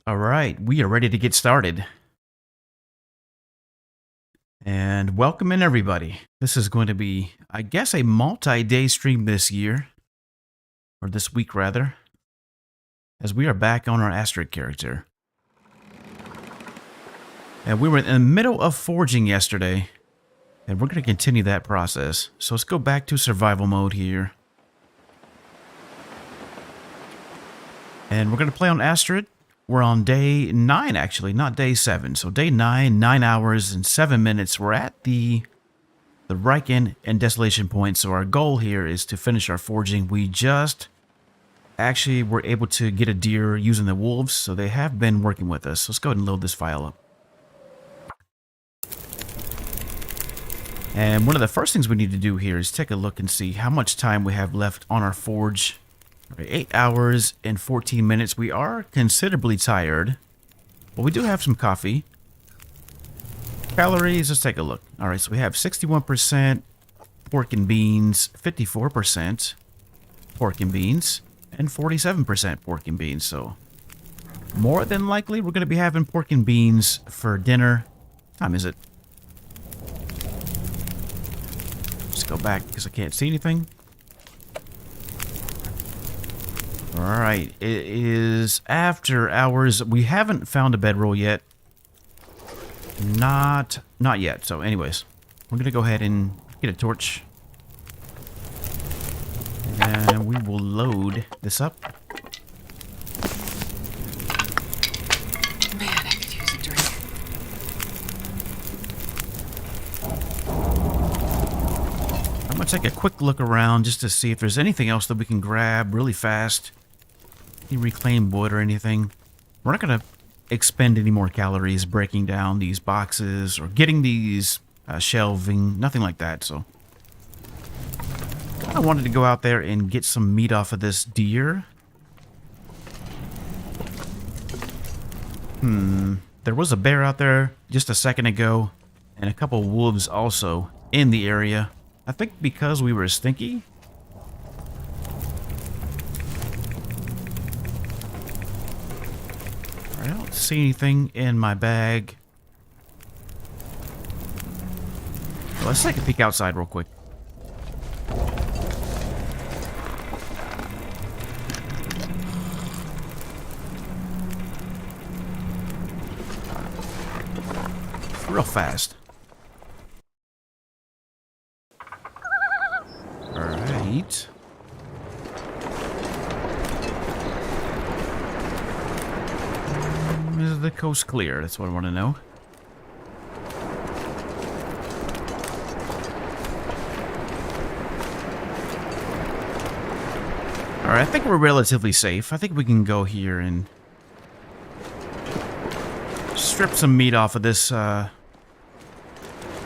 All right, we are ready to get started. And welcome in, everybody. This is going to be, I guess, a multi-day stream this year, or this week rather, as we are back on our Astrid character. And we were in the middle of forging yesterday, and we're going to continue that process. So let's go back to survival mode here. And we're going to play on Astrid. We're on day 9, actually, not day 7. So day 9, 9 hours and 7 minutes. We're at the Riken and Desolation point. So our goal here is to finish our forging. We just actually were able to get a deer using the wolves. So they have been working with us. Let's go ahead and load this file up. And one of the first things we need to do here is take a look and see how much time we have left on our forge. 8 hours and 14 minutes. We are considerably tired, but we do have some coffee. Calories, let's take a look. All right, so we have 61% pork and beans, 54% pork and beans, and 47% pork and beans. So more than likely, we're going to be having pork and beans for dinner. What time is it? Just go back because I can't see anything. Alright, it is after hours. We haven't found a bedroll yet. Not yet. So anyways, we're going to go ahead and get a torch. And we will load this up. Man, I could use a drink. I'm going to take a quick look around just to see if there's anything else that we can grab really fast. Reclaimed wood or anything. We're not going to expend any more calories breaking down these boxes or getting these shelving, nothing like that. So I wanted to go out there and get some meat off of this deer. There was a bear out there just a second ago and a couple wolves also in the area. I think because we were stinky. I don't see anything in my bag. Well, let's take a peek outside real quick. Real fast. Alright. Is the coast clear? That's what I want to know. Alright, I think we're relatively safe. I think we can go here and strip some meat off of this,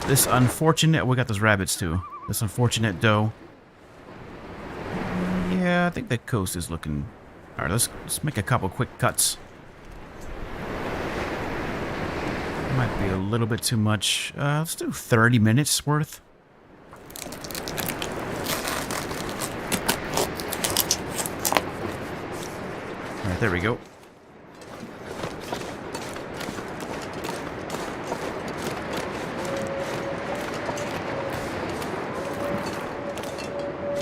this unfortunate... We got those rabbits too. This unfortunate doe. Yeah, I think the coast is looking... Alright, let's make a couple quick cuts. Might be a little bit too much. Let's do 30 minutes worth. Alright, there we go.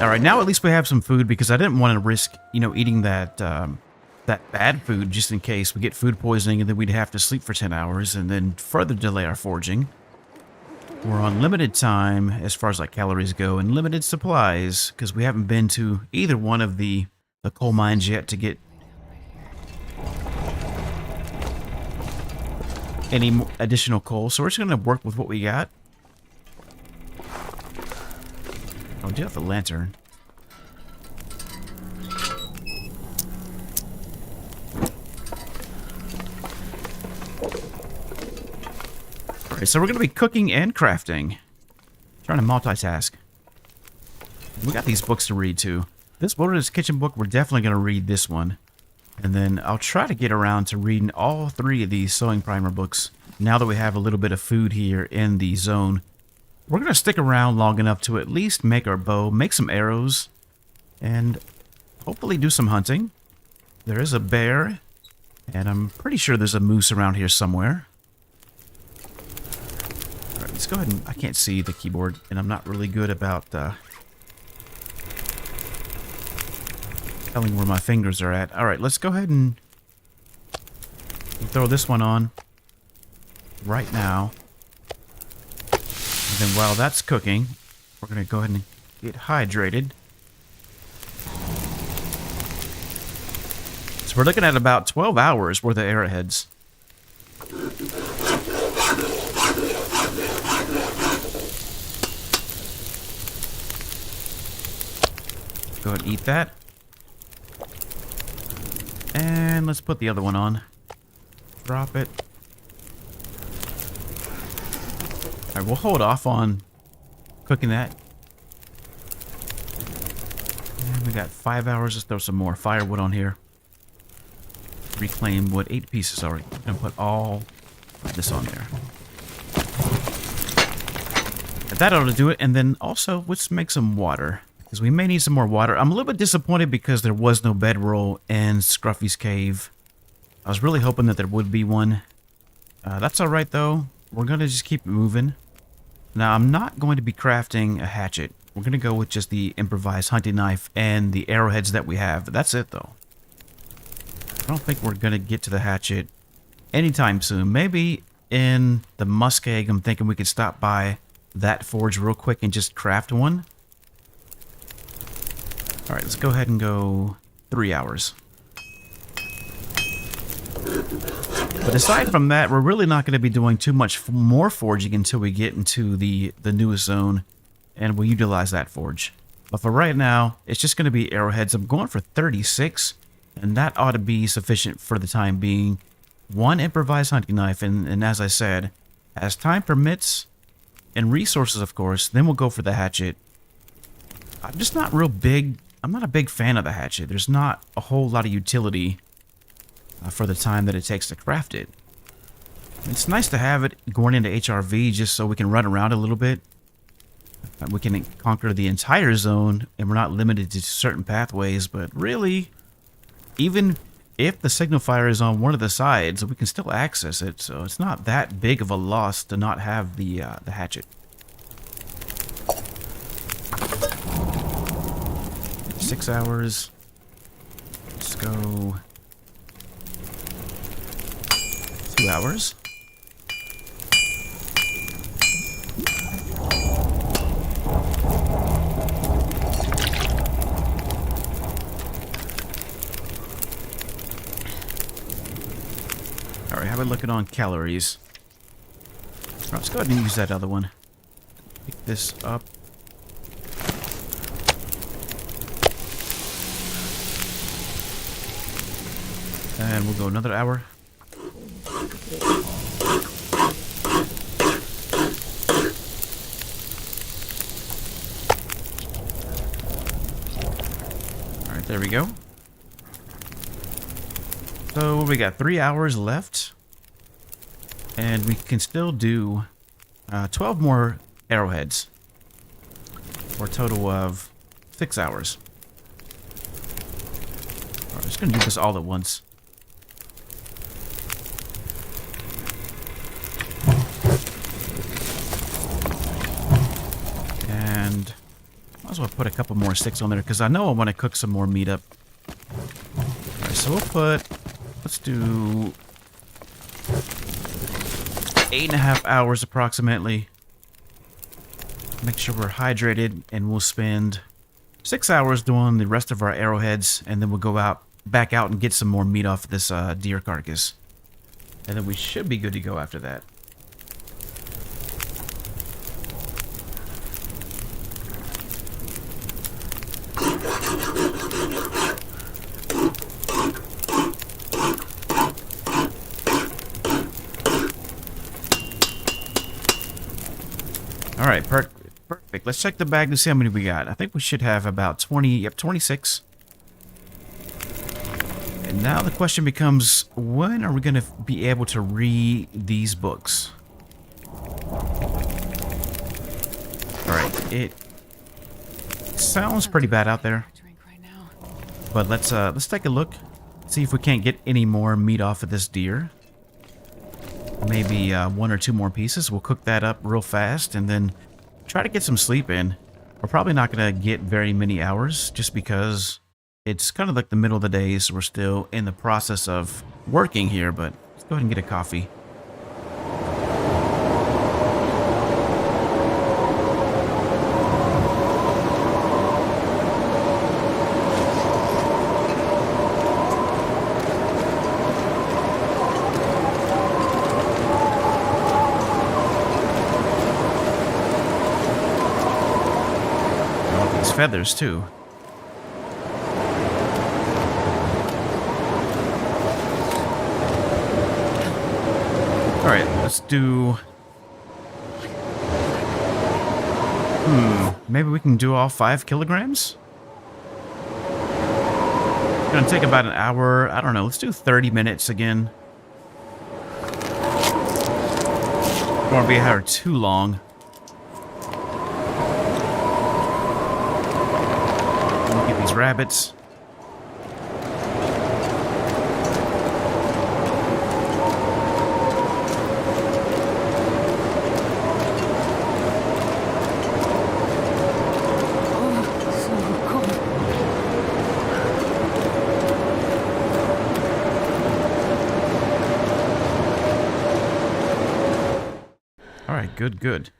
Alright, now at least we have some food because I didn't want to risk, eating that that bad food just in case we get food poisoning and then we'd have to sleep for 10 hours and then further delay our forging. We're on limited time as far as like calories go and limited supplies because we haven't been to either one of the coal mines yet to get any additional coal. So we're just going to work with what we got. Oh, we do have the lantern. Alright, so we're going to be cooking and crafting. Trying to multitask. We got these books to read too. This Wilderness Kitchen book, we're definitely going to read this one. And then I'll try to get around to reading all 3 of these sewing primer books. Now that we have a little bit of food here in the zone. We're going to stick around long enough to at least make our bow, make some arrows, and hopefully do some hunting. There is a bear And I'm pretty sure there's a moose around here somewhere. Alright, let's go ahead and... I can't see the keyboard, and I'm not really good about telling where my fingers are at. Alright, let's go ahead and throw this one on right now. And then while that's cooking, we're going to go ahead and get hydrated. So we're looking at about 12 hours worth of arrowheads. Go ahead and eat that. And let's put the other one on. Drop it. Alright, we'll hold off on cooking that. And we got 5 hours. Let's throw some more firewood on here. Reclaim wood, 8 pieces already. And put all of this on there. And that ought to do it. And then also, let's make some water. Because we may need some more water. I'm a little bit disappointed because there was no bedroll in Scruffy's cave. I was really hoping that there would be one. That's alright though. We're going to just keep moving. Now, I'm not going to be crafting a hatchet. We're going to go with just the improvised hunting knife and the arrowheads that we have. That's it though. I don't think we're going to get to the hatchet anytime soon. Maybe in the muskeg, I'm thinking we could stop by that forge real quick and just craft one. Alright, let's go ahead and go 3 hours. But aside from that, we're really not going to be doing too much more forging until we get into the newest zone. And we'll utilize that forge. But for right now, it's just going to be arrowheads. I'm going for 36. And that ought to be sufficient for the time being. One improvised hunting knife. And as I said, as time permits, and resources of course, then we'll go for the hatchet. I'm just not real big. I'm not a big fan of the hatchet. There's not a whole lot of utility for the time that it takes to craft it. It's nice to have it going into HRV just so we can run around a little bit. We can conquer the entire zone and we're not limited to certain pathways, but really, even if the signal fire is on one of the sides, we can still access it, so it's not that big of a loss to not have the hatchet. 6 hours. Let's go 2 hours. Alright, how about looking on calories? Alright, let's go ahead and use that other one. Pick this up. And we'll go another hour. Alright, there we go. So we got 3 hours left. And we can still do 12 more arrowheads. For a total of 6 hours. Alright, I'm just going to do this all at once. And might as well put a couple more sticks on there because I know I want to cook some more meat up. Alright, so we'll put, let's do 8.5 hours approximately. Make sure we're hydrated, and we'll spend 6 hours doing the rest of our arrowheads, and then we'll go back out and get some more meat off this deer carcass. And then we should be good to go after that. Alright, perfect. Let's check the bag to see how many we got. I think we should have about 20, yep, 26. And now the question becomes, when are we going to be able to read these books? Alright, it sounds pretty bad out there. But let's take a look. See if we can't get any more meat off of this deer. Maybe 1 or 2 more pieces. We'll cook that up real fast and then try to get some sleep in. We're probably not going to get very many hours just because it's kind of like the middle of the day, so we're still in the process of working here, but let's go ahead and get a coffee. Feathers too. All right, let's do. Maybe we can do all 5 kilograms. It's gonna take about an hour. I don't know. Let's do 30 minutes again. Don't want to be here too long. These rabbits. All right, good.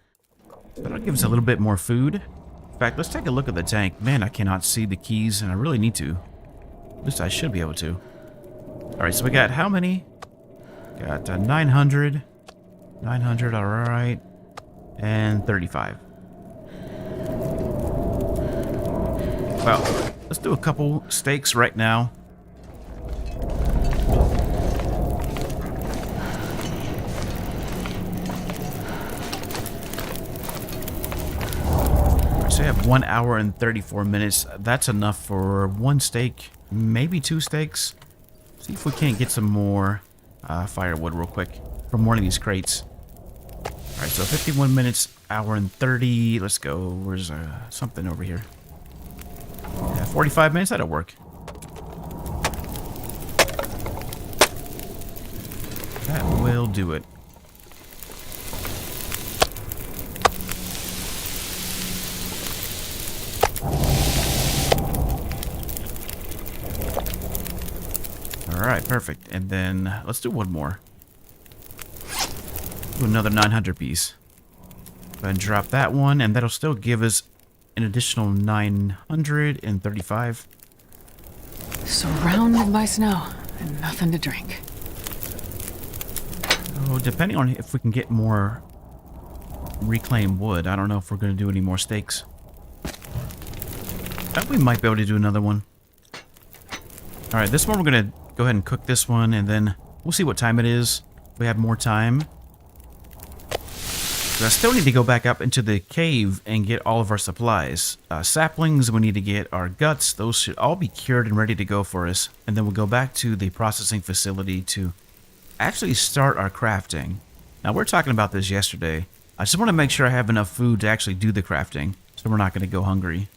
That'll give us a little bit more food. In fact, let's take a look at the tank. Man, I cannot see the keys, and I really need to. At least I should be able to. Alright, so we got how many? Got 900. 900, alright. And 35. Well, let's do a couple steaks right now. So we have 1 hour and 34 minutes. That's enough for 1 steak, maybe 2 steaks. See if we can't get some more firewood real quick from one of these crates. Alright, so 51 minutes, hour and 30. Let's go. Where's something over here? Yeah, 45 minutes, that'll work. That will do it. Alright, perfect. And then let's do one more. Do another 900 piece. Go ahead and drop that one, and that'll still give us an additional 935. Surrounded by snow and nothing to drink. Oh, depending on if we can get more reclaimed wood, I don't know if we're going to do any more steaks. We might be able to do another one. Alright, this one we're going to go ahead and cook this one, and then we'll see what time it is. We have more time. But I still need to go back up into the cave and get all of our supplies. Saplings, we need to get our guts. Those should all be cured and ready to go for us. And then we'll go back to the processing facility to actually start our crafting. Now, we were talking about this yesterday. I just want to make sure I have enough food to actually do the crafting, so we're not going to go hungry.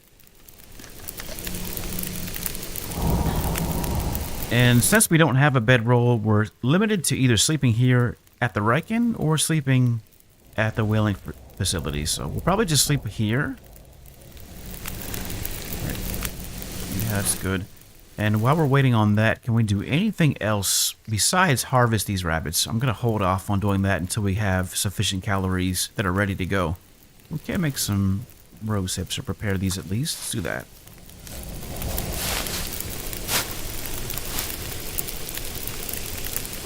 And since we don't have a bedroll, we're limited to either sleeping here at the Riken or sleeping at the whaling facility. So we'll probably just sleep here. Right. Yeah, that's good. And while we're waiting on that, can we do anything else besides harvest these rabbits? I'm going to hold off on doing that until we have sufficient calories that are ready to go. We can make some rose hips or prepare these at least. Let's do that.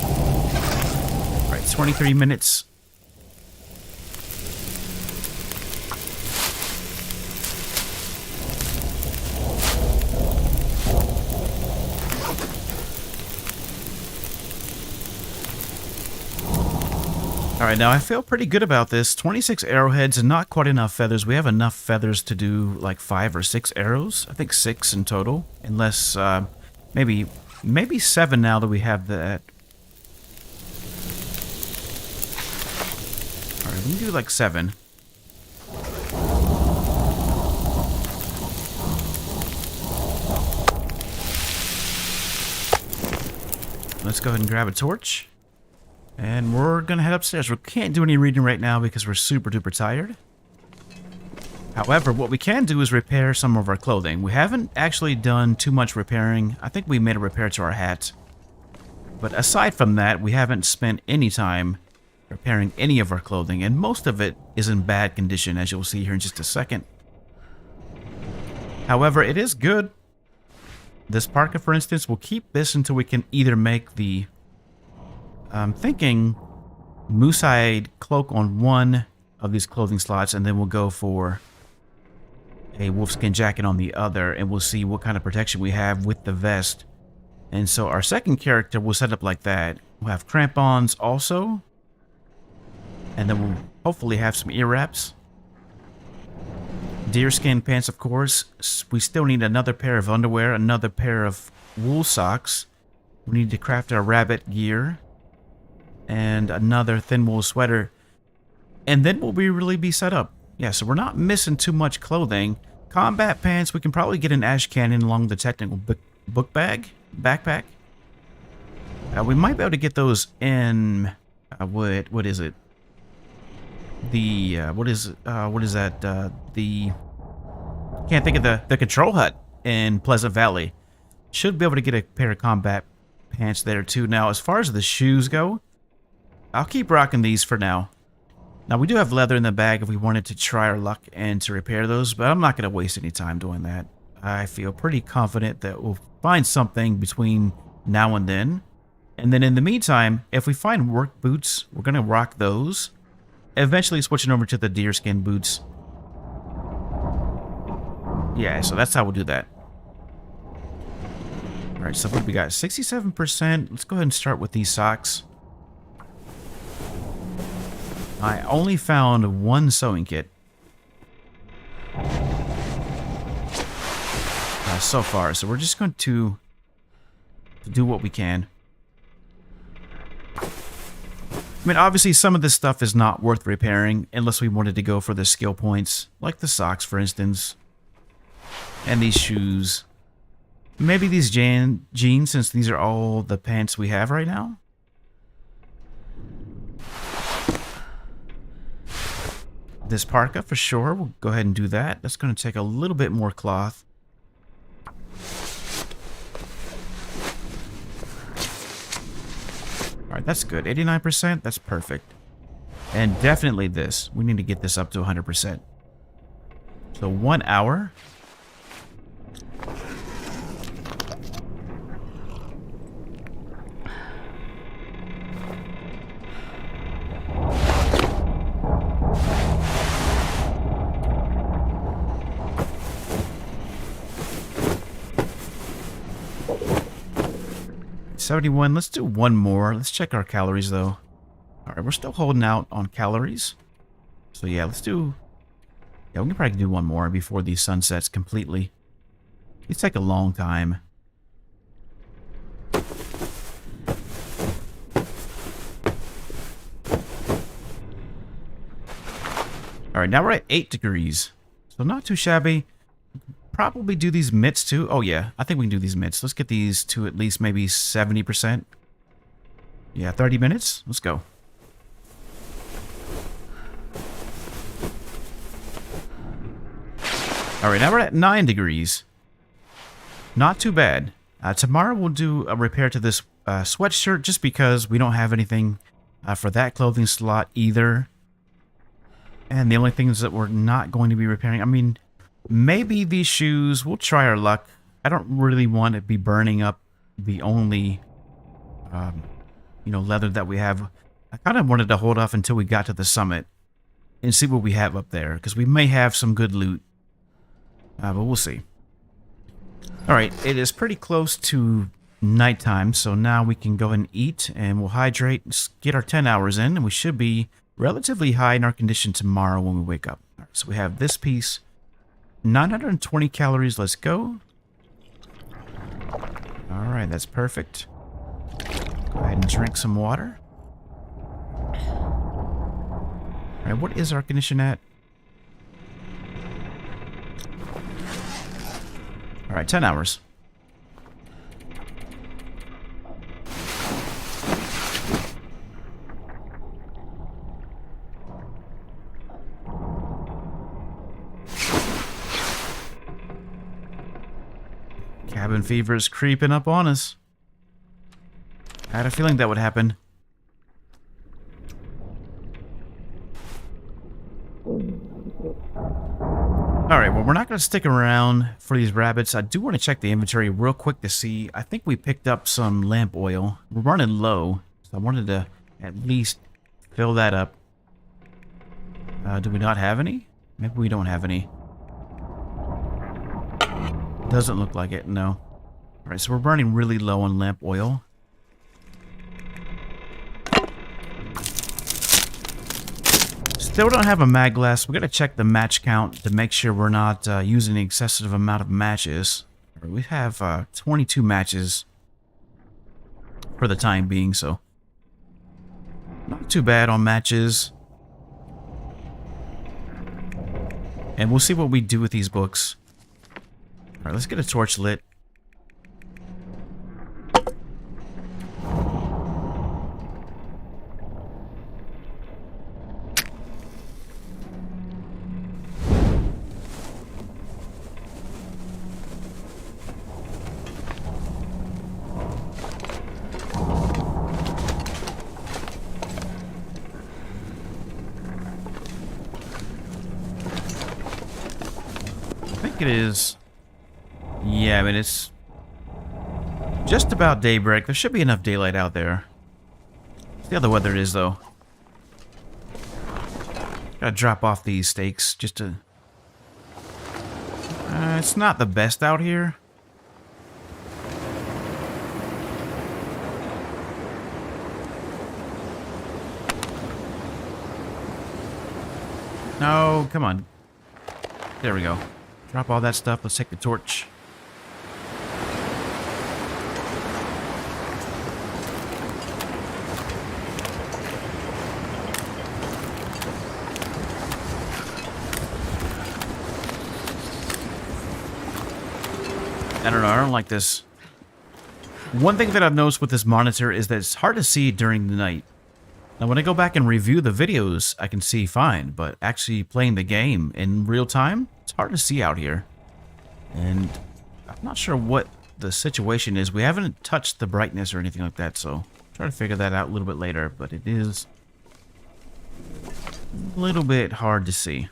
All right, 23 minutes. Alright, now I feel pretty good about this. 26 arrowheads and not quite enough feathers. We have enough feathers to do like 5 or 6 arrows. I think 6 in total. Unless, maybe 7 now that we have that. Alright, we can do like 7. Let's go ahead and grab a torch. And we're going to head upstairs. We can't do any reading right now because we're super duper tired. However, what we can do is repair some of our clothing. We haven't actually done too much repairing. I think we made a repair to our hat. But aside from that, we haven't spent any time repairing any of our clothing. And most of it is in bad condition, as you'll see here in just a second. However, it is good. This parka, for instance, we'll keep this until we can either make the... I'm thinking moose-hide cloak on one of these clothing slots, and then we'll go for a wolfskin jacket on the other, and we'll see what kind of protection we have with the vest. And so our second character will set up like that. We'll have crampons also, and then we'll hopefully have some ear wraps. Deerskin pants, of course. We still need another pair of underwear, another pair of wool socks. We need to craft our rabbit gear. And another thin wool sweater. And then we'll really be set up. Yeah, so we're not missing too much clothing. Combat pants, we can probably get an ash cannon along the technical backpack. We might be able to get those in... what is it? The... what is that? The... Can't think of the control hut in Pleasant Valley. Should be able to get a pair of combat pants there too. Now, as far as the shoes go, I'll keep rocking these for now. Now, we do have leather in the bag if we wanted to try our luck and to repair those, but I'm not going to waste any time doing that. I feel pretty confident that we'll find something between now and then. And then in the meantime, if we find work boots, we're going to rock those. Eventually switching over to the deerskin boots. Yeah, so that's how we'll do that. Alright, so what we got? 67%. Let's go ahead and start with these socks. I only found one sewing kit. So far, so we're just going to do what we can. I mean, obviously some of this stuff is not worth repairing unless we wanted to go for the skill points, like the socks, for instance, and these shoes. Maybe these jeans, since these are all the pants we have right now. This parka for sure. We'll go ahead and do that. That's going to take a little bit more cloth. Alright, that's good. 89%, that's perfect. And definitely this. We need to get this up to 100%. So 1 hour. $71. Let's do one more. Let's check our calories, though. Alright, we're still holding out on calories. So, yeah, let's do... Yeah, we can probably do one more before the sun sets completely. These take a long time. Alright, now we're at 8 degrees. So, not too shabby. Probably do these mitts too. Oh yeah, I think we can do these mitts. Let's get these to at least maybe 70%. Yeah, 30 minutes. Let's go. Alright, now we're at 9 degrees. Not too bad. Tomorrow we'll do a repair to this sweatshirt just because we don't have anything for that clothing slot either. And the only things that we're not going to be repairing, I mean... Maybe these shoes, we'll try our luck. I don't really want to be burning up the only, leather that we have. I kind of wanted to hold off until we got to the summit and see what we have up there, because we may have some good loot. But we'll see. Alright, it is pretty close to nighttime, so now we can go ahead and eat, and we'll hydrate, get our 10 hours in, and we should be relatively high in our condition tomorrow when we wake up. All right, so we have this piece. 920 calories, let's go. Alright, that's perfect. Go ahead and drink some water. Alright, what is our condition at? Alright, 10 hours. Cabin fever is creeping up on us. I had a feeling that would happen. Alright, well, we're not going to stick around for these rabbits. I do want to check the inventory real quick to see. I think we picked up some lamp oil. We're running low, so I wanted to at least fill that up. Do we not have any? Maybe we don't have any. Doesn't look like it, no. Alright, so we're burning really low on lamp oil. Still don't have a mag glass. We gotta check the match count to make sure we're not using an excessive amount of matches. We have 22 matches for the time being, so not too bad on matches. And we'll see what we do with these books. Alright, let's get a torch lit. It is. Yeah, I mean, it's just about daybreak. There should be enough daylight out there. See how the weather is, though. Gotta drop off these stakes just to... it's not the best out here. No, come on. There we go. Drop all that stuff. Let's take the torch. I don't know. I don't like this. One thing that I've noticed with this monitor is that it's hard to see during the night. Now, when I go back and review the videos, I can see fine, but actually playing the game in real time, it's hard to see out here. And I'm not sure what the situation is. We haven't touched the brightness or anything like that, so I'll try to figure that out a little bit later, but it is a little bit hard to see.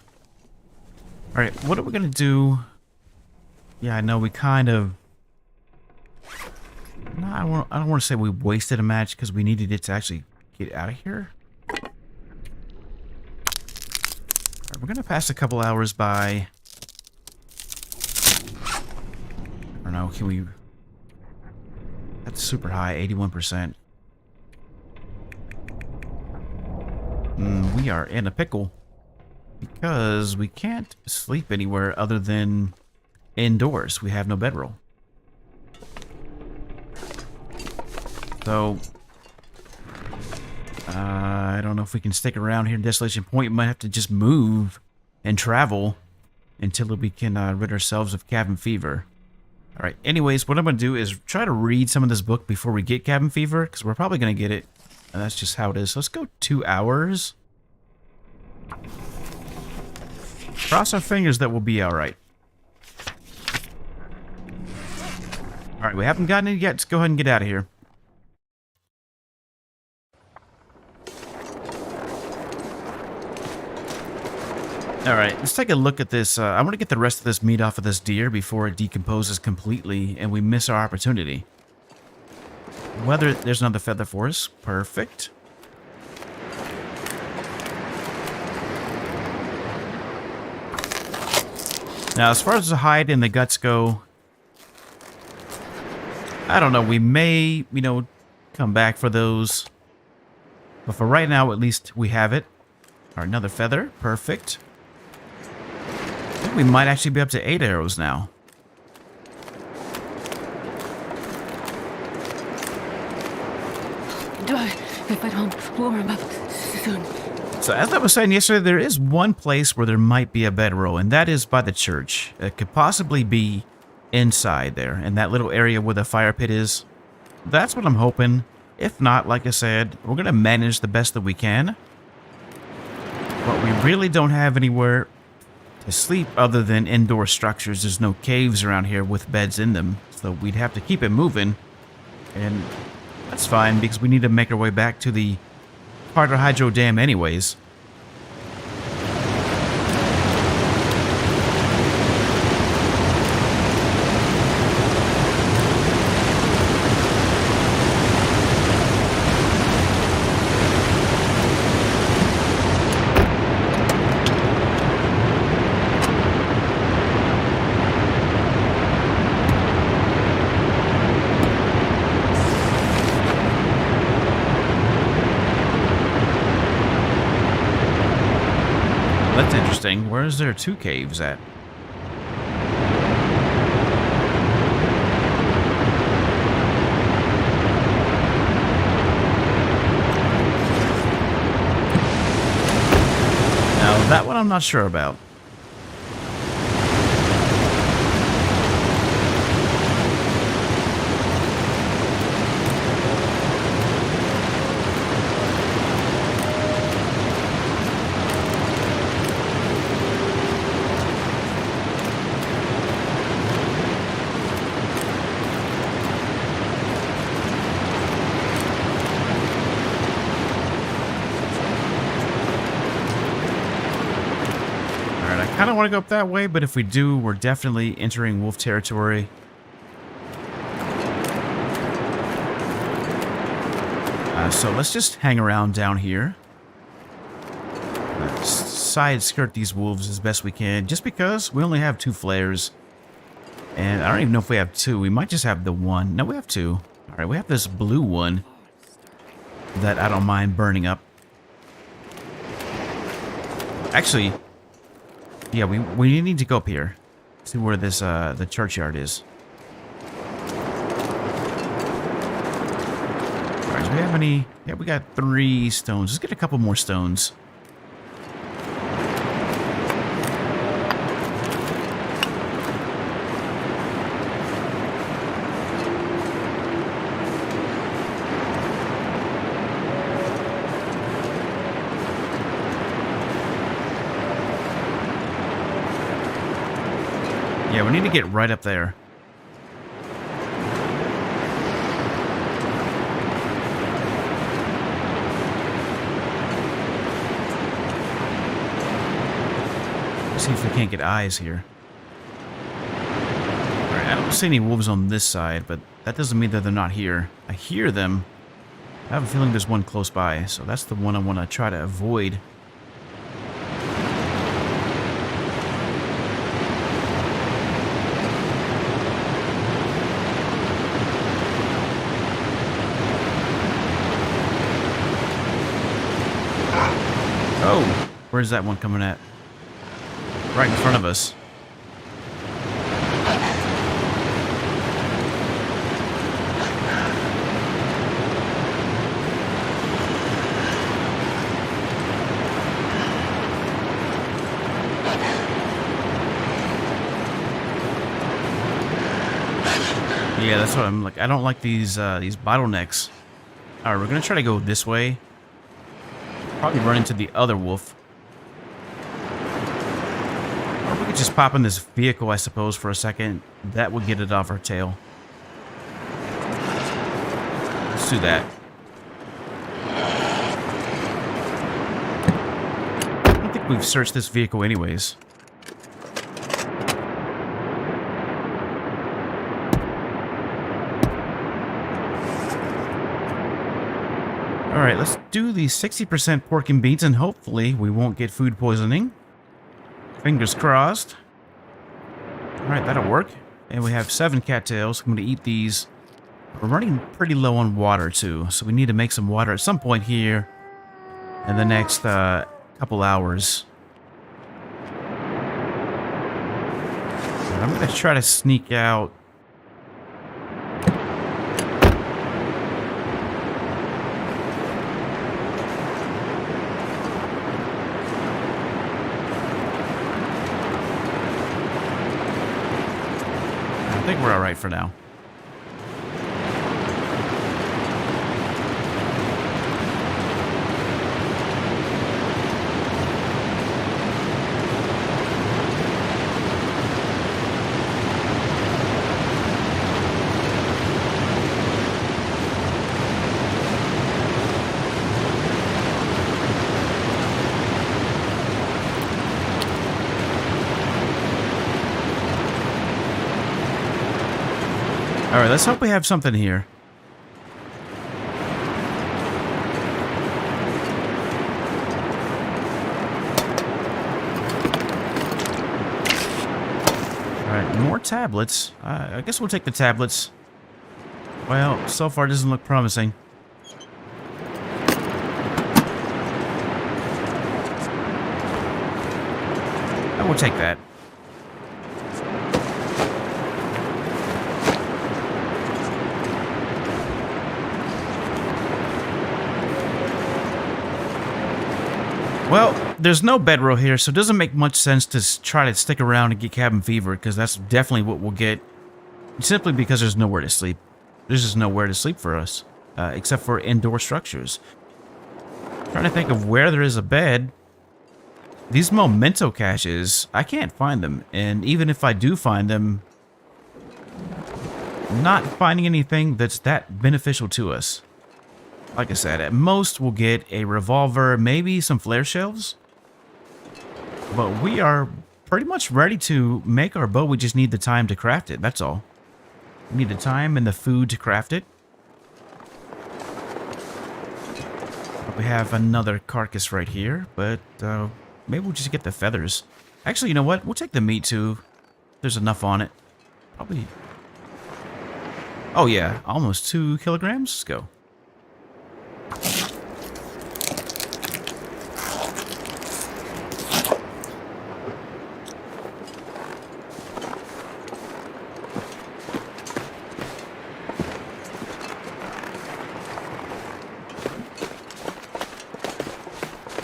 Alright, what are we going to do? Yeah, I know we kind of... No, I don't want to say we wasted a match because we needed it to actually get out of here. Right, we're gonna pass a couple hours by. I don't know. Can we? That's super high, 81%. We are in a pickle because we can't sleep anywhere other than indoors. We have no bedroll. So. I don't know if we can stick around here in Desolation Point. We might have to just move and travel until we can rid ourselves of cabin fever. Alright, anyways, what I'm going to do is try to read some of this book before we get cabin fever, because we're probably going to get it. And that's just how it is. So let's go 2 hours. Cross our fingers that we'll be alright. Alright, we haven't gotten it yet. Let's go ahead and get out of here. Alright, let's take a look at this. I want to get the rest of this meat off of this deer before it decomposes completely and we miss our opportunity. Whether there's another feather for us. Perfect. Now, as far as the hide and the guts go, I don't know. We may, come back for those. But for right now, at least we have it. Alright, another feather. Perfect. I think we might actually be up to 8 arrows now. If I don't warm up soon. So as I was saying yesterday, there is one place where there might be a bedroll, and that is by the church. It could possibly be inside there, in that little area where the fire pit is. That's what I'm hoping. If not, like I said, we're going to manage the best that we can. But we really don't have anywhere to sleep other than indoor structures. There's no caves around here with beds in them, so we'd have to keep it moving. And that's fine because we need to make our way back to the Carter Hydro Dam anyways. That's interesting. Where is there 2 caves at? Now, that one I'm not sure about. I don't want to go up that way, but if we do, we're definitely entering wolf territory. So let's just hang around down here. Side skirt these wolves as best we can, just because we only have 2 flares. And I don't even know if we have 2. We might just have the 1. No, we have 2. Alright, we have this blue one that I don't mind burning up. Actually, yeah, we need to go up here. See where this the churchyard is. Alright, do we have any? Yeah, we got 3 stones. Let's get a couple more stones. Yeah, we need to get right up there. Let's see if we can't get eyes here. Alright, I don't see any wolves on this side, but that doesn't mean that they're not here. I hear them. I have a feeling there's one close by, so that's the one I want to try to avoid. Oh, where's that one coming at? Right in front of us. Yeah, that's what I'm like. I don't like these bottlenecks. All right, we're gonna try to go this way. Probably run into the other wolf. Or we could just pop in this vehicle, I suppose, for a second. That would get it off our tail. Let's do that. I don't think we've searched this vehicle anyways. Alright, let's do the 60% pork and beans, and hopefully we won't get food poisoning. Fingers crossed. Alright, that'll work. And we have 7 cattails. I'm going to eat these. We're running pretty low on water, too, so we need to make some water at some point here in the next couple hours. And I'm going to try to sneak out. I think we're all right for now. Alright, let's hope we have something here. Alright, more tablets. I guess we'll take the tablets. Well, so far it doesn't look promising. I will take that. Well, there's no bedroll here, so it doesn't make much sense to try to stick around and get cabin fever, because that's definitely what we'll get, simply because there's nowhere to sleep. There's just nowhere to sleep for us, except for indoor structures. Trying to think of where there is a bed. These memento caches, I can't find them, and even if I do find them, not finding anything that's that beneficial to us. Like I said, at most we'll get a revolver, maybe some flare shells. But we are pretty much ready to make our bow. We just need the time to craft it, that's all. We need the time and the food to craft it. We have another carcass right here, but maybe we'll just get the feathers. Actually, you know what? We'll take the meat too. There's enough on it. Probably. Oh yeah, almost 2 kilograms. Let's go.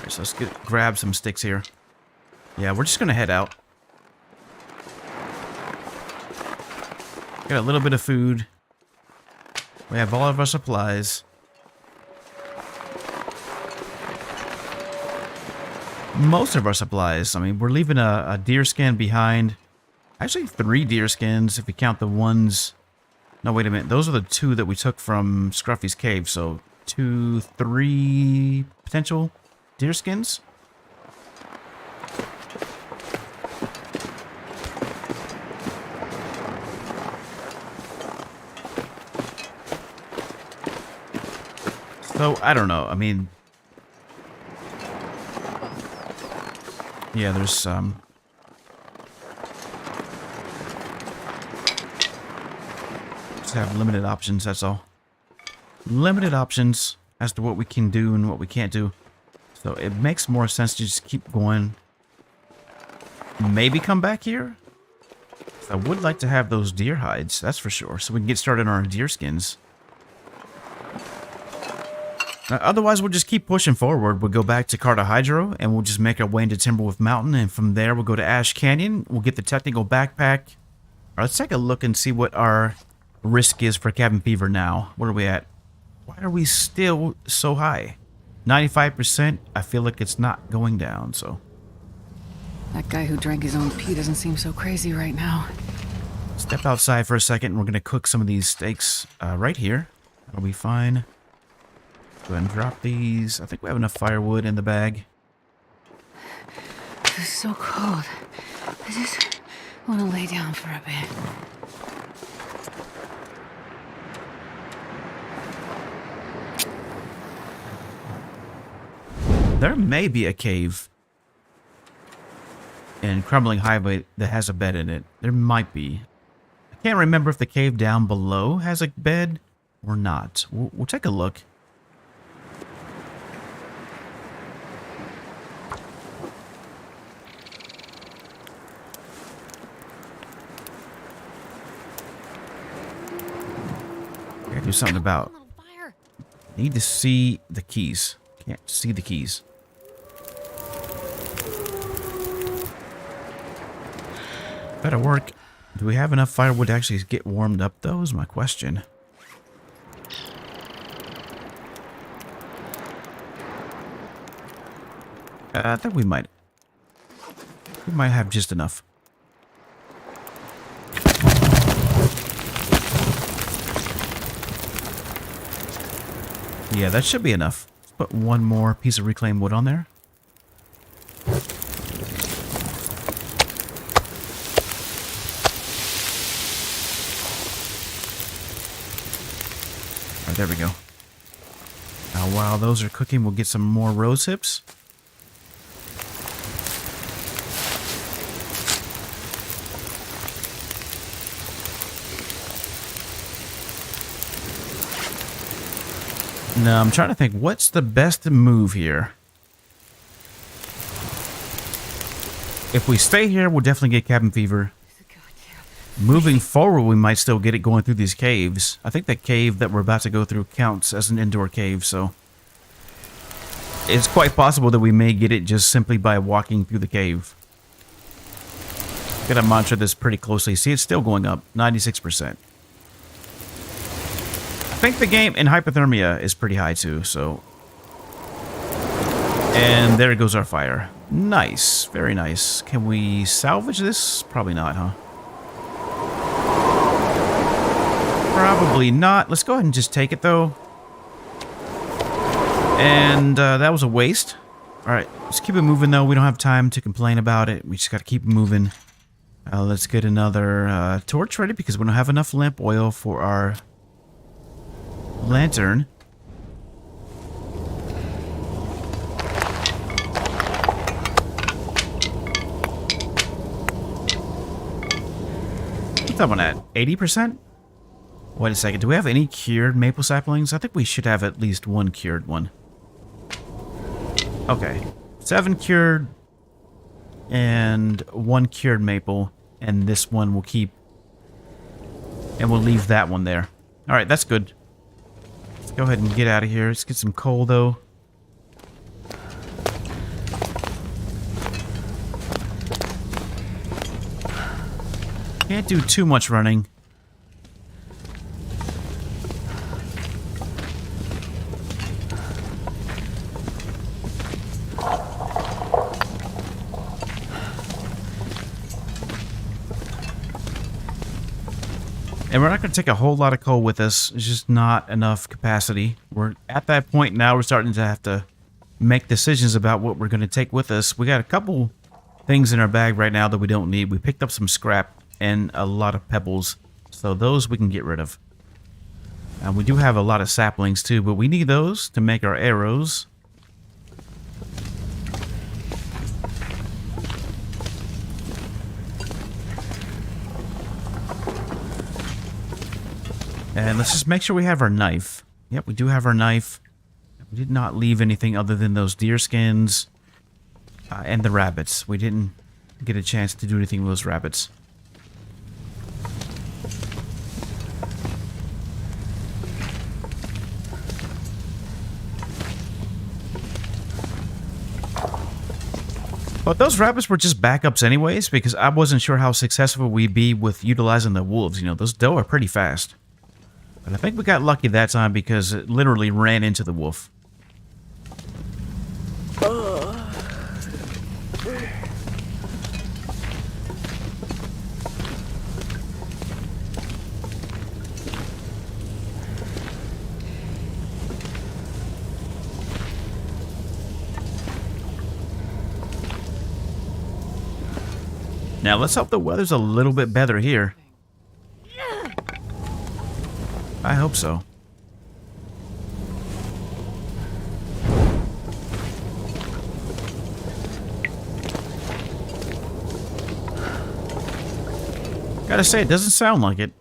So let's grab some sticks here. Yeah, we're just gonna head out. Got a little bit of food. We have all of our supplies. Most of our supplies. I mean, we're leaving a deer skin behind. Actually, 3 deer skins if you count the ones. No, wait a minute. Those are the 2 that we took from Scruffy's cave. So 2, 3 potential deer skins. So, I don't know. I mean, yeah, there's some. Just have limited options, that's all. Limited options as to what we can do and what we can't do. So it makes more sense to just keep going. Maybe come back here. I would like to have those deer hides, that's for sure, so we can get started on our deer skins. Otherwise, we'll just keep pushing forward. We'll go back to Cartahydro, and we'll just make our way into Timberwolf Mountain, and from there we'll go to Ash Canyon. We'll get the technical backpack. All right, let's take a look and see what our risk is for cabin fever now. What are we at? Why are we still so high? 95%. I feel like it's not going down, so. That guy who drank his own pee doesn't seem so crazy right now. Step outside for a second, and we're going to cook some of these steaks right here. That'll be fine. Go ahead and drop these. I think we have enough firewood in the bag. This is so cold. I just want to lay down for a bit. There may be a cave in Crumbling Highway that has a bed in it. There might be. I can't remember if the cave down below has a bed or not. We'll take a look. Do something about. Need to see the keys. Can't see the keys. Better work. Do we have enough firewood to actually get warmed up, though, is my question. I think we might. We might have just enough. Yeah, that should be enough. Let's put one more piece of reclaimed wood on there. Alright, there we go. Now, while those are cooking, we'll get some more rose hips. Now, I'm trying to think, what's the best move here? If we stay here, we'll definitely get cabin fever. Moving forward, we might still get it going through these caves. I think that cave that we're about to go through counts as an indoor cave, so it's quite possible that we may get it just simply by walking through the cave. Gotta monitor this pretty closely. See, it's still going up, 96%. I think the game in hypothermia is pretty high too, so... And there goes our fire. Nice, very nice. Can we salvage this? Probably not, huh? Probably not. Let's go ahead and just take it, though. And that was a waste. Alright, let's keep it moving, though. We don't have time to complain about it. We just got to keep it moving. Let's get another torch ready, because we don't have enough lamp oil for our lantern. What's that one at? 80%? Wait a second. Do we have any cured maple saplings? I think we should have at least one cured one. Okay. 7 cured and 1 cured maple. And this one we'll keep. And we'll leave that one there. Alright, that's good. Let's go ahead and get out of here. Let's get some coal, though. Can't do too much running. And we're not going to take a whole lot of coal with us. It's just not enough capacity. We're at that point now. We're starting to have to make decisions about what we're going to take with us. We got a couple things in our bag right now that we don't need. We picked up some scrap and a lot of pebbles. So those we can get rid of. And we do have a lot of saplings too, but we need those to make our arrows. And let's just make sure we have our knife. Yep, we do have our knife. We did not leave anything other than those deer skins and the rabbits. We didn't get a chance to do anything with those rabbits. But those rabbits were just backups anyways, because I wasn't sure how successful we'd be with utilizing the wolves. You know, those doe are pretty fast. But I think we got lucky that time because it literally ran into the wolf. Now let's hope the weather's a little bit better here. I hope so. Gotta say, it doesn't sound like it.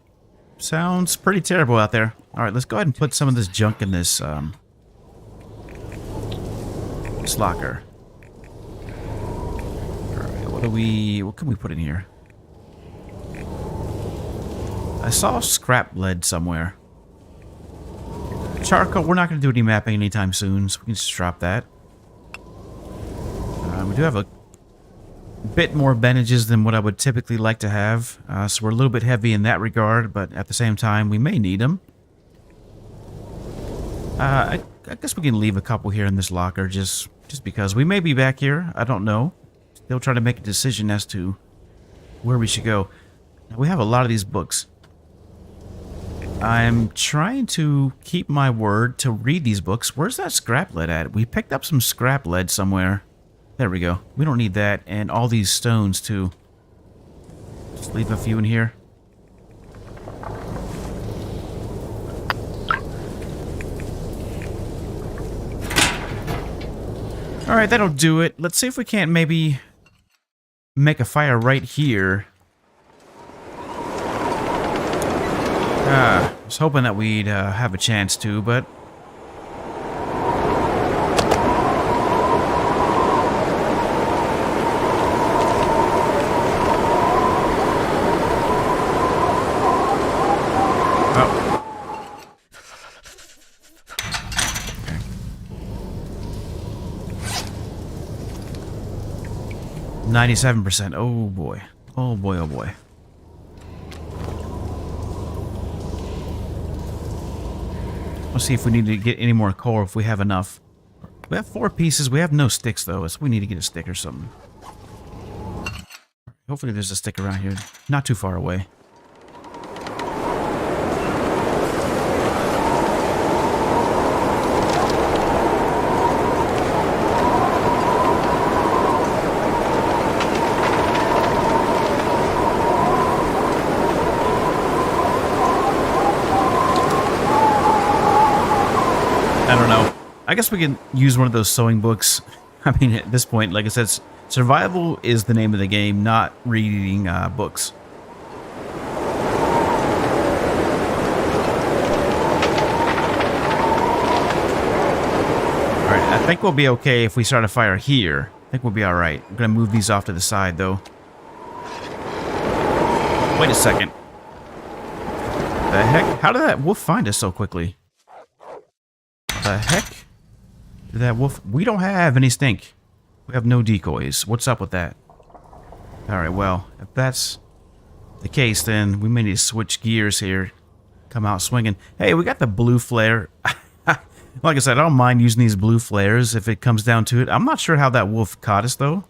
Sounds pretty terrible out there. Alright, let's go ahead and put some of this junk in this, this locker. Alright, what can we put in here? I saw scrap lead somewhere. Charcoal, we're not going to do any mapping anytime soon, so we can just drop that. We do have a bit more bandages than what I would typically like to have, so we're a little bit heavy in that regard, but at the same time, we may need them. I guess we can leave a couple here in this locker, just because. We may be back here, I don't know. Still trying to make a decision as to where we should go. Now, we have a lot of these books. I'm trying to keep my word to read these books. Where's that scrap lead at? We picked up some scrap lead somewhere. There we go. We don't need that. And all these stones, too. Just leave a few in here. Alright, that'll do it. Let's see if we can't maybe make a fire right here. I was hoping that we'd have a chance to, but... Oh. 97%. Oh boy. Oh boy, oh boy. Let's see if we need to get any more coal, if we have enough. We have 4 pieces. We have no sticks, though, so we need to get a stick or something. Hopefully there's a stick around here. Not too far away. I don't know. I guess we can use one of those sewing books. I mean, at this point, like I said, survival is the name of the game, not reading books. Alright, I think we'll be okay if we start a fire here. I think we'll be alright. I'm gonna move these off to the side, though. Wait a second. The heck? How did that wolf find us so quickly? The heck? Did that wolf... We don't have any stink. We have no decoys. What's up with that? Alright, well, if that's the case, then we may need to switch gears here. Come out swinging. Hey, we got the blue flare. Like I said, I don't mind using these blue flares if it comes down to it. I'm not sure how that wolf caught us, though.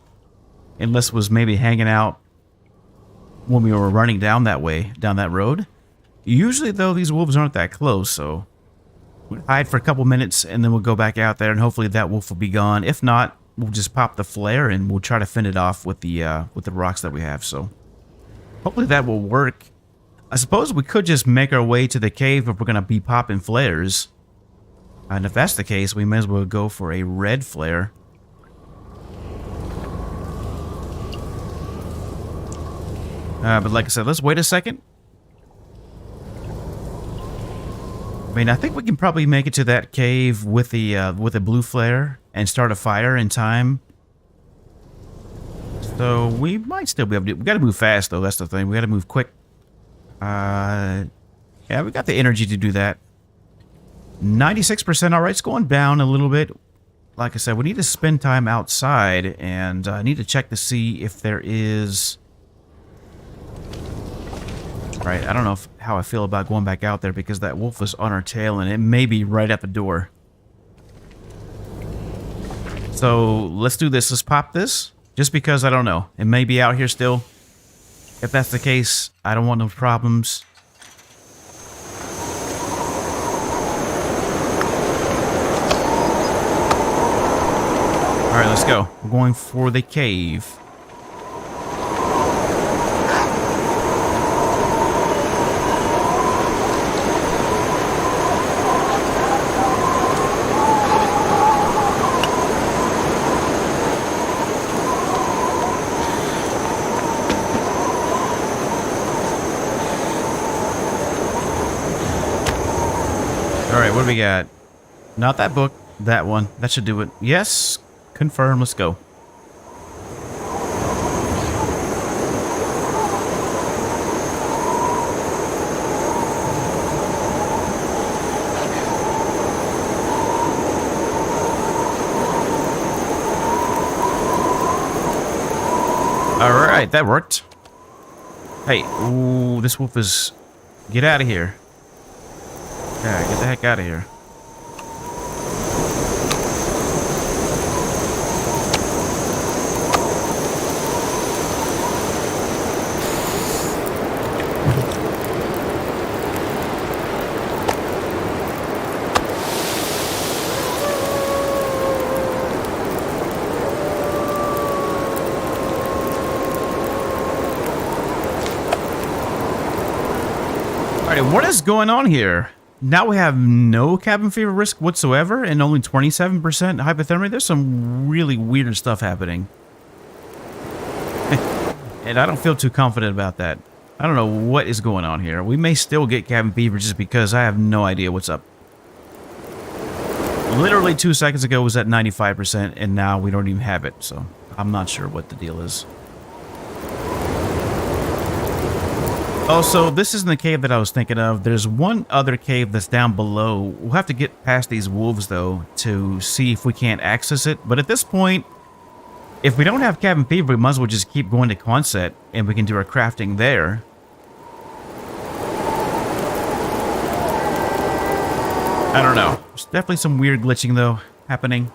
Unless it was maybe hanging out when we were running down that way, down that road. Usually, though, these wolves aren't that close, so... we'll hide for a couple minutes, and then we'll go back out there, and hopefully that wolf will be gone. If not, we'll just pop the flare, and we'll try to fend it off with the rocks that we have, so... hopefully that will work. I suppose we could just make our way to the cave if we're going to be popping flares. And if that's the case, we may as well go for a red flare. But like I said, let's wait a second. I mean, I think we can probably make it to that cave with the blue flare and start a fire in time. So we might still be able to. We got to move fast, though. That's the thing. We got to move quick. Yeah, we got the energy to do that. 96%. All right, it's going down a little bit. Like I said, we need to spend time outside, and I need to check to see if there is. Right, I don't know how I feel about going back out there because that wolf was on our tail and it may be right at the door. So let's do this. Let's pop this. Just because I don't know. It may be out here still. If that's the case, I don't want no problems. Alright, let's go. We're going for the cave. Alright, what do we got? Not that book. That one. That should do it. Yes. Confirm. Let's go. Alright, that worked. Hey, ooh, this wolf is... Get out of here. Yeah, get the heck out of here. Alright, what is going on here? now we have no cabin fever risk whatsoever and only 27% hypothermia. There's some really weird stuff happening. And I don't feel too confident about that. I don't know what is going on here. We may still get cabin fever just because I have no idea what's up. Literally 2 seconds ago was at 95% and now we don't even have it. So I'm not sure what the deal is. Also, this isn't the cave that I was thinking of. There's one other cave that's down below. We'll have to get past these wolves, though, to see if we can't access it. But at this point, if we don't have cabin fever, we might as well just keep going to Quonset, and we can do our crafting there. I don't know. There's definitely some weird glitching, though, happening.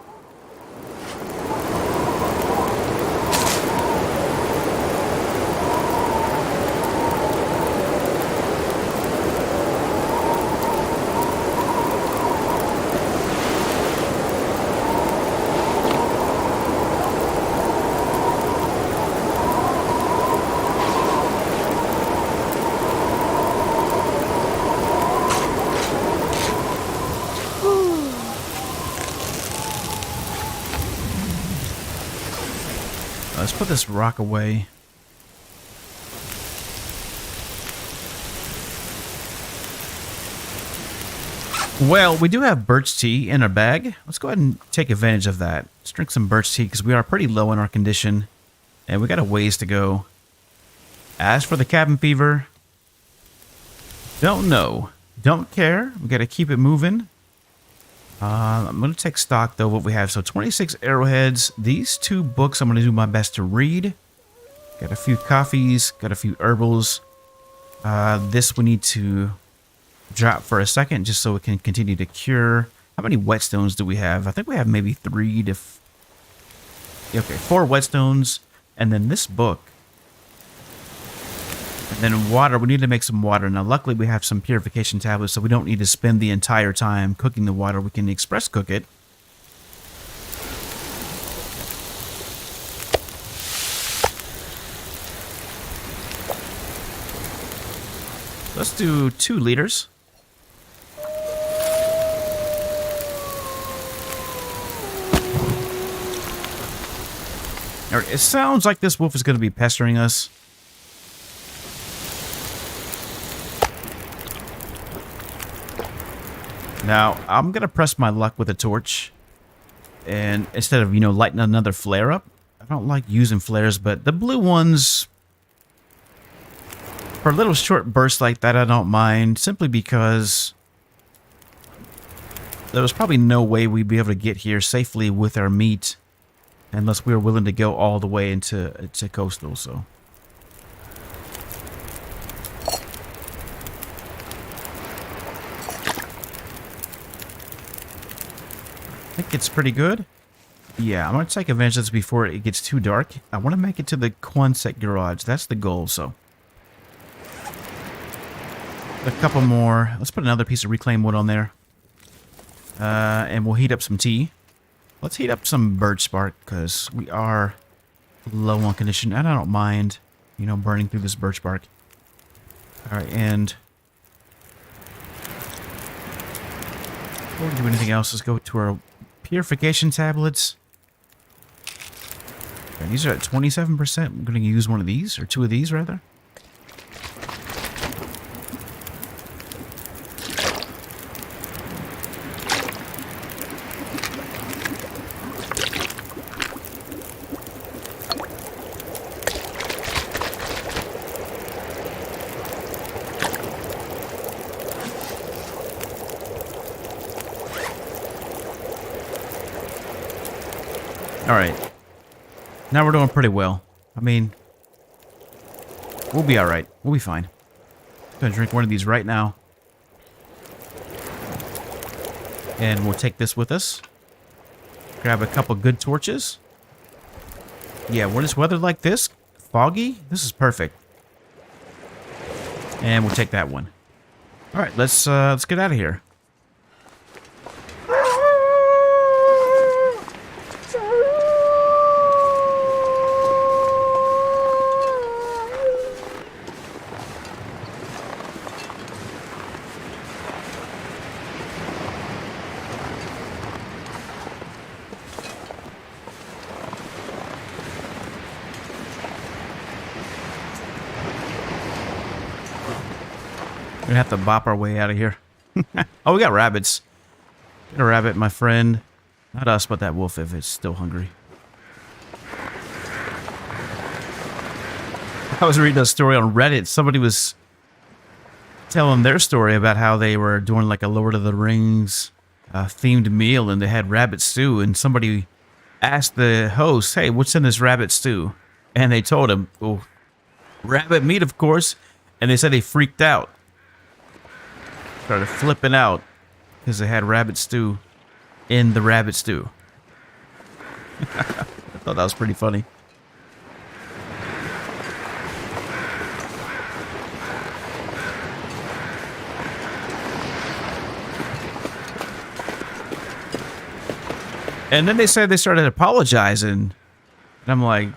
Let's put this rock away. Well, we do have birch tea in our bag. Let's go ahead and take advantage of that. Let's drink some birch tea because we are pretty low in our condition. And we got a ways to go. As for the cabin fever, don't know. Don't care. We got to keep it moving. I'm going to take stock, though, what we have. So 26 arrowheads. These 2 books I'm going to do my best to read. Got a few coffees. Got a few herbals. This we need to drop for a second just so it can continue to cure. How many whetstones do we have? I think we have maybe 3 to... Okay, 4 whetstones. And then this book. And then water. We need to make some water. Now, luckily, we have some purification tablets, so we don't need to spend the entire time cooking the water. We can express cook it. Let's do 2 liters. All right, it sounds like this wolf is going to be pestering us. Now, I'm going to press my luck with a torch. And instead of, lighting another flare up. I don't like using flares, but the blue ones, for a little short burst like that, I don't mind. Simply because there was probably no way we'd be able to get here safely with our meat. Unless we were willing to go all the way into coastal, so... I think it's pretty good. Yeah, I'm going to take advantage of this before it gets too dark. I want to make it to the Quonset garage. That's the goal, so... A couple more. Let's put another piece of reclaimed wood on there. And we'll heat up some tea. Let's heat up some birch bark, because we are low on condition, and I don't mind, burning through this birch bark. Alright, and... before we do anything else, let's go to our purification tablets. Okay, these are at 27%. I'm going to use one of these, or 2 of these, rather. Alright. Now we're doing pretty well. I mean, we'll be alright. We'll be fine. I'm gonna drink one of these right now. And we'll take this with us. Grab a couple good torches. Yeah, when it's weather like this, foggy, this is perfect. And we'll take that one. Alright, let's get out of here. gonna have to bop our way out of here. Oh, we got rabbits. Get a rabbit, my friend. Not us, but that wolf if it's still hungry. I was reading a story on Reddit. Somebody was telling their story about how they were doing like a Lord of the Rings themed meal and they had rabbit stew, and somebody asked the host, hey, what's in this rabbit stew? And they told him, oh, rabbit meat, of course. And they said they freaked out. Started flipping out because they had rabbit stew in the rabbit stew. I thought that was pretty funny. And then they said they started apologizing. And I'm like,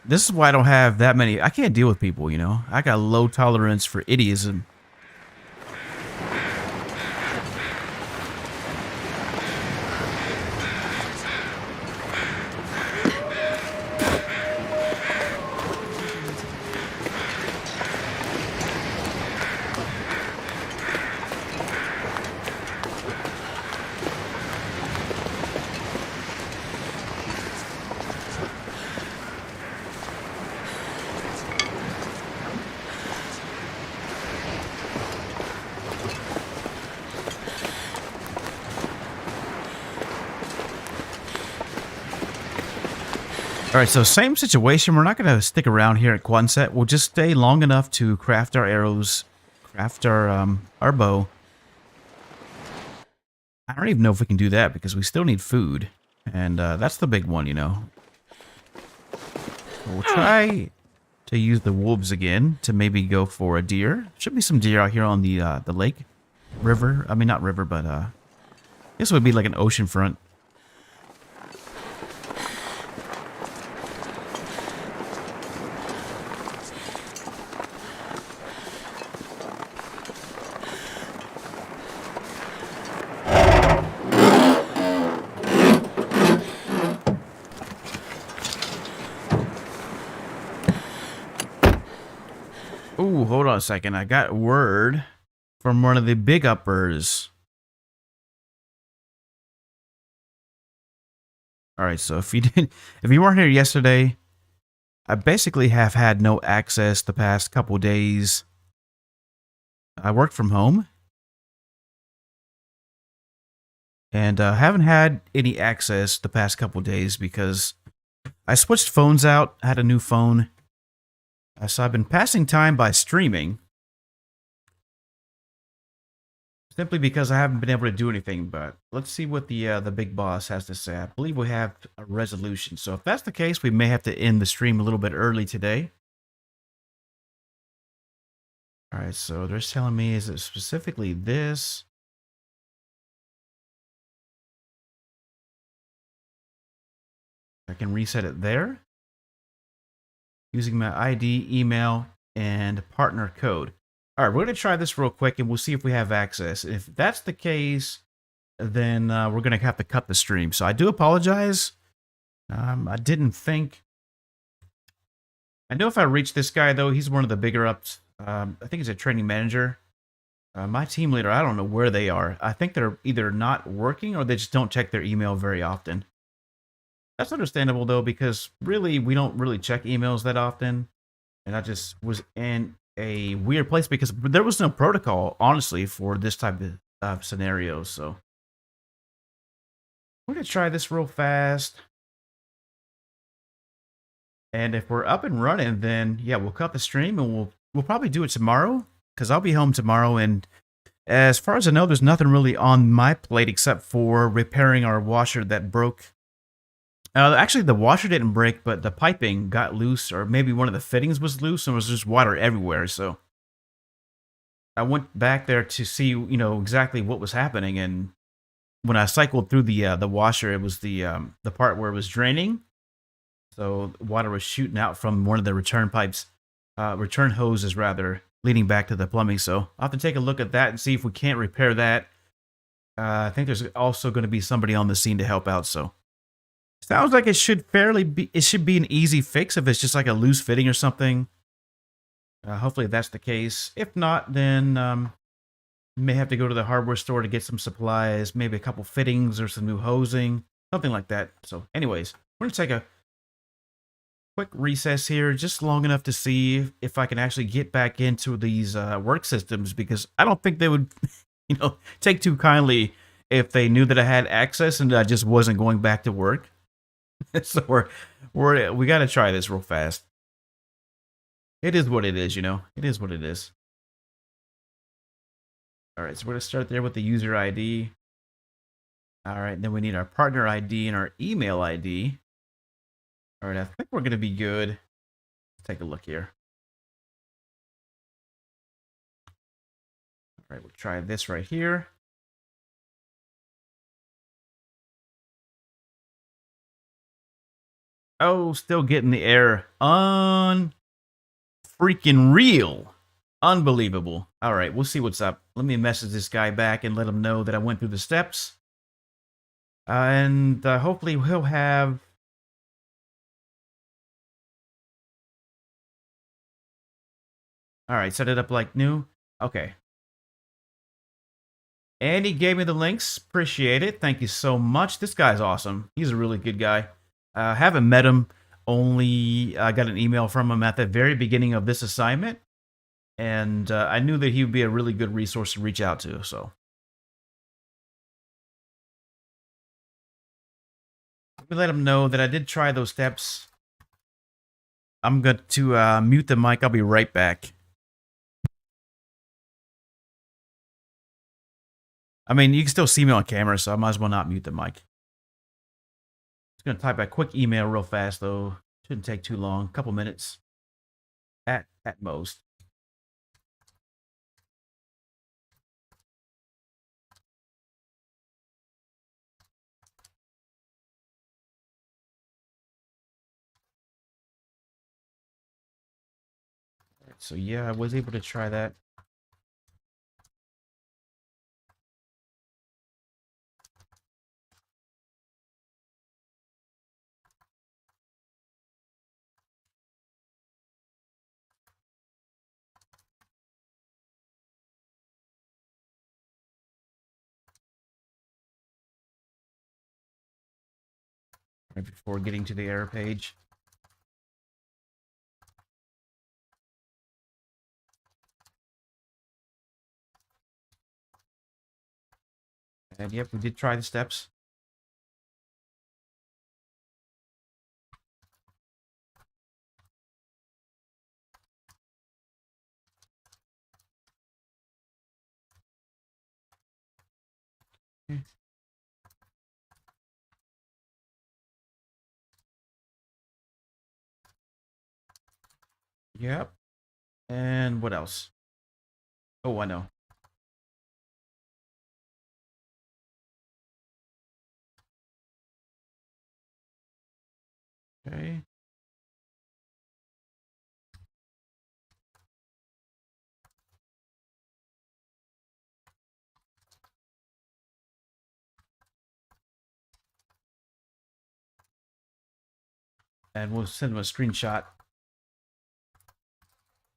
this is why I don't have that many. I can't deal with people, you know. I got low tolerance for idiotism. All right, so same situation. We're not going to stick around here at Quonset. We'll just stay long enough to craft our arrows, craft our bow. I don't even know if we can do that because we still need food, and that's the big one, you know. So we'll try to use the wolves again to maybe go for a deer. Should be some deer out here on the lake, river. I mean, not river, but this would be like an ocean front. Ooh, hold on a second. I got word from one of the big uppers. All right, so if you weren't here yesterday, I basically have had no access the past couple days. I worked from home and haven't had any access the past couple days because I switched phones out. I had a new phone. So I've been passing time by streaming. Simply because I haven't been able to do anything, but let's see what the big boss has to say. I believe we have a resolution. So if that's the case, we may have to end the stream a little bit early today. All right, so they're telling me, is it specifically this? I can reset it there. Using my ID, email, and partner code. All right, we're going to try this real quick, and we'll see if we have access. If that's the case, then we're going to have to cut the stream. So I do apologize. I didn't think. I know if I reach this guy, though, he's one of the bigger ups. I think he's a training manager. My team leader, I don't know where they are. I think they're either not working or they just don't check their email very often. That's understandable, though, because really, we don't really check emails that often. And I just was in a weird place because there was no protocol, honestly, for this type of scenario. So we're going to try this real fast. And if we're up and running, then, yeah, we'll cut the stream and we'll probably do it tomorrow because I'll be home tomorrow. And as far as I know, there's nothing really on my plate except for repairing our washer that broke. Actually, the washer didn't break, but the piping got loose, or maybe one of the fittings was loose, and there was just water everywhere. So I went back there to see, you know, exactly what was happening. And when I cycled through the washer, it was the part where it was draining. So water was shooting out from one of the return pipes, return hoses rather, leading back to the plumbing. So I'll have to take a look at that and see if we can't repair that. I think there's also going to be somebody on the scene to help out. So. Sounds like it should be an easy fix if it's just like a loose fitting or something. Hopefully that's the case. If not, then May have to go to the hardware store to get some supplies, maybe a couple fittings or some new hosing, something like that. So anyways, we're going to take a quick recess here, just long enough to see if I can actually get back into these work systems, because I don't think they would, take too kindly if they knew that I had access and I just wasn't going back to work. So we got to try this real fast. It is what it is, It is what it is. All right, so we're going to start there with the user ID. All right, then we need our partner ID and our email ID. All right, I think we're going to be good. Let's take a look here. All right, we'll try this right here. Oh, still getting the error. Freaking real. Unbelievable. All right, we'll see what's up. Let me message this guy back and let him know that I went through the steps. And hopefully he'll have... All right, set it up like new. Okay. And he gave me the links. Appreciate it. Thank you so much. This guy's awesome. He's a really good guy. Haven't met him. Only got an email from him at the very beginning of this assignment. And I knew that he would be a really good resource to reach out to. So let me let him know that I did try those steps. I'm going to mute the mic. I'll be right back. I mean, you can still see me on camera, so I might as well not mute the mic. Just going to type a quick email real fast, though. Shouldn't take too long. A couple minutes at most. So yeah, I was able to try that. Right before getting to the error page. And yep, we did try the steps. Okay. Yep. And what else? Oh, I know. Okay. And we'll send him a screenshot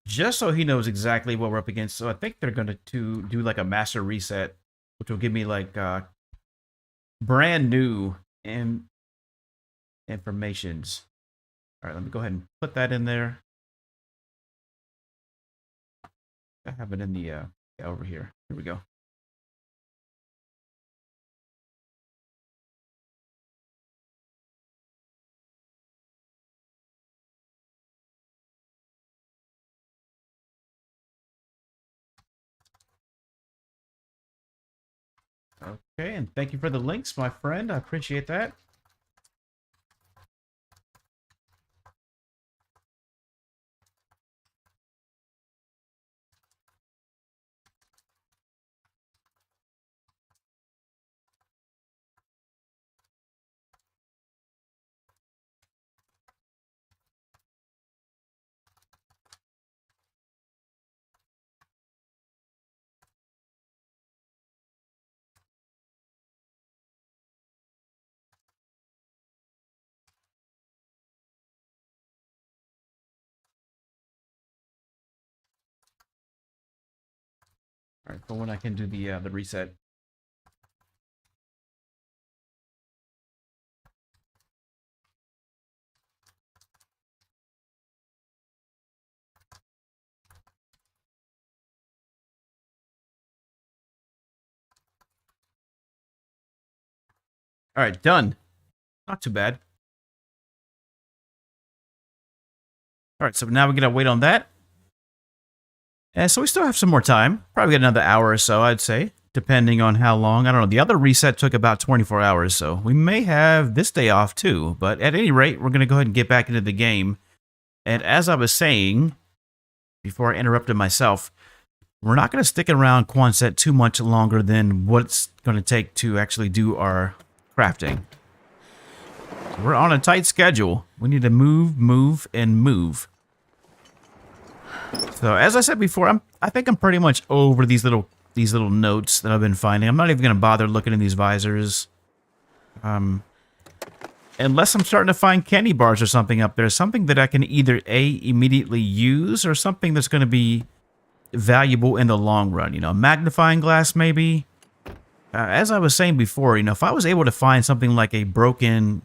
just so he knows exactly what we're up against. So I think they're going to do like a master reset, which will give me like brand new informations. All right, let me go ahead and put that in there. I have it in the over here. Here we go. Okay, and thank you for the links, my friend. I appreciate that. Alright, but when I can do the reset. Alright, done. Not too bad. Alright, so now we gotta wait on that. And so we still have some more time. Probably got another hour or so, I'd say. Depending on how long. I don't know. The other reset took about 24 hours, so we may have this day off too. But at any rate, we're going to go ahead and get back into the game. And as I was saying, before I interrupted myself, we're not going to stick around Quonset too much longer than what it's going to take to actually do our crafting. So we're on a tight schedule. We need to move, and move. So as I said before, I think I'm pretty much over these little notes that I've been finding. I'm not even going to bother looking in these visors. Unless I'm starting to find candy bars or something up there. Something that I can either immediately use or something that's going to be valuable in the long run. You know, magnifying glass maybe. As I was saying before, you know, if I was able to find something like a broken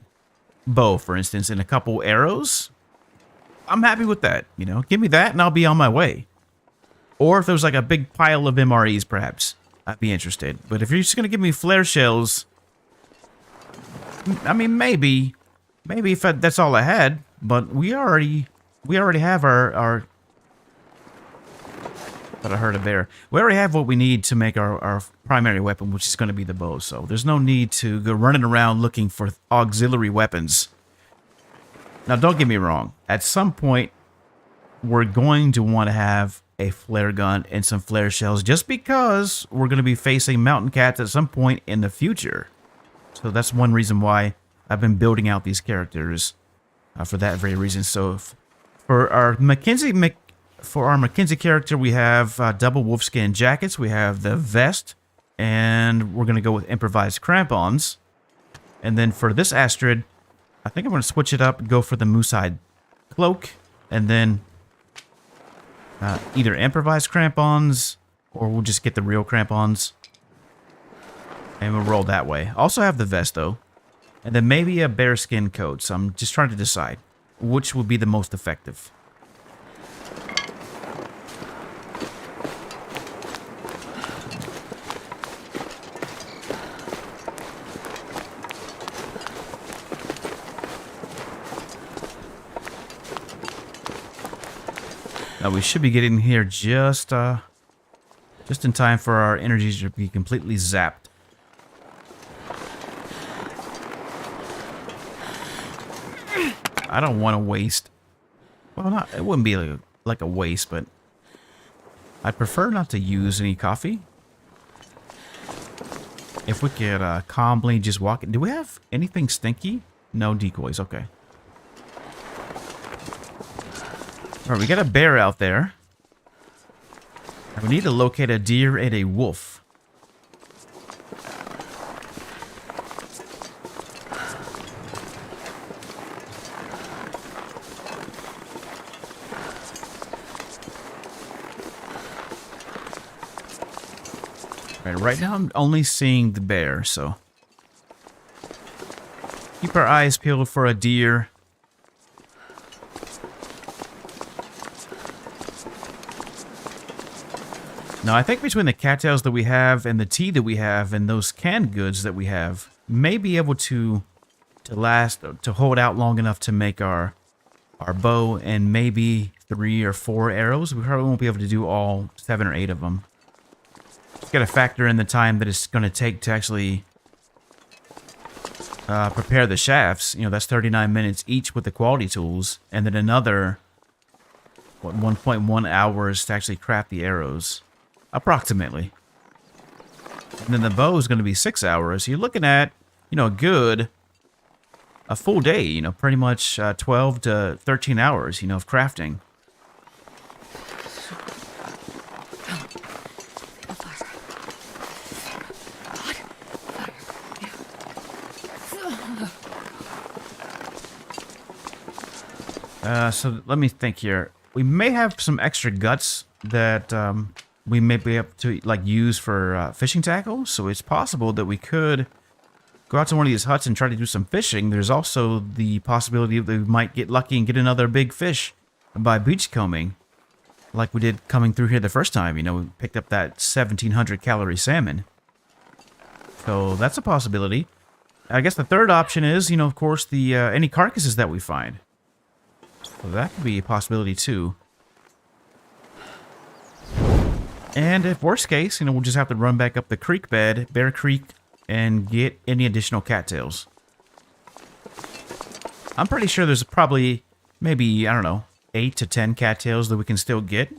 bow, for instance, and a couple arrows, I'm happy with that. You know, give me that and I'll be on my way. Or if there was like a big pile of MREs, perhaps, I'd be interested. But if you're just going to give me flare shells, I mean, maybe if that's all I had. But we already have our but I heard a bear. We already have what we need to make our primary weapon, which is going to be the bow. So there's no need to go running around looking for auxiliary weapons. Now, don't get me wrong. At some point, we're going to want to have a flare gun and some flare shells just because we're going to be facing mountain cats at some point in the future. So that's one reason why I've been building out these characters for that very reason. So for our Mackenzie character, we have double wolfskin jackets. We have the vest, and we're going to go with improvised crampons. And then for this Astrid, I think I'm going to switch it up and go for the moose-hide cloak, and then either improvised crampons, or we'll just get the real crampons, and we'll roll that way. Also have the vest, though, and then maybe a bearskin coat, so I'm just trying to decide which will be the most effective. We should be getting here just in time for our energies to be completely zapped. I don't want to waste. Well, it wouldn't be like a waste, but I'd prefer not to use any coffee. If we could calmly just walk in. Do we have anything stinky? No decoys. Okay. Alright, we got a bear out there. And we need to locate a deer and a wolf. Alright, right now I'm only seeing the bear, so keep our eyes peeled for a deer. Now, I think between the cattails that we have and the tea that we have and those canned goods that we have, may be able to hold out long enough to make our bow and maybe 3 or 4 arrows. We probably won't be able to do all 7 or 8 of them. Just got to factor in the time that it's going to take to actually prepare the shafts. You know, that's 39 minutes each with the quality tools, and then another 1.1 hours to actually craft the arrows. Approximately. And then the bow is going to be 6 hours. You're looking at, you know, a full day, you know, pretty much 12 to 13 hours, you know, of crafting. So let me think here. We may have some extra guts that we may be able to like use for fishing tackle. So it's possible that we could go out to one of these huts and try to do some fishing. There's also the possibility that we might get lucky and get another big fish by beachcombing, like we did coming through here the first time. You know, we picked up that 1,700 calorie salmon. So that's a possibility. I guess the third option is, you know, of course, the any carcasses that we find. So that could be a possibility too. And if worst case, you know, we'll just have to run back up the creek bed, Bear Creek, and get any additional cattails. I'm pretty sure there's probably maybe, I don't know, 8 to 10 cattails that we can still get.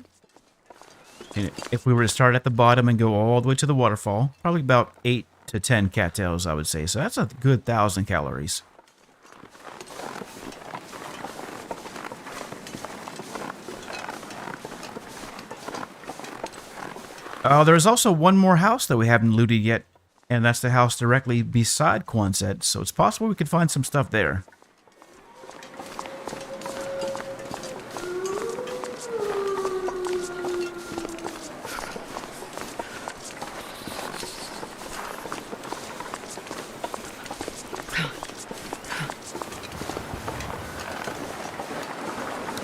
And if we were to start at the bottom and go all the way to the waterfall, probably about 8 to 10 cattails, I would say. So that's a good 1,000 calories. There's also one more house that we haven't looted yet, and that's the house directly beside Quonset, so it's possible we could find some stuff there.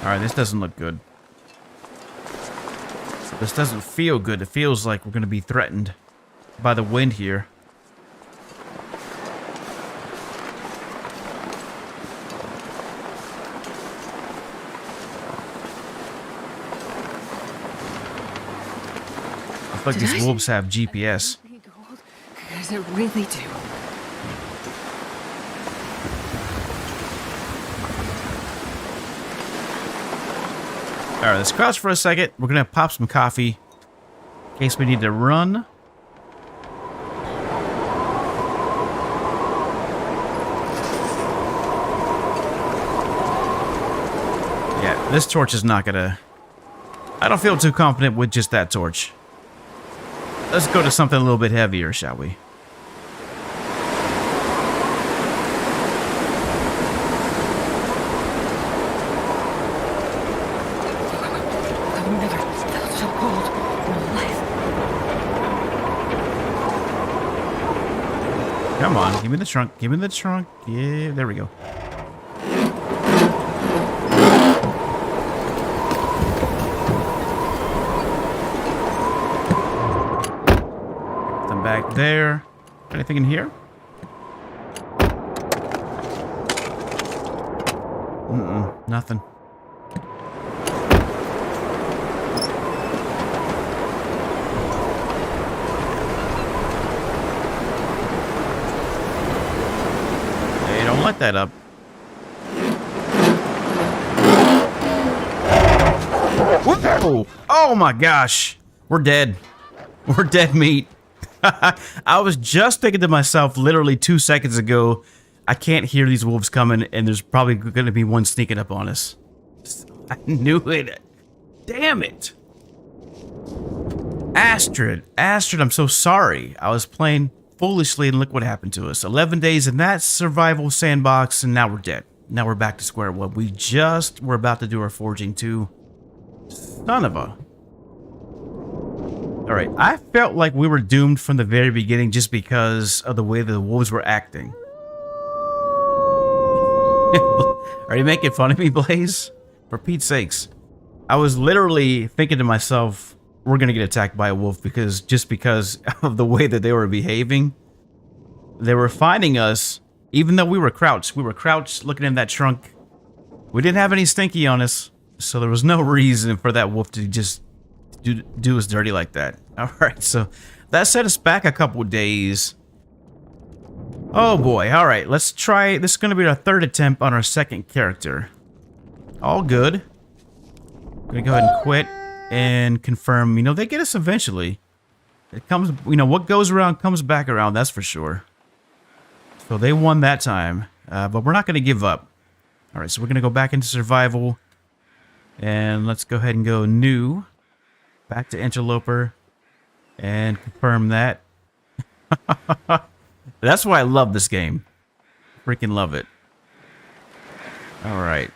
Alright, this doesn't look good. This doesn't feel good. It feels like we're going to be threatened by the wind here. I feel like these wolves have GPS. Because it really do. Alright, let's crouch for a second. We're gonna pop some coffee in case we need to run. Yeah, this torch is not gonna... I don't feel too confident with just that torch. Let's go to something a little bit heavier, shall we? Come on, give me the trunk. Give me the trunk. Yeah, there we go. Them back there. Anything in here? Nothing. Light that up. Whoa! Oh my gosh! We're dead. We're dead meat. I was just thinking to myself literally 2 seconds ago, I can't hear these wolves coming, and there's probably going to be one sneaking up on us. I knew it. Damn it. Astrid. Astrid, I'm so sorry. I was playing foolishly, and look what happened to us. 11 days in that survival sandbox, and now we're dead. Now we're back to square one. We just were about to do our forging too. Son of a... Alright, I felt like we were doomed from the very beginning just because of the way the wolves were acting. Are you making fun of me, Blaze? For Pete's sakes. I was literally thinking to myself, we're gonna get attacked by a wolf because of the way that they were behaving. They were finding us, even though we were crouched. We were crouched looking in that trunk. We didn't have any stinky on us, so there was no reason for that wolf to just do us dirty like that. Alright, so that set us back a couple days. Oh boy, alright, let's try. This is gonna be our third attempt on our second character. All good. Gonna go ahead and quit. And confirm, you know, they get us eventually. It comes, you know, what goes around comes back around, that's for sure. So they won that time, but we're not going to give up. All right, so we're going to go back into survival. And let's go ahead and go new. Back to Interloper. And confirm that. That's why I love this game. Freaking love it. All right.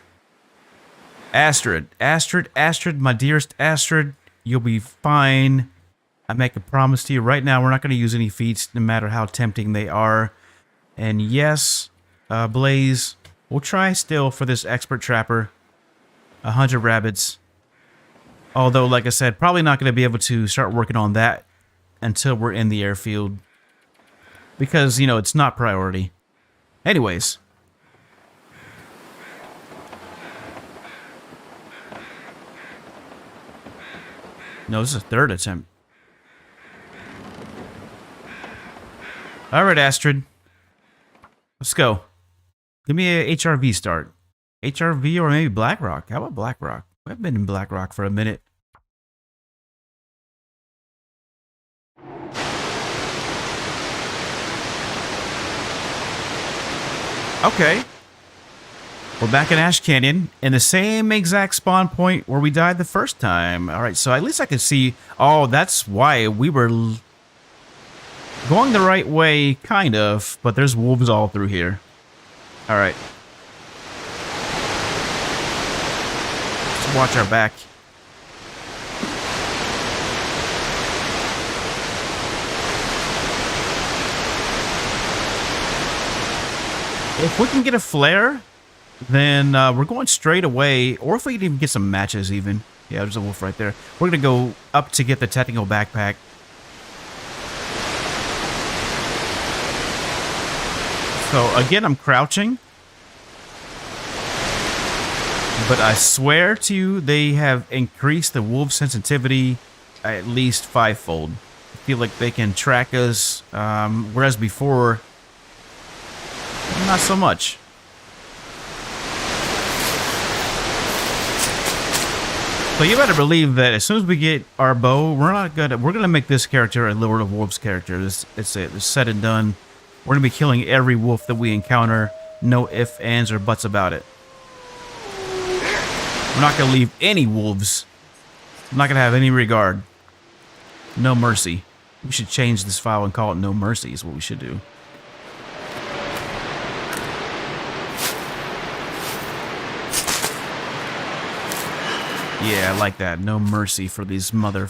Astrid, my dearest Astrid, you'll be fine. I make a promise to you right now, we're not going to use any feats, no matter how tempting they are. And yes, Blaze, we'll try still for this expert trapper. 100 rabbits. Although, like I said, probably not going to be able to start working on that until we're in the airfield. Because, you know, it's not priority. Anyways. No, this is a third attempt. Alright, Astrid. Let's go. Give me a HRV start. HRV or maybe Blackrock. How about Blackrock? We haven't been in Blackrock for a minute. Okay. We're back in Ash Canyon in the same exact spawn point where we died the first time. Alright, so at least I can see... Oh, that's why we were going the right way, kind of. But there's wolves all through here. Alright. Let's watch our back. If we can get a flare, then we're going straight away. Or if we can even get some matches even. Yeah, there's a wolf right there. We're going to go up to get the technical backpack. So, again, I'm crouching. But I swear to you, they have increased the wolf sensitivity at least 5-fold. I feel like they can track us, whereas before... not so much. So you better believe that as soon as we get our bow, we're gonna make this character a Lord of Wolves character. It's said and done. We're gonna be killing every wolf that we encounter. No ifs, ands, or buts about it. We're not gonna leave any wolves. I'm not gonna have any regard. No mercy. We should change this file and call it No Mercy is what we should do. Yeah, I like that. No mercy for these mother...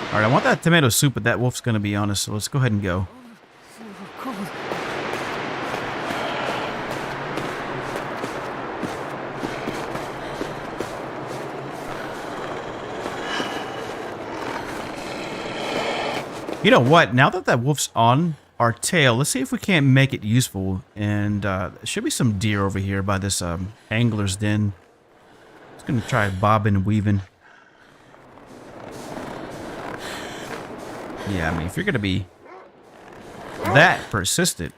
Alright, I want that tomato soup, but that wolf's gonna be honest, so let's go ahead and go. Cold. You know what? Now that that wolf's on our tail, let's see if we can't make it useful. And there should be some deer over here by this angler's den. Just gonna try bobbing and weaving. Yeah, I mean, if you're gonna be that persistent,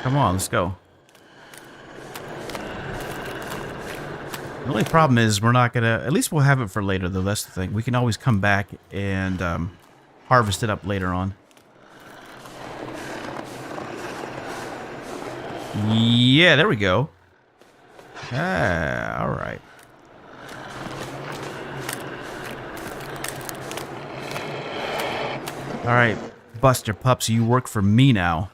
come on, let's go. The only problem is we're not gonna... At least we'll have it for later, though. That's the thing. We can always come back and harvest it up later on. Yeah, there we go. Ah, alright. Alright, Buster Pups, you work for me now.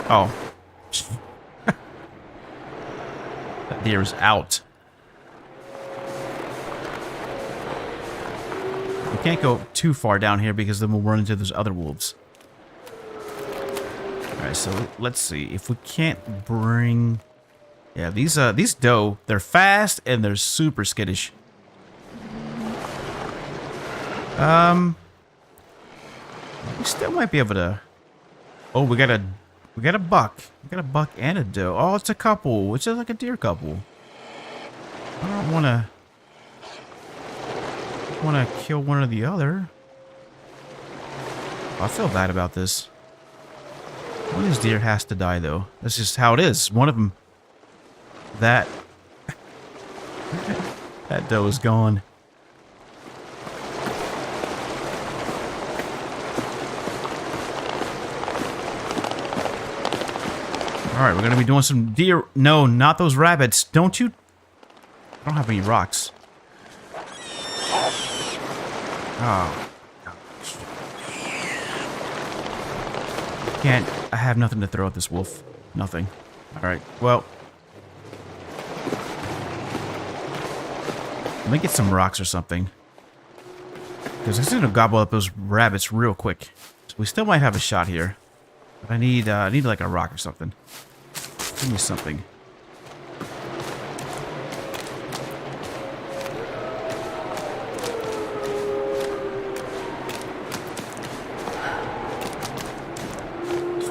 Oh. That deer is out. We can't go too far down here because then we'll run into those other wolves. Alright, so let's see. If we can't bring... Yeah, these doe, they're fast and they're super skittish. We still might be able to... Oh, we got a buck. We got a buck and a doe. Oh, it's a couple. It's just like a deer couple. I don't want to kill one or the other. I feel bad about this. One of these deer has to die, though. That's just how it is. One of them... That doe is gone. Alright, we're going to be doing some deer... No, not those rabbits. Don't you... I don't have any rocks. Oh. Can't... I have nothing to throw at this wolf. Nothing. Alright, well... Let me get some rocks or something. Because it's gonna gobble up those rabbits real quick. So we still might have a shot here. But I need like a rock or something. Give me something.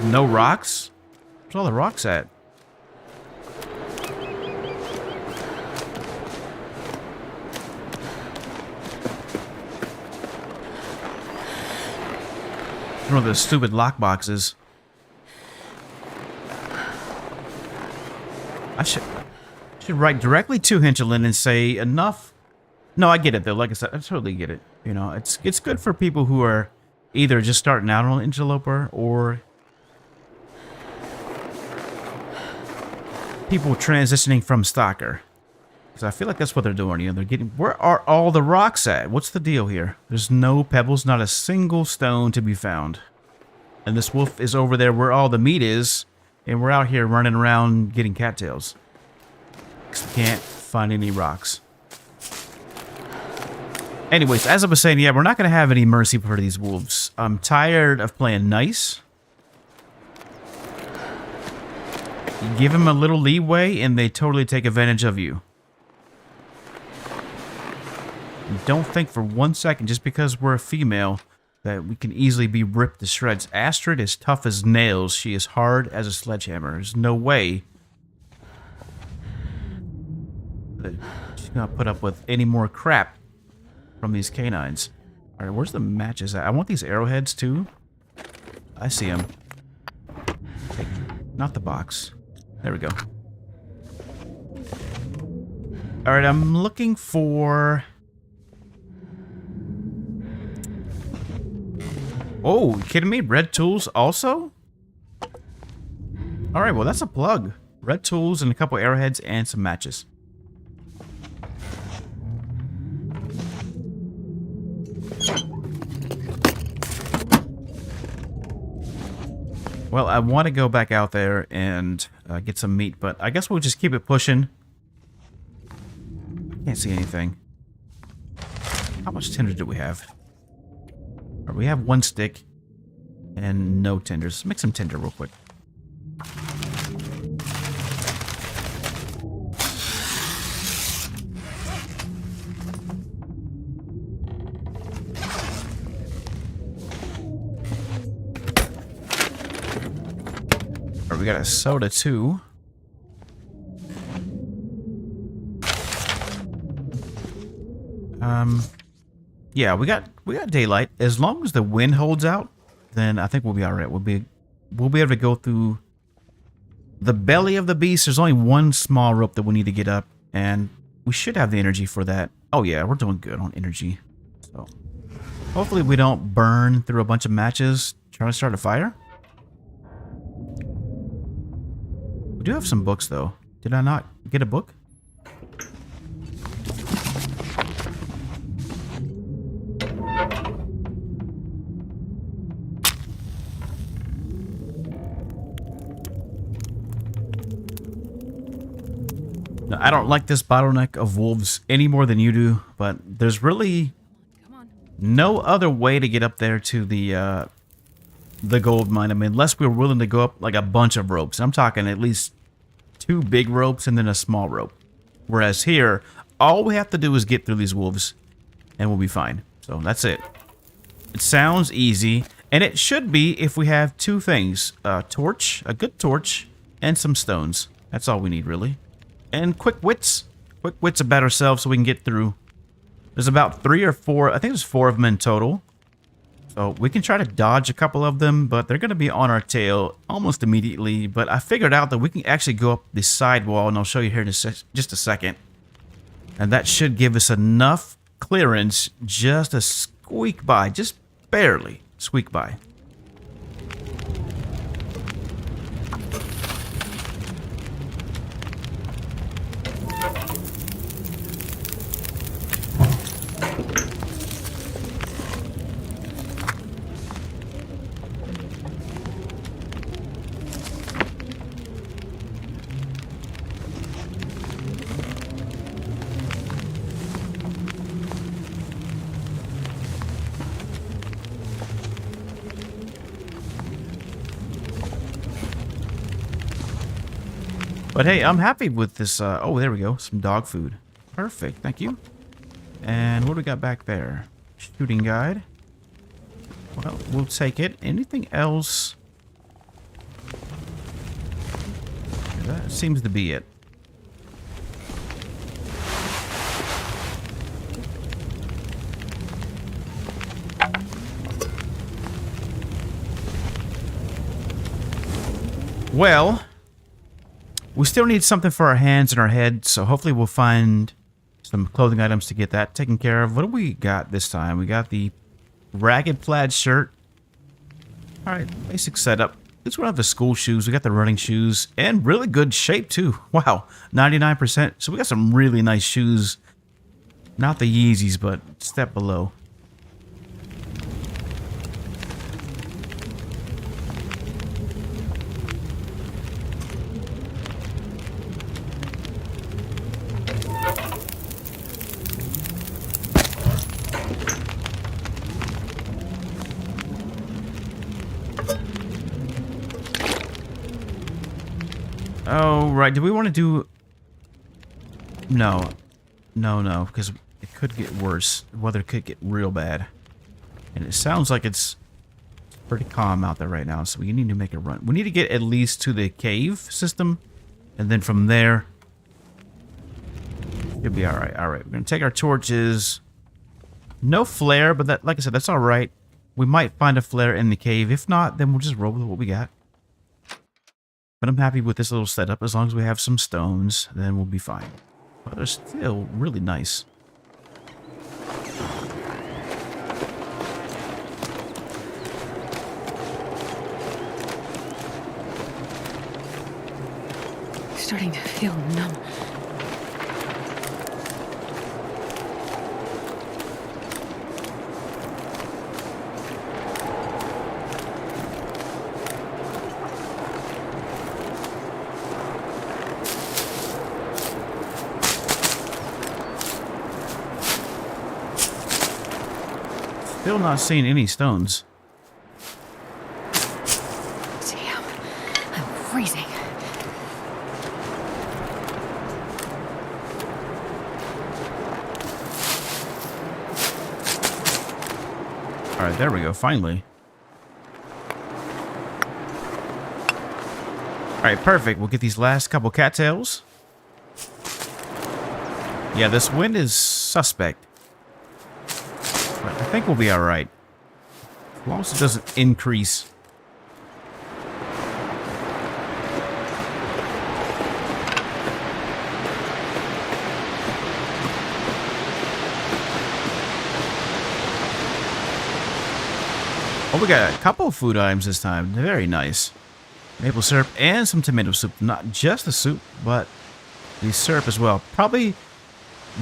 No rocks? Where's all the rocks at? One of those stupid lock boxes. I should write directly to Hinterland and say enough. No, I get it though. Like I said, I totally get it. You know, it's good for people who are either just starting out on Interloper or people transitioning from Stalker. Because I feel like that's what they're doing. You know, they're getting... Where are all the rocks at? What's the deal here? There's no pebbles, not a single stone to be found. And this wolf is over there where all the meat is. And we're out here running around getting cattails. Because we can't find any rocks. Anyways, as I was saying, yeah, we're not going to have any mercy for these wolves. I'm tired of playing nice. You give them a little leeway, and they totally take advantage of you. And don't think for 1 second, just because we're a female, that we can easily be ripped to shreds. Astrid is tough as nails. She is hard as a sledgehammer. There's no way that she's going to put up with any more crap from these canines. Alright, where's the matches at? I want these arrowheads, too. I see them. Hey, not the box. There we go. Alright, I'm looking for... Oh, you kidding me? Red tools also? Alright, well that's a plug. Red tools and a couple arrowheads and some matches. Well, I want to go back out there and get some meat, but I guess we'll just keep it pushing. I can't see anything. How much tinder do we have? Right, we have 1 stick and no tinders. Let's make some tinder real quick. We got a soda too. Yeah, we got daylight. As long as the wind holds out, then I think we'll be all right. We'll be able to go through the belly of the beast. There's only 1 small rope that we need to get up, and we should have the energy for that. Oh yeah, we're doing good on energy. So hopefully we don't burn through a bunch of matches trying to start a fire. We do have some books, though. Did I not get a book? Now, I don't like this bottleneck of wolves any more than you do, but there's really no other way to get up there to the gold mine. I mean, unless we're willing to go up like a bunch of ropes. I'm talking at least 2 big ropes and then a small rope. Whereas here, all we have to do is get through these wolves and we'll be fine. So that's it. It sounds easy, and it should be if we have 2 things. A torch, a good torch, and some stones. That's all we need, really. And quick wits. Quick wits about ourselves so we can get through. There's about 3 or 4, I think there's 4 of them in total. So we can try to dodge a couple of them, but they're going to be on our tail almost immediately. But I figured out that we can actually go up the side wall, and I'll show you here in just a second. And that should give us enough clearance just to squeak by, just barely squeak by. But hey, I'm happy with this. Oh, there we go. Some dog food. Perfect. Thank you. And what do we got back there? Shooting guide. Well, we'll take it. Anything else? That seems to be it. Well, we still need something for our hands and our head, so hopefully we'll find some clothing items to get that taken care of. What do we got this time? We got the ragged plaid shirt. Alright, basic setup. At least we don't have the school shoes. We got the running shoes. And really good shape, too. Wow, 99%. So we got some really nice shoes. Not the Yeezys, but step below. Oh, right. Do we want to do... No. No, because it could get worse. The weather could get real bad. And it sounds like it's pretty calm out there right now, so we need to make a run. We need to get at least to the cave system, and then from there, it'll be alright. Alright, we're going to take our torches. No flare, but that, like I said, that's alright. We might find a flare in the cave. If not, then we'll just roll with what we got. But I'm happy with this little setup. As long as we have some stones, then we'll be fine. But they're still really nice. Starting to feel numb. Still not seeing any stones. Damn, I'm freezing. Alright, there we go, finally. Alright, perfect. We'll get these last couple cattails. Yeah, this wind is suspect. But I think we'll be alright. As long as it doesn't increase. Oh, we got a couple of food items this time. They're very nice. Maple syrup and some tomato soup. Not just the soup, but the syrup as well. Probably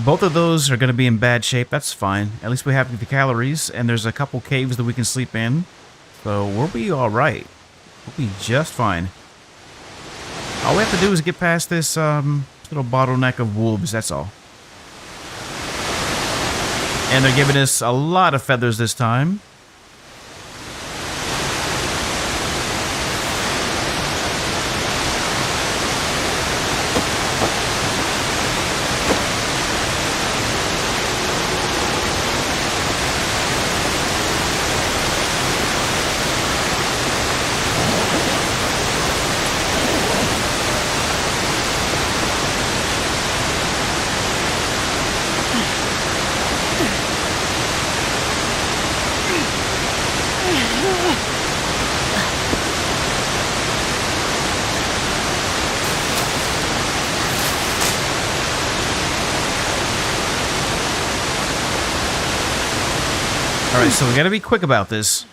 both of those are going to be in bad shape. That's fine. At least we have the calories, and there's a couple caves that we can sleep in. So we'll be alright. We'll be just fine. All we have to do is get past this little bottleneck of wolves, that's all. And they're giving us a lot of feathers this time. Alright, so we gotta be quick about this.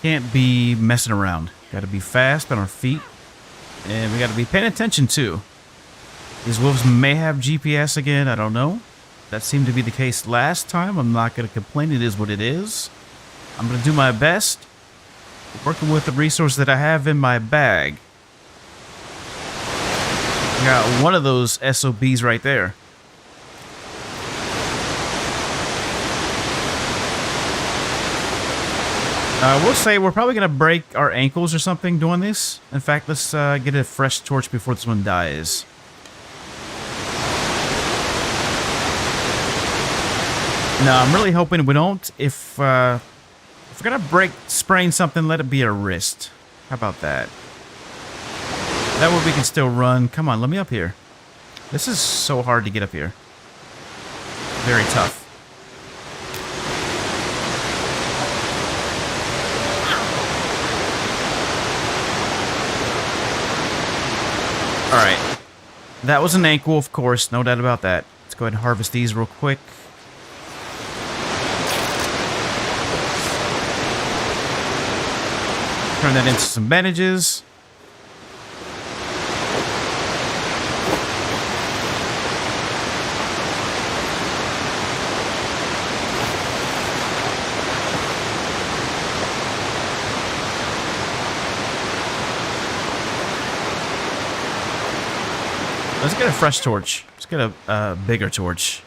Can't be messing around. Gotta be fast on our feet. And we gotta be paying attention too. These wolves may have GPS again, I don't know. That seemed to be the case last time. I'm not gonna complain, it is what it is. I'm gonna do my best. Working with the resources that I have in my bag. I got one of those SOBs right there. We'll say we're probably going to break our ankles or something doing this. In fact, let's get a fresh torch before this one dies. No, I'm really hoping we don't. If we're gonna sprain something, let it be a wrist. How about that? That way we can still run. Come on, let me up here. This is so hard to get up here. Very tough. Alright. That was an ankle, of course. No doubt about that. Let's go ahead and harvest these real quick. Turn that into some bandages. Let's get a fresh torch. Let's get a bigger torch.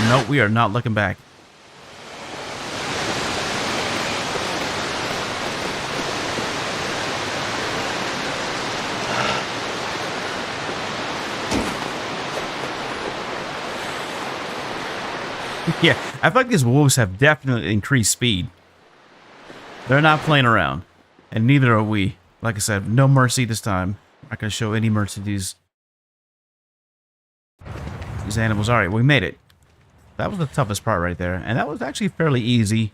No, we are not looking back. Yeah, I feel like these wolves have definitely increased speed. They're not playing around. And neither are we. Like I said, no mercy this time. I'm not going to show any mercy to these animals. Alright, we made it. That was the toughest part right there. And that was actually fairly easy.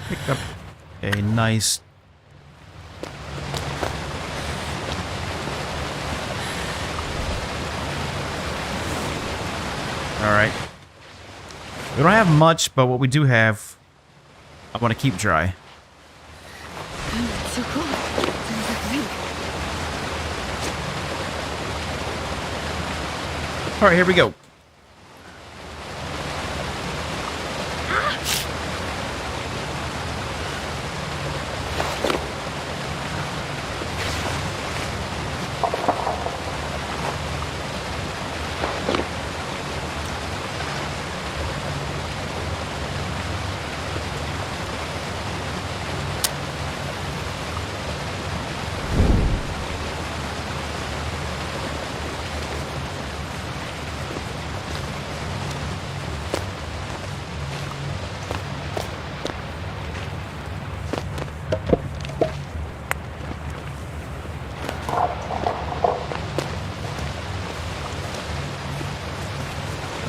Picked up a nice... Alright. We don't have much, but what we do have, I want to keep dry. So cool. Sounds like zinc. Alright, here we go.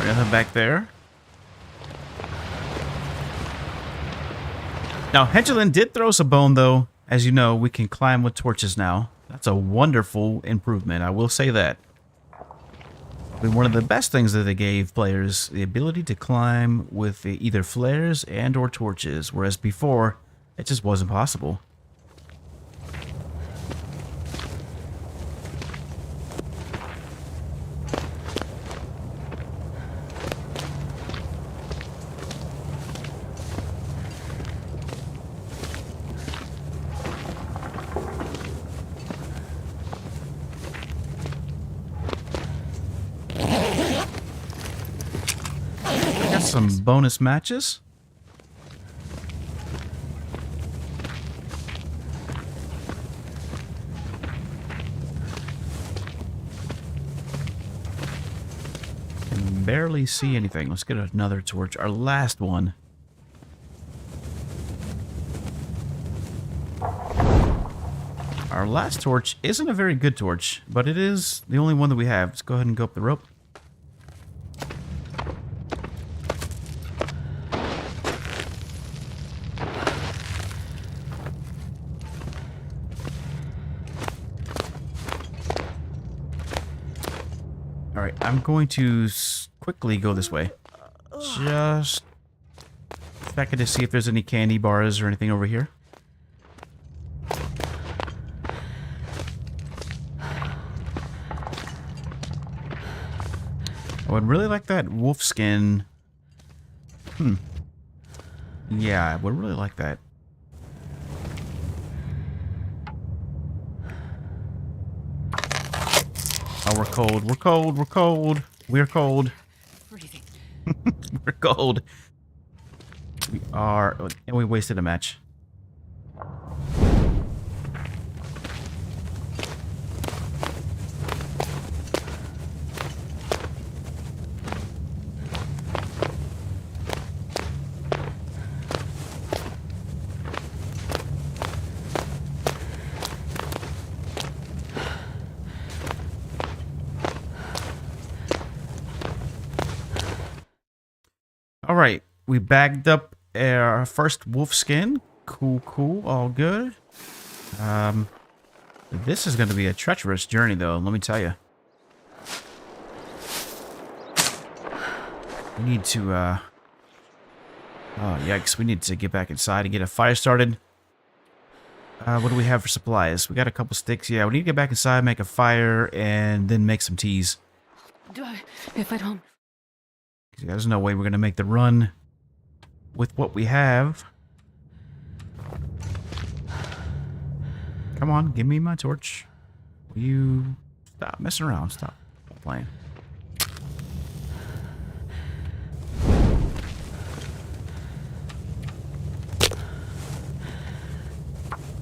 Nothing back there. Now, Hedgelin did throw us a bone, though. As you know, we can climb with torches now. That's a wonderful improvement, I will say that. I mean, one of the best things that they gave players, the ability to climb with either flares and or torches, whereas before, it just wasn't possible. Some bonus matches. Can barely see anything. Let's get another torch. Our last one. Our last torch isn't a very good torch, but it is the only one that we have. Let's go ahead and go up the rope. Alright, I'm going to quickly go this way. Just checking to see if there's any candy bars or anything over here. I would really like that wolf skin. Yeah, I would really like that. Oh, we're cold. We're cold. We're cold. We're cold. Freezing. We're cold. We are... And we wasted a match. Alright, we bagged up our first wolf skin. Cool, cool, all good. This is going to be a treacherous journey, though, let me tell you. We need to, oh, yikes, we need to get back inside and get a fire started. What do we have for supplies? We got a couple sticks. Yeah, we need to get back inside, make a fire, and then make some teas. If I don't... There's no way we're going to make the run with what we have. Come on, give me my torch. Will you stop messing around? Stop playing.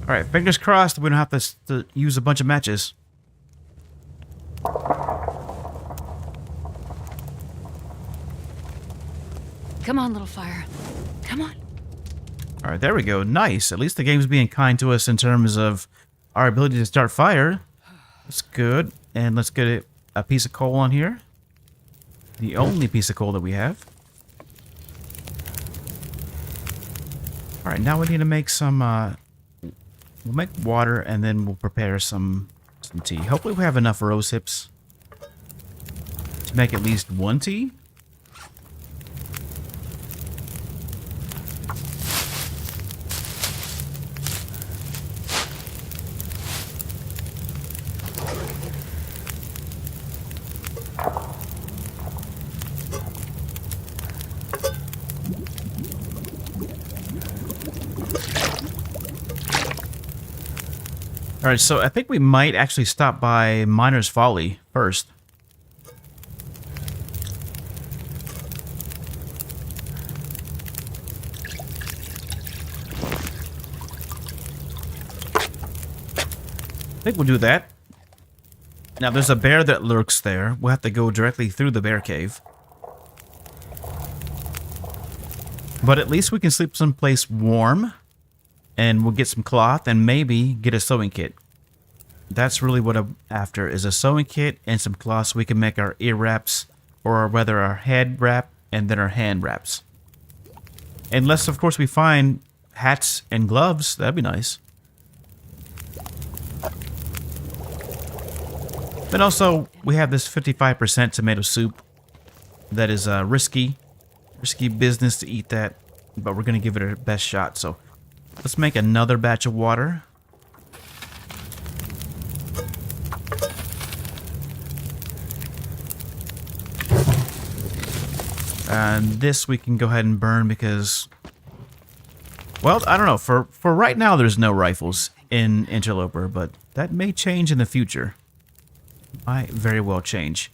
Alright, fingers crossed we don't have to use a bunch of matches. Come on, little fire. Come on. Alright, there we go. Nice. At least the game's being kind to us in terms of our ability to start fire. That's good. And let's get a piece of coal on here. The only piece of coal that we have. Alright, now we need to make some... we'll make water and then we'll prepare some tea. Hopefully we have enough rose hips to make at least one tea. Alright, so I think we might actually stop by Miner's Folly first. I think we'll do that. Now, there's a bear that lurks there. We'll have to go directly through the bear cave. But at least we can sleep someplace warm. And we'll get some cloth and maybe get a sewing kit. That's really what I'm after, is a sewing kit and some cloth so we can make our ear wraps, or rather our head wrap and then our hand wraps. Unless, of course, we find hats and gloves. That'd be nice. But also, we have this 55% tomato soup. That is risky business to eat that, but we're going to give it our best shot, so... Let's make another batch of water. And this we can go ahead and burn because... Well, I don't know. For right now, there's no rifles in Interloper, but that may change in the future. Might very well change.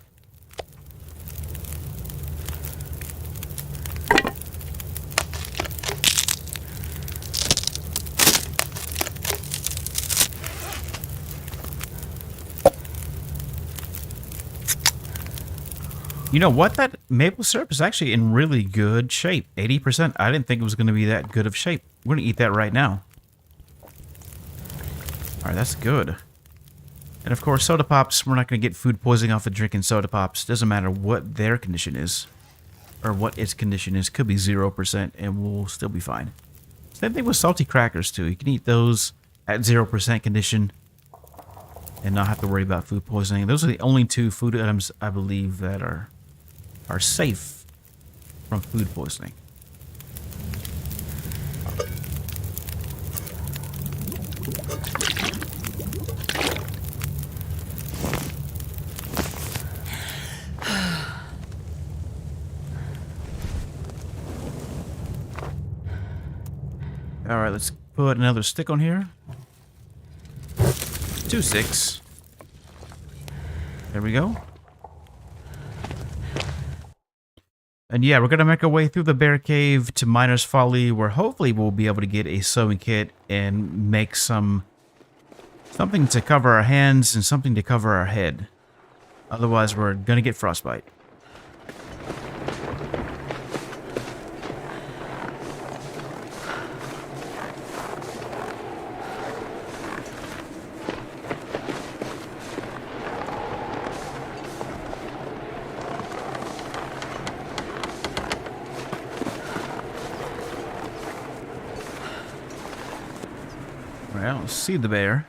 You know what? That maple syrup is actually in really good shape. 80%. I didn't think it was going to be that good of shape. We're going to eat that right now. Alright, that's good. And of course, soda pops. We're not going to get food poisoning off of drinking soda pops. Doesn't matter what their condition is. Or what its condition is. Could be 0% and we'll still be fine. Same thing with salty crackers too. You can eat those at 0% condition. And not have to worry about food poisoning. Those are the only two food items I believe that are safe from food poisoning. Alright, let's put another stick on here. 2 sticks. There we go. And yeah, we're going to make our way through the bear cave to Miner's Folly, where hopefully we'll be able to get a sewing kit and make something to cover our hands and something to cover our head. Otherwise, we're going to get frostbite. I don't see the bear.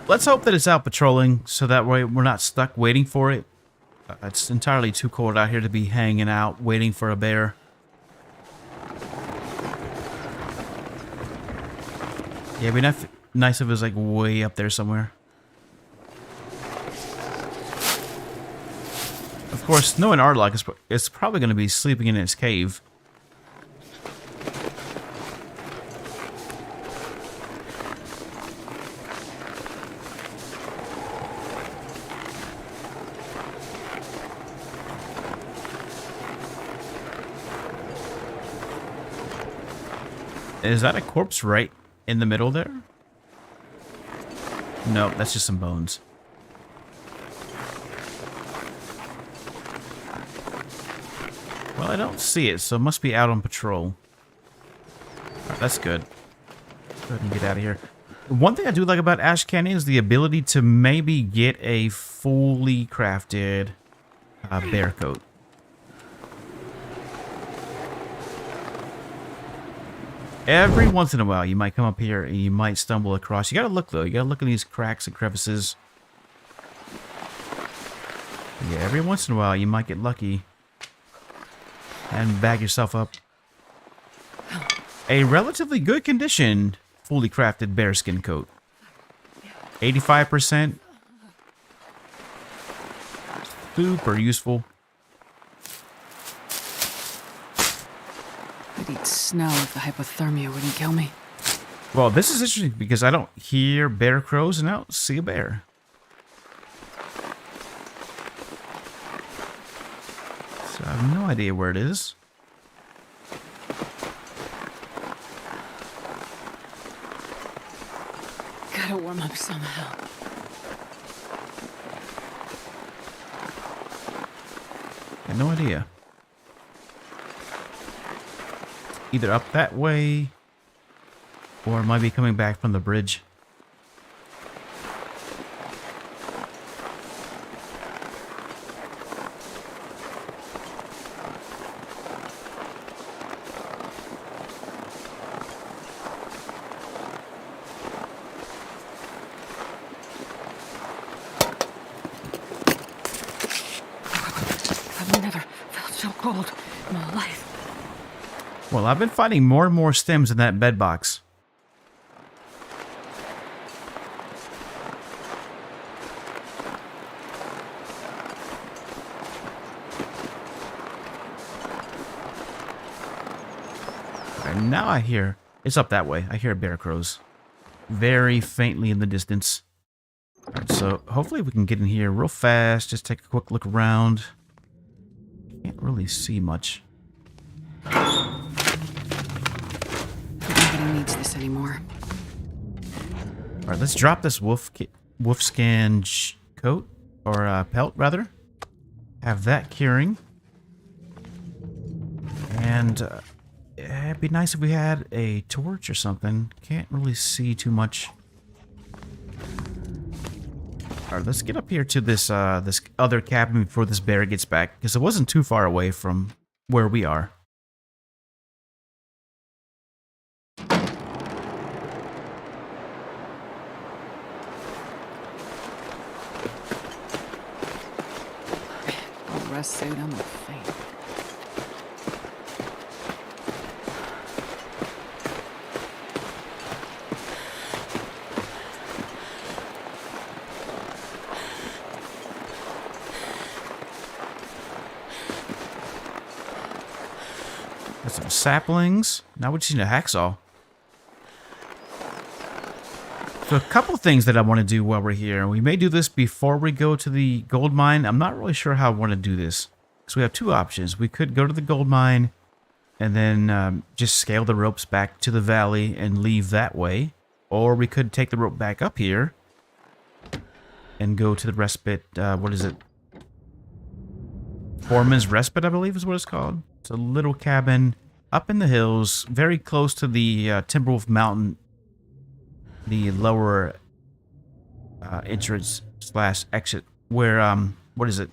Let's hope that it's out patrolling, so that way we're not stuck waiting for it. It's entirely too cold out here to be hanging out, waiting for a bear. Yeah, it'd be nice if it was like way up there somewhere. Of course, knowing Arlock, it's probably going to be sleeping in his cave. Is that a corpse right in the middle there? No, that's just some bones. Well, I don't see it, so it must be out on patrol. Alright, that's good. Go ahead and get out of here. One thing I do like about Ash Canyon is the ability to maybe get a fully crafted bear coat. Every once in a while, you might come up here and you might stumble across. You gotta look, though. You gotta look in these cracks and crevices. Yeah, every once in a while, you might get lucky and bag yourself up a relatively good condition, fully crafted bearskin coat. 85%. Super useful. I'd eat snow if the hypothermia wouldn't kill me. Well, this is interesting because I don't hear bear crows and I don't see a bear. So I have no idea where it is. Gotta warm up somehow. I have no idea. Either up that way, or it might be coming back from the bridge. I've never felt so cold in my life. Well, I've been finding more and more stems in that bed box. And now I hear, it's up that way. I hear bear crows very faintly in the distance. Alright, so hopefully we can get in here real fast. Just take a quick look around. Can't really see much. Nobody needs this anymore. Alright, let's drop this wolf skin coat, or pelt rather. Have that curing. And it'd be nice if we had a torch or something. Can't really see too much. Alright, let's get up here to this this other cabin before this bear gets back, because it wasn't too far away from where we are. Rest suit, I'm a faint. Got some saplings. Now we just need a hacksaw. So a couple things that I want to do while we're here. We may do this before we go to the gold mine. I'm not really sure how I want to do this. So we have two options. We could go to the gold mine and then just scale the ropes back to the valley and leave that way. Or we could take the rope back up here and go to the respite, what is it? Foreman's Respite, I believe is what it's called. It's a little cabin up in the hills, very close to the Timberwolf Mountain, the lower entrance slash exit, where, what is it?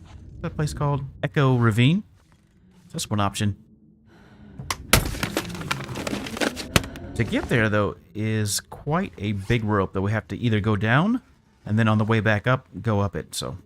What's that place called? Echo Ravine? That's one option. To get there, though, is quite a big rope that we have to either go down, and then on the way back up, go up it, so.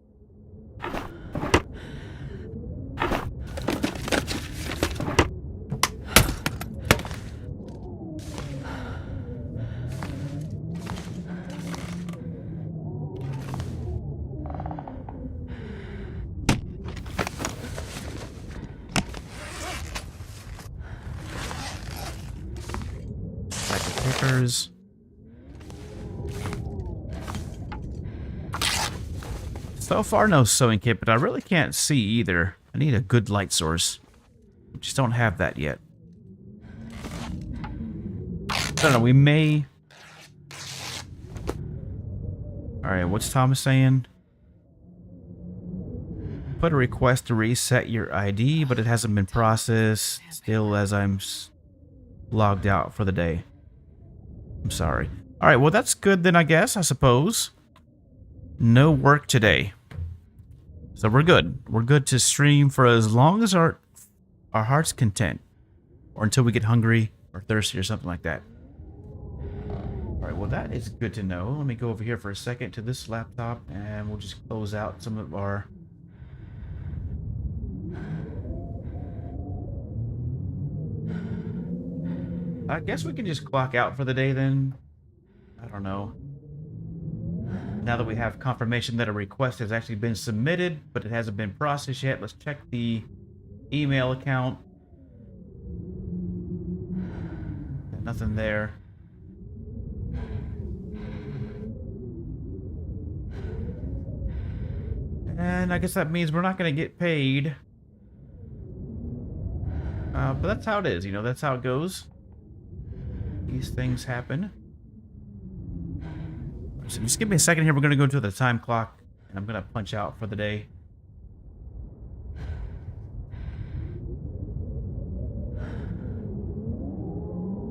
Pickers. So far, no sewing kit, but I really can't see either. I need a good light source. Just don't have that yet. I don't know, we may... Alright, what's Thomas saying? Put a request to reset your ID, but it hasn't been processed. Still, as I'm logged out for the day. I'm sorry. Alright, well that's good then, I guess, I suppose. No work today. So we're good. We're good to stream for as long as our heart's content. Or until we get hungry or thirsty or something like that. Alright, well that is good to know. Let me go over here for a second to this laptop and we'll just close out some of our... I guess we can just clock out for the day then. I don't know. Now that we have confirmation that a request has actually been submitted, but it hasn't been processed yet, let's check the email account. Nothing there. And I guess that means we're not going to get paid. But that's how it is, you know, that's how it goes. These things happen. So just give me a second here. We're going to go to the time clock, and I'm going to punch out for the day.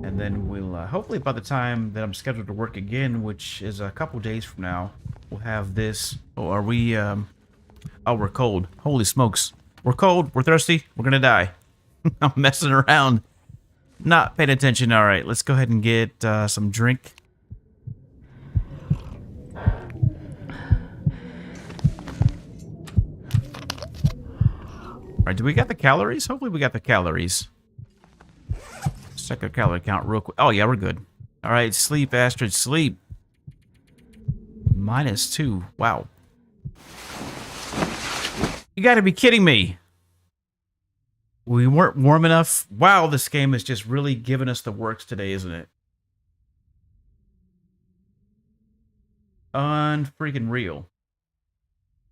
And then we'll, hopefully by the time that I'm scheduled to work again, which is a couple days from now, we'll have this. Oh, are we, oh, we're cold. Holy smokes. We're cold. We're thirsty. We're going to die. I'm messing around. Not paying attention. All right, let's go ahead and get some drink. All right, do we got the calories? Hopefully we got the calories. Let's check our calorie count real quick. Oh, yeah, we're good. All right, sleep, Astrid, sleep. -2. Wow. You got to be kidding me. We weren't warm enough. Wow, this game is just really giving us the works today, isn't it? Unfreaking real.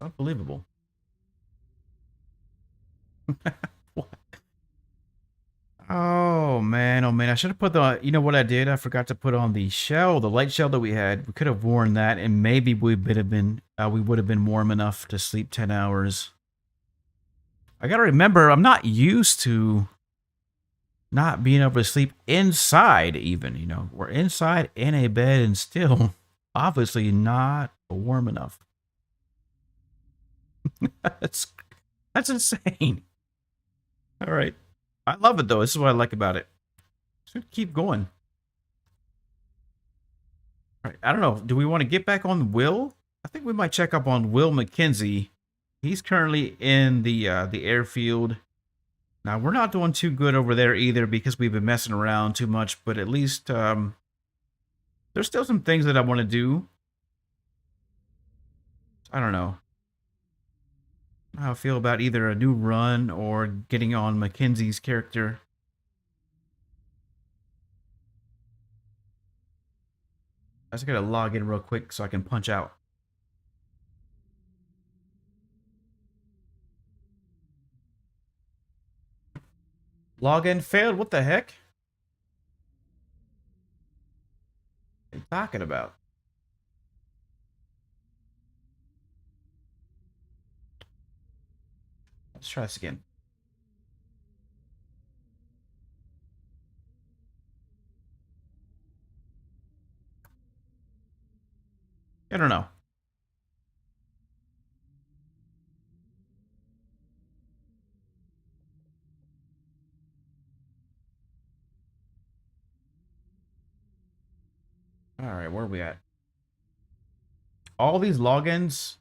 Unbelievable. Oh man, I should have put the, you know what I did? I forgot to put on the shell, the light shell that we had. We could have worn that and maybe we would have been warm enough to sleep 10 hours. I gotta remember, I'm not used to not being able to sleep inside even, you know. We're inside in a bed and still obviously not warm enough. That's insane. All right. I love it though. This is what I like about it. Should keep going. All right. I don't know. Do we want to get back on Will? I think we might check up on Will McKenzie. He's currently in the airfield. Now, we're not doing too good over there either because we've been messing around too much, but at least there's still some things that I want to do. I don't know how I feel about either a new run or getting on Mackenzie's character. I just gotta log in real quick so I can punch out. Login failed? What the heck? What are you talking about? Let's try this again. I don't know. Alright, where are we at? All these logins.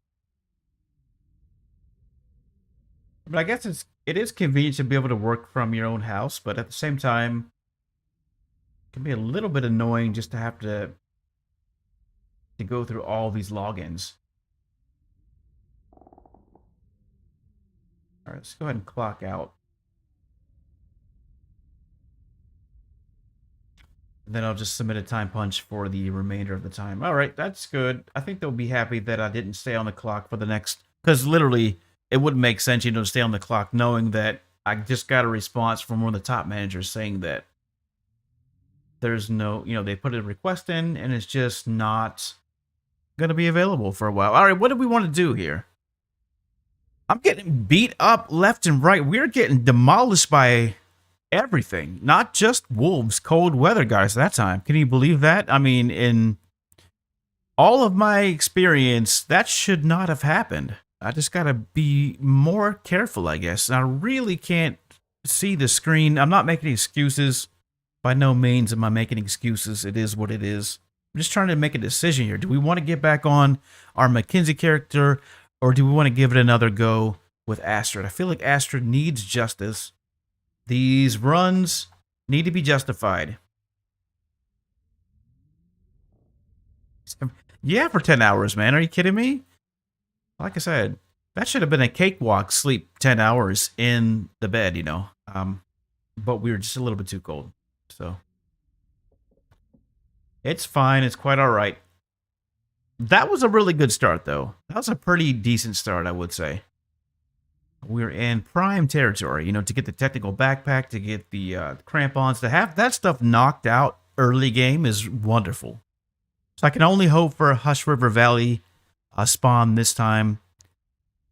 But I guess it is convenient to be able to work from your own house, but at the same time, it can be a little bit annoying just to have to go through all these logins. Alright, let's go ahead and clock out. Then I'll just submit a time punch for the remainder of the time. All right, that's good. I think they'll be happy that I didn't stay on the clock for the next... Because literally, it wouldn't make sense, to stay on the clock knowing that I just got a response from one of the top managers saying that there's no... they put a request in, and it's just not going to be available for a while. All right, what do we want to do here? I'm getting beat up left and right. We're getting demolished by... everything, not just wolves, cold weather guys that time. Can you believe that? I mean, in all of my experience, that should not have happened. I just gotta be more careful, I guess. And I really can't see the screen. I'm not making excuses. By no means am I making excuses. It is what it is. I'm just trying to make a decision here. Do we want to get back on our Mackenzie character, or do we want to give it another go with Astrid? I feel like Astrid needs justice. These runs need to be justified. Yeah, for 10 hours, man. Are you kidding me? Like I said, that should have been a cakewalk sleep 10 hours in the bed, But we were just a little bit too cold. So it's fine. It's quite all right. That was a really good start, though. That was a pretty decent start, I would say. We're in prime territory, to get the technical backpack, to get the crampons, to have that stuff knocked out early game is wonderful. So I can only hope for a Hush River Valley spawn this time.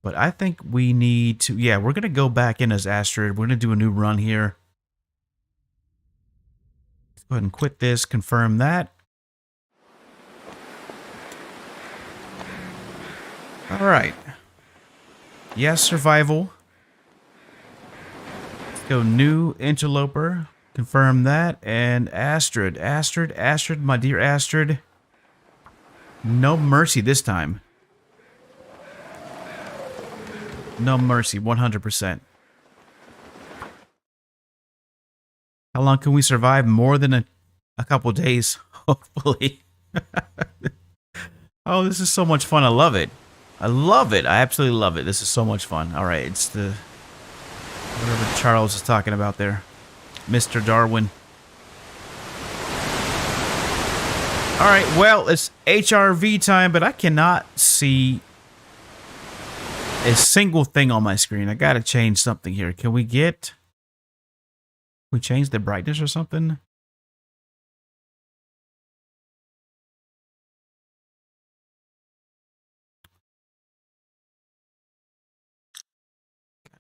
But I think we need to, we're going to go back in as Astrid. We're going to do a new run here. Let's go ahead and quit this, confirm that. All right. Yes, survival. Let's go new Interloper. Confirm that. And Astrid. Astrid, my dear Astrid. No mercy this time. No mercy, 100%. How long can we survive? More than a couple days, hopefully. Oh, this is so much fun. I love it. I love it. I absolutely love it. This is so much fun. All right, it's the... whatever Charles is talking about there. Mr. Darwin. All right, well, it's HRV time, but I cannot see a single thing on my screen. I got to change something here. Can we get... we change the brightness or something?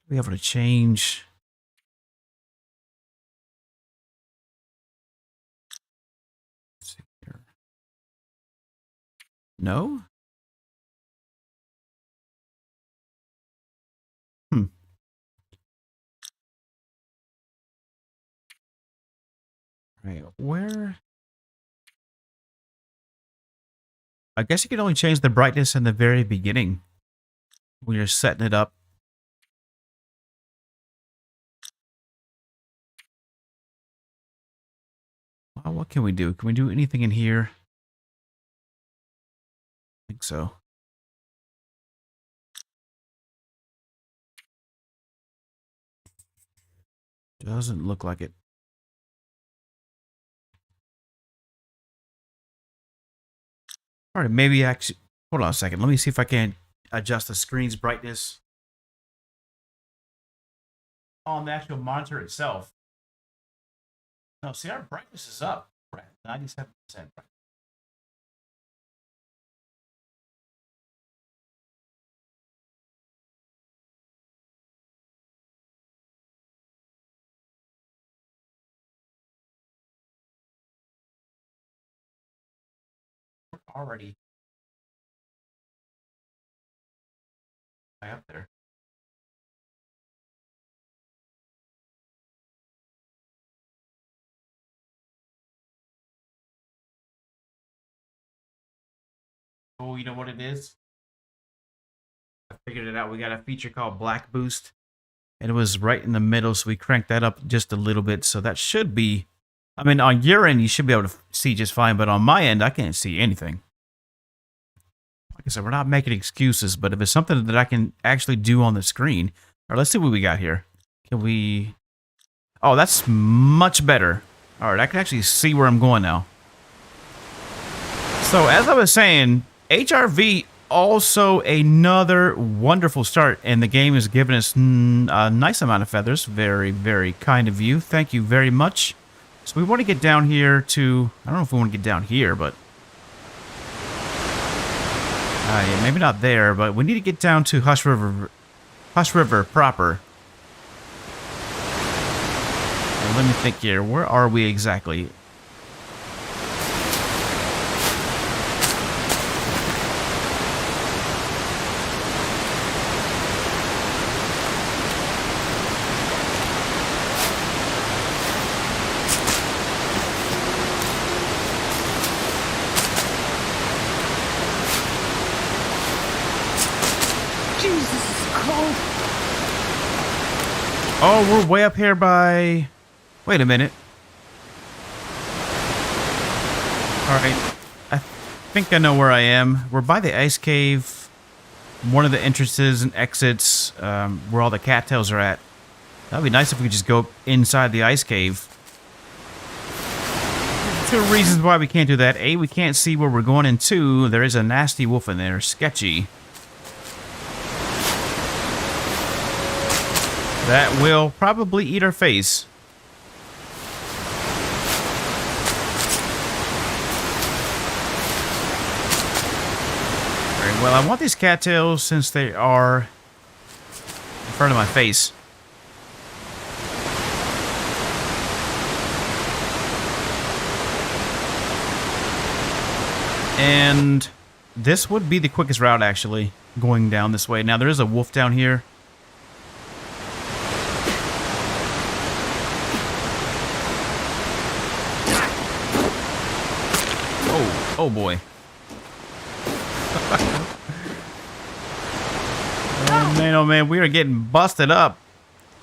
Be able to change. Let's see here. No? Right, where? I guess you can only change the brightness in the very beginning when you're setting it up. Well, what can we do? Can we do anything in here? I think so. Doesn't look like it. All right, maybe actually... Hold on a second. Let me see if I can adjust the screen's brightness on the actual monitor itself. No, see, our brightness is up. We're at 97%. We're already high up there. Oh, you know what it is? I figured it out. We got a feature called Black Boost. And it was right in the middle, so we cranked that up just a little bit. So that should be... I mean, on your end, you should be able to see just fine. But on my end, I can't see anything. Like I said, we're not making excuses. But if it's something that I can actually do on the screen... All right, let's see what we got here. Can we... Oh, that's much better. All right, I can actually see where I'm going now. So, as I was saying, HRV... Also, another wonderful start, and the game has given us a nice amount of feathers. Very, very kind of you. Thank you very much. So we want to get down here to... I don't know if we want to get down here, but... yeah, maybe not there, but we need to get down to Hush River proper. And let me think here. Where are we exactly? Oh, we're way up here by... Wait a minute. Alright. I think I know where I am. We're by the ice cave. One of the entrances and exits where all the cattails are at. That'd be nice if we could just go inside the ice cave. Two reasons why we can't do that. A, we can't see where we're going, and two, there is a nasty wolf in there. Sketchy. That will probably eat our face. Very well, I want these cattails since they are in front of my face. And this would be the quickest route, actually, going down this way. Now, there is a wolf down here. Oh boy. Oh man, we are getting busted up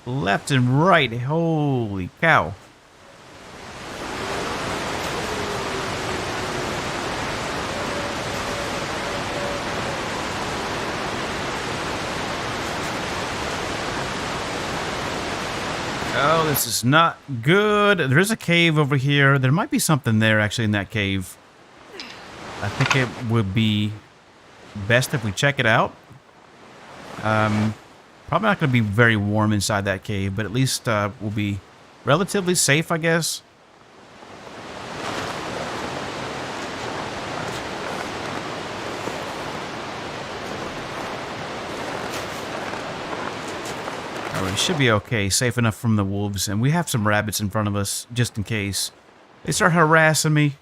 left and right. Holy cow. Oh, this is not good. There is a cave over here. There might be something there actually in that cave. I think it would be best if we check it out. Probably not going to be very warm inside that cave, but at least we'll be relatively safe, I guess. We should be okay, safe enough from the wolves, and we have some rabbits in front of us, just in case. They start harassing me.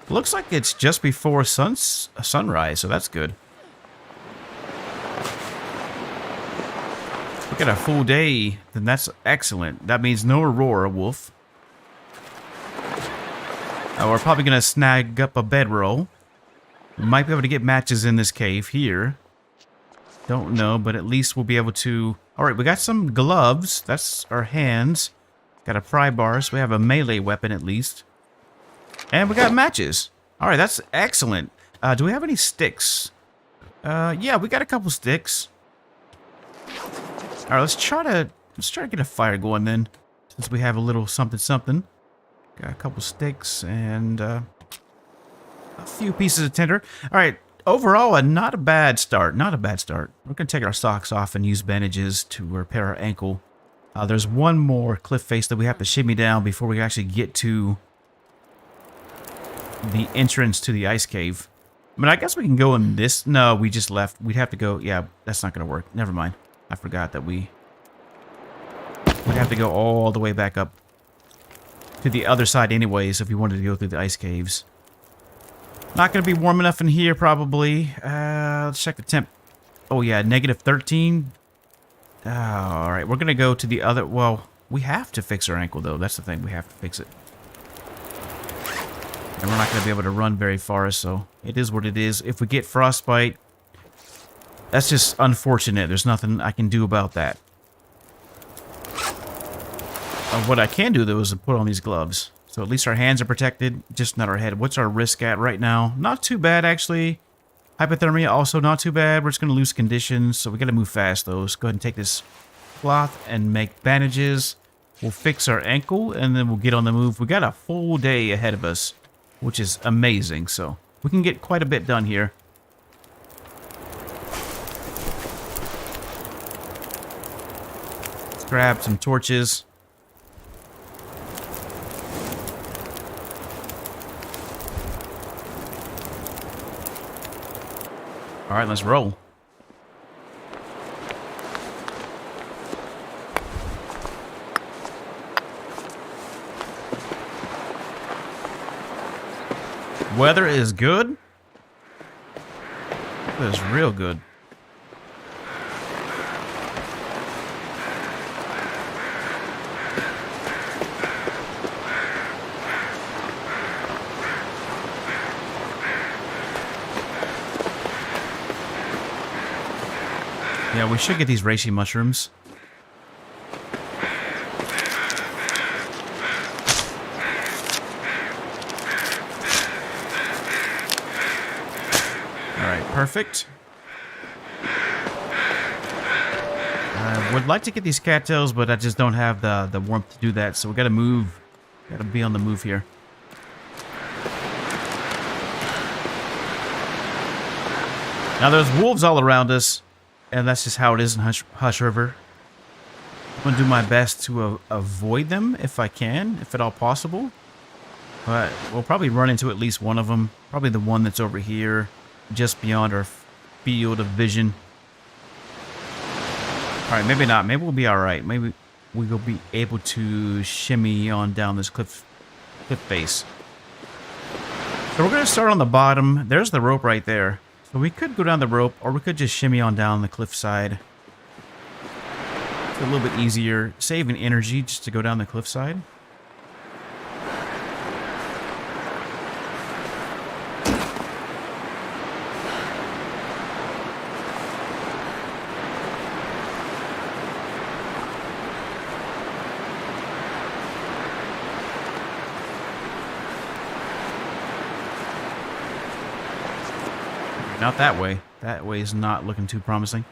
Looks like it's just before sunrise, so that's good. Look at a full day, then that's excellent. That means no aurora wolf. We're probably going to snag up a bedroll. We might be able to get matches in this cave here. Don't know, but at least we'll be able to... Alright, we got some gloves. That's our hands. Got a pry bar, so we have a melee weapon at least. And we got matches. Alright, that's excellent. Do we have any sticks? Yeah, we got a couple sticks. Alright, let's try to get a fire going then. Since we have a little something. Got a couple sticks and a few pieces of tinder. All right, overall, not a bad start. Not a bad start. We're going to take our socks off and use bandages to repair our ankle. There's one more cliff face that we have to shimmy down before we actually get to the entrance to the ice cave. I mean, I guess we can go in this. No, we just left. We'd have to go. Yeah, that's not going to work. Never mind. I forgot that we'd have to go all the way back up to the other side anyways if we wanted to go through the ice caves. Not going to be warm enough in here, probably. Let's check the temp. Oh, yeah, -13. All right, we're going to go to the other... Well, we have to fix our ankle, though. That's the thing. We have to fix it. And we're not going to be able to run very far, so it is what it is. If we get frostbite, that's just unfortunate. There's nothing I can do about that. What I can do, though, is to put on these gloves. So at least our hands are protected, just not our head. What's our risk at right now? Not too bad, actually. Hypothermia, also not too bad. We're just going to lose conditions, so we got to move fast, though. Let's go ahead and take this cloth and make bandages. We'll fix our ankle, and then we'll get on the move. We got a full day ahead of us, which is amazing, so we can get quite a bit done here. Let's grab some torches. All right, let's roll. Weather is good. It is real good. Yeah, we should get these reishi mushrooms. Alright, perfect. I would like to get these cattails, but I just don't have the warmth to do that, so we gotta move. Gotta be on the move here. Now there's wolves all around us. And that's just how it is in Hush River. I'm going to do my best to avoid them if I can, if at all possible. But we'll probably run into at least one of them. Probably the one that's over here, just beyond our field of vision. Alright, maybe not. Maybe we'll be alright. Maybe we will be able to shimmy on down this cliff face. So we're going to start on the bottom. There's the rope right there. So we could go down the rope, or we could just shimmy on down the cliffside. It's a little bit easier, saving energy just to go down the cliffside. Not that way. That way is not looking too promising.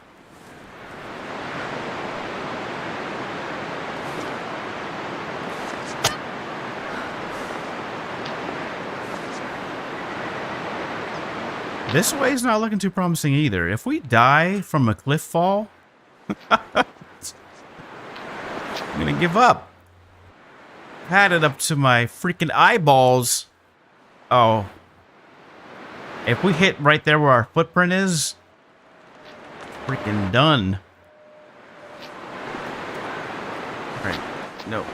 This way is not looking too promising either. If we die from a cliff fall, I'm gonna give up. Had it up to my freaking eyeballs. Oh. If we hit right there where our footprint is, freaking done. All right. No,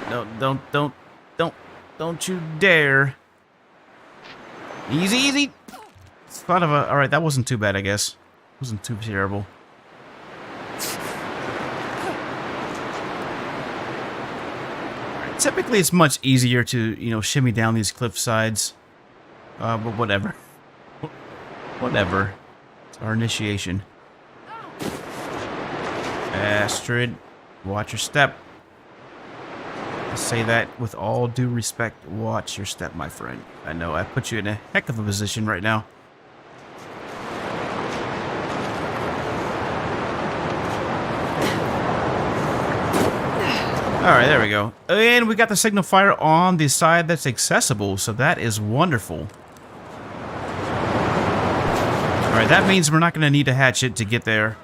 don't you dare. Easy. It's kind of a, all right, that wasn't too bad, I guess. Wasn't too terrible. All right, typically, it's much easier to, shimmy down these cliff sides. But whatever. Whatever. It's our initiation. Astrid, watch your step. I say that with all due respect. Watch your step, my friend. I know I put you in a heck of a position right now. Alright, there we go. And we got the signal fire on the side that's accessible, so that is wonderful. Alright, that means we're not going to need a hatchet to get there.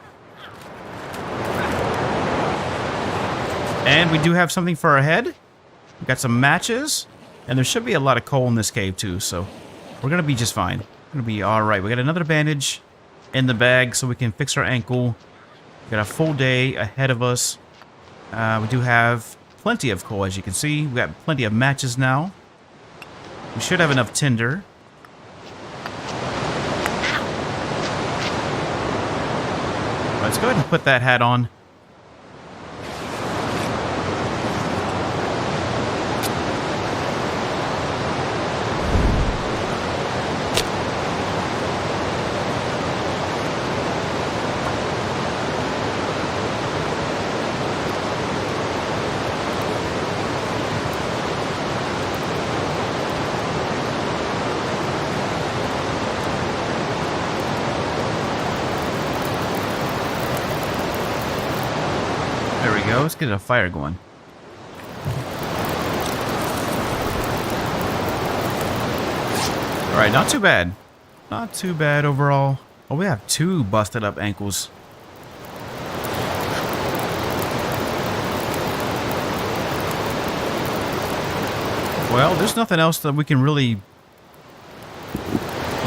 And we do have something for our head. We've got some matches. And there should be a lot of coal in this cave too, so we're going to be just fine. We're going to be alright. We got another bandage in the bag so we can fix our ankle. We got a full day ahead of us. We do have plenty of coal, as you can see. We got plenty of matches now. We should have enough tinder. Let's go ahead and put that hat on. There we go. Let's get a fire going. Alright, not too bad. Not too bad overall. Oh, we have 2 busted up ankles. Well, there's nothing else that we can really...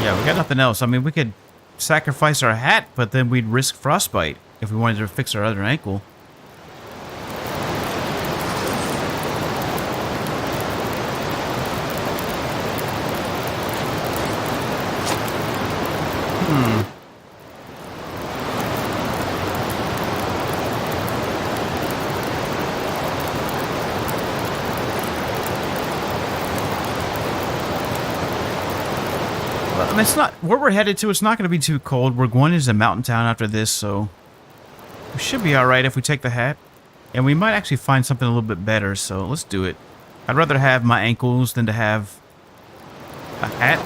Yeah, we got nothing else. I mean, we could sacrifice our hat, but then we'd risk frostbite if we wanted to fix our other ankle. I mean, it's not where we're headed to. It's not going to be too cold. We're going into a mountain town after this, so we should be all right if we take the hat. And we might actually find something a little bit better, so let's do it. I'd rather have my ankles than to have a hat.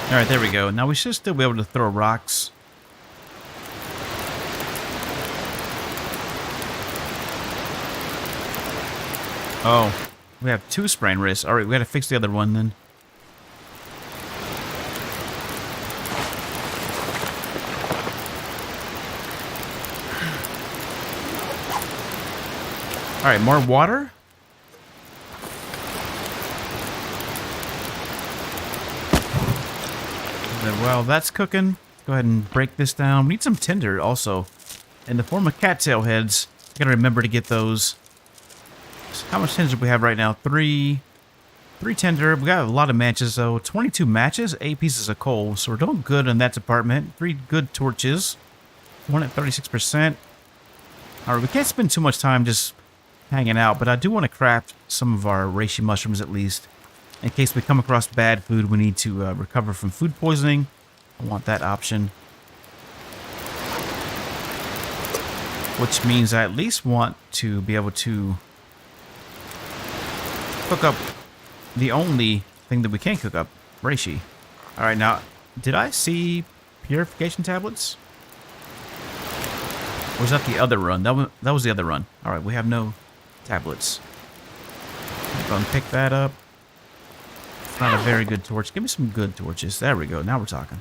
Alright, there we go. Now we should still be able to throw rocks. Oh, we have 2 sprained wrists. Alright, we gotta fix the other one then. Alright, more water? Well, that's cooking. Go ahead and break this down. We need some tinder also in the form of cattail heads. Gotta remember to get those. So how much tinder do we have right now? 3 tinder. We got a lot of matches though. 22 matches, 8 pieces of coal. So we're doing good in that department. 3 good torches. 1 at 36%. Alright, we can't spend too much time just hanging out, but I do want to craft some of our reishi mushrooms at least. In case we come across bad food, we need to recover from food poisoning. I want that option. Which means I at least want to be able to cook up the only thing that we can cook up, reishi. Alright, now, did I see purification tablets? Or was that the other run? That was the other run. Alright, we have no tablets. Go and pick that up. Not a very good torch. Give me some good torches. There we go. Now we're talking.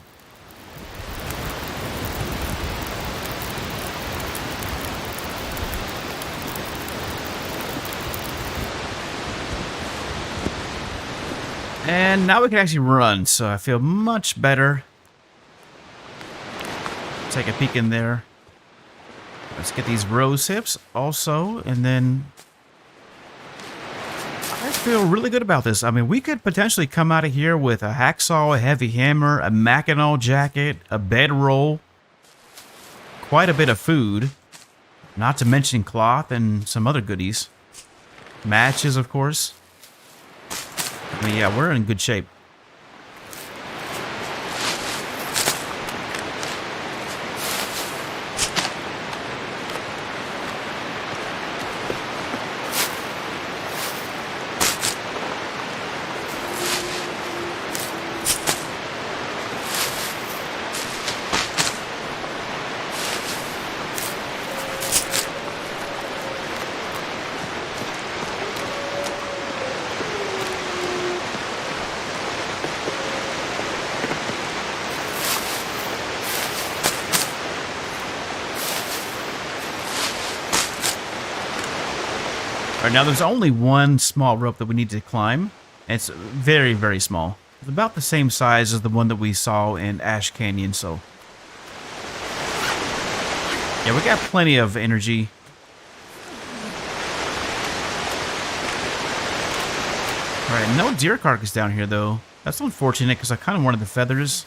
And now we can actually run, so I feel much better. Take a peek in there. Let's get these rose hips also, and then I feel really good about this. I mean, we could potentially come out of here with a hacksaw, a heavy hammer, a Mackinac jacket, a bedroll, quite a bit of food, not to mention cloth and some other goodies. Matches, of course. I mean, yeah, we're in good shape. Alright, now there's only one small rope that we need to climb. And it's very, very small. It's about the same size as the one that we saw in Ash Canyon, so... yeah, we got plenty of energy. Alright, no deer carcass down here, though. That's unfortunate, because I kind of wanted the feathers.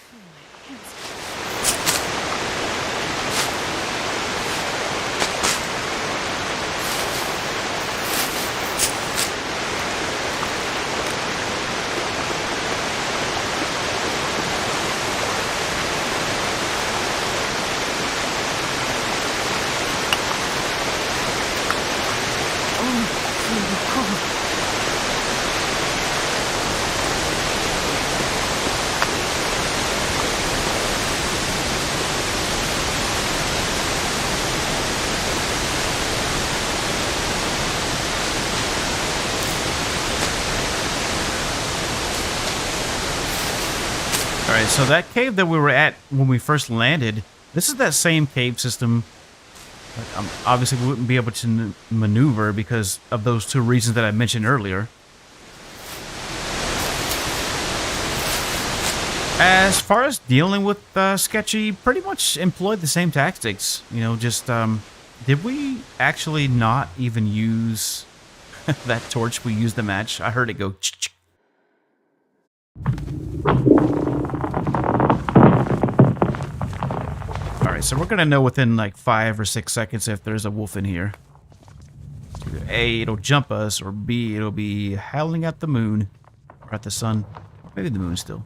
Alright, so that cave that we were at when we first landed, this is that same cave system. Obviously, we wouldn't be able to maneuver because of those two reasons that I mentioned earlier. As far as dealing with Sketchy, pretty much employed the same tactics. You know, just, did we actually not even use that torch we used the match? I heard it go ch-ch. Alright, so we're gonna know within like 5 or 6 seconds if there's a wolf in here. Either A, it'll jump us, or B, it'll be howling at the moon. Or at the sun. Or maybe the moon still.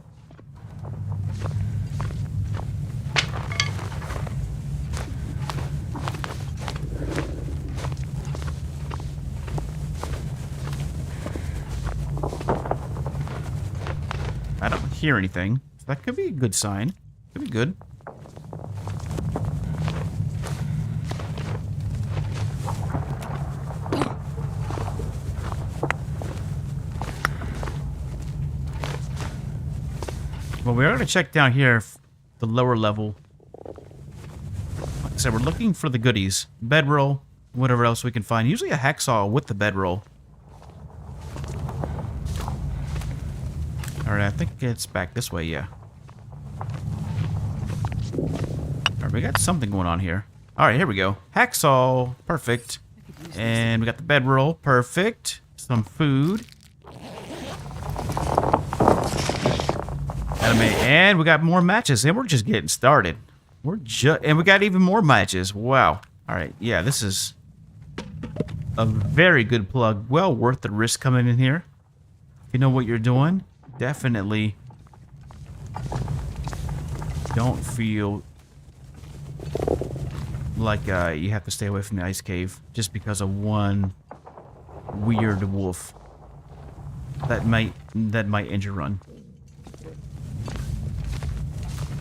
I don't hear anything. So that could be a good sign. Could be good. Well, we are going to check down here, the lower level. Like I said, we're looking for the goodies. Bedroll, whatever else we can find. Usually a hacksaw with the bedroll. Alright, I think it's back this way, yeah. Alright, we got something going on here. Alright, here we go. Hacksaw, perfect. And we got the bedroll, perfect. Some food. And we got more matches, and we're just getting started. And we got even more matches. Wow. All right, yeah, this is a very good plug. Well worth the risk coming in here. If you know what you're doing, definitely don't feel like you have to stay away from the ice cave just because of one weird wolf that might end your run.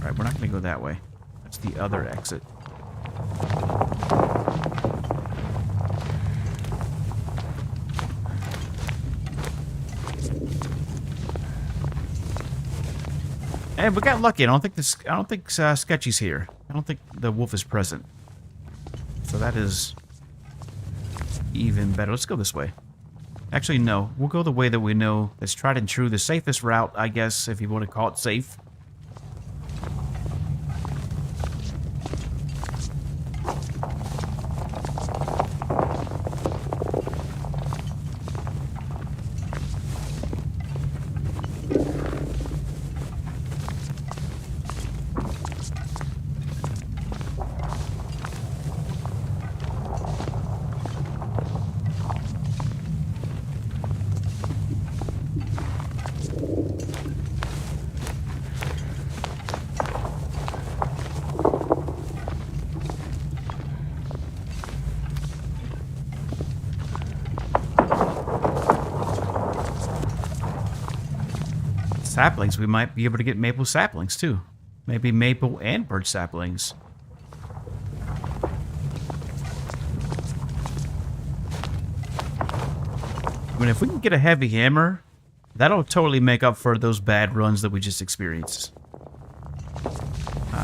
Alright, we're not going to go that way. That's the other exit. And we got lucky. I don't think Sketchy's here. I don't think the wolf is present. So that is even better. Let's go this way. Actually, no. We'll go the way that we know. That's tried and true. The safest route, I guess, if you want to call it safe. Saplings, we might be able to get maple saplings too. Maybe maple and birch saplings. I mean, if we can get a heavy hammer, that'll totally make up for those bad runs that we just experienced.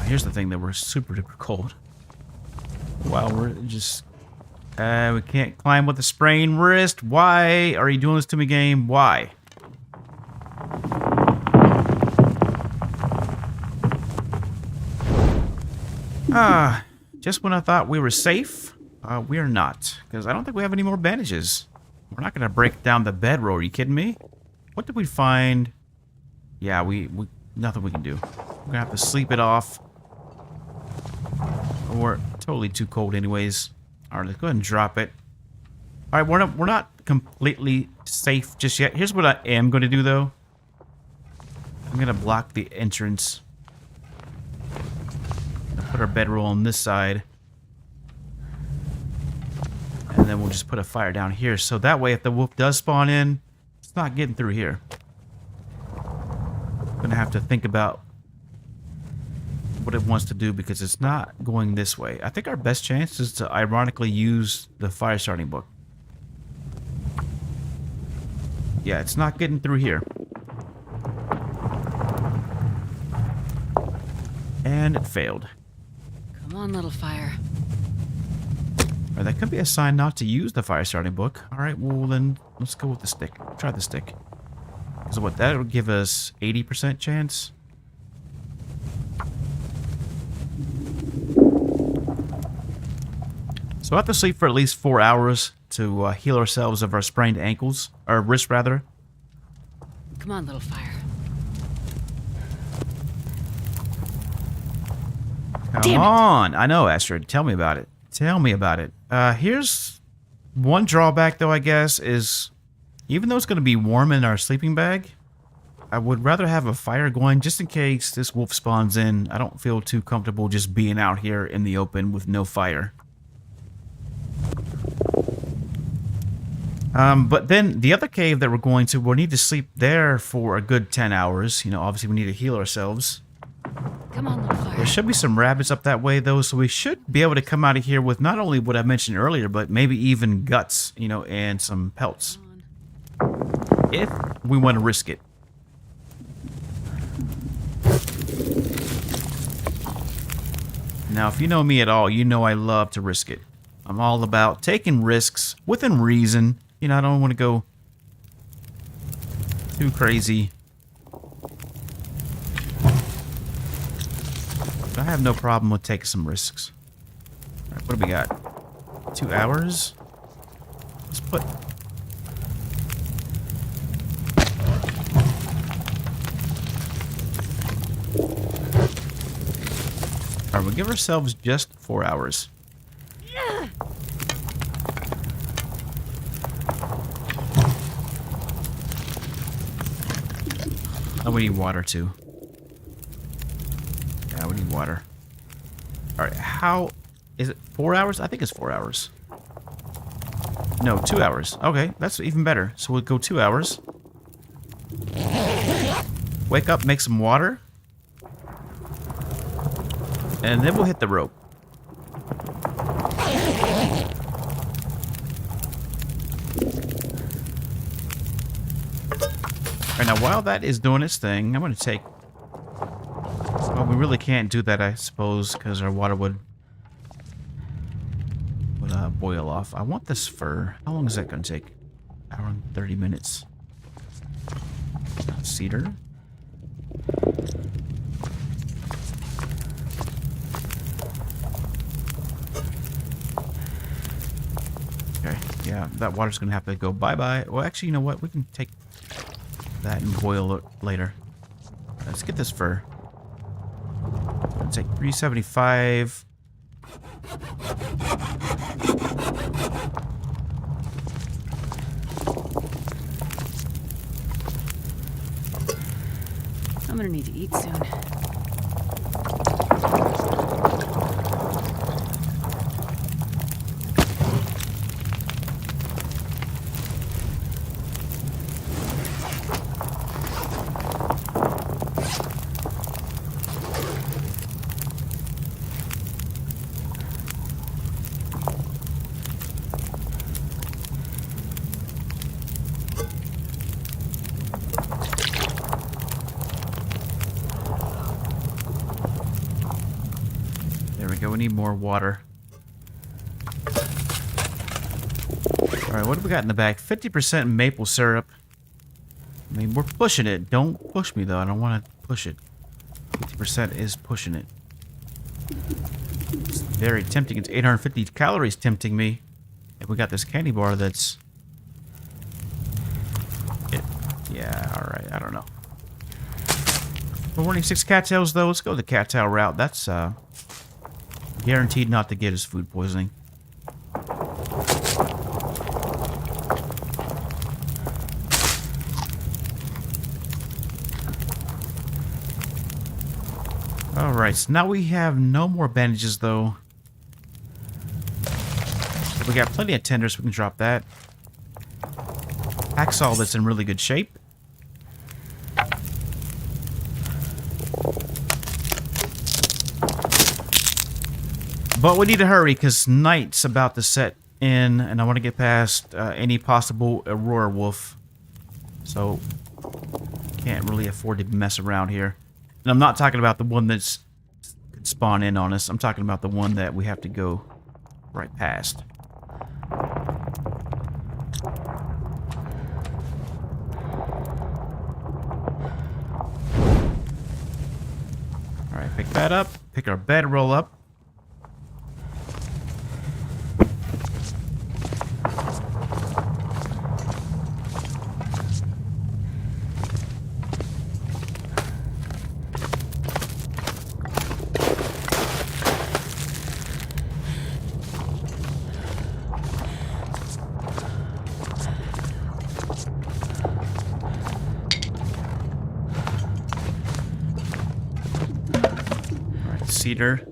Here's the thing that we're super duper cold. Wow, we're just We can't climb with a sprained wrist. Why are you doing this to me, game? Why? Just when I thought we were safe, we are not. Because I don't think we have any more bandages. We're not going to break down the bedroll. Are you kidding me? What did we find? Yeah, we nothing we can do. We're going to have to sleep it off. We're totally too cold anyways. All right, let's go ahead and drop it. All right, we're not completely safe just yet. Here's what I am going to do, though. I'm going to block the entrance. Put our bedroll on this side. And then we'll just put a fire down here. So that way, if the wolf does spawn in, it's not getting through here. I'm going to have to think about what it wants to do because it's not going this way. I think our best chance is to ironically use the fire starting book. Yeah, it's not getting through here. And it failed. Come on, little fire. Or that could be a sign not to use the fire starting book. Alright, well then, let's go with the stick. Try the stick. So what, that would give us 80% chance? So we'll have to sleep for at least 4 hours to heal ourselves of our sprained ankles. Or wrists, rather. Come on, little fire. Come on! I know, Astrid. Tell me about it. Tell me about it. Here's one drawback, though, I guess, is even though it's going to be warm in our sleeping bag, I would rather have a fire going just in case this wolf spawns in. I don't feel too comfortable just being out here in the open with no fire. But then the other cave that we're going to, we'll need to sleep there for a good 10 hours. You know, obviously we need to heal ourselves. Come on, little fire. There should be some rabbits up that way, though, so we should be able to come out of here with not only what I mentioned earlier, but maybe even guts, you know, and some pelts. If we want to risk it. Now, if you know me at all, you know I love to risk it. I'm all about taking risks within reason. You know, I don't want to go too crazy. I have no problem with taking some risks. All right, what do we got? 2 hours? Let's put... Alright, we'll give ourselves just 4 hours. Oh, we need water too. Yeah, we need water. Alright, how... Is it 4 hours? I think it's 4 hours. No, 2 hours. Okay, that's even better. So we'll go 2 hours. Wake up, make some water. And then we'll hit the rope. Alright, now while that is doing its thing, I'm going to take... Well, we really can't do that, I suppose, because our water would boil off. I want this fur. How long is that going to take? Hour and 30 minutes. Cedar. Okay, yeah, that water's going to have to go bye-bye. Well, actually, you know what? We can take that and boil it later. Let's get this fur. Let's take 375. I'm gonna need to eat soon. There we go, we need more water. Alright, what do we got in the back? 50% maple syrup. I mean, we're pushing it. Don't push me, though. I don't want to push it. 50% is pushing it. It's very tempting. It's 850 calories tempting me. And we got this candy bar that's... Yeah, alright. I don't know. We're warning 6 cattails, though. Let's go the cattail route. That's guaranteed not to get us food poisoning. Alright, so now we have no more bandages, though. We got plenty of tenders, so we can drop that. Hacksaw that's in really good shape. But we need to hurry, because night's about to set in, and I want to get past any possible Aurora wolf. So, can't really afford to mess around here. And I'm not talking about the one that's could spawn in on us. I'm talking about the one that we have to go right past. Alright, pick that up. Pick our bedroll up. Cedar.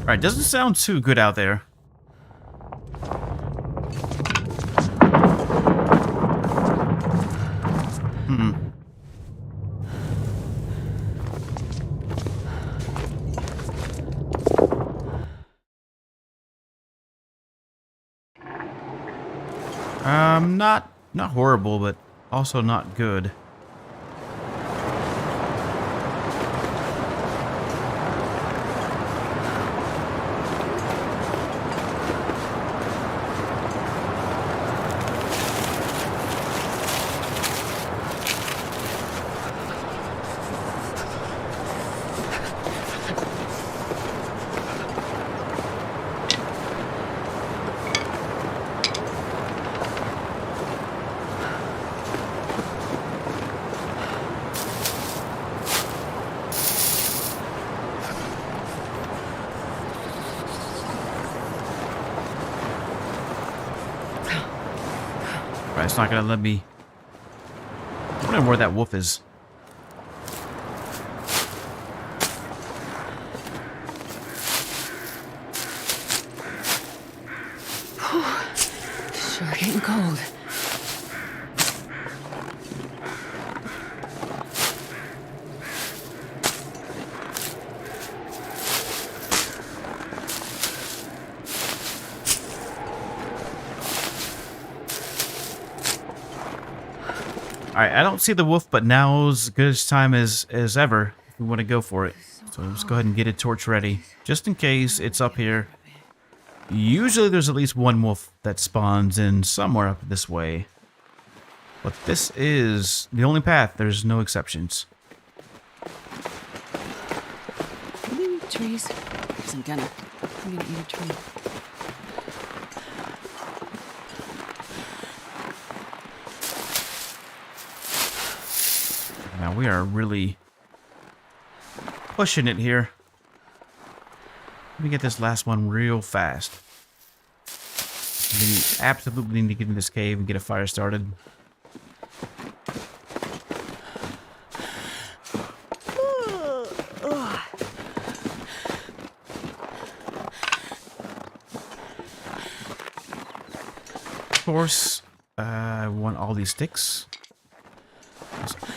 Alright, doesn't sound too good out there. Not horrible, but also not good. It's not gonna let me. I don't know where that wolf is. Sure getting cold. Alright, I don't see the wolf, but now's as good a time as ever if we want to go for it. So let's go ahead and get a torch ready, just in case it's up here. Usually there's at least one wolf that spawns in somewhere up this way. But this is the only path, there's no exceptions. Trees. Isn't gonna. I'm gonna eat a tree. Now we are really pushing it here. Let me get this last one real fast. We absolutely need to get in this cave and get a fire started. Of course, I want all these sticks.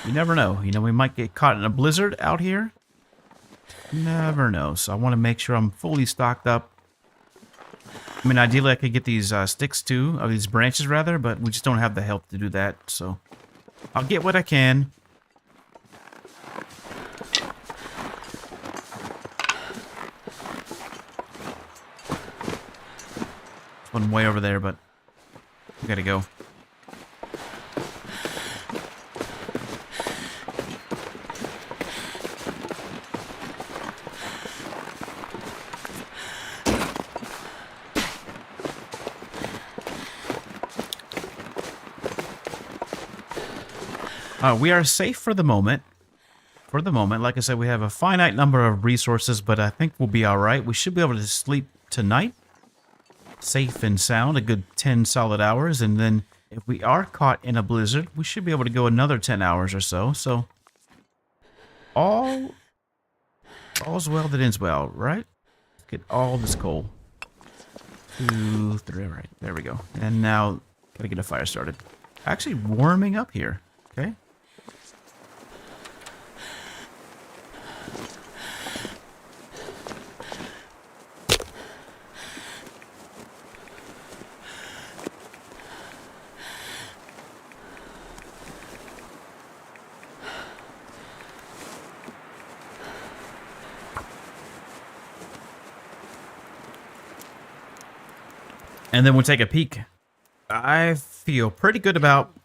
You never know. You know, we might get caught in a blizzard out here. You never know. So I want to make sure I'm fully stocked up. I mean, ideally I could get these sticks too, or these branches rather, but we just don't have the help to do that, so I'll get what I can. One way over there, but we gotta go. We are safe for the moment. For the moment, like I said, we have a finite number of resources, but I think we'll be alright. We should be able to sleep tonight. Safe and sound, a good 10 solid hours, and then if we are caught in a blizzard, we should be able to go another 10 hours or so. So, all's well that ends well, right? Let's get all this coal. 2, 3, right, there we go. And now, gotta get a fire started. Actually warming up here, okay? And then we'll take a peek. I feel pretty good about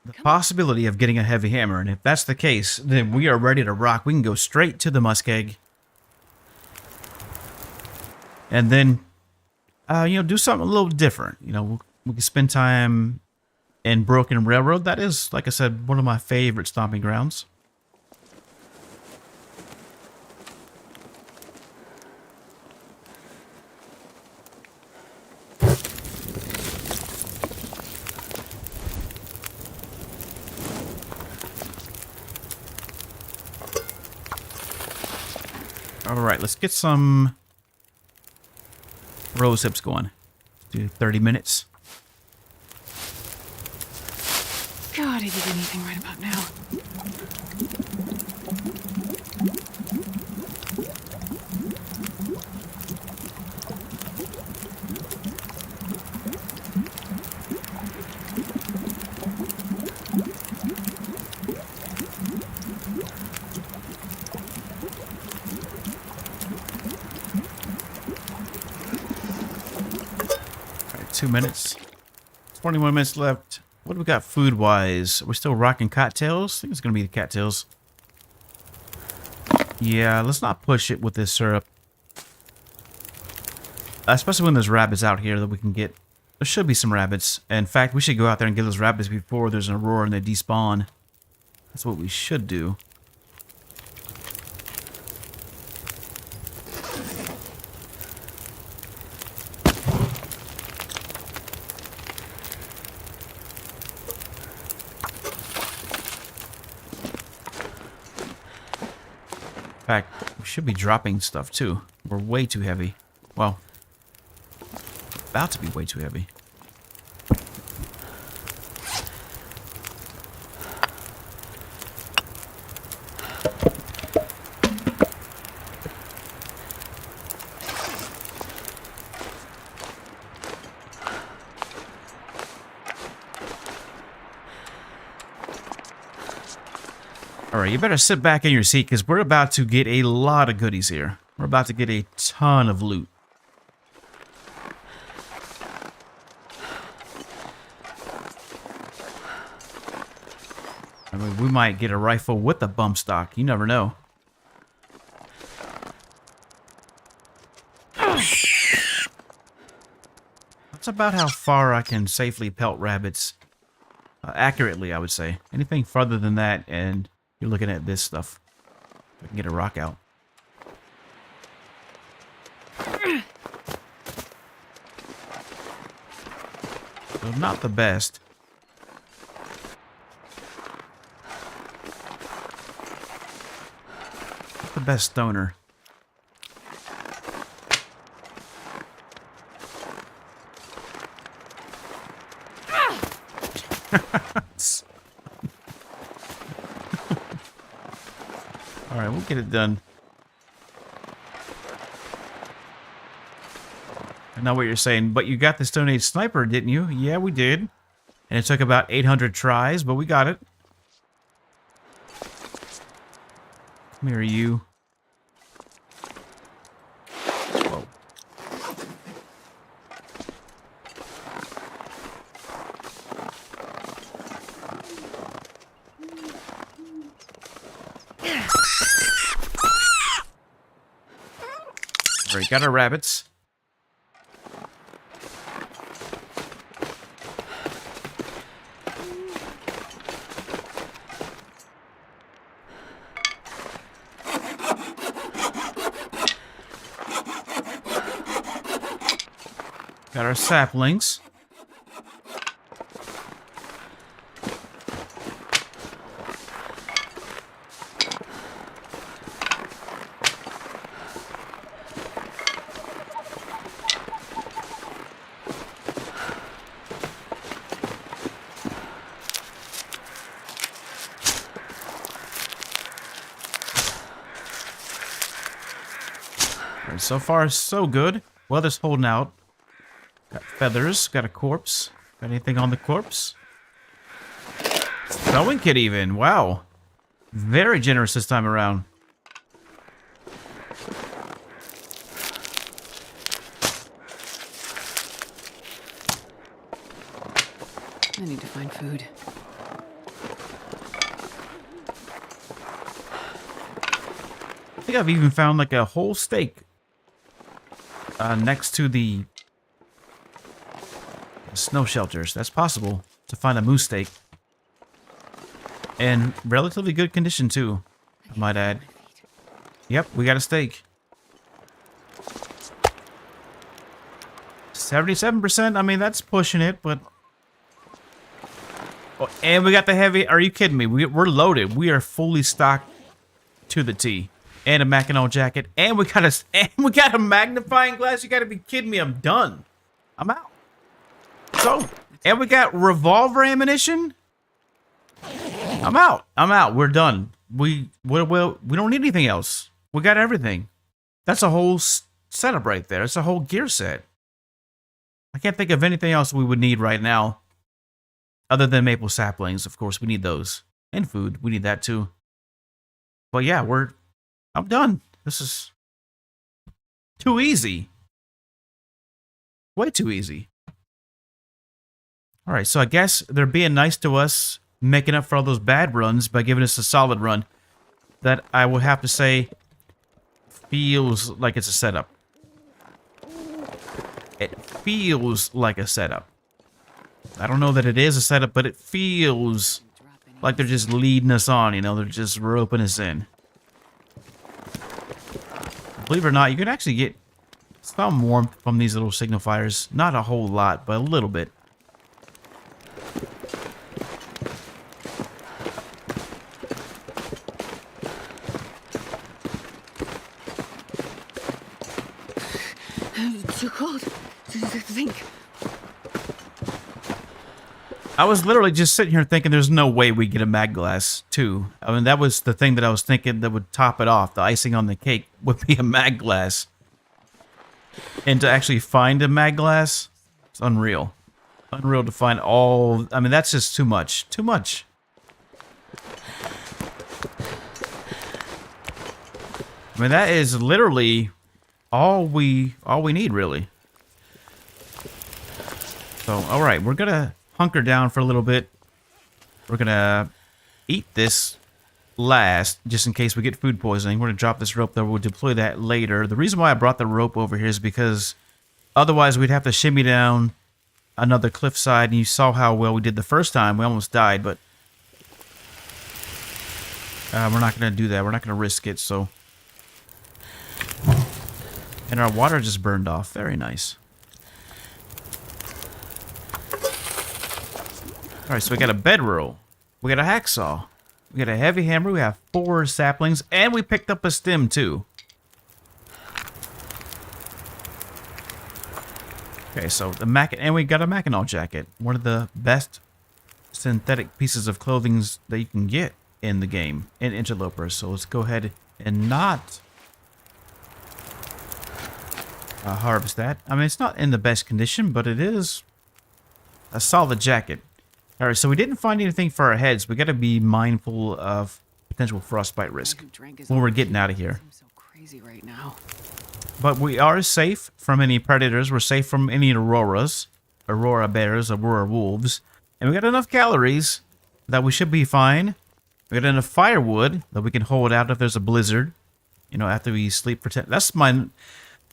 the possibility of getting a heavy hammer. And if that's the case, then we are ready to rock. We can go straight to the muskeg. And then, do something a little different. We can spend time in Broken Railroad. That is, like I said, one of my favorite stomping grounds. Alright, let's get some rose hips going. Do 30 minutes. God, is it anything right about now? Alright, 2 minutes. 21 minutes left. What do we got food-wise? We're still rocking cattails? I think it's going to be the cattails. Yeah, let's not push it with this syrup. Especially when there's rabbits out here that we can get. There should be some rabbits. In fact, we should go out there and get those rabbits before there's an aurora and they despawn. That's what we should do. In fact, we should be dropping stuff too. We're way too heavy. Well, about to be way too heavy. Alright, you better sit back in your seat because we're about to get a lot of goodies here. We're about to get a ton of loot. I mean, we might get a rifle with a bump stock. You never know. That's about how far I can safely pelt rabbits. Accurately, I would say. Anything further than that, and you're looking at this stuff. I can get a rock out. So not the best. Not the best stoner. Alright, we'll get it done. I know what you're saying, but you got the Stone Age sniper, didn't you? Yeah, we did. And it took about 800 tries, but we got it. Come here, you. Whoa. Alright, got our rabbits. Got our saplings. Alright, so far so good. Weather's holding out. Got feathers, got a corpse. Got anything on the corpse? Sewing kit even, wow. Very generous this time around. I need to find food. I think I've even found like a whole steak next to the snow shelters. That's possible to find a moose steak. In relatively good condition too, I might add. Yep, we got a steak. 77%, I mean, that's pushing it, but... Oh, and we got the heavy... Are you kidding me? We're loaded. We are fully stocked to the T. And a Mackinac jacket. And we got a magnifying glass. You gotta be kidding me. I'm done. I'm out. So, and we got revolver ammunition. I'm out. I'm out. We're done. We don't need anything else. We got everything. That's a whole setup right there. It's a whole gear set. I can't think of anything else we would need right now. Other than maple saplings, of course. We need those. And food. We need that too. But yeah, I'm done. This is too easy. Way too easy. Alright, so I guess they're being nice to us, making up for all those bad runs by giving us a solid run. That I would have to say feels like it's a setup. It feels like a setup. I don't know that it is a setup, but it feels like they're just leading us on, you know, they're just roping us in. Believe it or not, you can actually get some warmth from these little signal fires. Not a whole lot, but a little bit. It's too cold to think. I was literally just sitting here thinking there's no way we get a mag glass, too. I mean, that was the thing that I was thinking that would top it off. The icing on the cake would be a mag glass. And to actually find a mag glass, it's unreal. Unreal to find all... I mean, that's just too much. Too much. I mean, that is literally all we need, really. So, alright, we're gonna hunker down for a little bit. We're gonna eat this last, just in case we get food poisoning. We're gonna drop this rope there. We'll deploy that later. The reason why I brought the rope over here is because otherwise we'd have to shimmy down another cliffside, and you saw how well we did the first time. We almost died, but we're not gonna do that. We're not gonna risk it, so... And our water just burned off. Very nice. Alright, so we got a bedroll. We got a hacksaw. We got a heavy hammer. We have 4 saplings. And we picked up a stem, too. Okay, so and we got a Mackinac jacket. One of the best synthetic pieces of clothing that you can get in the game. In Interloper. So let's go ahead and not... harvest that. I mean, it's not in the best condition, but it is a solid jacket. All right, so we didn't find anything for our heads. We got to be mindful of potential frostbite risk when we're getting out of here. Seems so crazy right now. But we are safe from any predators. We're safe from any auroras, aurora bears, aurora wolves. And we got enough calories that we should be fine. We got enough firewood that we can hold out if there's a blizzard. You know, after we sleep for 10... That's my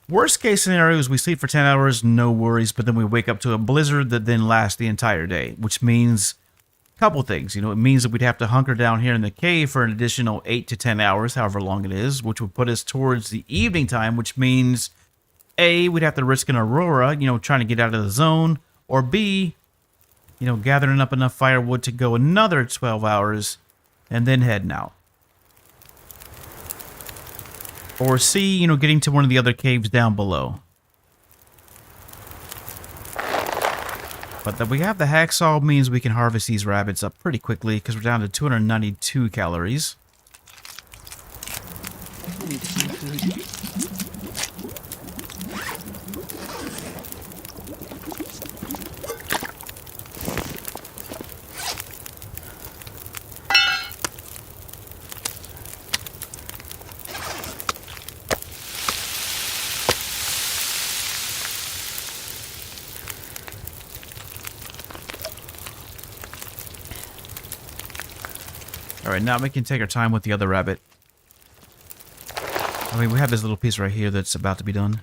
worst case scenario is we sleep for 10 hours, no worries. But then we wake up to a blizzard that then lasts the entire day. Which means a couple things. You know, it means that we'd have to hunker down here in the cave for an additional 8 to 10 hours, however long it is. Which would put us towards the evening time. Which means, A, we'd have to risk an aurora, you know, trying to get out of the zone. Or B, you know, gathering up enough firewood to go another 12 hours and then heading out. Or C, you know, getting to one of the other caves down below. But that we have the hacksaw means we can harvest these rabbits up pretty quickly because we're down to 292 calories. I need some food. Alright, now we can take our time with the other rabbit. I mean, we have this little piece right here that's about to be done.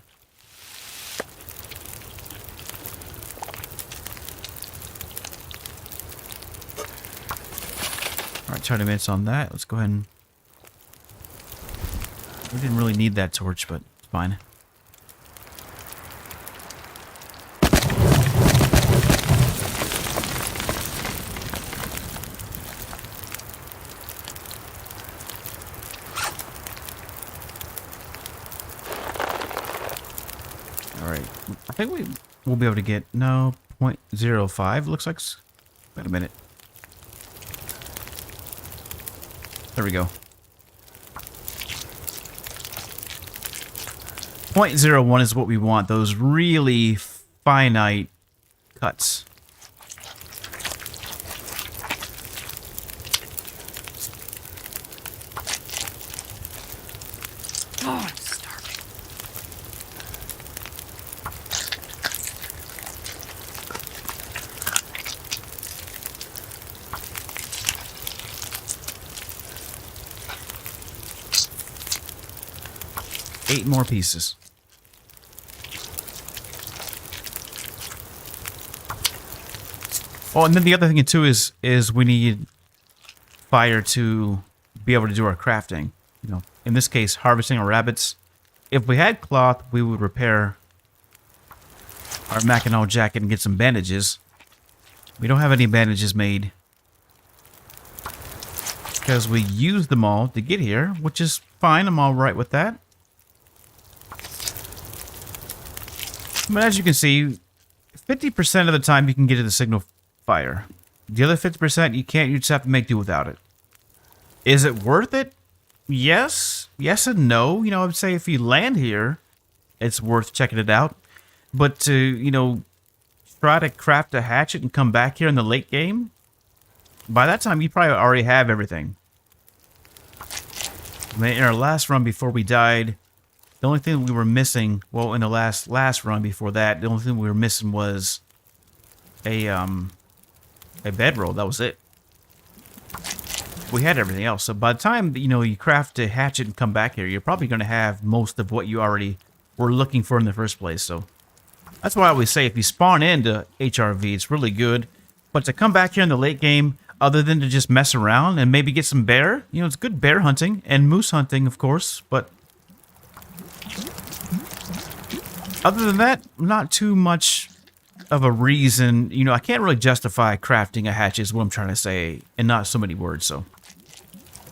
Alright, 20 minutes on that. Let's go ahead and... We didn't really need that torch, but it's fine. I think we'll be able to get, no, 0.05 looks like. Wait a minute. There we go. 0.01 is what we want, those really finite cuts. Oh, I'm starving. Eight more pieces. Oh, and then the other thing too is we need fire to be able to do our crafting. You know, in this case, harvesting our rabbits. If we had cloth, we would repair our Mackinac jacket and get some bandages. We don't have any bandages made because we used them all to get here, which is fine. I'm all right with that. But as you can see, 50% of the time you can get to the signal fire. The other 50% you can't, you just have to make do without it. Is it worth it? Yes. Yes and no. You know, I would say if you land here, it's worth checking it out. But to, you know, try to craft a hatchet and come back here in the late game, by that time you probably already have everything. I mean, in our last run before we died, the only thing we were missing, well, in the last run before that, the only thing we were missing was a bedroll. That was it. We had everything else. So by the time, you know, you craft a hatchet and come back here, you're probably going to have most of what you already were looking for in the first place. So that's why I always say if you spawn into HRV, it's really good. But to come back here in the late game, other than to just mess around and maybe get some bear, you know, it's good bear hunting and moose hunting, of course, but other than that, not too much of a reason. You know, I can't really justify crafting a hatchet is what I'm trying to say, and not so many words, so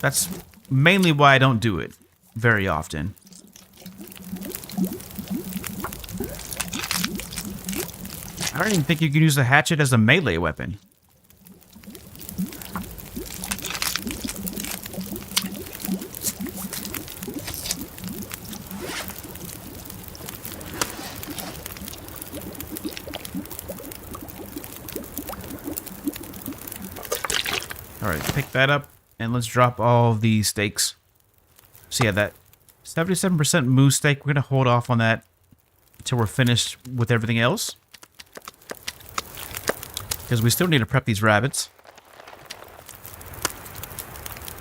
that's mainly why I don't do it very often. I don't even think you can use the hatchet as a melee weapon. Alright, pick that up, and let's drop all the steaks. So yeah, that 77% moose steak, we're going to hold off on that until we're finished with everything else. Because we still need to prep these rabbits.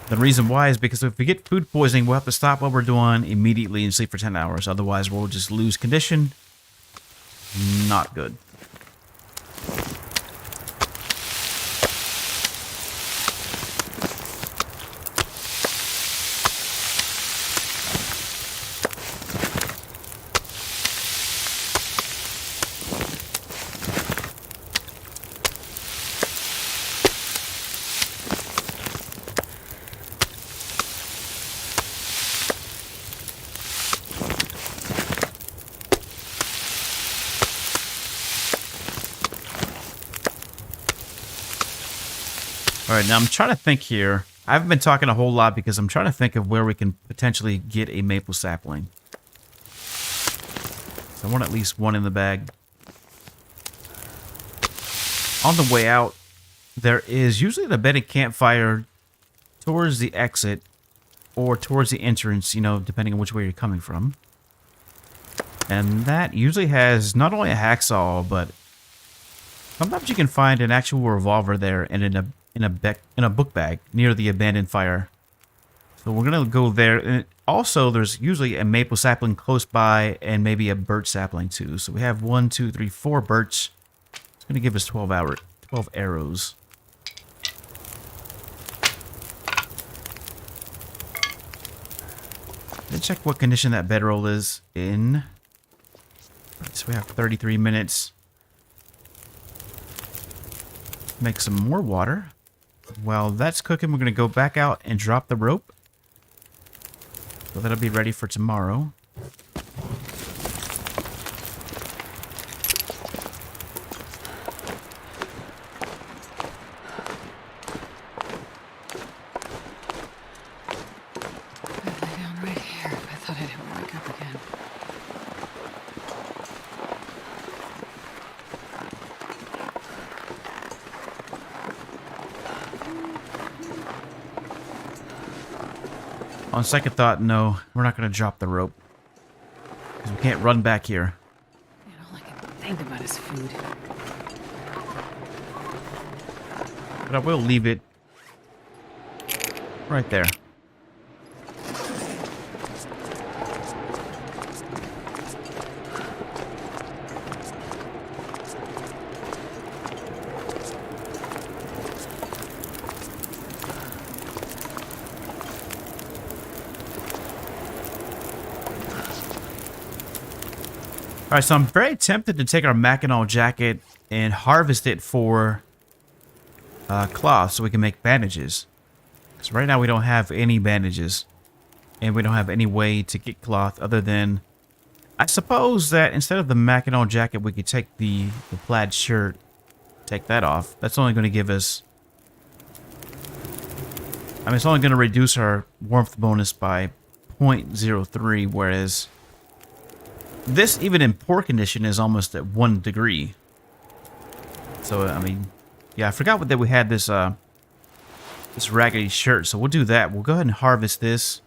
The reason why is because if we get food poisoning, we'll have to stop what we're doing immediately and sleep for 10 hours. Otherwise, we'll just lose condition. Not good. Alright, now I'm trying to think here. I haven't been talking a whole lot because I'm trying to think of where we can potentially get a maple sapling. So I want at least one in the bag. On the way out, there is usually an abandoned campfire towards the exit or towards the entrance, you know, depending on which way you're coming from. And that usually has not only a hacksaw, but sometimes you can find an actual revolver there and in a book bag near the abandoned fire. So we're gonna go there. And also, there's usually a maple sapling close by and maybe a birch sapling too. So we have 1, 2, 3, 4 birch. It's gonna give us 12 arrows. Let's check what condition that bedroll is in. Right, so we have 33 minutes. Make some more water. While that's cooking, we're going to go back out and drop the rope. So that'll be ready for tomorrow. I lay down right here if I thought I didn't wake up again. On second thought, no, we're not going to drop the rope. Because we can't run back here. Man, all I can think about is food. But I will leave it right there. Alright, so I'm very tempted to take our Mackinac jacket and harvest it for cloth so we can make bandages. Because right now we don't have any bandages. And we don't have any way to get cloth other than... I suppose that instead of the Mackinac jacket, we could take the plaid shirt. Take that off. That's only going to give us... I mean, it's only going to reduce our warmth bonus by 0.03, whereas... this, even in poor condition, is almost at 1 degree. So, I mean, yeah, I forgot that we had this this raggedy shirt. So we'll do that. We'll go ahead and harvest this.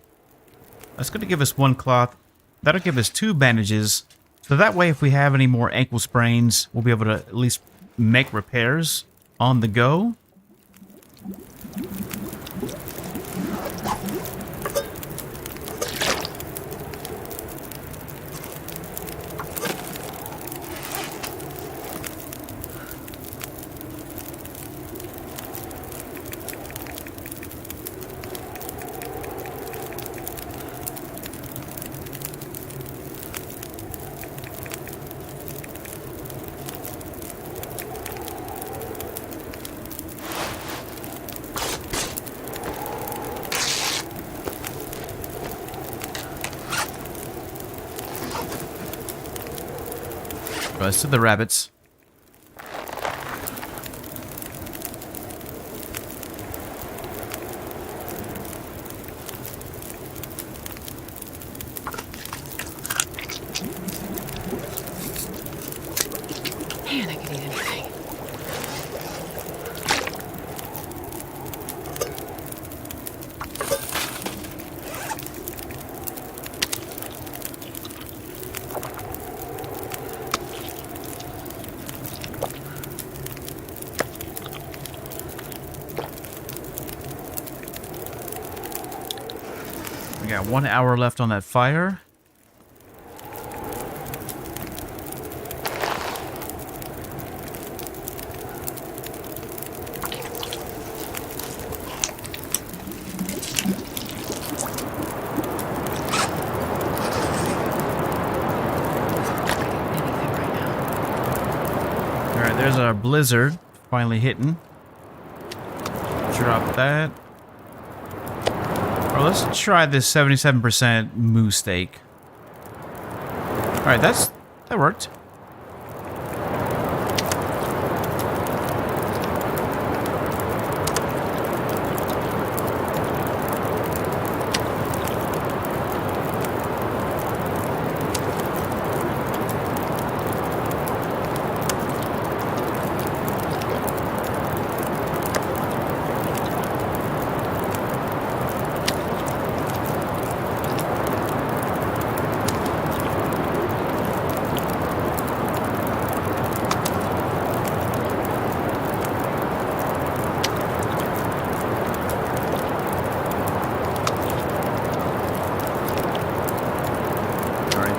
That's going to give us 1 cloth. That'll give us 2 bandages. So that way, if we have any more ankle sprains, we'll be able to at least make repairs on the go. Let's do the rabbits. Man, I could eat anything. We got 1 hour left on that fire. Alright, there's our blizzard finally hitting. Drop that. Well, let's try this 77% moose steak. Alright, that worked.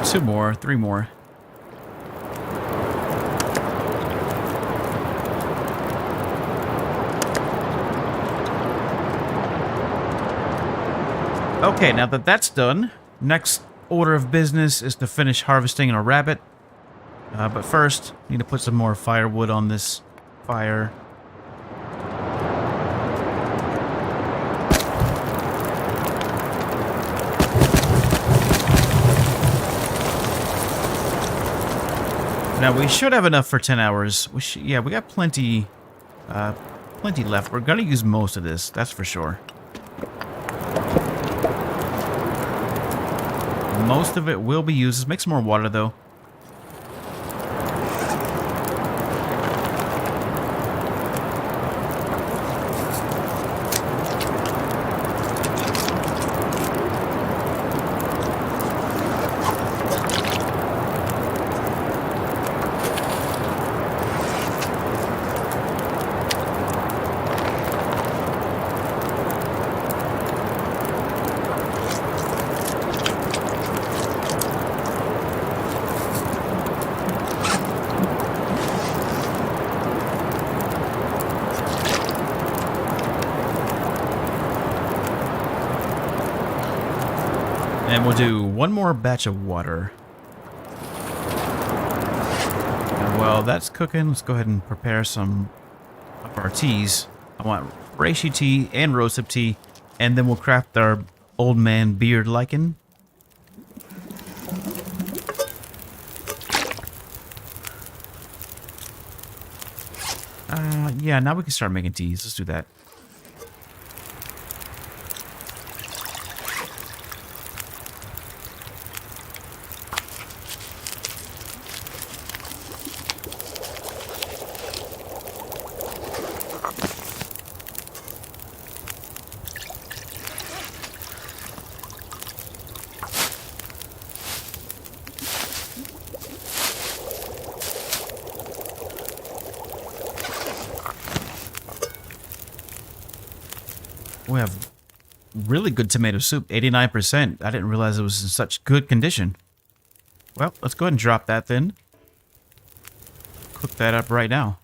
Two more, three more. Okay, now that that's done, next order of business is to finish harvesting a rabbit. But first, need to put some more firewood on this fire. Now we should have enough for 10 hours. Yeah, we got plenty left. We're gonna use most of this, that's for sure. Most of it will be used. Let's make some more water though. And we'll do one more batch of water. And while that's cooking, let's go ahead and prepare some of our teas. I want reishi tea and rosehip tea, and then we'll craft our old man beard lichen. Yeah, now we can start making teas. Let's do that. We have really good tomato soup, 89%. I didn't realize it was in such good condition. Well, let's go ahead and drop that then. Cook that up right now.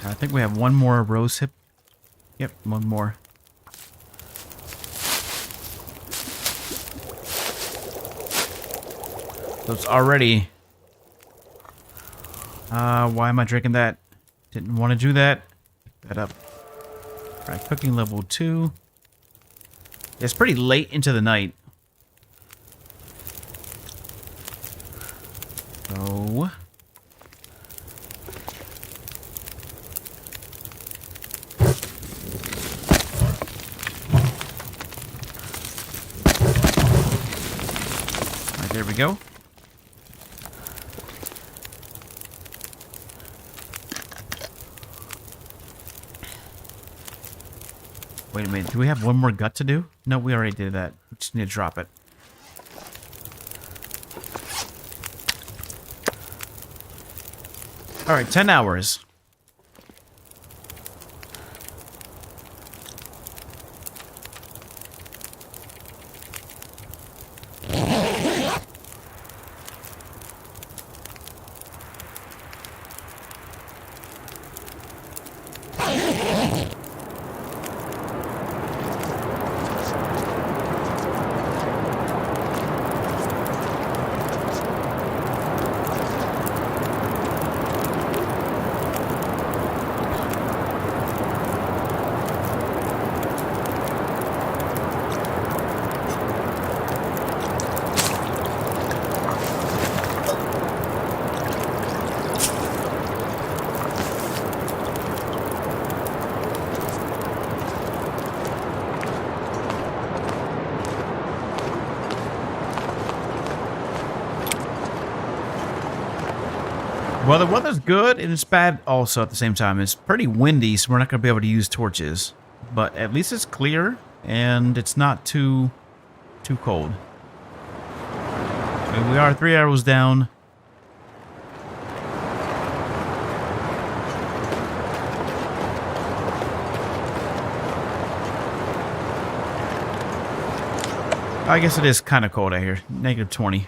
I think we have one more rose hip. Yep, one more. So it's already Why am I drinking that? Didn't want to do that. Pick that up. Alright, cooking level 2. It's pretty late into the night. So... Alright, there we go. Wait a minute, do we have one more gut to do? No, we already did that. We just need to drop it. Alright, 10 hours. Well, the weather's good and it's bad also at the same time. It's pretty windy, so we're not going to be able to use torches. But at least it's clear and it's not too cold. I mean, we are 3 hours down. I guess it is kind of cold out here. Negative 20.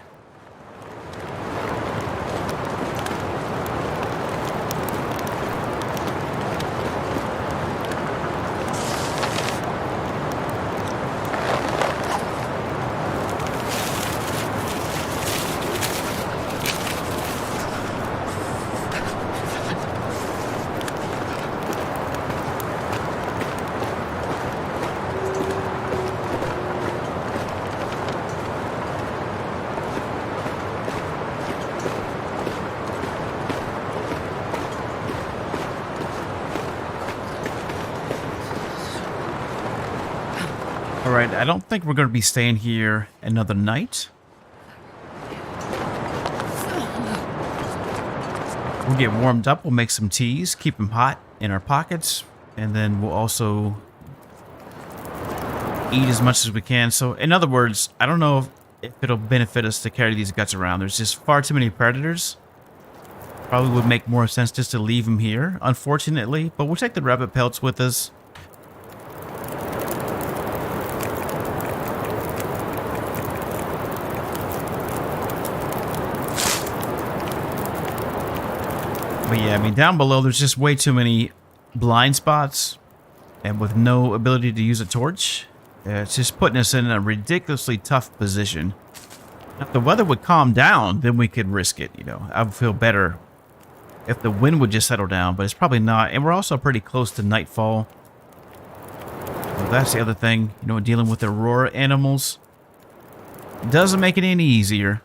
Alright, I don't think we're going to be staying here another night. We'll get warmed up, we'll make some teas, keep them hot in our pockets, and then we'll also eat as much as we can. So, in other words, I don't know if it'll benefit us to carry these guts around. There's just far too many predators. Probably would make more sense just to leave them here, unfortunately, but we'll take the rabbit pelts with us. But yeah, I mean, down below, there's just way too many blind spots. And with no ability to use a torch, it's just putting us in a ridiculously tough position. If the weather would calm down, then we could risk it, you know. I would feel better if the wind would just settle down, but it's probably not. And we're also pretty close to nightfall. So that's the other thing, you know, dealing with the aurora animals. It doesn't make it any easier.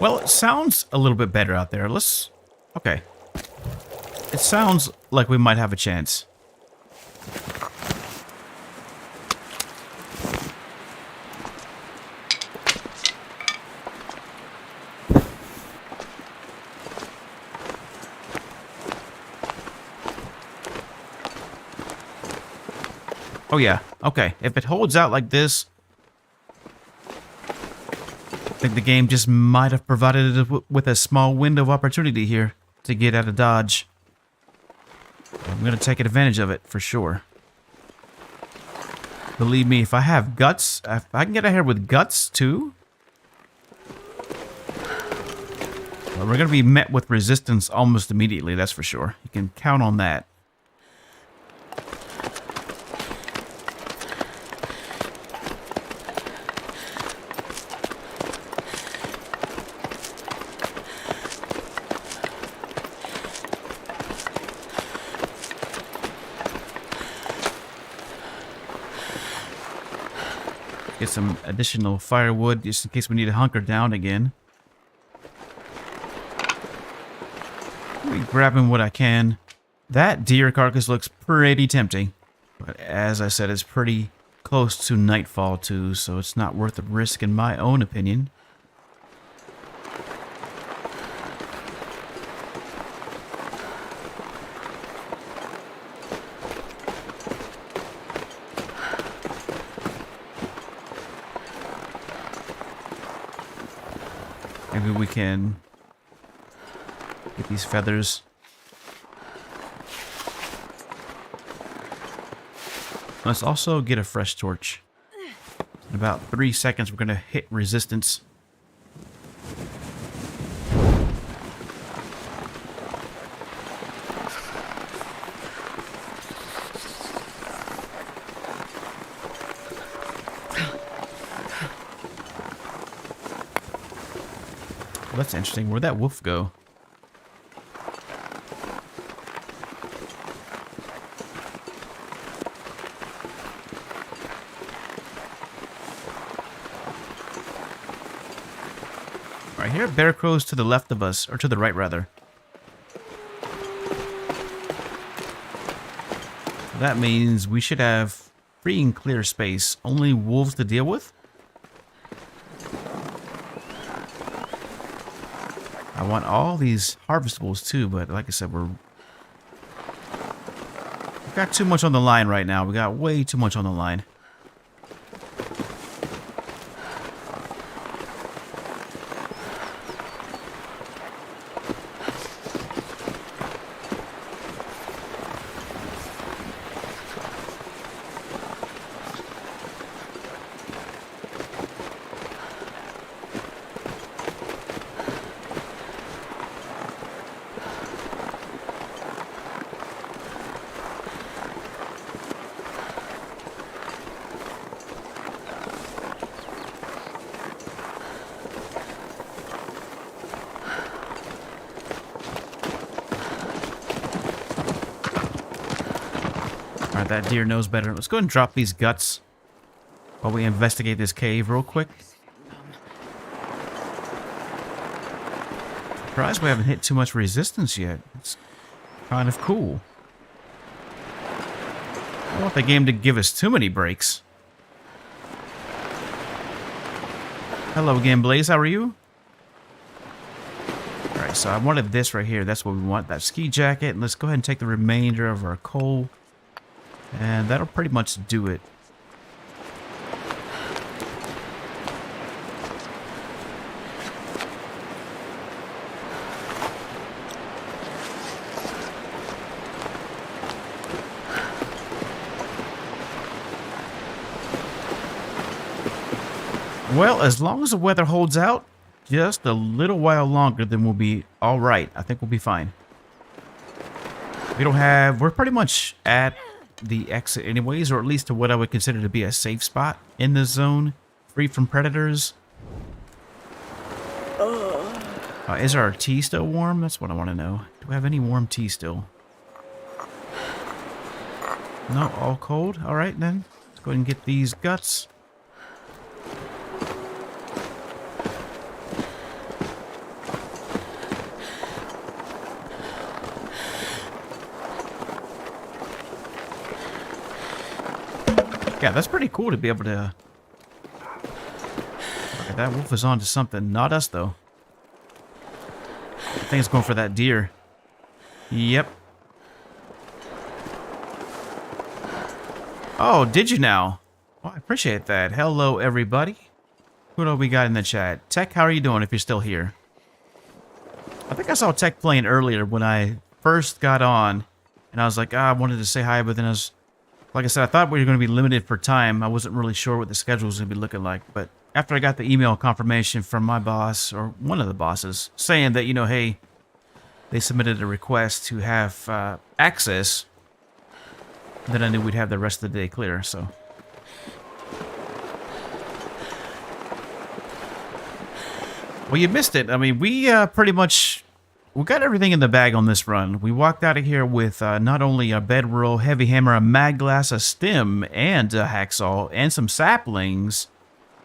Well, it sounds a little bit better out there. Okay. It sounds like we might have a chance. Oh yeah, okay. If it holds out like this, I think the game just might have provided it with a small window of opportunity here to get out of Dodge. I'm going to take advantage of it for sure. Believe me, if I have guts, if I can get out here with guts too, well, we're going to be met with resistance almost immediately, that's for sure. You can count on that. Get some additional firewood just in case we need to hunker down again. I'll be grabbing what I can. That deer carcass looks pretty tempting. But as I said, it's pretty close to nightfall too, so it's not worth the risk in my own opinion. Maybe we can get these feathers. Let's also get a fresh torch. In about 3 seconds, we're going to hit resistance. That's interesting. Where'd that wolf go? Right here, bear crows to the left of us, or to the right rather. That means we should have free and clear space. Only wolves to deal with? I want all these harvestables too, but like I said, we've got too much on the line right now. We got way too much on the line. Alright, that deer knows better. Let's go ahead and drop these guts while we investigate this cave real quick. Surprised we haven't hit too much resistance yet. It's kind of cool. I don't want the game to give us too many breaks. Hello again, Blaze. How are you? Alright, so I wanted this right here. That's what we want. That ski jacket. And let's go ahead and take the remainder of our coal. And that'll pretty much do it. Well, as long as the weather holds out, just a little while longer, then we'll be all right. I think we'll be fine. We're pretty much at the exit anyways, or at least to what I would consider to be a safe spot in the zone, free from predators. Is our tea still warm? That's what I want to know. Do we have any warm tea still? No, all cold. All right, then. Let's go ahead and get these guts. Yeah, that's pretty cool to be able to... Okay, that wolf is on to something. Not us, though. I think it's going for that deer. Yep. Oh, did you now? Well, I appreciate that. Hello, everybody. Who do we got in the chat? Tech, how are you doing if you're still here? I think I saw Tech playing earlier when I first got on. And I was like, I wanted to say hi, but then I was... Like I said, I thought we were going to be limited for time. I wasn't really sure what the schedule was going to be looking like. But after I got the email confirmation from my boss, or one of the bosses, saying that, you know, hey, they submitted a request to have access, then I knew we'd have the rest of the day clear, so... Well, you missed it. I mean, we pretty much... We got everything in the bag on this run. We walked out of here with not only a bedroll, heavy hammer, a mag glass, a stem, and a hacksaw, and some saplings,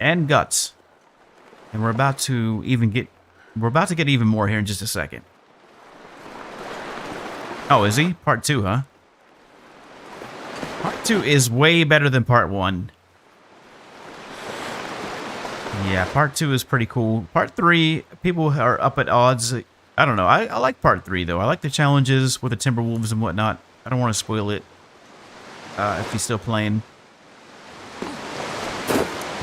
and guts. And we're about to even get... We're about to get even more here in just a second. Oh, is he? Part 2, huh? Part 2 is way better than Part 1. Yeah, Part 2 is pretty cool. Part 3, people are up at odds. I don't know. I like Part 3, though. I like the challenges with the Timberwolves and whatnot. I don't want to spoil it if he's still playing.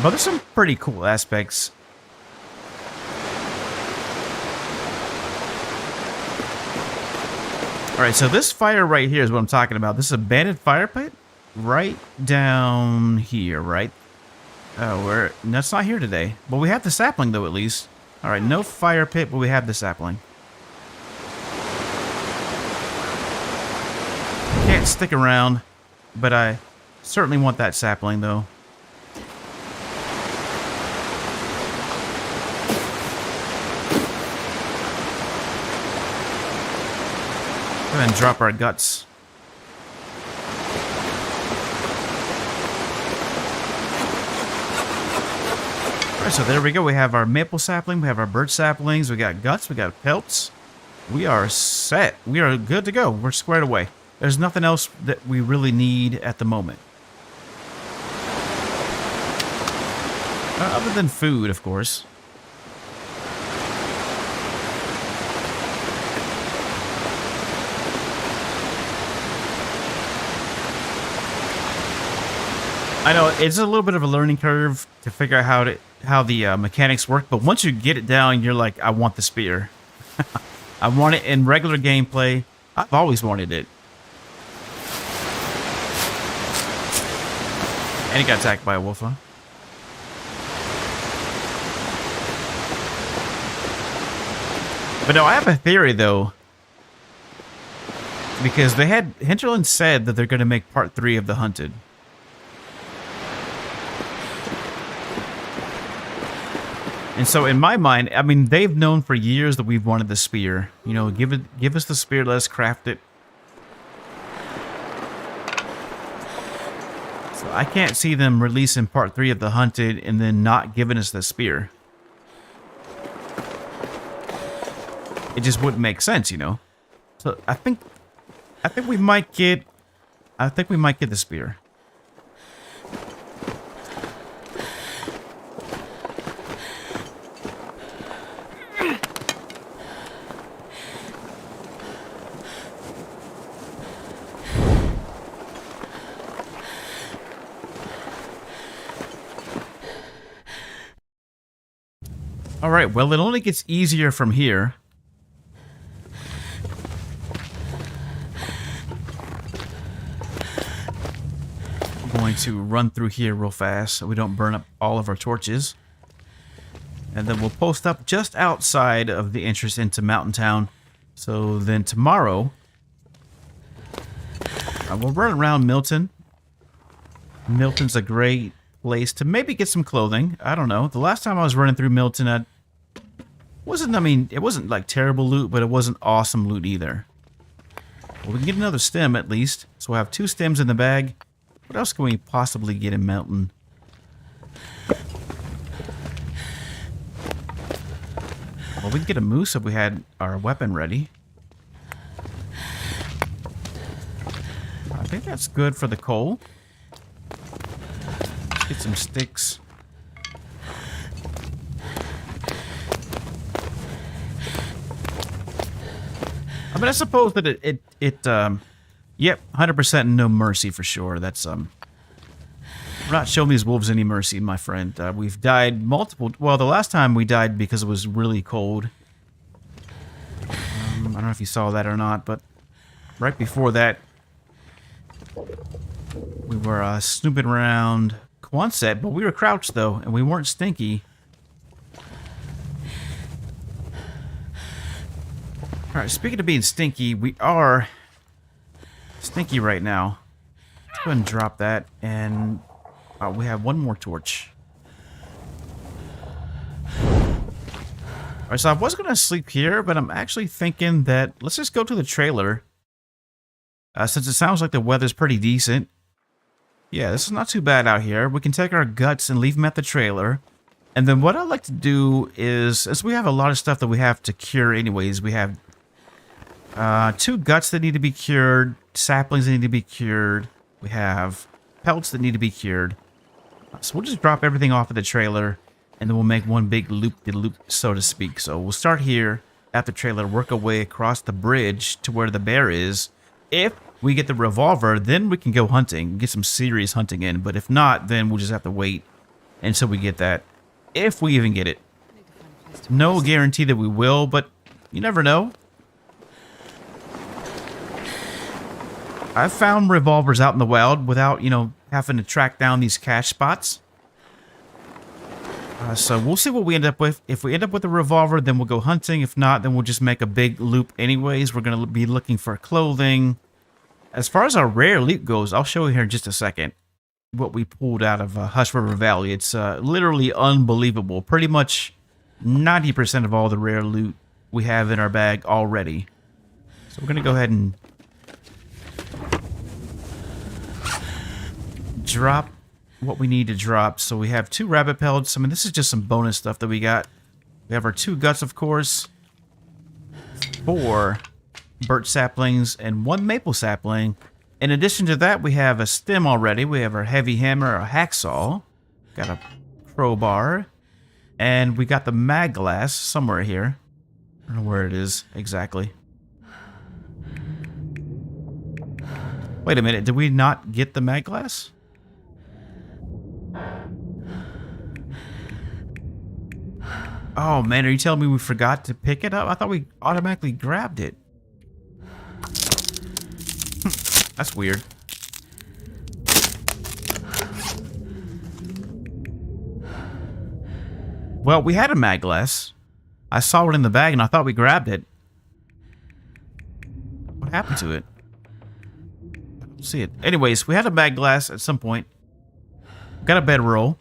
But there's some pretty cool aspects. Alright, so this fire right here is what I'm talking about. This abandoned fire pit right down here, right? Oh, that's not here today. But we have the sapling, though, at least. Alright, no fire pit, but we have the sapling. Can't stick around, but I certainly want that sapling, though. Go ahead and drop our guts. Alright, so there we go. We have our maple sapling, we have our birch saplings, we got guts, we got pelts. We are set. We are good to go. We're squared away. There's nothing else that we really need at the moment. Other than food, of course. I know it's a little bit of a learning curve to figure out how the mechanics work, but once you get it down, you're like, I want the spear. I want it in regular gameplay. I've always wanted it. And he got attacked by a wolf, huh? But no, I have a theory, though. Because they had... Hinterland said that they're going to make part 3 of The Hunted. And so in my mind, I mean, they've known for years that we've wanted the spear. You know, give us the spear, let us craft it. So I can't see them releasing part 3 of The Hunted and then not giving us the spear. It just wouldn't make sense, you know. So I think we might get the spear. Alright, well, it only gets easier from here. I'm going to run through here real fast so we don't burn up all of our torches. And then we'll post up just outside of the entrance into Mountain Town. So then tomorrow, we'll run around Milton. Milton's a great place to maybe get some clothing. I don't know. The last time I was running through Milton, it wasn't like terrible loot, but it wasn't awesome loot either. Well, we can get another stem at least. So we'll have 2 stems in the bag. What else can we possibly get in Milton? Well, we can get a moose if we had our weapon ready. I think that's good for the coal. Let's get some sticks. I mean, I suppose that yep, 100% no mercy for sure. That's, We're not showing these wolves any mercy, my friend. We've died multiple... Well, the last time we died because it was really cold. I don't know if you saw that or not, but right before that, we were snooping around Quonset, but we were crouched, though, and we weren't stinky. Alright, speaking of being stinky, we are stinky right now. Let's go ahead and drop that, and we have one more torch. Alright, so I was going to sleep here, but I'm actually thinking that let's just go to the trailer. Since it sounds like the weather's pretty decent. Yeah, this is not too bad out here. We can take our guts and leave them at the trailer. And then what I'd like to do is, as we have a lot of stuff that we have to cure anyways, we have 2 guts that need to be cured, saplings that need to be cured, we have pelts that need to be cured. So we'll just drop everything off at the trailer, and then we'll make one big loop-de-loop, so to speak. So we'll start here at the trailer, work our way across the bridge to where the bear is. If we get the revolver, then we can go hunting, get some serious hunting in. But if not, then we'll just have to wait until we get that. If we even get it. No guarantee that we will, but you never know. I've found revolvers out in the wild without, you know, having to track down these cache spots. So we'll see what we end up with. If we end up with a revolver, then we'll go hunting. If not, then we'll just make a big loop anyways. We're going to be looking for clothing. As far as our rare loot goes, I'll show you here in just a second what we pulled out of Hush River Valley. It's literally unbelievable. Pretty much 90% of all the rare loot we have in our bag already. So we're going to go ahead and drop what we need to drop. So we have 2 rabbit pelts. I mean, this is just some bonus stuff that we got. We have our 2 guts, of course. 4 birch saplings and 1 maple sapling. In addition to that, we have a stem already. We have our heavy hammer, a hacksaw. Got a crowbar. And we got the mag glass somewhere here. I don't know where it is exactly. Wait a minute, did we not get the mag glass? Oh man, are you telling me we forgot to pick it up? I thought we automatically grabbed it. That's weird. Well, we had a mag glass. I saw it in the bag and I thought we grabbed it. What happened to it? I don't see it. Anyways, we had a mag glass at some point. Got a bedroll.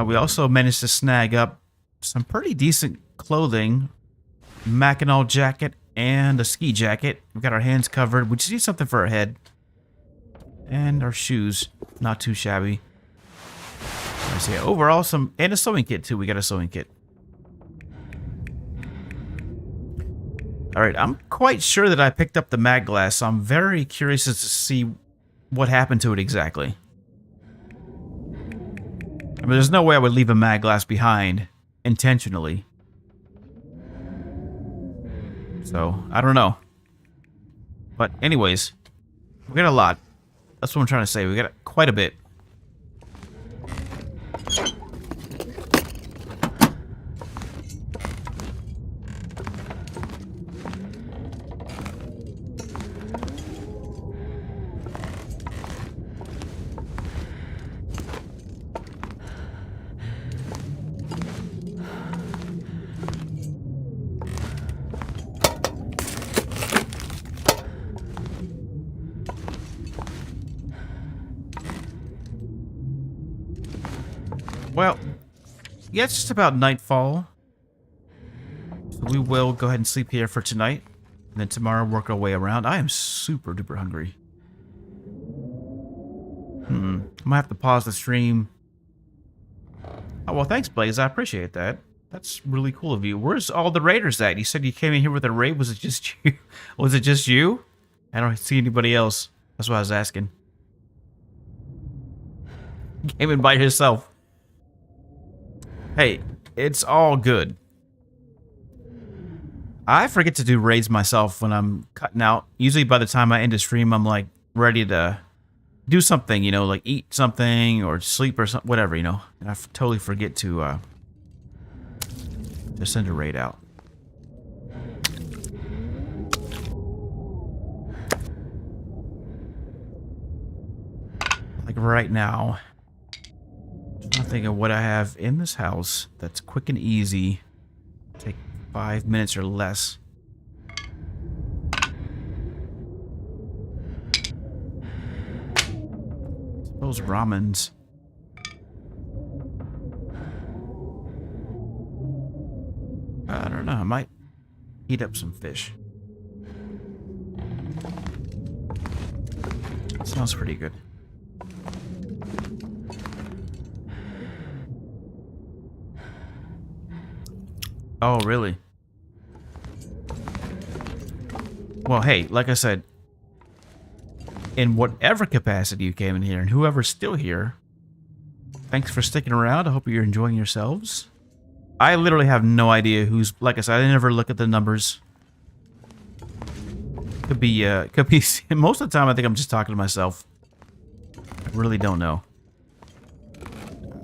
We also managed to snag up some pretty decent clothing. Mackinac jacket and a ski jacket. We've got our hands covered. We just need something for our head. And our shoes. Not too shabby. Let's see. Overall, and a sewing kit too. We got a sewing kit. Alright, I'm quite sure that I picked up the mag glass, so I'm very curious as to see what happened to it exactly. I mean, there's no way I would leave a mag glass behind intentionally. So, I don't know. But anyways, we got a lot. That's what I'm trying to say. We got quite a bit. Well, yeah, it's just about nightfall. So we will go ahead and sleep here for tonight. And then tomorrow work our way around. I am super duper hungry. I'm gonna have to pause the stream. Oh, well, thanks, Blaze. I appreciate that. That's really cool of you. Where's all the raiders at? You said you came in here with a raid. Was it just you? Was it just you? I don't see anybody else. That's what I was asking. You came in by yourself. Hey, it's all good. I forget to do raids myself when I'm cutting out. Usually by the time I end a stream, I'm like ready to do something, you know, like eat something or sleep or something, whatever, you know. And I totally forget to send a raid out. Like right now, I'm thinking what I have in this house that's quick and easy. Take 5 minutes or less. Those ramens. I don't know. I might heat up some fish. Sounds pretty good. Oh, really? Well, hey, like I said, in whatever capacity you came in here, and whoever's still here, thanks for sticking around. I hope you're enjoying yourselves. I literally have no idea who's, like I said, I never look at the numbers. Could be, most of the time I think I'm just talking to myself. I really don't know.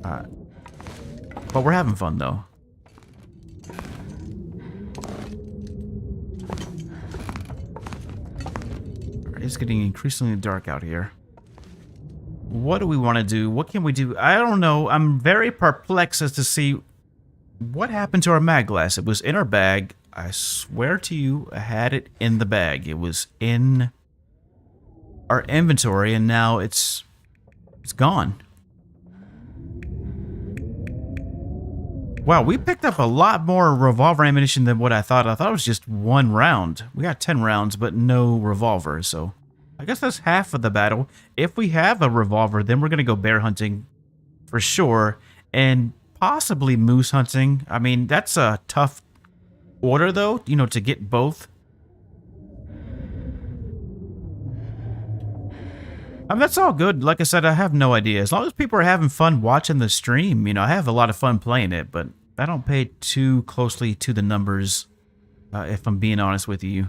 But we're having fun, though. It's getting increasingly dark out here. What do we want to do? What can we do? I don't know. I'm very perplexed as to see what happened to our mag glass. It was in our bag. I swear to you, I had it in the bag. It was in our inventory, and now it's gone. Wow, we picked up a lot more revolver ammunition than what I thought. I thought it was just 1 round. We got 10 rounds, but no revolver, so I guess that's half of the battle. If we have a revolver, then we're going to go bear hunting for sure, and possibly moose hunting. I mean, that's a tough order, though, you know, to get both. I mean, that's all good. Like I said, I have no idea. As long as people are having fun watching the stream, you know, I have a lot of fun playing it, but I don't pay too closely to the numbers, if I'm being honest with you.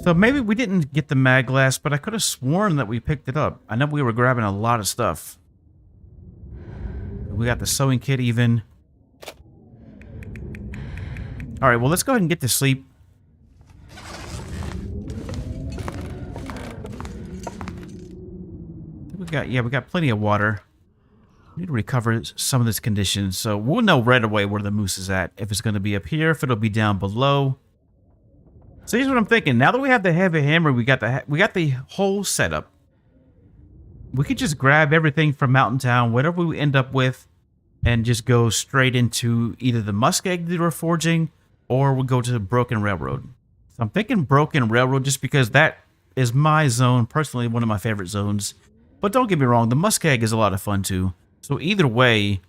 So maybe we didn't get the mag glass, but I could have sworn that we picked it up. I know we were grabbing a lot of stuff. We got the sewing kit even. All right, well, let's go ahead and get to sleep. We got plenty of water. We need to recover some of this condition, so we'll know right away where the moose is at. If it's going to be up here, if it'll be down below. So here's what I'm thinking. Now that we have the heavy hammer, we got the whole setup. We could just grab everything from Mountain Town, whatever we end up with, and just go straight into either the muskeg that we're forging, or we'll go to the Broken Railroad. So I'm thinking Broken Railroad just because that is my zone, personally one of my favorite zones. But don't get me wrong, the muskeg is a lot of fun too. So either way,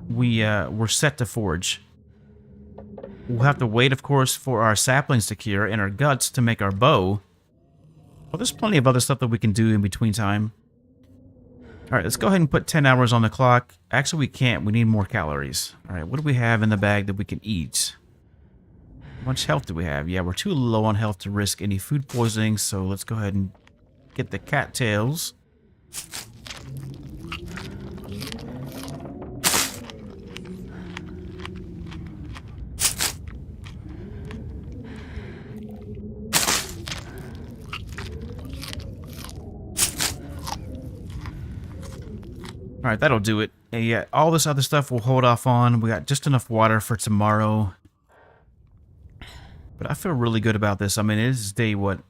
we're set to forge. We'll have to wait, of course, for our saplings to cure and our guts to make our bow. Well, there's plenty of other stuff that we can do in between time. Alright, let's go ahead and put 10 hours on the clock. Actually, we can't. We need more calories. Alright, what do we have in the bag that we can eat? How much health do we have? Yeah, we're too low on health to risk any food poisoning, so let's go ahead and get the cattails. Alright, that'll do it. And yeah, all this other stuff we'll hold off on. We got just enough water for tomorrow. But I feel really good about this. I mean, it is day what?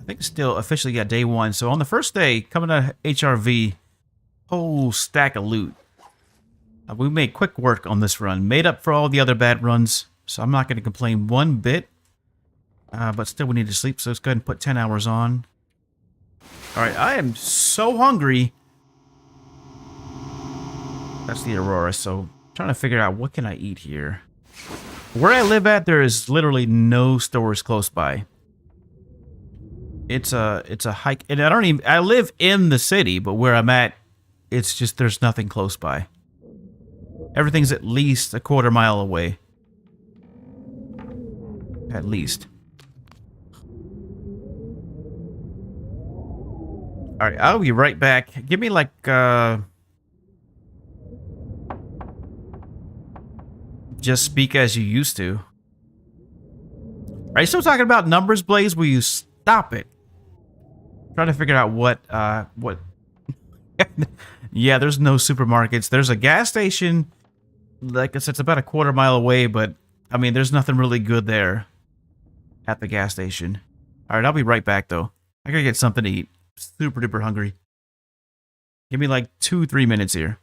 I think it's still officially, yeah, day 1. So on the first day, coming out of HRV, whole stack of loot. We made quick work on this run. Made up for all the other bad runs. So I'm not going to complain one bit. But still, we need to sleep. So let's go ahead and put 10 hours on. Alright, I am so hungry. That's the Aurora. So I'm trying to figure out what can I eat here. Where I live at, there is literally no stores close by. It's a hike, and I live in the city, but where I'm at, it's just there's nothing close by. Everything's at least a quarter mile away. At least. Alright, I'll be right back. Give me like, just speak as you used to. Are you still talking about numbers, Blaze? Will you stop it? Trying to figure out what. Yeah, there's no supermarkets. There's a gas station. Like I said, it's about a quarter mile away, but I mean, there's nothing really good there at the gas station. All right, I'll be right back though. I gotta get something to eat. Super duper hungry. Give me like 2-3 minutes here.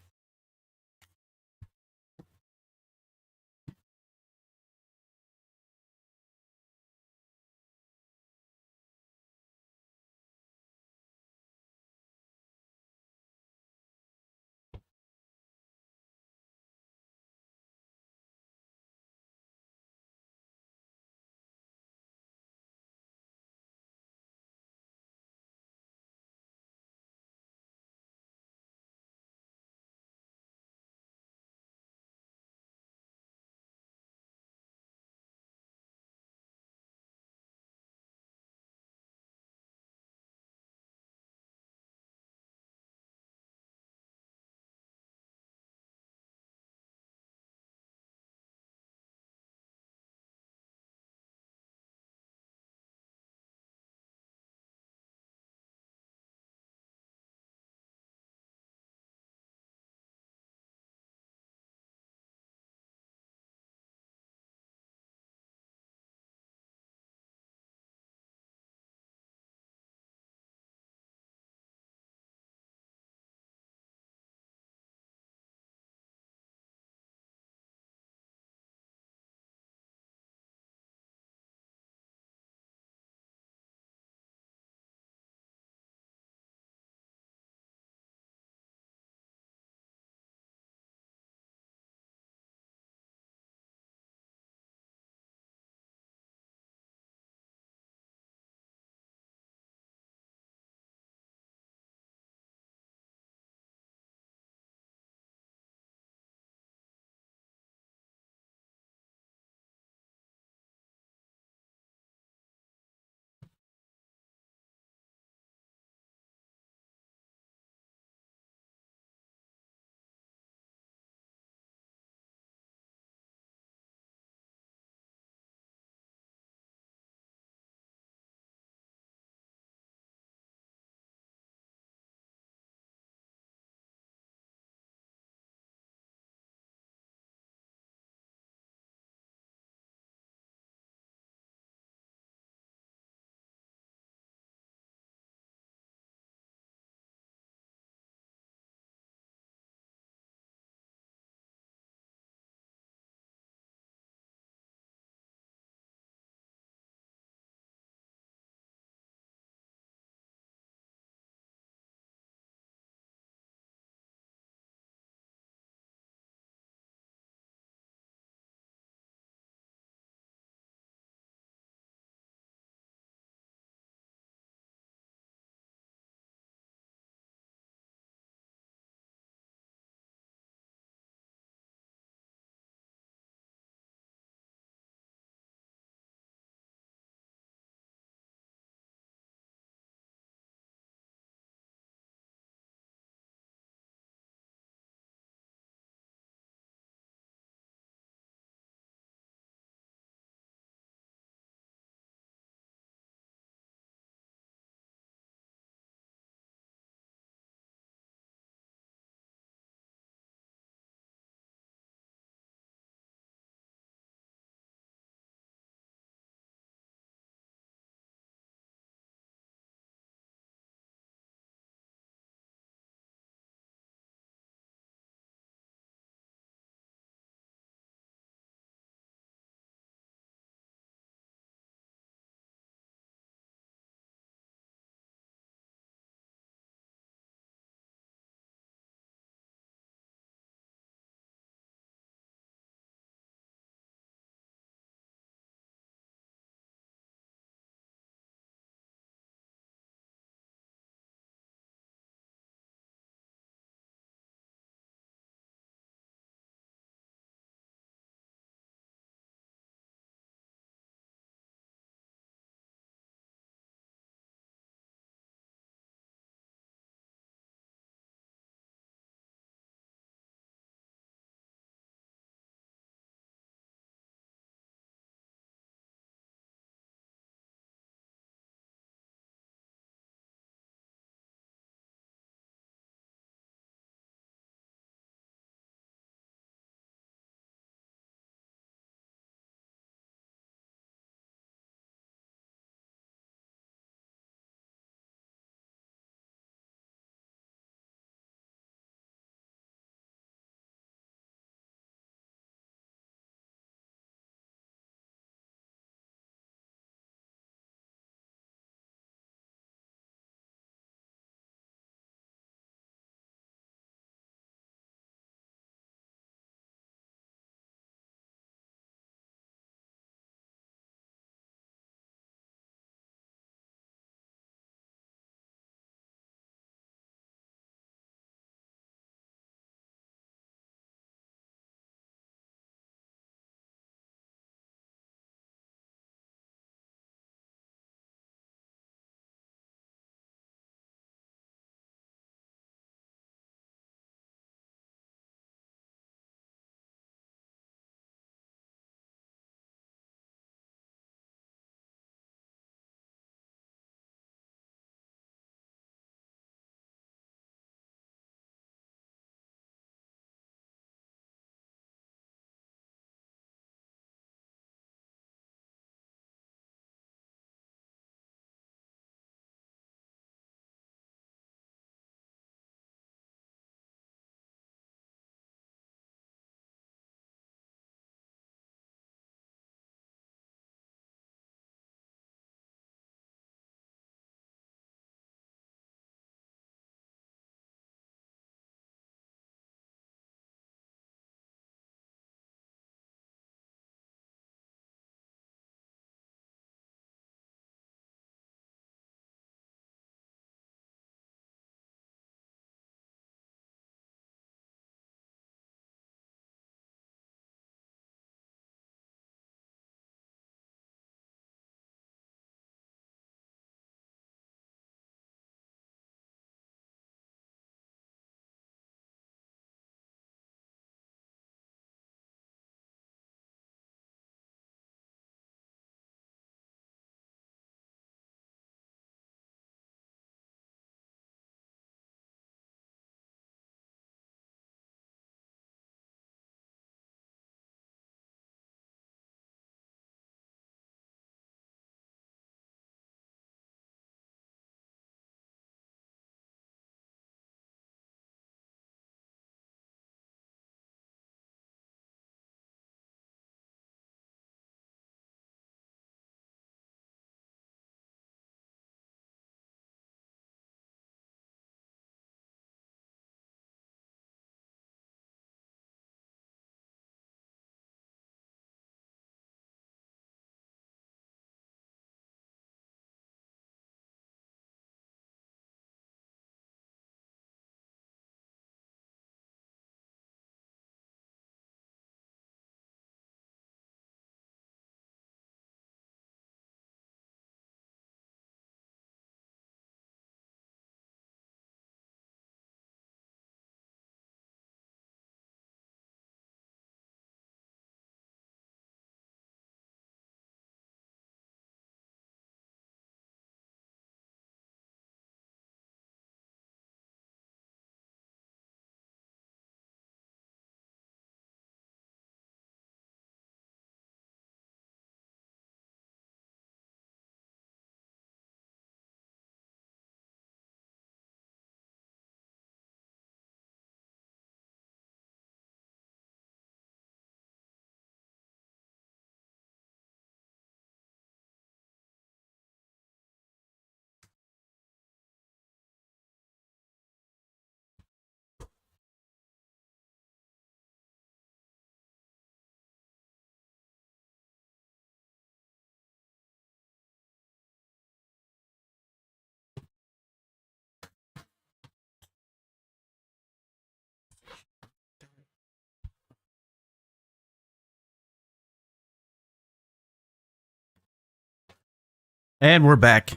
And we're back.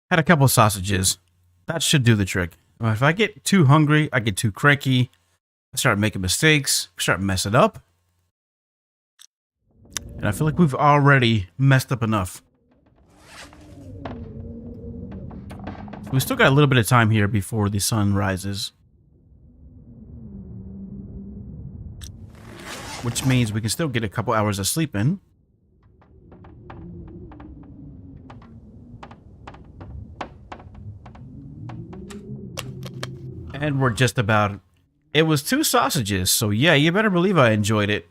Had a couple of sausages. That should do the trick. If I get too hungry, I get too cranky, I start making mistakes, start messing up. And I feel like we've already messed up enough. We still got a little bit of time here before the sun rises. Which means we can still get a couple hours of sleep in. And we're just about... It was 2 sausages, so yeah, you better believe I enjoyed it.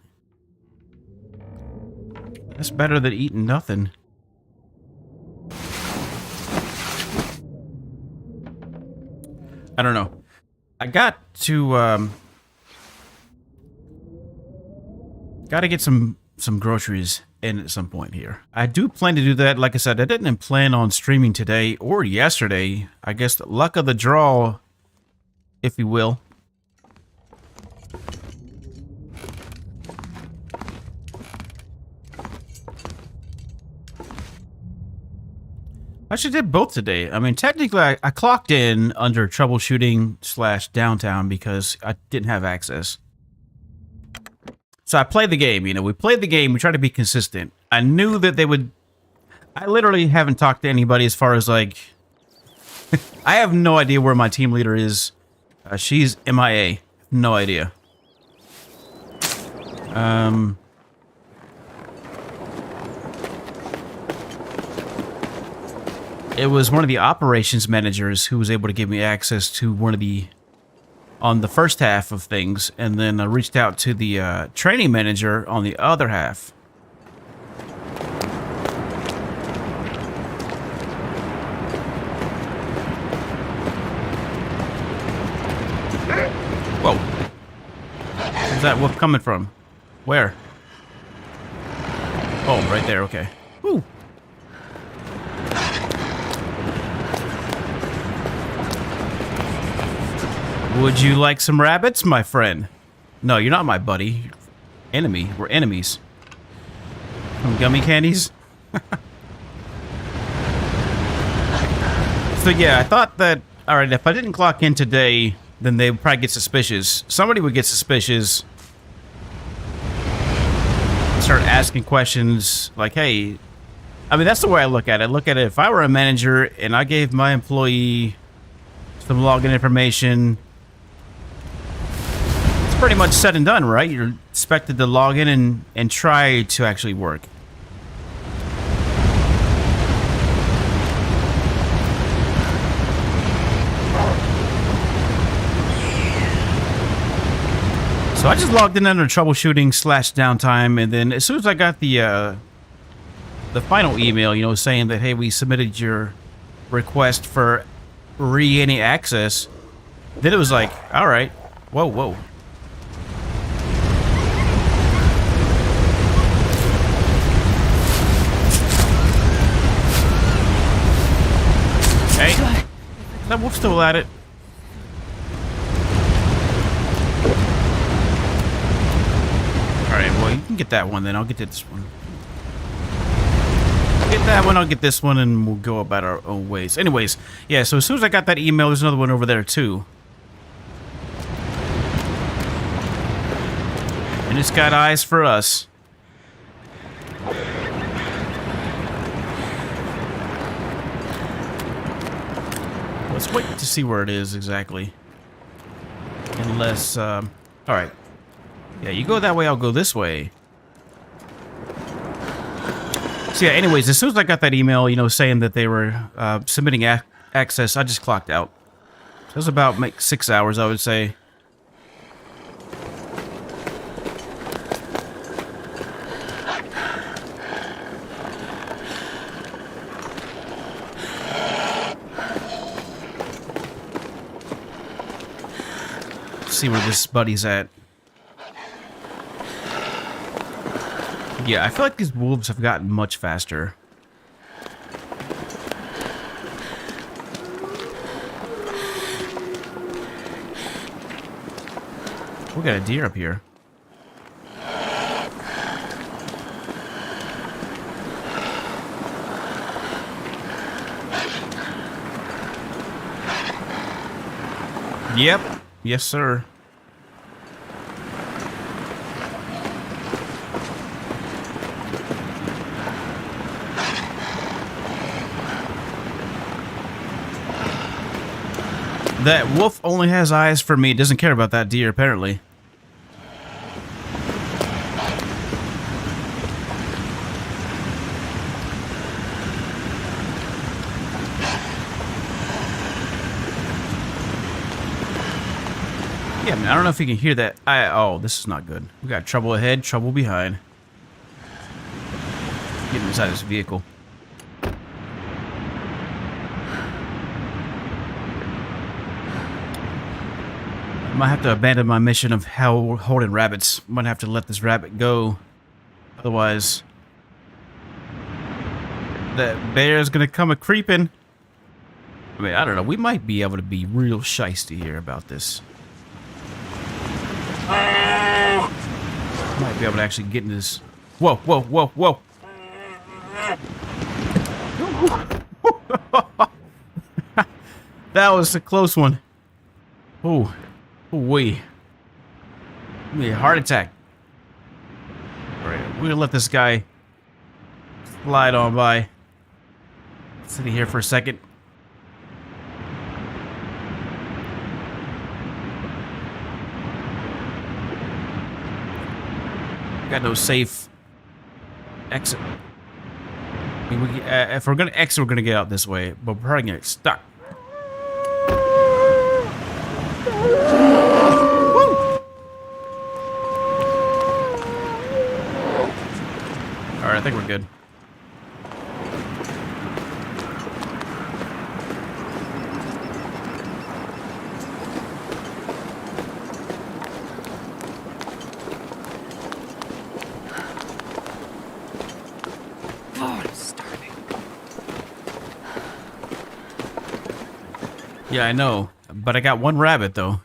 That's better than eating nothing. I don't know. I got to, gotta get some groceries in at some point here. I do plan to do that. Like I said, I didn't plan on streaming today or yesterday. I guess the luck of the draw, if you will. I actually did both today. I mean, technically, I clocked in under troubleshooting / downtown because I didn't have access. So I played the game, you know, we played the game, we tried to be consistent. I knew that they would... I literally haven't talked to anybody as far as, like... I have no idea where my team leader is. She's MIA. No idea. It was one of the operations managers who was able to give me access to one of the... on the first half of things, and then I reached out to the training manager on the other half. Whoa. Where's that wolf coming from? Where? Oh, right there, okay. Woo! Would you like some rabbits, my friend? No, you're not my buddy. Enemy. We're enemies. Some gummy candies? So yeah, I thought that... Alright, if I didn't clock in today, then they would probably get suspicious. Somebody would get suspicious. Start asking questions like, hey... I mean, that's the way I look at it. Look at it, if I were a manager and I gave my employee some login information... pretty much said and done, right? You're expected to log in and try to actually work. So I just logged in under troubleshooting / downtime, and then as soon as I got the final email, you know, saying that, hey, we submitted your request for re-any access, then it was like, all right, whoa, whoa. Hey, that wolf's still at it. Alright, well, you can get that one then. I'll get this one. Get that one, I'll get this one, and we'll go about our own ways. Anyways, yeah, so as soon as I got that email, there's another one over there, too. And it's got eyes for us. Let's wait to see where it is exactly. Unless, alright. Yeah, you go that way, I'll go this way. So yeah, anyways, as soon as I got that email, you know, saying that they were submitting access, I just clocked out. So it was about 6 hours, I would say. See where this buddy's at. Yeah, I feel like these wolves have gotten much faster. We got a deer up here. Yep. Yes, sir. That wolf only has eyes for me. It doesn't care about that deer, apparently. Yeah, man, I don't know if you can hear that. Oh, this is not good. We got trouble ahead, trouble behind. Getting inside this vehicle. I might have to abandon my mission of holding rabbits. I might have to let this rabbit go. Otherwise, that bear's gonna come a creeping. I mean, I don't know. We might be able to be real shiesty here about this. Might be able to actually get into this. Whoa, whoa, whoa, whoa. That was a close one. Ooh. Ooh-wee. Give me a heart attack. Alright, we're gonna let this guy slide on by. Sitting here for a second. Got no safe exit. I mean, if we're gonna exit, we're gonna get out this way, but we're probably gonna get stuck. Alright, I think we're good. Yeah, I know. But I got one rabbit, though.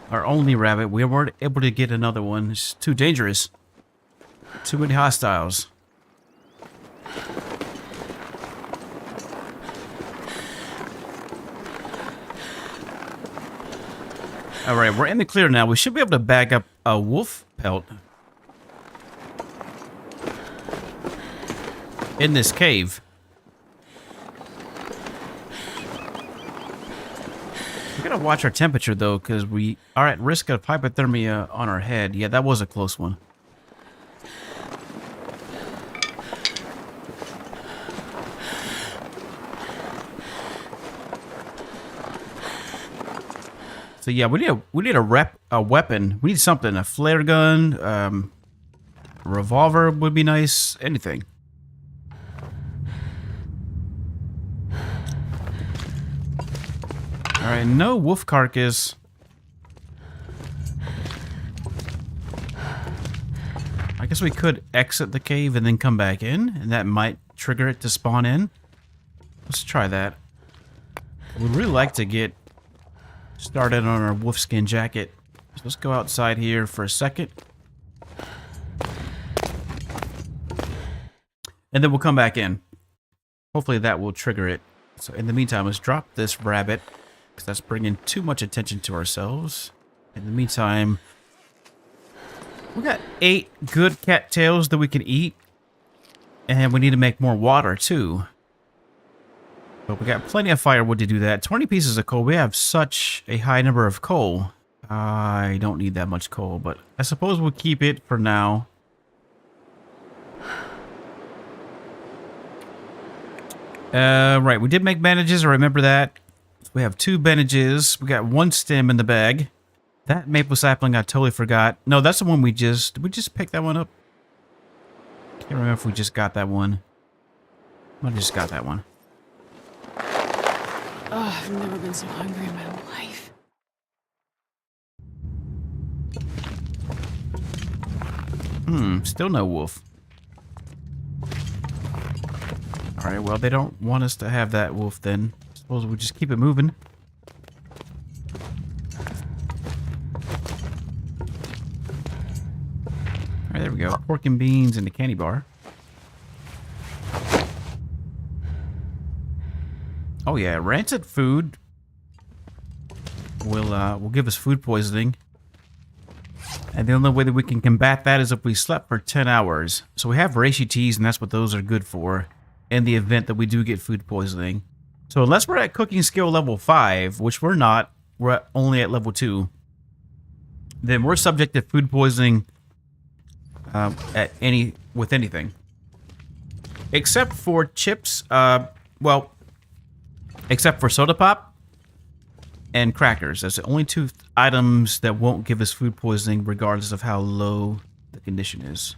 Our only rabbit. We weren't able to get another one. It's too dangerous. Too many hostiles. Alright, we're in the clear now. We should be able to bag up a wolf pelt in this cave. We gotta watch our temperature, though, because we are at risk of hypothermia on our head. Yeah, that was a close one. So yeah, we need a weapon. We need something. A flare gun, a revolver would be nice. Anything. Alright, no wolf carcass. I guess we could exit the cave and then come back in, and that might trigger it to spawn in. Let's try that. We'd really like to get started on our wolfskin jacket. So let's go outside here for a second. And then we'll come back in. Hopefully that will trigger it. So in the meantime, let's drop this rabbit, because that's bringing too much attention to ourselves. In the meantime, we got 8 good cattails that we can eat. And we need to make more water too. But we got plenty of firewood to do that. 20 pieces of coal. We have such a high number of coal. I don't need that much coal, but I suppose we'll keep it for now. Right, we did make bandages. I remember that. We have 2 bandages. We got 1 stem in the bag. That maple sapling I totally forgot. No, that's the one did we just pick that one up? Can't remember if we just got that one. I just got that one. Oh, I've never been so hungry in my life. Still no wolf. Alright, well, they don't want us to have that wolf then. Suppose we'll just keep it moving. Alright, there we go. Pork and beans and the candy bar. Oh yeah, rancid food will give us food poisoning. And the only way that we can combat that is if we slept for 10 hours. So we have reishi teas, and that's what those are good for in the event that we do get food poisoning. So unless we're at cooking skill level 5, which we're not, we're only at level 2, then we're subject to food poisoning with anything. Except for chips, well, except for soda pop and crackers. That's the only 2 items that won't give us food poisoning regardless of how low the condition is.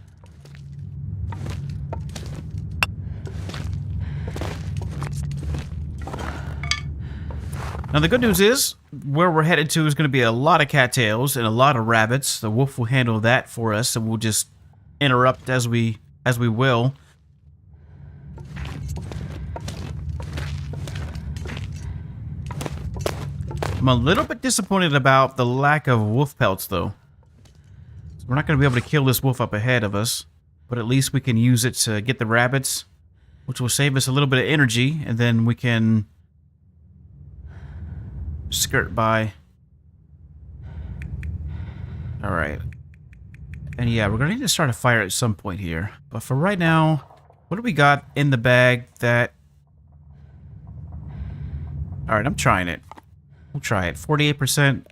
Now the good news is, where we're headed to is going to be a lot of cattails and a lot of rabbits. The wolf will handle that for us, and we'll just interrupt as we will. I'm a little bit disappointed about the lack of wolf pelts, though. So we're not going to be able to kill this wolf up ahead of us, but at least we can use it to get the rabbits, which will save us a little bit of energy, and then we can skirt by. Alright. And yeah, we're going to need to start a fire at some point here. But for right now, what do we got in the bag that... Alright, I'm trying it. We'll try it. 48%.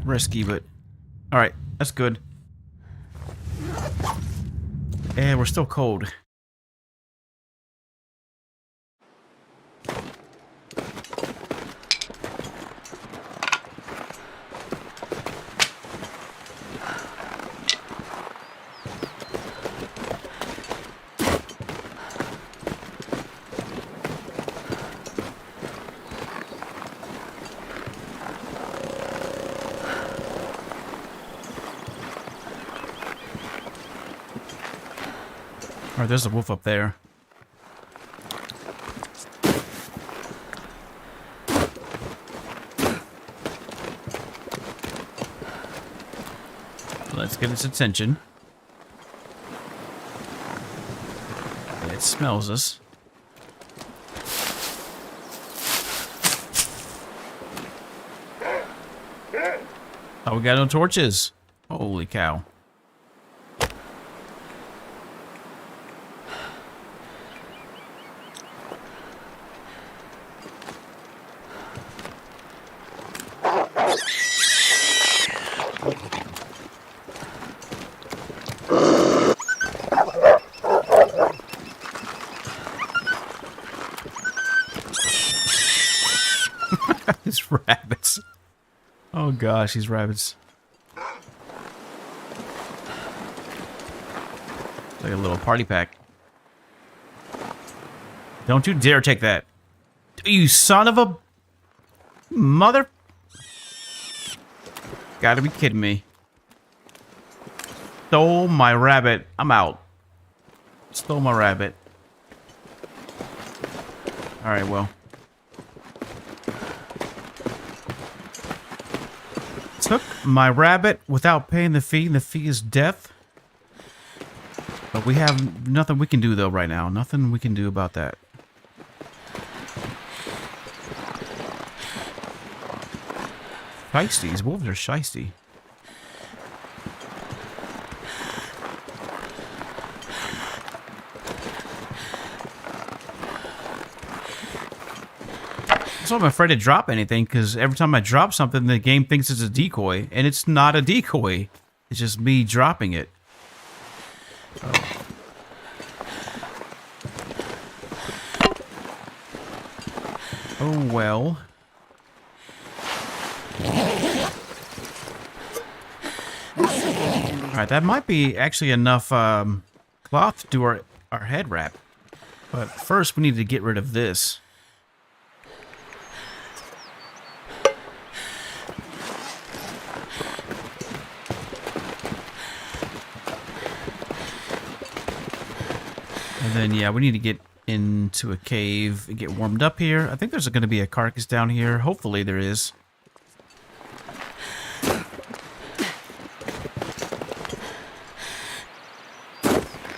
Risky, but... Alright, that's good. And we're still cold. Alright, there's a wolf up there. Let's get its attention. It smells us. Oh, we got no torches. Holy cow. These rabbits. Oh gosh, these rabbits. Like a little party pack. Don't you dare take that. You son of a mother. Gotta be kidding me. Stole my rabbit. I'm out. Stole my rabbit. Alright, well. Took my rabbit without paying the fee, and the fee is death. But we have nothing we can do, though, right now. Nothing we can do about that. Shiesty. These wolves are shiesty. So I'm afraid to drop anything, because every time I drop something, the game thinks it's a decoy, and it's not a decoy. It's just me dropping it. Oh well. Alright, that might be actually enough cloth to do our head wrap. But first, we need to get rid of this. And then, yeah, we need to get into a cave and get warmed up here. I think there's going to be a carcass down here. Hopefully there is.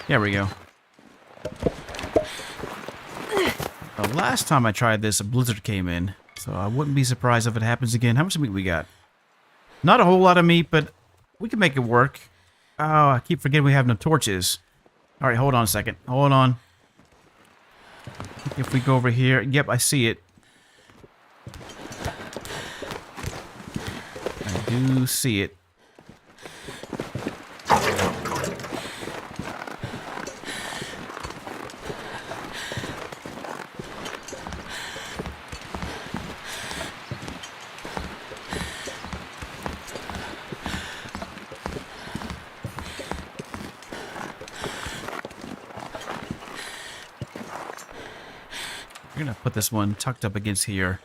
There we go. The last time I tried this, a blizzard came in. So I wouldn't be surprised if it happens again. How much meat we got? Not a whole lot of meat, but we can make it work. Oh, I keep forgetting we have no torches. Alright, hold on a second. Hold on. If we go over here... Yep, I see it. I do see it. We're gonna put this one tucked up against here.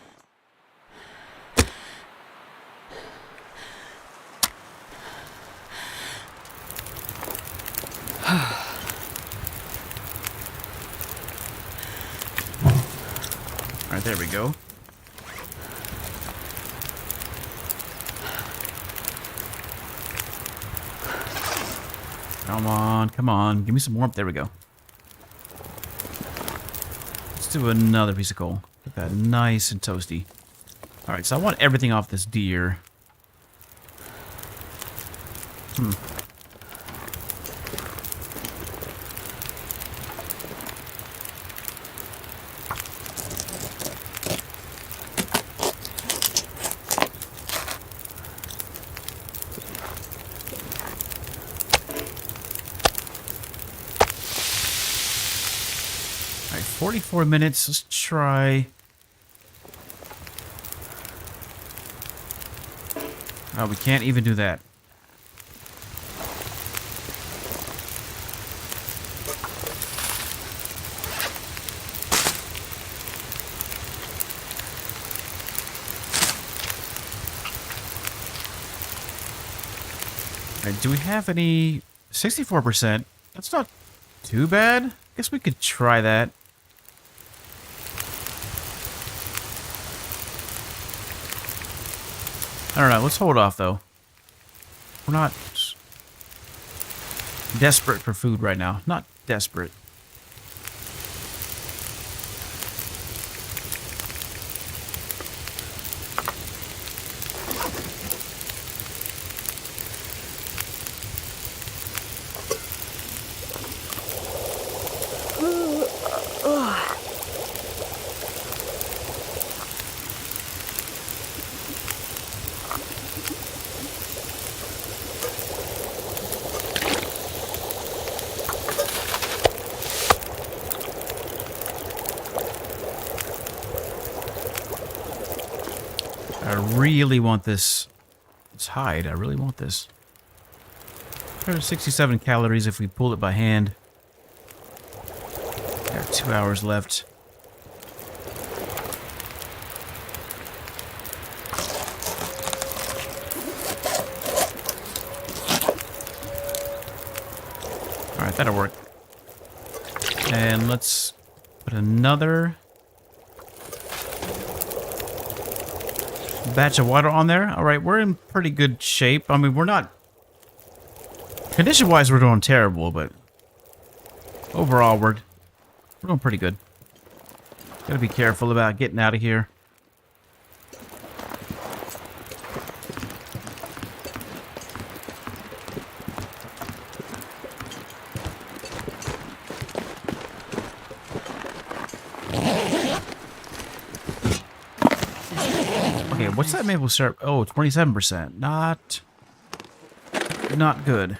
Alright, there we go. Come on. Give me some warmth. There we go. Let's do another piece of coal. Get that nice and toasty. Alright, so I want everything off this deer. Alright, 44 minutes. Let's try... Oh, we can't even do that. Alright, do we have any... 64%? That's not too bad. Guess we could try that. I don't know. Let's hold off, though. We're not desperate for food right now. Not desperate. I really want this hide. I really want this. 167 calories if we pull it by hand. Got 2 hours left. Alright, that'll work. And let's put another batch of water on there. Alright, we're in pretty good shape. I mean, we're not... Condition-wise, we're doing terrible, but... Overall, we're doing pretty good. Gotta be careful about getting out of here. Okay, what's that maple syrup? Oh, 27%. Not good.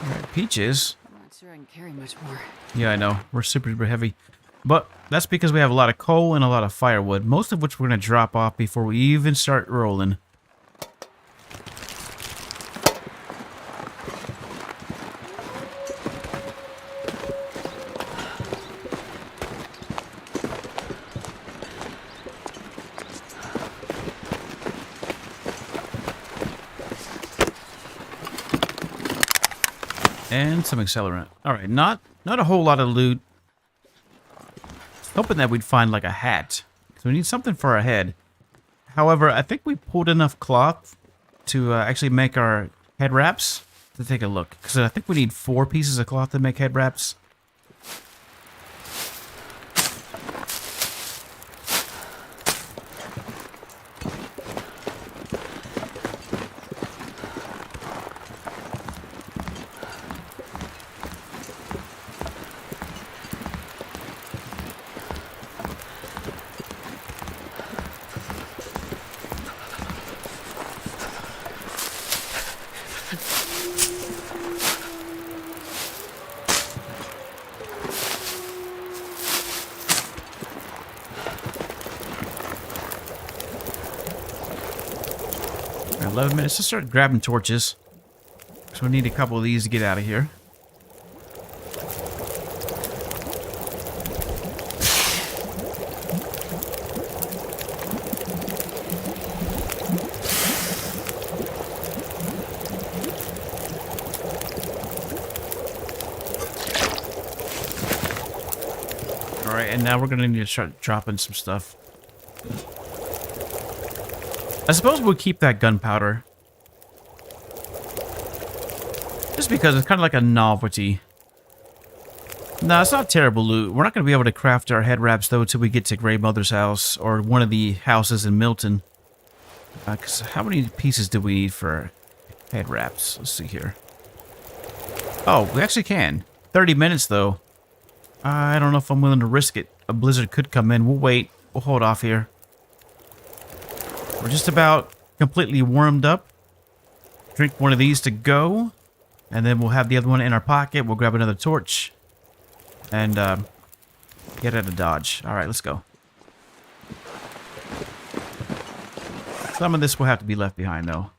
Alright, peaches. I'm not sure I can carry much more. Yeah, I know. We're super heavy. But that's because we have a lot of coal and a lot of firewood, most of which we're going to drop off before we even start rolling. And some accelerant. Alright, not a whole lot of loot. Hoping that we'd find like a hat. So we need something for our head. However, I think we pulled enough cloth to actually make our head wraps. To take a look, because I think we need 4 pieces of cloth to make head wraps. All right, 11 minutes to start grabbing torches. So we need a couple of these to get out of here. All right, and now we're gonna need to start dropping some stuff. I suppose we'll keep that gunpowder. Just because it's kind of like a novelty. No, it's not terrible loot. We're not going to be able to craft our head wraps, though, until we get to Grey Mother's house, or one of the houses in Milton. Because how many pieces do we need for head wraps? Let's see here. Oh, we actually can. 30 minutes, though. I don't know if I'm willing to risk it. A blizzard could come in. We'll wait. We'll hold off here. We're just about completely warmed up. Drink one of these to go. And then we'll have the other one in our pocket. We'll grab another torch. And get out of Dodge. Alright, let's go. Some of this will have to be left behind, though.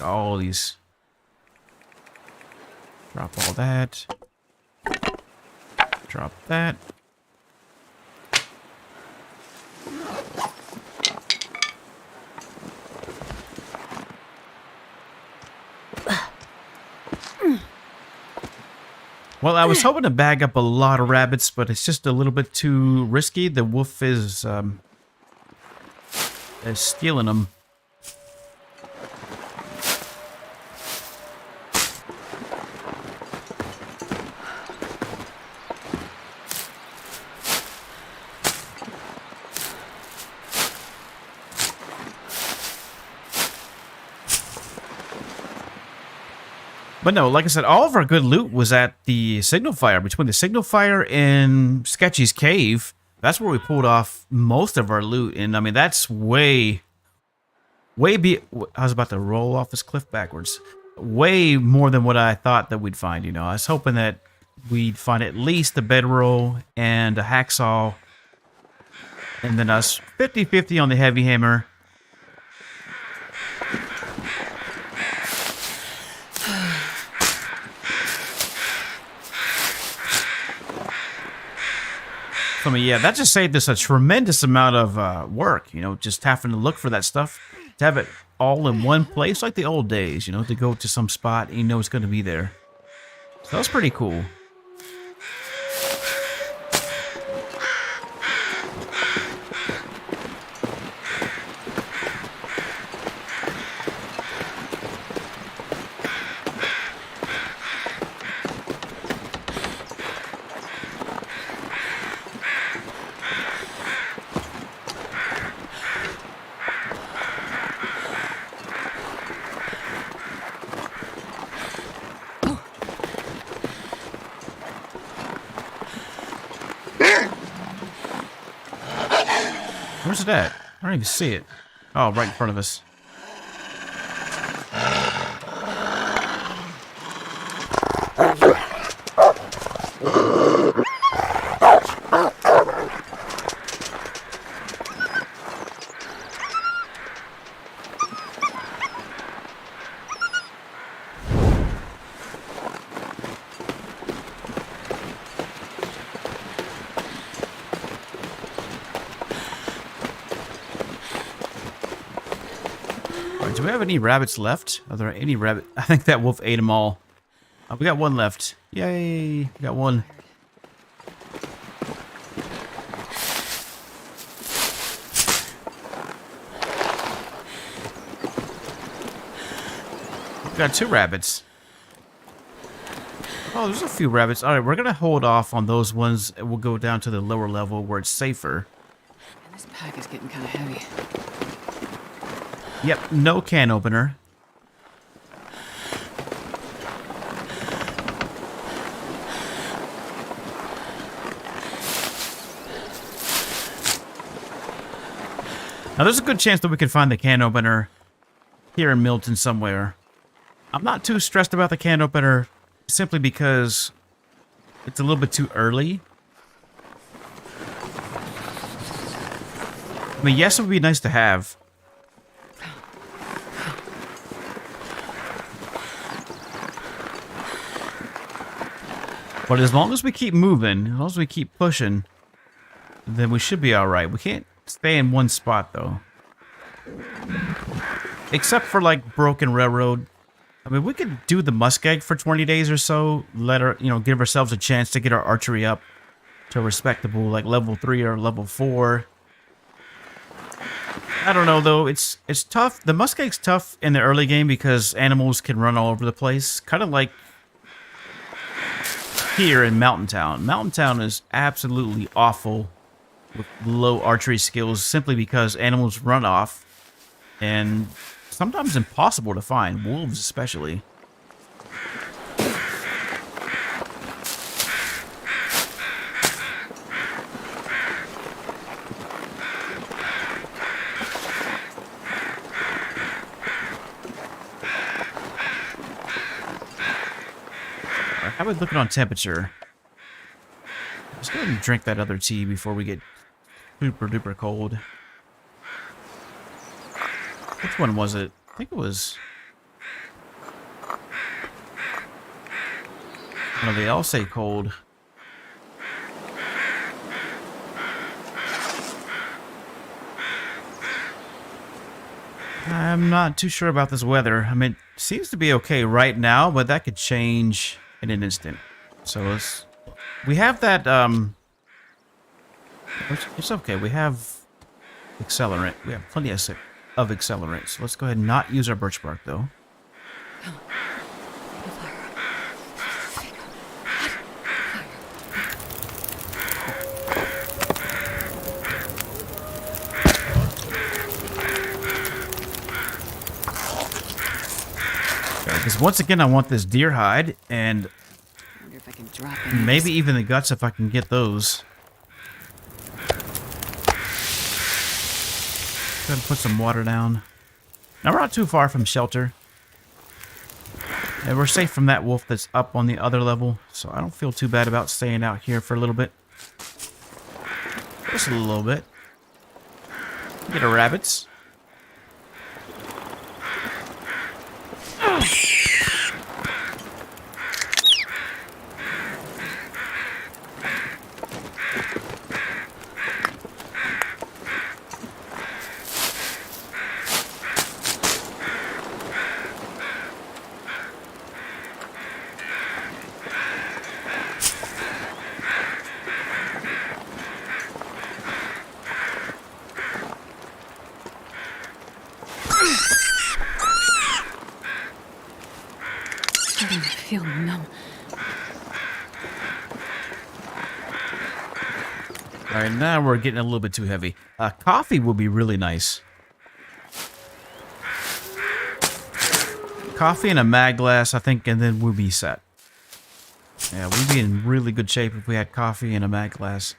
All these. Drop all that. Drop that. Well, I was hoping to bag up a lot of rabbits, but it's just a little bit too risky. The wolf is stealing them. But no, like I said, all of our good loot was at the signal fire. Between the signal fire and Sketchy's cave, that's where we pulled off most of our loot. And I mean, that's way I was about to roll off this cliff backwards. Way more than what I thought that we'd find, you know. I was hoping that we'd find at least a bedroll and a hacksaw. And then us 50-50 on the heavy hammer. I mean, yeah, that just saved us a tremendous amount of work, you know, just having to look for that stuff, to have it all in one place, like the old days, you know, to go to some spot and you know it's going to be there. So that was pretty cool. Where's it at? I don't even see it. Oh, right in front of us. Do we have any rabbits left? Are there any rabbit? I think that wolf ate them all. We got one left. Yay! We got one. Got 2 rabbits. Oh, there's a few rabbits. All right, we're gonna hold off on those ones. We'll go down to the lower level where it's safer. And this pack is getting kind of heavy. Yep, no can opener. Now, there's a good chance that we could find the can opener here in Milton somewhere. I'm not too stressed about the can opener simply because it's a little bit too early. I mean, yes, it would be nice to have. But as long as we keep moving, as long as we keep pushing, then we should be alright. We can't stay in one spot, though. Except for, like, Broken Railroad. I mean, we could do the muskeg for 20 days or so. Let her, you know, give ourselves a chance to get our archery up to a respectable, like, level 3 or level 4. I don't know, though. It's tough. The muskeg's tough in the early game because animals can run all over the place. Kind of like here in Mountain Town. Mountain Town is absolutely awful with low archery skills simply because animals run off and sometimes impossible to find, wolves especially. How are we looking on temperature? Let's go ahead and drink that other tea before we get super duper cold. Which one was it? I think it was... No, they all say cold. I'm not too sure about this weather. I mean, it seems to be okay right now, but that could change in an instant. So let's... We have that, It's okay. We have accelerant. We have plenty of accelerant. So let's go ahead and not use our birch bark, though. Because once again, I want this deer hide, and Wonder if I can drop maybe even the guts if I can get those. Go ahead and put some water down. Now we're not too far from shelter. And we're safe from that wolf that's up on the other level, so I don't feel too bad about staying out here for a little bit. Just a little bit. Get our rabbits. I feel numb. Alright, now we're getting a little bit too heavy. Coffee would be really nice. Coffee and a mag glass, I think, and then we'll be set. Yeah, we'd be in really good shape if we had coffee and a mag glass.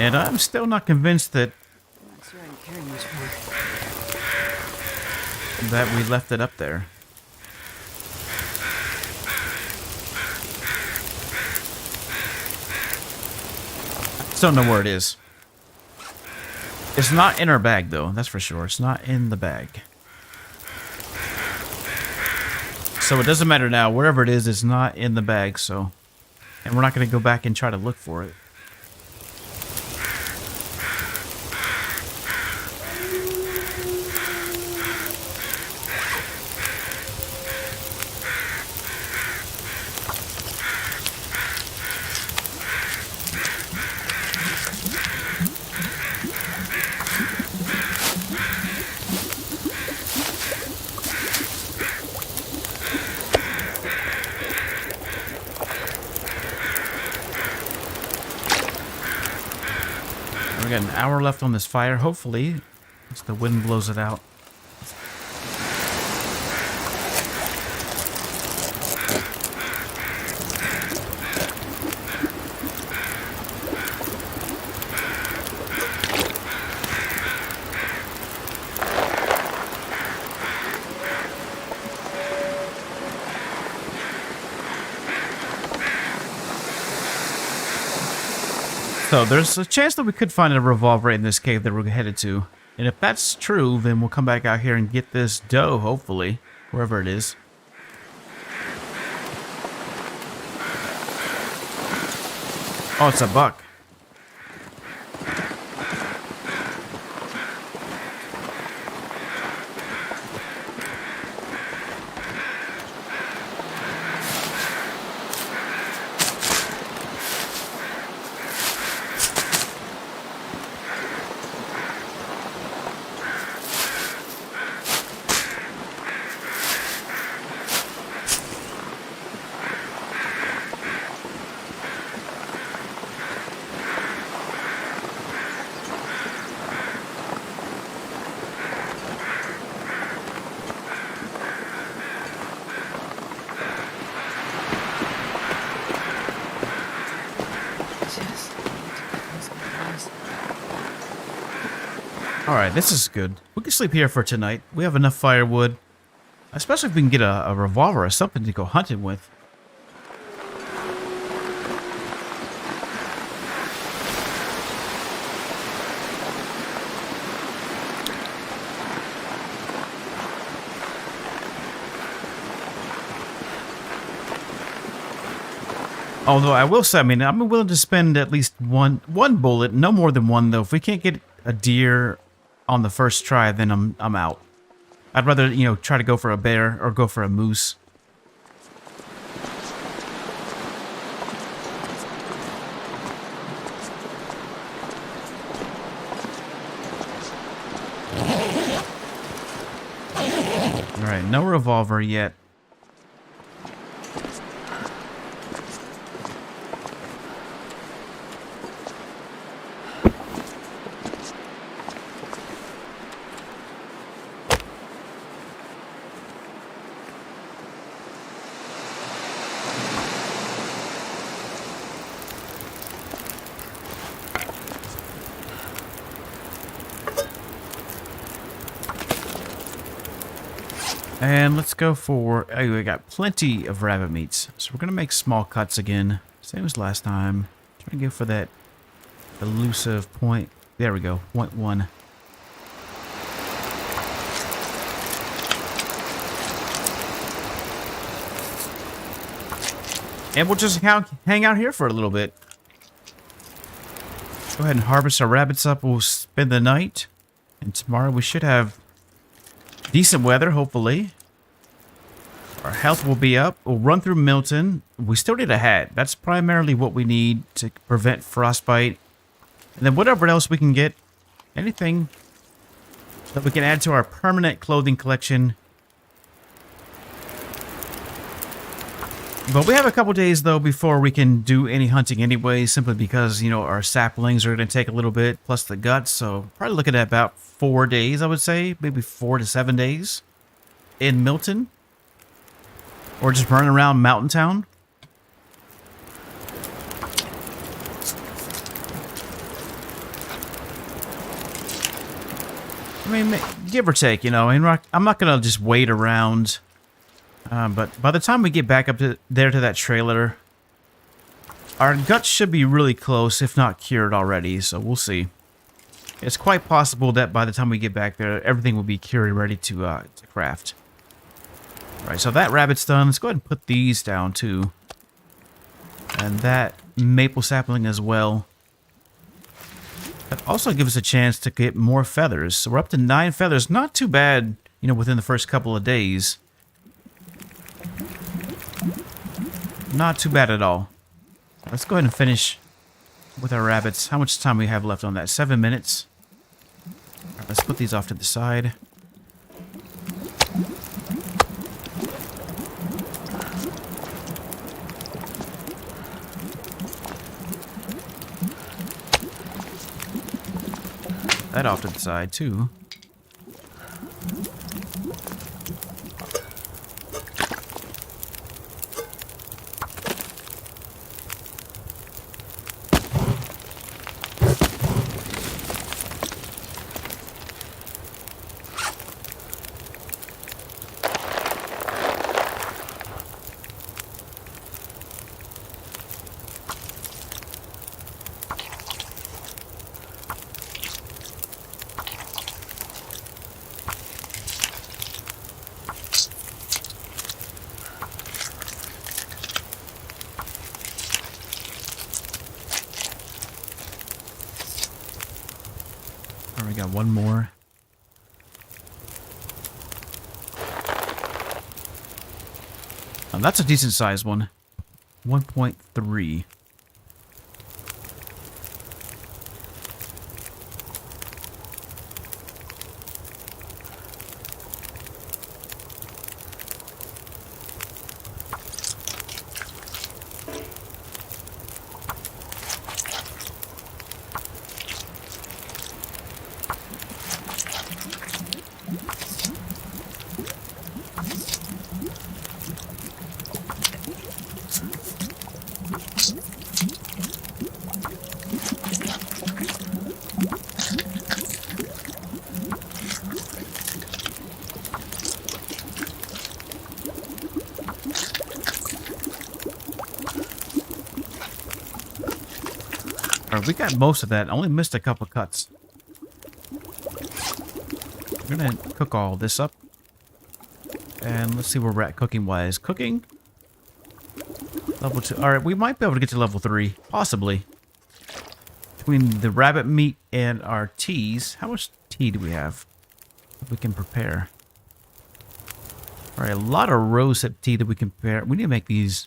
And I'm still not convinced that I'm not sure I can carry much more. that we left it up there. I just don't know where it is. It's not in our bag, though. That's for sure. It's not in the bag. So it doesn't matter now. Wherever it is, it's not in the bag, so... And we're not going to go back and try to look for it. We got an hour left on this fire, hopefully, as the wind blows it out. So there's a chance that we could find a revolver in this cave that we're headed to. And if that's true, then we'll come back out here and get this doe, hopefully, wherever it is. Oh, it's a buck. Alright, this is good. We can sleep here for tonight. We have enough firewood. Especially if we can get a revolver or something to go hunting with. Although I will say, I mean, I'm willing to spend at least one bullet, no more than one though. If we can't get a deer on the first try, then I'm out. I'd rather, you know, try to go for a bear or go for a moose. All right, no revolver yet. And let's go for... Oh, we got plenty of rabbit meats. So we're going to make small cuts again. Same as last time. Trying to go for that elusive point. There we go. 0.1. And we'll just hang out here for a little bit. Go ahead and harvest our rabbits up. We'll spend the night. And tomorrow we should have decent weather, hopefully. Our health will be up. We'll run through Milton. We still need a hat. That's primarily what we need to prevent frostbite. And then whatever else we can get. Anything that we can add to our permanent clothing collection. But we have a couple days, though, before we can do any hunting anyway, simply because, you know, our saplings are going to take a little bit, plus the guts. So probably looking at about 4 days, I would say. Maybe 4 to 7 days in Milton. Or just running around Mountain Town. I mean, give or take, you know. I'm not going to just wait around. But by the time we get back up to that trailer, our guts should be really close, if not cured already. So we'll see. It's quite possible that by the time we get back there, everything will be cured and ready to craft. All right, so that rabbit's done. Let's go ahead and put these down too, and that maple sapling as well. That also gives us a chance to get more feathers. So we're up to 9 feathers. Not too bad, you know, within the first couple of days. Not too bad at all. Let's go ahead and finish with our rabbits. How much time we have left on that? 7 minutes. All right, let's put these off to the side. that off to the side, too. We got one more. Oh, that's a decent sized one. 1.3. Alright, we got most of that. I only missed a couple cuts. We're gonna cook all this up. And let's see where we're at cooking-wise. Cooking? Level 2. Alright, we might be able to get to level 3. Possibly. Between the rabbit meat and our teas. How much tea do we have? We can prepare. Alright, a lot of rosehip tea that we can prepare. We need to make these.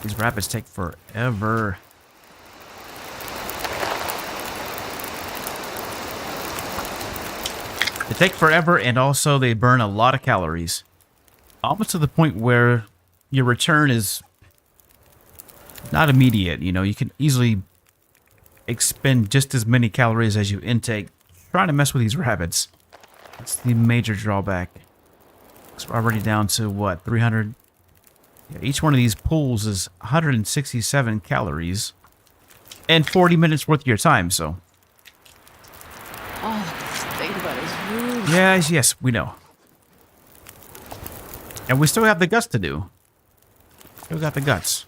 These rabbits take forever. They take forever, and also they burn a lot of calories. Almost to the point where your return is not immediate. You know, you can easily expend just as many calories as you intake trying to mess with these rabbits. That's the major drawback. So we're already down to, what, 300? Yeah, each one of these pulls is 167 calories. And 40 minutes worth of your time, so. Oh, this thing about his rude. Yes, we know. And we still have the guts to do. Still got the guts.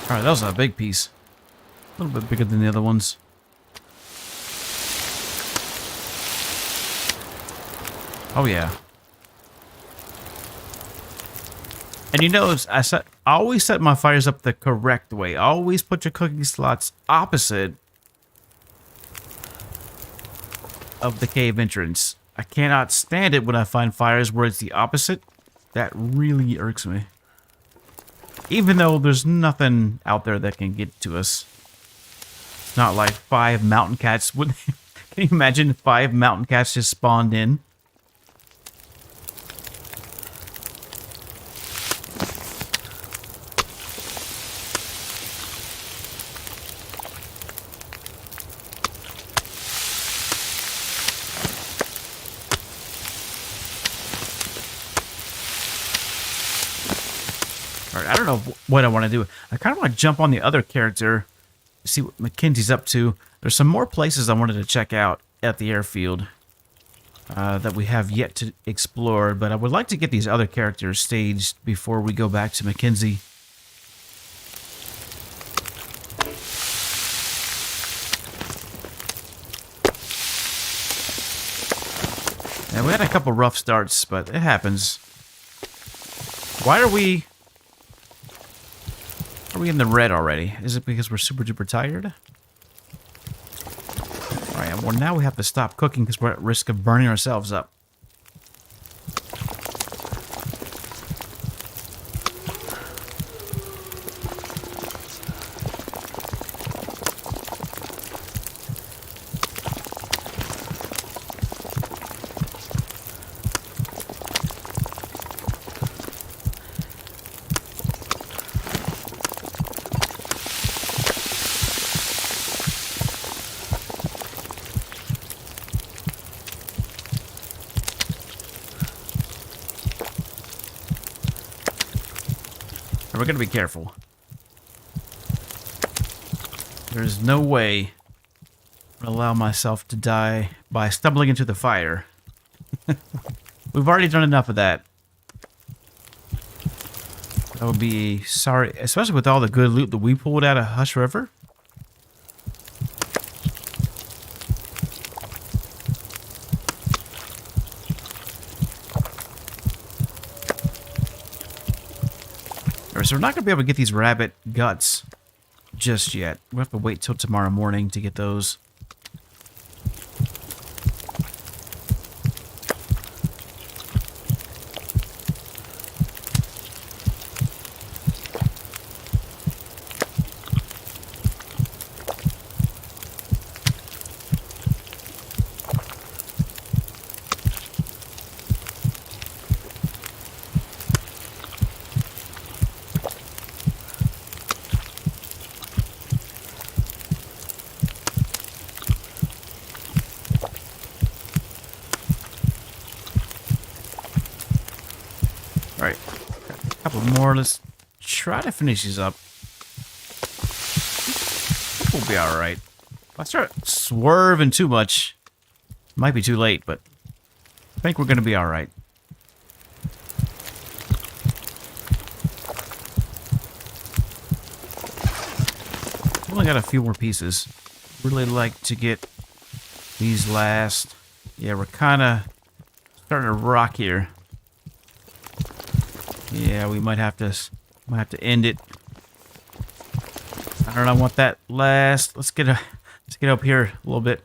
Alright, that was a big piece. A little bit bigger than the other ones. Oh yeah. And you notice, I always set my fires up the correct way. Always put your cooking slots opposite of the cave entrance. I cannot stand it when I find fires where it's the opposite. That really irks me. Even though there's nothing out there that can get to us. It's not like 5 mountain cats. Can you imagine 5 mountain cats just spawned in? All right, I don't know what I want to do. I kind of want to jump on the other character, see what Mackenzie's up to. There's some more places I wanted to check out at the airfield that we have yet to explore, but I would like to get these other characters staged before we go back to Mackenzie. And we had a couple rough starts, but it happens. Why are we in the red already? Is it because we're super duper tired? Alright, well now we have to stop cooking because we're at risk of burning ourselves up. We're gonna be careful. There's no way I'm gonna allow myself to die by stumbling into the fire. We've already done enough of that. That would be sorry, especially with all the good loot that we pulled out of Hush River. So we're not going to be able to get these rabbit guts just yet. We'll have to wait till tomorrow morning to get those. Alright, a couple more. Let's try to finish these up. We'll be alright. If I start swerving too much, it might be too late, but I think we're going to be alright. Only got a few more pieces. Really like to get these last. Yeah, we're kind of starting to rock here. Yeah, we might have to end it. I don't want that last. Let's get up here a little bit.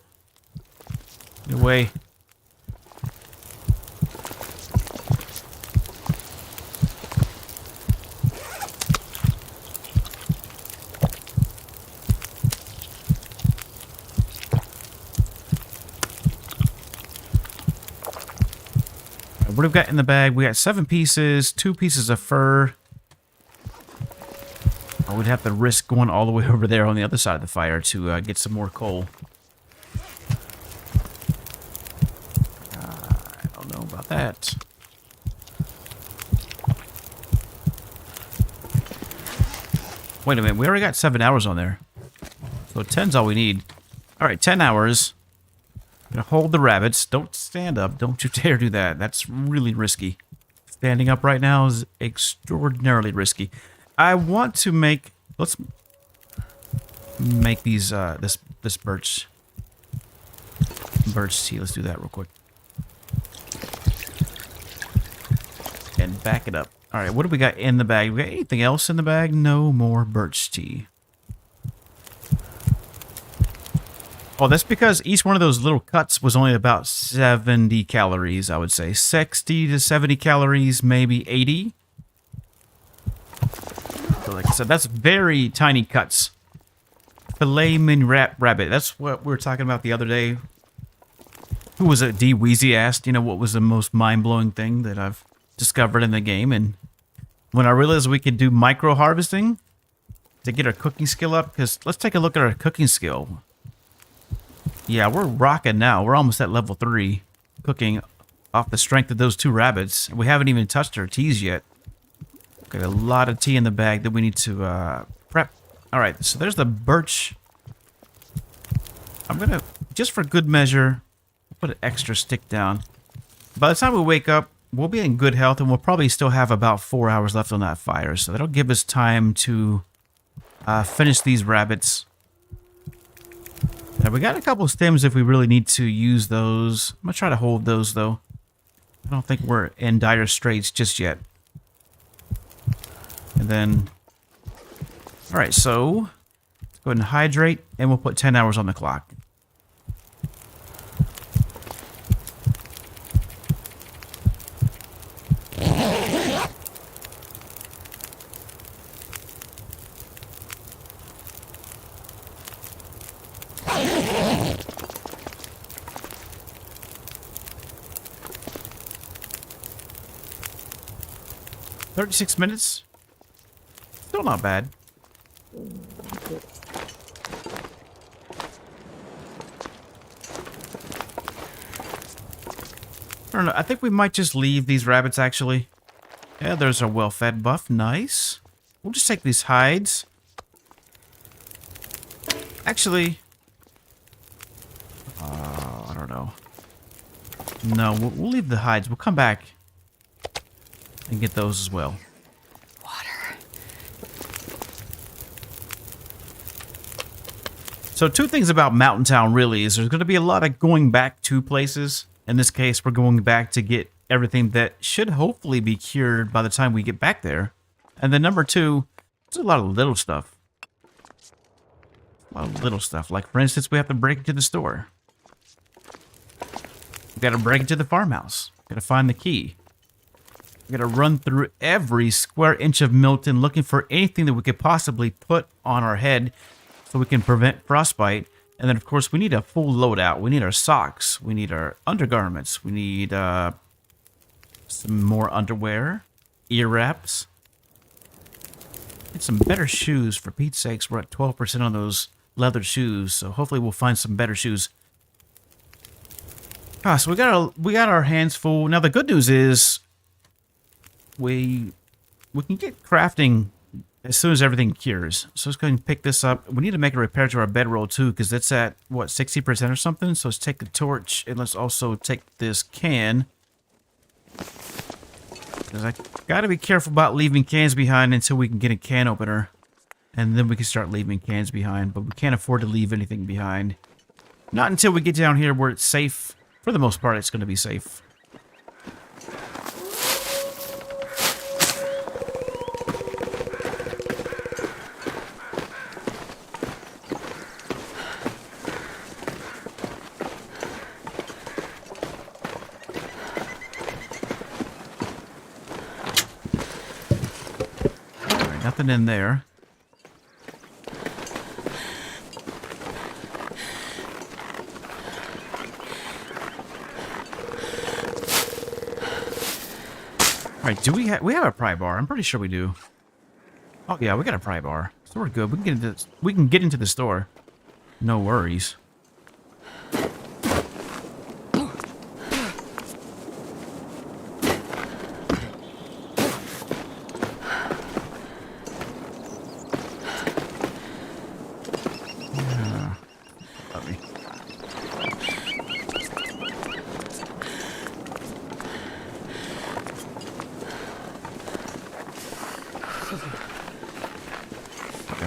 Get away. What have we got in the bag? We got 7 pieces, 2 pieces of fur. I would have to risk going all the way over there on the other side of the fire to get some more coal. I don't know about that. Wait a minute, we already got 7 hours on there. So 10's all we need. Alright, 10 hours. Gonna hold the rabbits. Don't stand up. Don't you dare do that. That's really risky. Standing up right now is extraordinarily risky. I want to make... Let's make these, this birch tea. Let's do that real quick. And back it up. Alright, what do we got in the bag? We got anything else in the bag? No more birch tea. Oh, that's because each one of those little cuts was only about 70 calories, I would say. 60 to 70 calories, maybe 80. So like I said, that's very tiny cuts. Filet mignon rabbit. That's what we were talking about the other day. Who was it? D. Weezy asked, you know, what was the most mind-blowing thing that I've discovered in the game. And when I realized we could do micro-harvesting to get our cooking skill up, because let's take a look at our cooking skill. Yeah, we're rocking now. We're almost at level 3 cooking off the strength of those 2 rabbits. We haven't even touched our teas yet. Got a lot of tea in the bag that we need to prep. All right, so there's the birch. I'm gonna, just for good measure, put an extra stick down. By the time we wake up, we'll be in good health, and we'll probably still have about 4 hours left on that fire. So that'll give us time to finish these rabbits. Now, we got a couple of stems if we really need to use those. I'm gonna try to hold those, though. I don't think we're in dire straits just yet. And then... Alright, so... Let's go ahead and hydrate, and we'll put 10 hours on the clock. "36 minutes? Still not bad. I don't know. I think we might just leave these rabbits, actually. Yeah, there's our well-fed buff. Nice. We'll just take these hides. Actually... I don't know. No, we'll leave the hides. We'll come back and get those as well. Water. So 2 things about Mountain Town really is there's going to be a lot of going back to places. In this case, we're going back to get everything that should hopefully be cured by the time we get back there. And then number 2, there's a lot of little stuff. A lot of little stuff. Like, for instance, we have to break into the store. We got to break into the farmhouse. Got to find the key. We got to run through every square inch of Milton looking for anything that we could possibly put on our head so we can prevent frostbite. And then, of course, we need a full loadout. We need our socks. We need our undergarments. We need some more underwear, ear wraps. Get some better shoes. For Pete's sakes, we're at 12% on those leather shoes, so hopefully we'll find some better shoes. So we got our hands full. Now the good news is we can get crafting as soon as everything cures. So let's go ahead and pick this up. We need to make a repair to our bedroll too, because it's at what, 60% or something. So let's take the torch and let's also take this can. Because I gotta be careful about leaving cans behind until we can get a can opener. And then we can start leaving cans behind. But we can't afford to leave anything behind. Not until we get down here where it's safe. For the most part, it's going to be safe. All right, nothing in there. Alright, do we have a pry bar? I'm pretty sure we do. Oh yeah, we got a pry bar. So we're good. We can get into the store. No worries.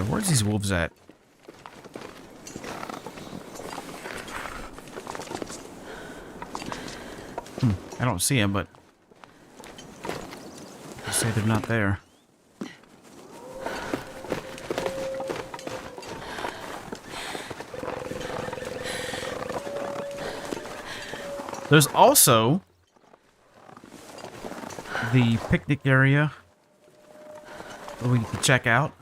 Where's these wolves at? I don't see them, but I say they're not there. There's also the picnic area that we can check out.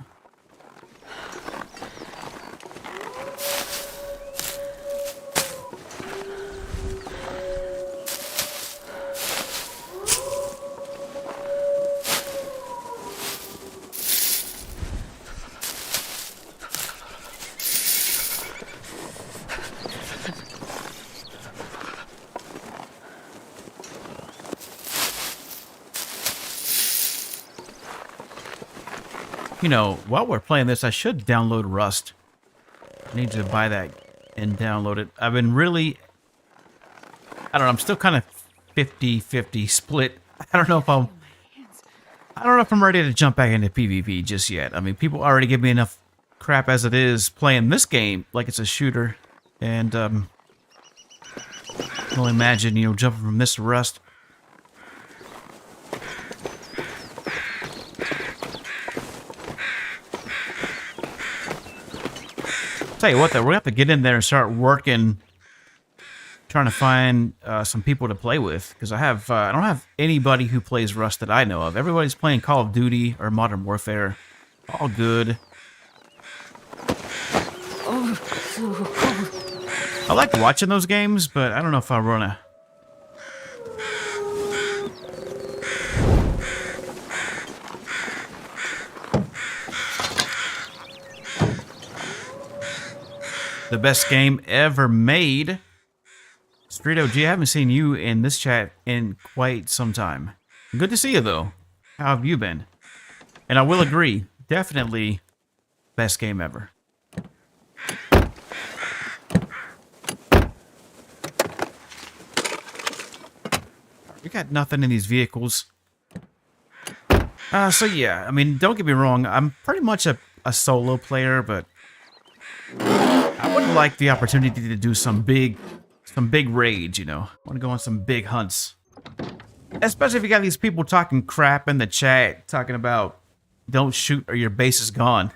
You know, while we're playing this, I should download Rust. I need to buy that and download it. I've been really... I don't know, I'm still kind of 50-50 split. I don't know if I'm ready to jump back into PvP just yet. I mean, people already give me enough crap as it is playing this game like it's a shooter. And, I can only imagine, you know, jumping from this to Rust. Tell you what, though, we're going to have to get in there and start working, trying to find some people to play with, because I don't have anybody who plays Rust that I know of. Everybody's playing Call of Duty or Modern Warfare. All good. I like watching those games, but I don't know if I want to. The best game ever made. Street OG, I haven't seen you in this chat in quite some time. Good to see you, though. How have you been? And I will agree, definitely best game ever. We got nothing in these vehicles. So yeah, I mean, don't get me wrong, I'm pretty much a solo player, but I would like the opportunity to do some big raids, you know. I want to go on some big hunts. Especially if you got these people talking crap in the chat, talking about don't shoot or your base is gone.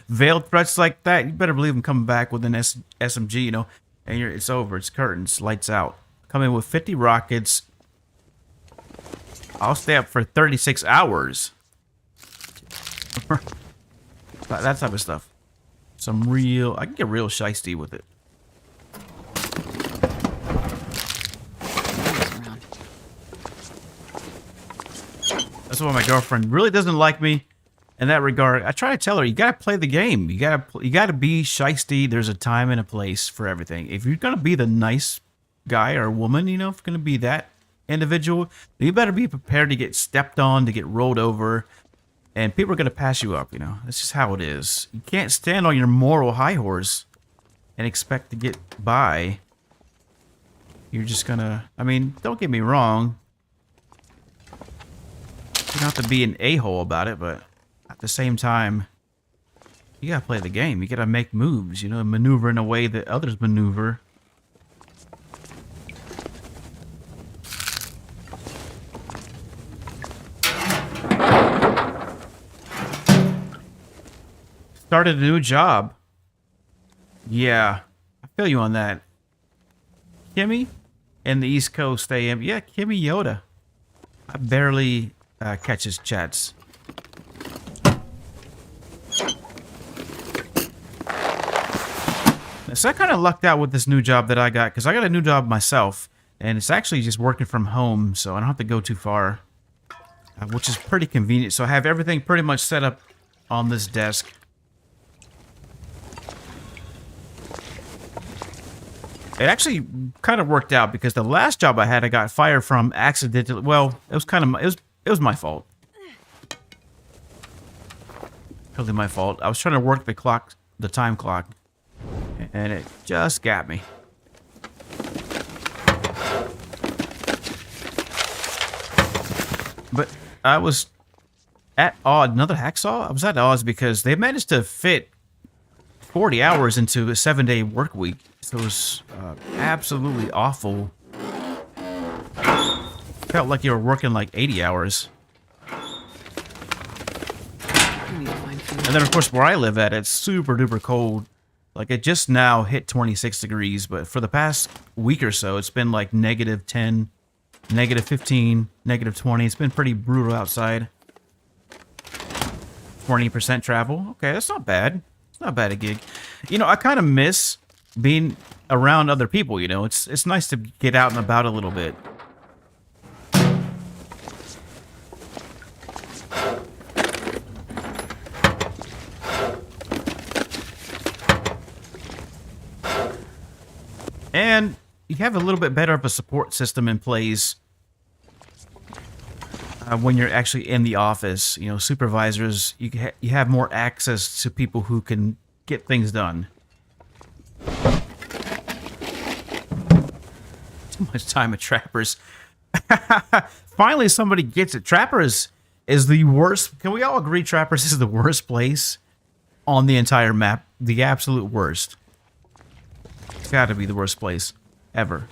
Veiled threats like that, you better believe I'm coming back with an SMG, you know, and it's over, it's curtains, lights out. Come in with 50 rockets. I'll stay up for 36 hours. That type of stuff. I can get real shiesty with it. That's why my girlfriend really doesn't like me in that regard. I try to tell her, you gotta play the game. You gotta be shiesty. There's a time and a place for everything. If you're gonna be the nice guy or woman, you know, if you're gonna be that individual, you better be prepared to get stepped on, to get rolled over, and people are gonna pass you up, you know. That's just how it is. You can't stand on your moral high horse and expect to get by. You're just gonna, I mean, don't get me wrong. You don't have to be an a-hole about it, but at the same time, you gotta play the game. You gotta make moves, you know, maneuver in a way that others maneuver. Started a new job. Yeah, I feel you on that. Kimmy in the East Coast AM. Yeah, Kimmy Yoda. I barely catch his chats. So I kind of lucked out with this new job that I got, because I got a new job myself, and it's actually just working from home, so I don't have to go too far, which is pretty convenient. So I have everything pretty much set up on this desk. It actually kind of worked out, because the last job I had, I got fired from accidentally. Well, it was kind of it was my fault. Totally my fault. I was trying to work the time clock, and it just got me. But I was at odds. Another hacksaw? I was at odds because they managed to fit 40 hours into a 7-day work week. So it was absolutely awful. Felt like you were working like 80 hours. And then, of course, where I live at, it's super duper cold. Like, it just now hit 26 degrees, but for the past week or so, it's been like -10, -15, -20. It's been pretty brutal outside. 20% travel. Okay, that's not bad. It's not bad a gig. You know, I kind of miss being around other people, you know. It's nice to get out and about a little bit. And you have a little bit better of a support system in place. when you're actually in the office. You know, supervisors, you have more access to people who can get things done. Too much time at Trappers. Finally, somebody gets it. Trappers is the worst. Can we all agree Trappers is the worst place on the entire map? The absolute worst. It's got to be the worst place ever.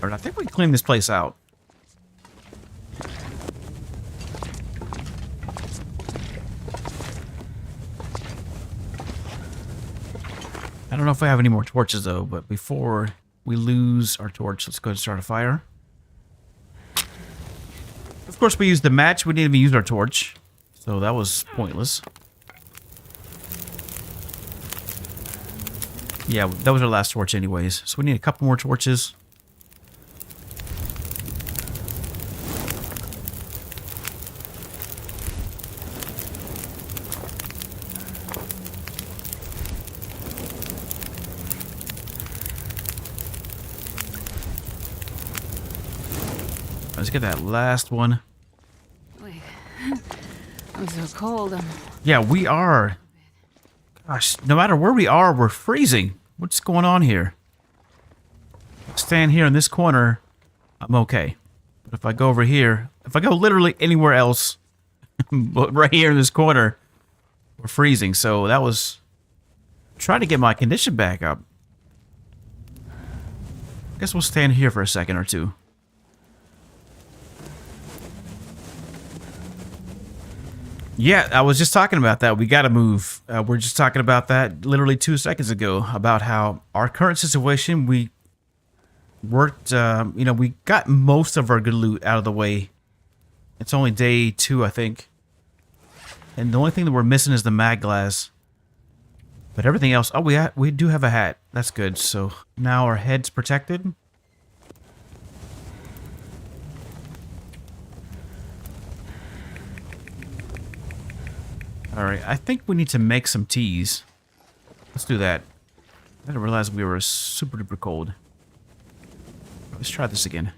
Alright, I think we cleaned this place out. I don't know if we have any more torches though, but before we lose our torch, let's go ahead and start a fire. Of course, we used the match. We didn't even use our torch, so that was pointless. Yeah, that was our last torch anyways, so we need a couple more torches. Let's get that last one. Wait, I'm so cold. Yeah, we are. Gosh, no matter where we are, we're freezing. What's going on here? Stand here in this corner, I'm okay. But if I go over here, if I go literally anywhere else, but right here in this corner, we're freezing. So that was trying to get my condition back up. I guess we'll stand here for a second or two. Yeah, I was just talking about that. We got to move. We're just talking about that literally 2 seconds ago, about how our current situation, we worked, you know, we got most of our good loot out of the way. It's only day 2, I think. And the only thing that we're missing is the mag glass. But everything else, oh, we do have a hat. That's good. So now our head's protected. Alright, I think we need to make some teas. Let's do that. I didn't realize we were super duper cold. Let's try this again.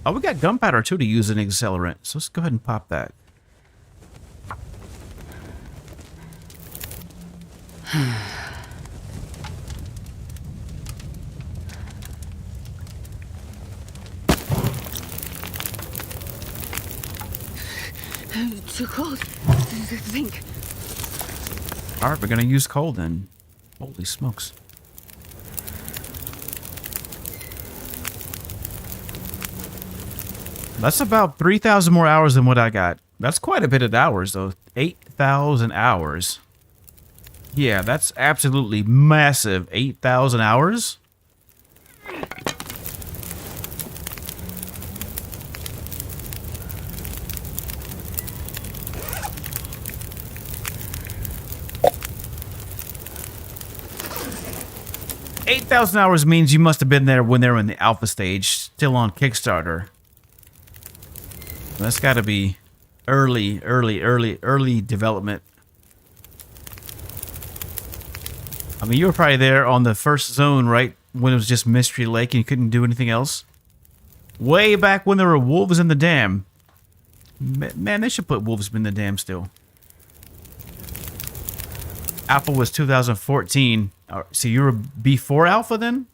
Oh, we got gunpowder too to use as an accelerant, so let's go ahead and pop that. Too cold to think. Alright, we're gonna use coal then. Holy smokes. That's about 3,000 more hours than what I got. That's quite a bit of hours though. 8,000 hours. Yeah, that's absolutely massive. 8,000 hours? $8,000 means you must have been there when they were in the alpha stage, still on Kickstarter. That's got to be early development. I mean, you were probably there on the first zone, right? When it was just Mystery Lake and you couldn't do anything else. Way back when there were wolves in the dam. Man, they should put wolves in the dam still. Alpha was 2014. So you were before Alpha then?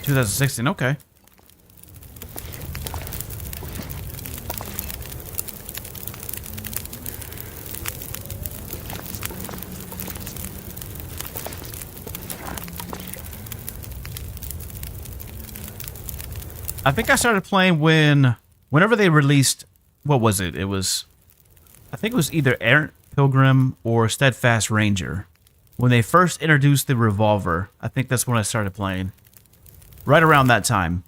$2016, okay. I think I started playing whenever they released, what was it? It was, I think it was either Errant Pilgrim or Steadfast Ranger. when they first introduced the revolver. I think that's when I started playing. Right around that time.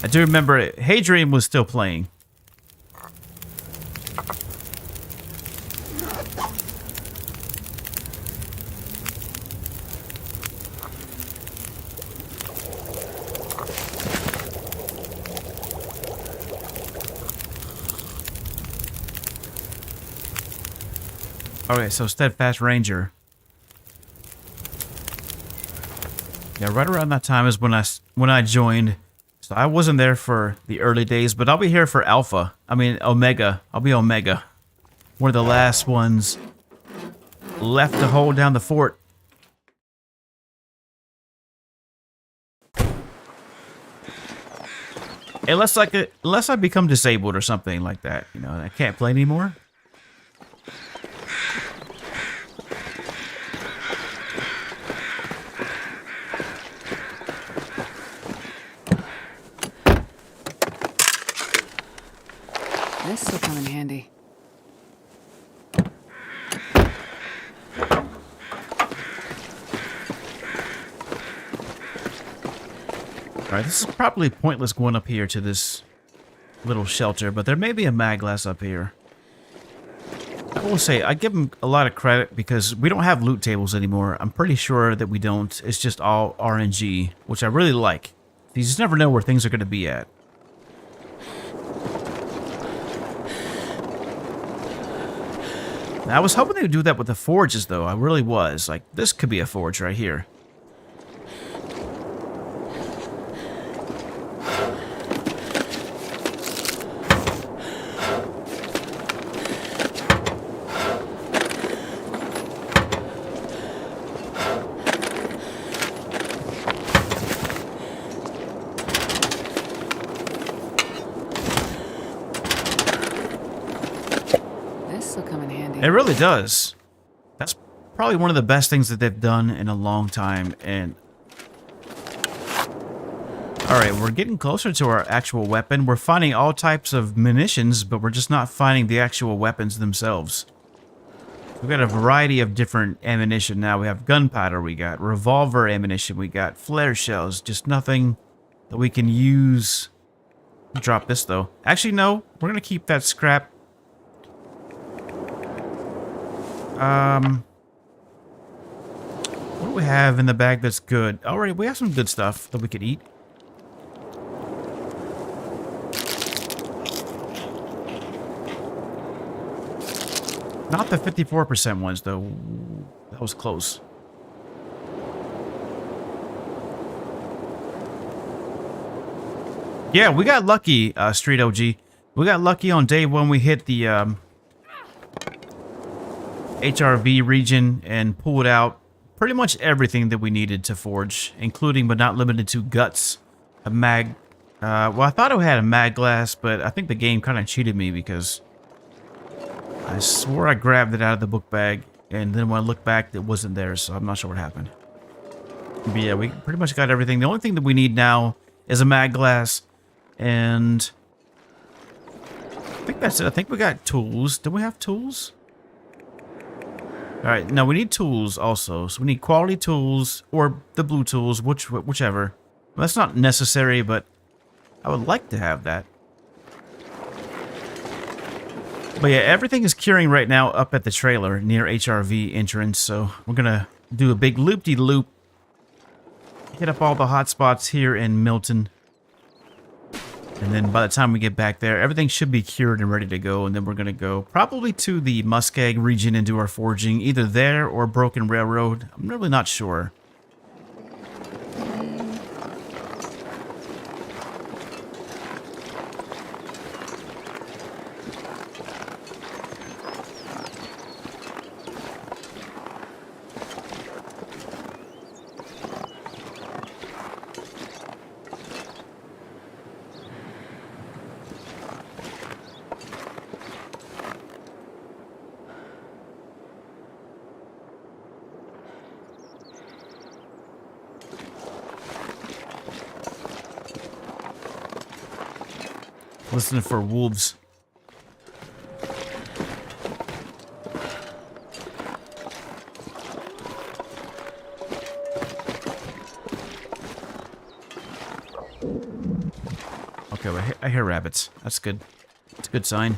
I do remember Hadrian was still playing. Okay, so Steadfast Ranger. Yeah, right around that time is when I joined. So I wasn't there for the early days, but I'll be here for Alpha. I mean, Omega. I'll be Omega. One of the last ones left to hold down the fort. Unless I become disabled or something like that, you know, I can't play anymore. This will come in handy. Alright, this is probably pointless going up here to this little shelter, but there may be a mag glass up here. I will say, I give them a lot of credit because we don't have loot tables anymore. I'm pretty sure that we don't. It's just all RNG, which I really like. You just never know where things are going to be at. Now, I was hoping they would do that with the forges, though. I really was. Like, this could be a forge right here. It really does. That's probably one of the best things that they've done in a long time. And alright, we're getting closer to our actual weapon. We're finding all types of munitions, but we're just not finding the actual weapons themselves. We've got a variety of different ammunition now. We have gunpowder, we got revolver ammunition, we got flare shells. Just nothing that we can use. Drop this, though. Actually, no. We're going to keep that scrap. What do we have in the bag that's good? Alright, we have some good stuff that we could eat. Not the 54% ones, though. That was close. Yeah, we got lucky, Street OG. We got lucky on day one. We hit the HRV region and pulled out pretty much everything that we needed to forge, including but not limited to guts, a mag. Well, I thought it had a mag glass, but I think the game kind of cheated me because I swore I grabbed it out of the book bag, and then when I look back, it wasn't there, so I'm not sure what happened. But yeah, we pretty much got everything. The only thing that we need now is a mag glass, and I think that's it. I think we got tools. Do we have tools? Alright, now we need tools also. So we need quality tools, or the blue tools, whichever. Well, that's not necessary, but I would like to have that. But yeah, everything is curing right now up at the trailer near HRV entrance, so we're gonna do a big loop-de-loop. Hit up all the hot spots here in Milton. And then by the time we get back there, everything should be cured and ready to go. And then we're going to go probably to the Muskeg region and do our forging. Either there or Broken Railroad. I'm really not sure. Listening for wolves. Okay, well, I hear rabbits. That's good. It's a good sign.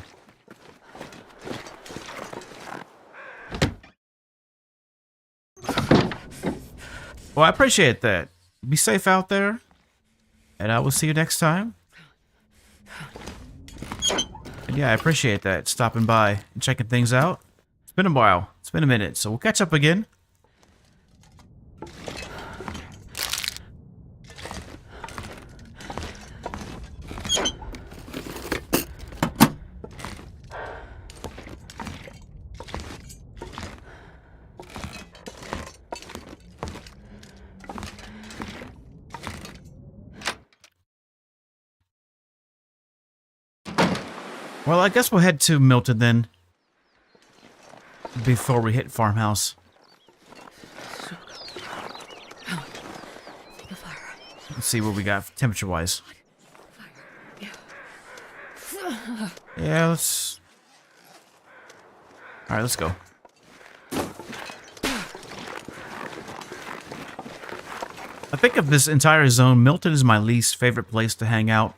Well, I appreciate that. Be safe out there. And I will see you next time. And yeah, I appreciate that. Stopping by and checking things out. It's been a while. It's been a minute. So we'll catch up again. Well, I guess we'll head to Milton then. Before we hit Farmhouse. Let's see what we got temperature-wise. Yeah, let's... Alright, let's go. I think of this entire zone, Milton is my least favorite place to hang out.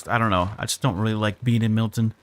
I don't know. I just don't really like being in Milton.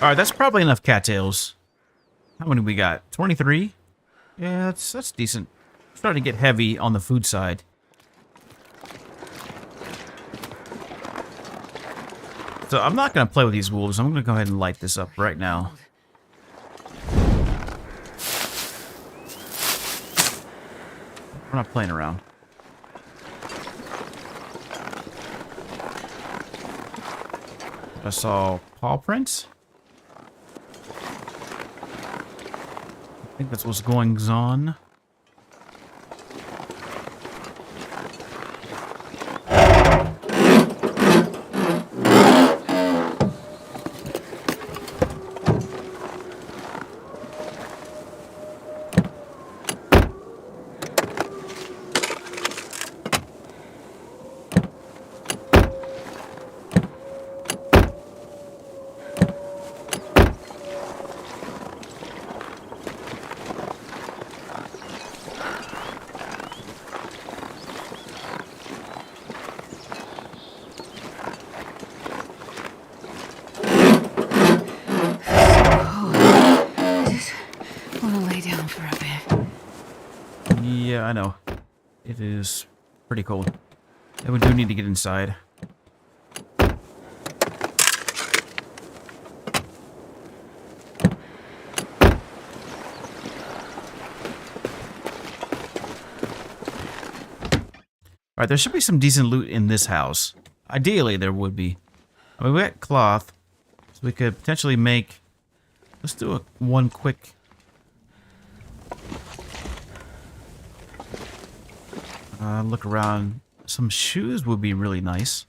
Alright, that's probably enough cattails. How many we got? 23? Yeah, that's decent. Starting to get heavy on the food side. So I'm not going to play with these wolves. I'm going to go ahead and light this up right now. We're not playing around. I saw paw prints. I think that's what's going on. Yeah, I know. It is pretty cold. And we do need to get inside. Alright, there should be some decent loot in this house. Ideally, there would be. I mean, we got cloth, so we could potentially make... Let's do one quick... look around. Some shoes would be really nice.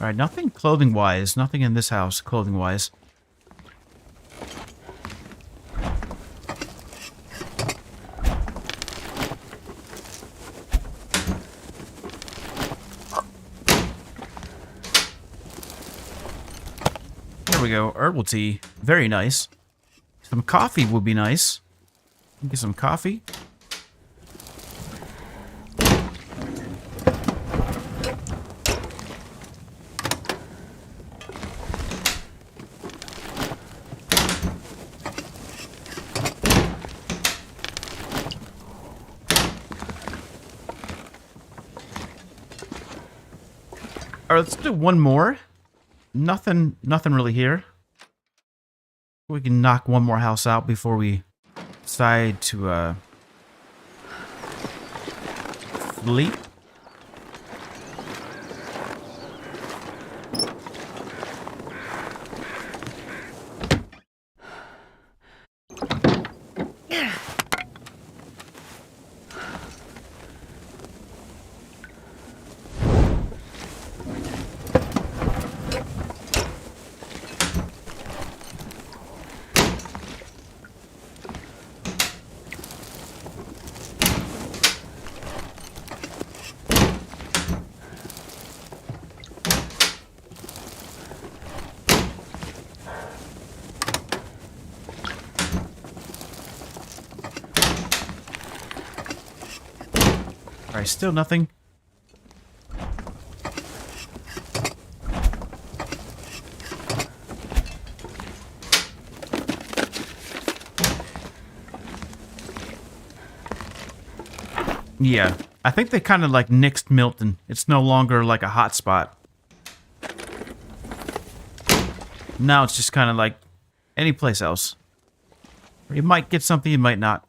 Alright, nothing clothing-wise. Nothing in this house clothing-wise. we go. Herbal tea. Very nice. Some coffee would be nice. Get some coffee. All right, let's do one more. Nothing really here. We can knock one more house out before we decide to flee. Alright, still nothing. Yeah, I think they kind of like nixed Milton. It's no longer like a hot spot. Now it's just kind of like any place else. You might get something, you might not.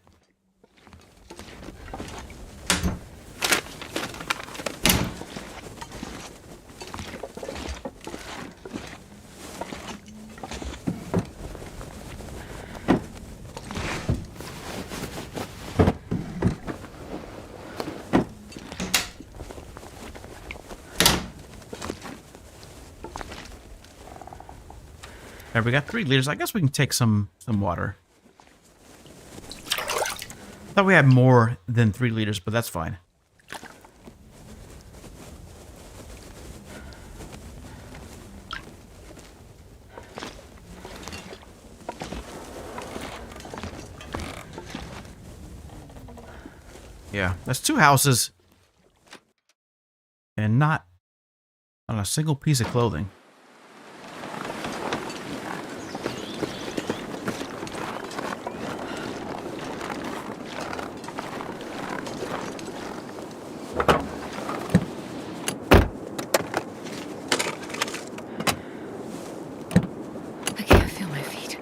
Alright, we got 3 liters. I guess we can take some water. Thought we had more than 3 liters, but that's fine. Yeah, that's 2 houses. And not on a single piece of clothing. I can't feel my feet.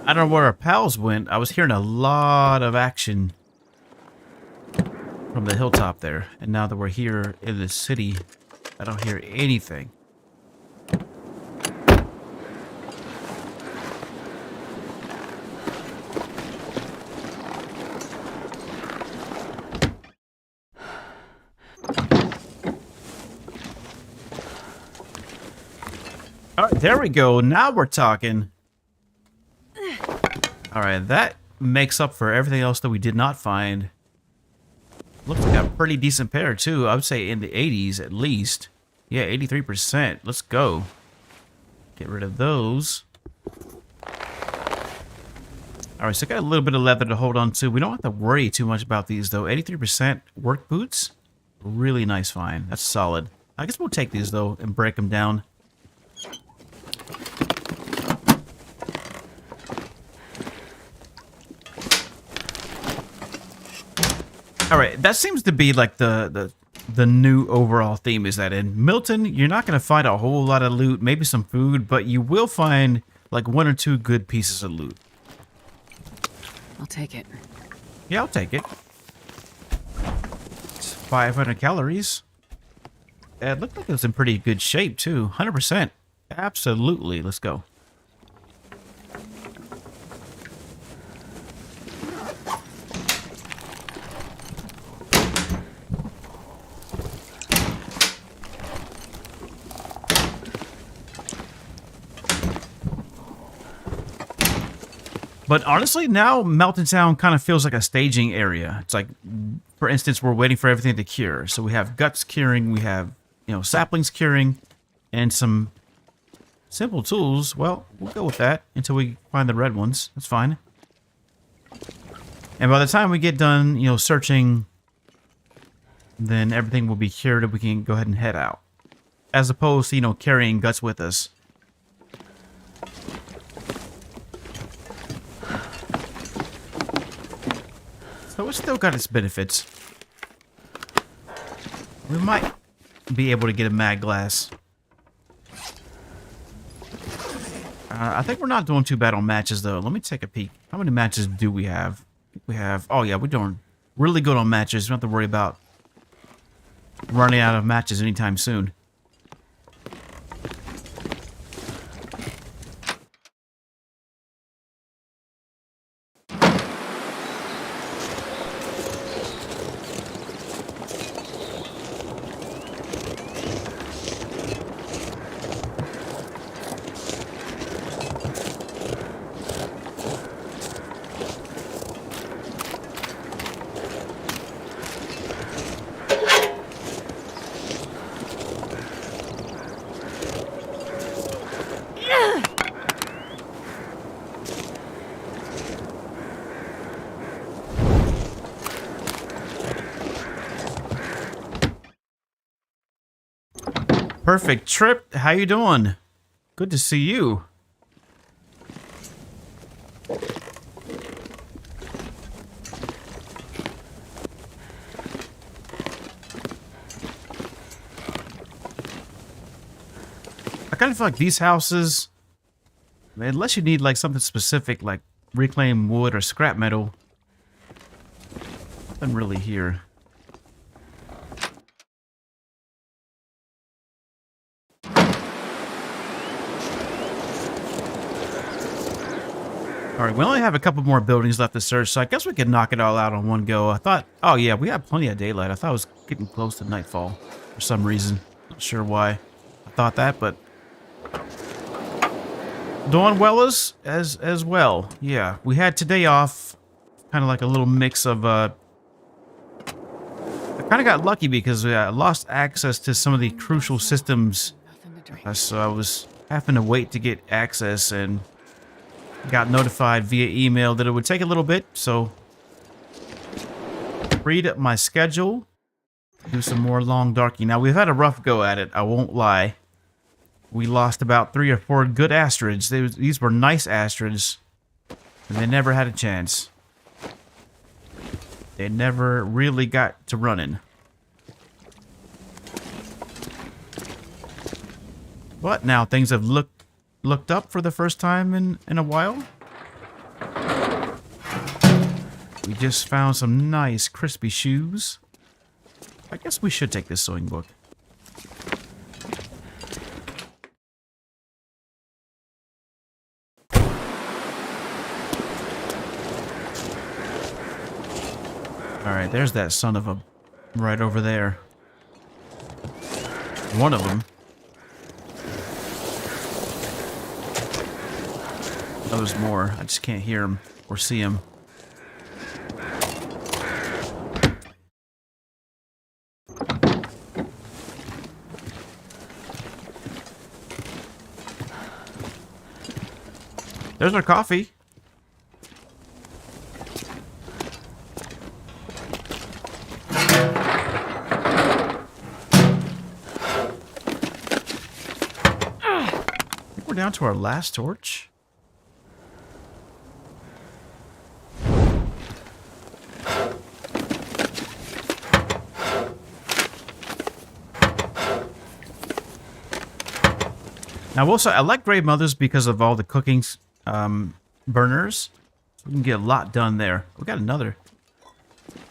I don't know where our pals went. I was hearing a lot of action from the hilltop there. And now that we're here in the city, I don't hear anything. All right, there we go. Now we're talking. Alright, that makes up for everything else that we did not find. Looks like a pretty decent pair, too. I would say in the 80s at least. Yeah, 83%. Let's go. Get rid of those. Alright, so I got a little bit of leather to hold on to. We don't have to worry too much about these, though. 83% work boots. Really nice find. That's solid. I guess we'll take these, though, and break them down. All right, that seems to be like the new overall theme, is that in Milton, you're not going to find a whole lot of loot, maybe some food, but you will find like 1 or 2 good pieces of loot. I'll take it. Yeah, I'll take it. It's 500 calories. It looked like it was in pretty good shape, too. 100%. Absolutely. Let's go. But honestly, now Melton Town kind of feels like a staging area. It's like, for instance, we're waiting for everything to cure. So we have guts curing, we have, saplings curing, and some simple tools. Well, we'll go with that until we find the red ones. That's fine. And by the time we get done, searching, then everything will be cured and we can go ahead and head out. As opposed to, carrying guts with us. So it's still got its benefits. We might be able to get a mag glass. I think we're not doing too bad on matches, though. Let me take a peek. How many matches do we have? We have... Oh, yeah, we're doing really good on matches. We don't have to worry about running out of matches anytime soon. Perfect Trip. How you doing? Good to see you. I kind of feel like these houses, unless you need like something specific like reclaimed wood or scrap metal, nothing really here. Alright, we only have a couple more buildings left to search, so I guess we could knock it all out on one go. I thought, oh yeah, we have plenty of daylight. I thought it was getting close to nightfall for some reason. Not sure why I thought that, but doing well as well. Yeah, we had today off, kind of like a little mix of, I kind of got lucky because I lost access to some of the crucial systems, so I was having to wait to get access and got notified via email that it would take a little bit, so freed up my schedule to do some more long darking. Now, we've had a rough go at it, I won't lie. We lost about 3 or 4 good Astrids. These were nice Astrids, and they never had a chance. They never really got to running. But now things have looked up for the first time in a while. We just found some nice crispy shoes. I guess we should take this sewing book. Alright, there's that son of a right over there. One of them. Oh, there's more. I just can't hear him or see him. There's our coffee. I think we're down to our last torch. Now, also, I like Grave Mothers because of all the cooking burners. We can get a lot done there. We got another.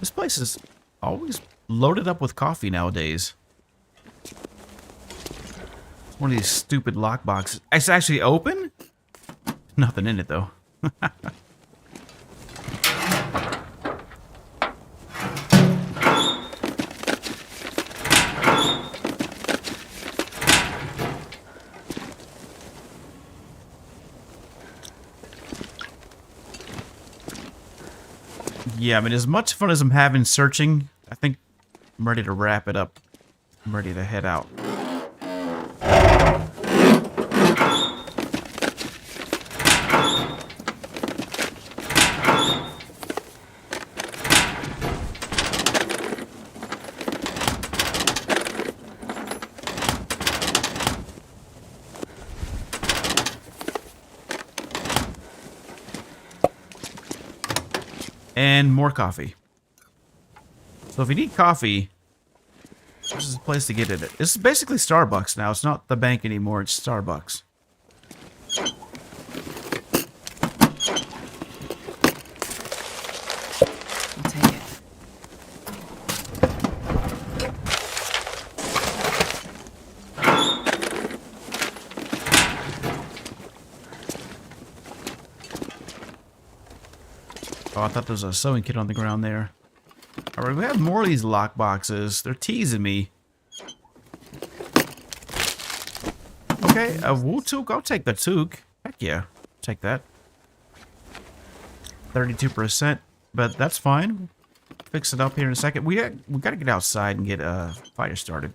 This place is always loaded up with coffee nowadays. One of these stupid lock boxes. It's actually open? Nothing in it, though. Yeah, I mean, as much fun as I'm having searching, I think I'm ready to wrap it up. I'm ready to head out. And more coffee. So if you need coffee, this is the place to get it. This is basically Starbucks now. It's not the bank anymore. It's Starbucks. I'll take it. Oh, I thought there was a sewing kit on the ground there. Alright, we have more of these lock boxes. They're teasing me. Okay, a wool toque. I'll take the toque. Heck yeah. Take that. 32%, but that's fine. Fix it up here in a second. We gotta get outside and get a fire started.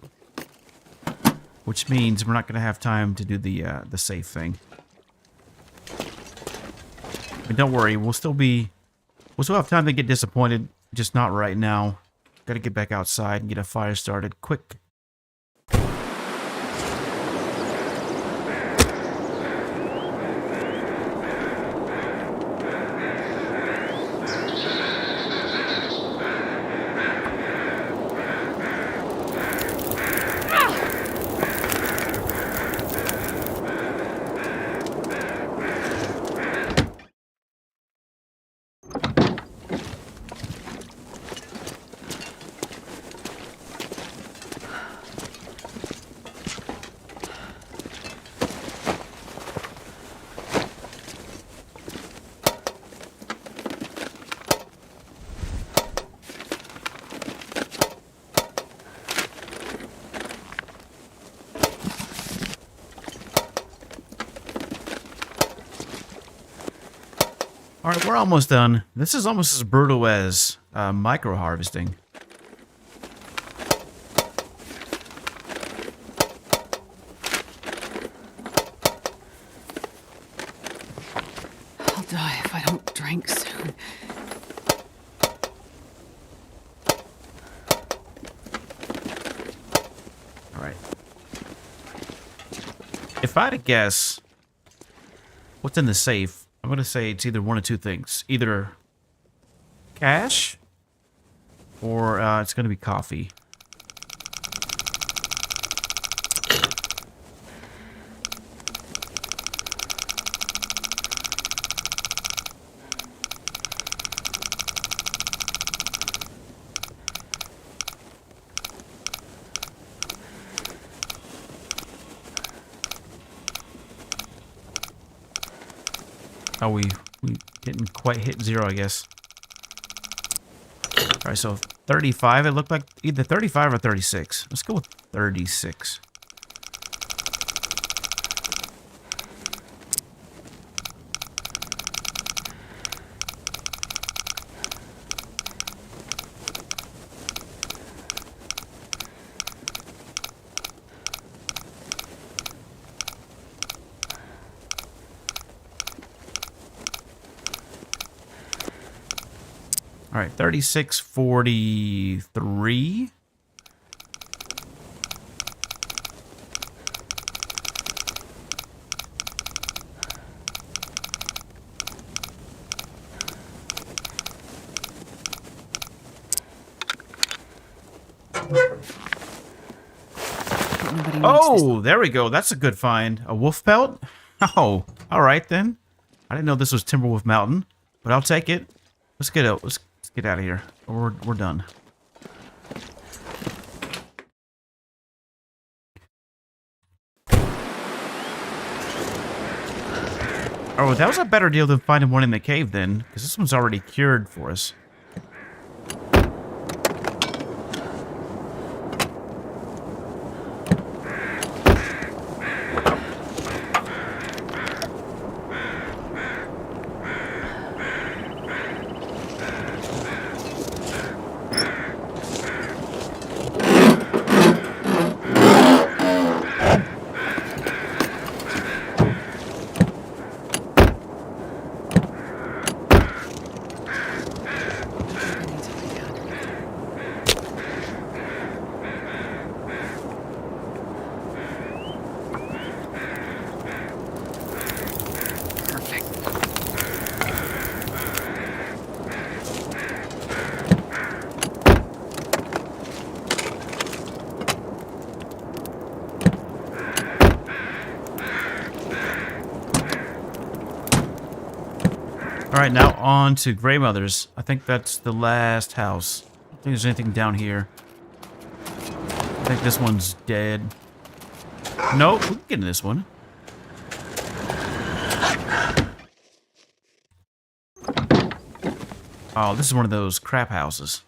Which means we're not gonna have time to do the safe thing. But don't worry, we'll still have time to get disappointed, just not right now. Gotta get back outside and get a fire started quick. Alright, we're almost done. This is almost as brutal as micro harvesting. I'll die if I don't drink soon. Alright. If I had to guess what's in the safe, I'm going to say it's either one of two things. Either cash or it's going to be coffee. Oh, we didn't quite hit 0, I guess. Alright, so 35, it looked like either 35 or 36. Let's go with 36. All right, 36.43. Oh, there we go. That's a good find. A wolf pelt? Oh, all right then. I didn't know this was Timberwolf Mountain, but I'll take it. Let's get out. Let's get out of here. We're done. Oh, that was a better deal than finding one in the cave then, because this one's already cured for us. Alright, now on to Grandmother's. I think that's the last house. I don't think there's anything down here. I think this one's dead. Nope, we can get in this one. Oh, this is one of those crap houses.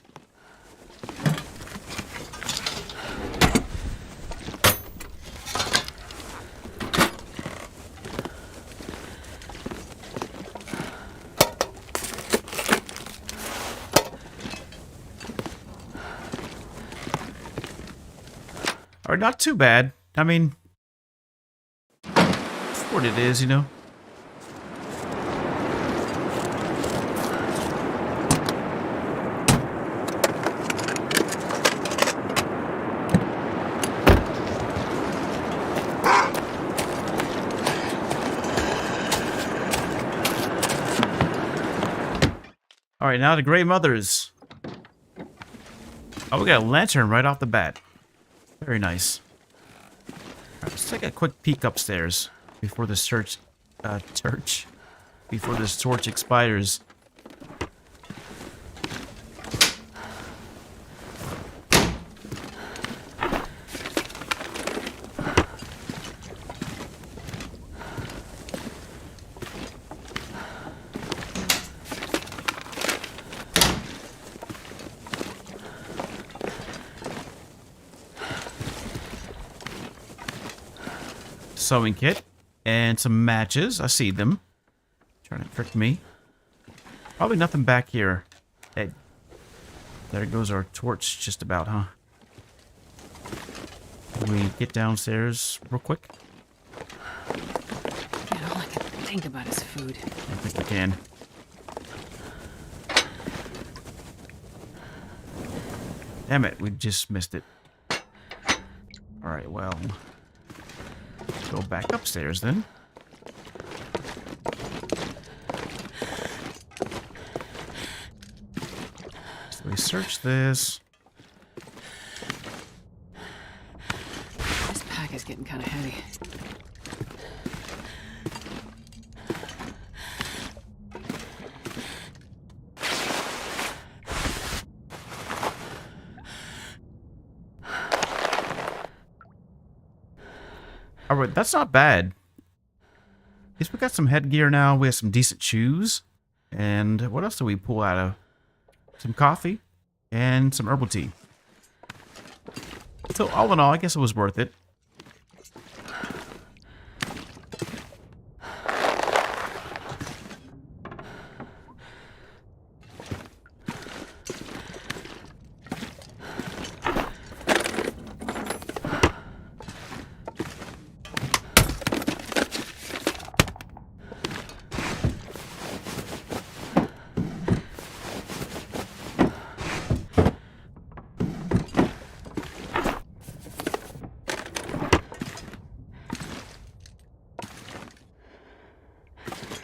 Or not too bad. I mean, it's what it is, you know. All right, now the Grey Mothers. Oh, we got a lantern right off the bat. Very nice. All right, let's take a quick peek upstairs before the before this torch expires. Sewing kit and some matches. I see them. Trying to trick me. Probably nothing back here. Hey, there goes our torch just about, huh? Can we get downstairs real quick? Man, all I can think about is food. I think we can. Damn it, we just missed it. Alright, well... go back upstairs then. So we search this. This pack is getting kind of heavy. Alright, that's not bad. At least we got some headgear now. We have some decent shoes. And what else do we pull out of? Some coffee and some herbal tea. So all in all, I guess it was worth it.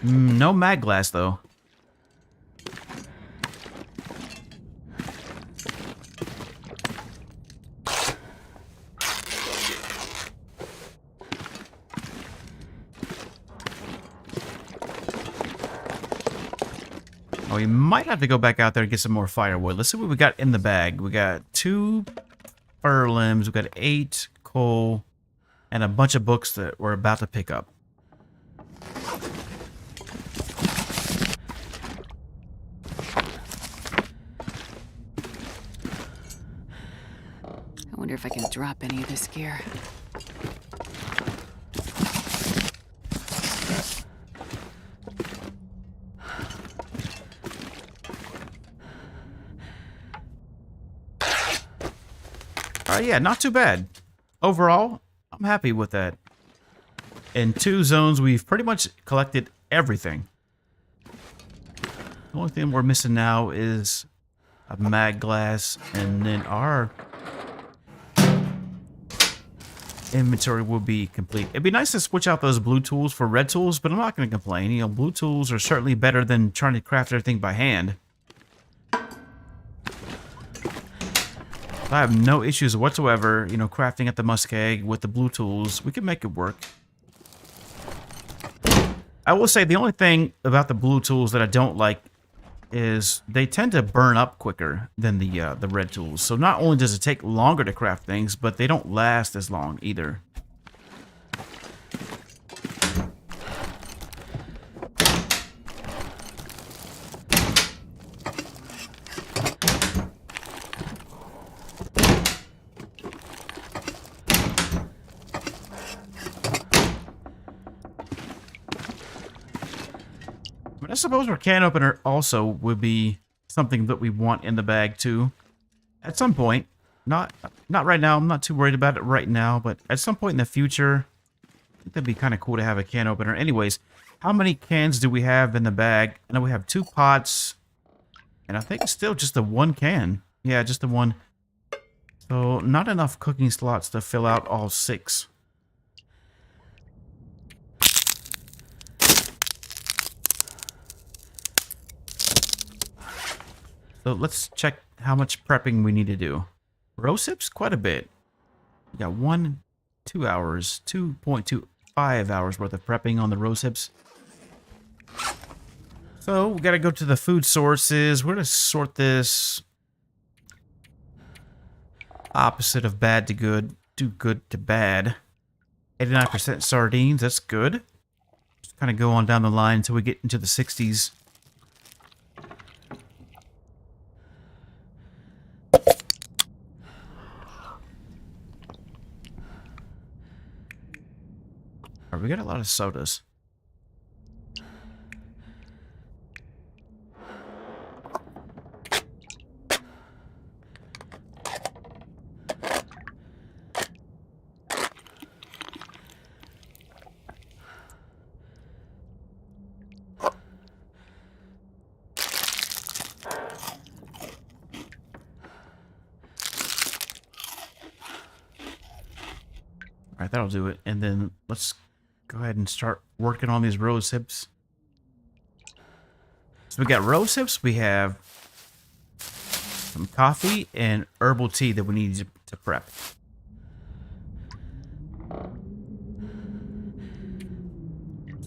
No mag glass, though. Oh, we might have to go back out there and get some more firewood. Let's see what we got in the bag. We got 2 fir limbs, we got 8 coal, and a bunch of books that we're about to pick up. I wonder if I can drop any of this gear. Yeah, not too bad. Overall, I'm happy with that. In 2 zones, we've pretty much collected everything. The only thing we're missing now is a mag glass, and then our inventory will be complete. It'd be nice to switch out those blue tools for red tools, but I'm not going to complain. You know, blue tools are certainly better than trying to craft everything by hand. I have no issues whatsoever, you know, crafting at the muskeg with the blue tools. We can make it work. I will say the only thing about the blue tools that I don't like is they tend to burn up quicker than the red tools. So not only does it take longer to craft things, but they don't last as long either. But I suppose our can opener also would be something that we want in the bag too. At some point. Not right now. I'm not too worried about it right now, but at some point in the future, I think that'd be kind of cool to have a can opener. Anyways, how many cans do we have in the bag? I know we have 2 pots, and I think it's still just the 1 can. Yeah, just the 1. So, not enough cooking slots to fill out all 6. So, let's check how much prepping we need to do. Rose hips? Quite a bit. We got 2 hours, 2.25 hours worth of prepping on the rose hips. So, we gotta go to the food sources. We're gonna sort this opposite of bad to good, do good to bad. 89% sardines, that's good. Just kind of go on down the line until we get into the 60s. Alright, we got a lot of sodas. Alright, that'll do it. And then let's go ahead and start working on these rose hips. So we got rose hips, we have some coffee and herbal tea that we need to prep.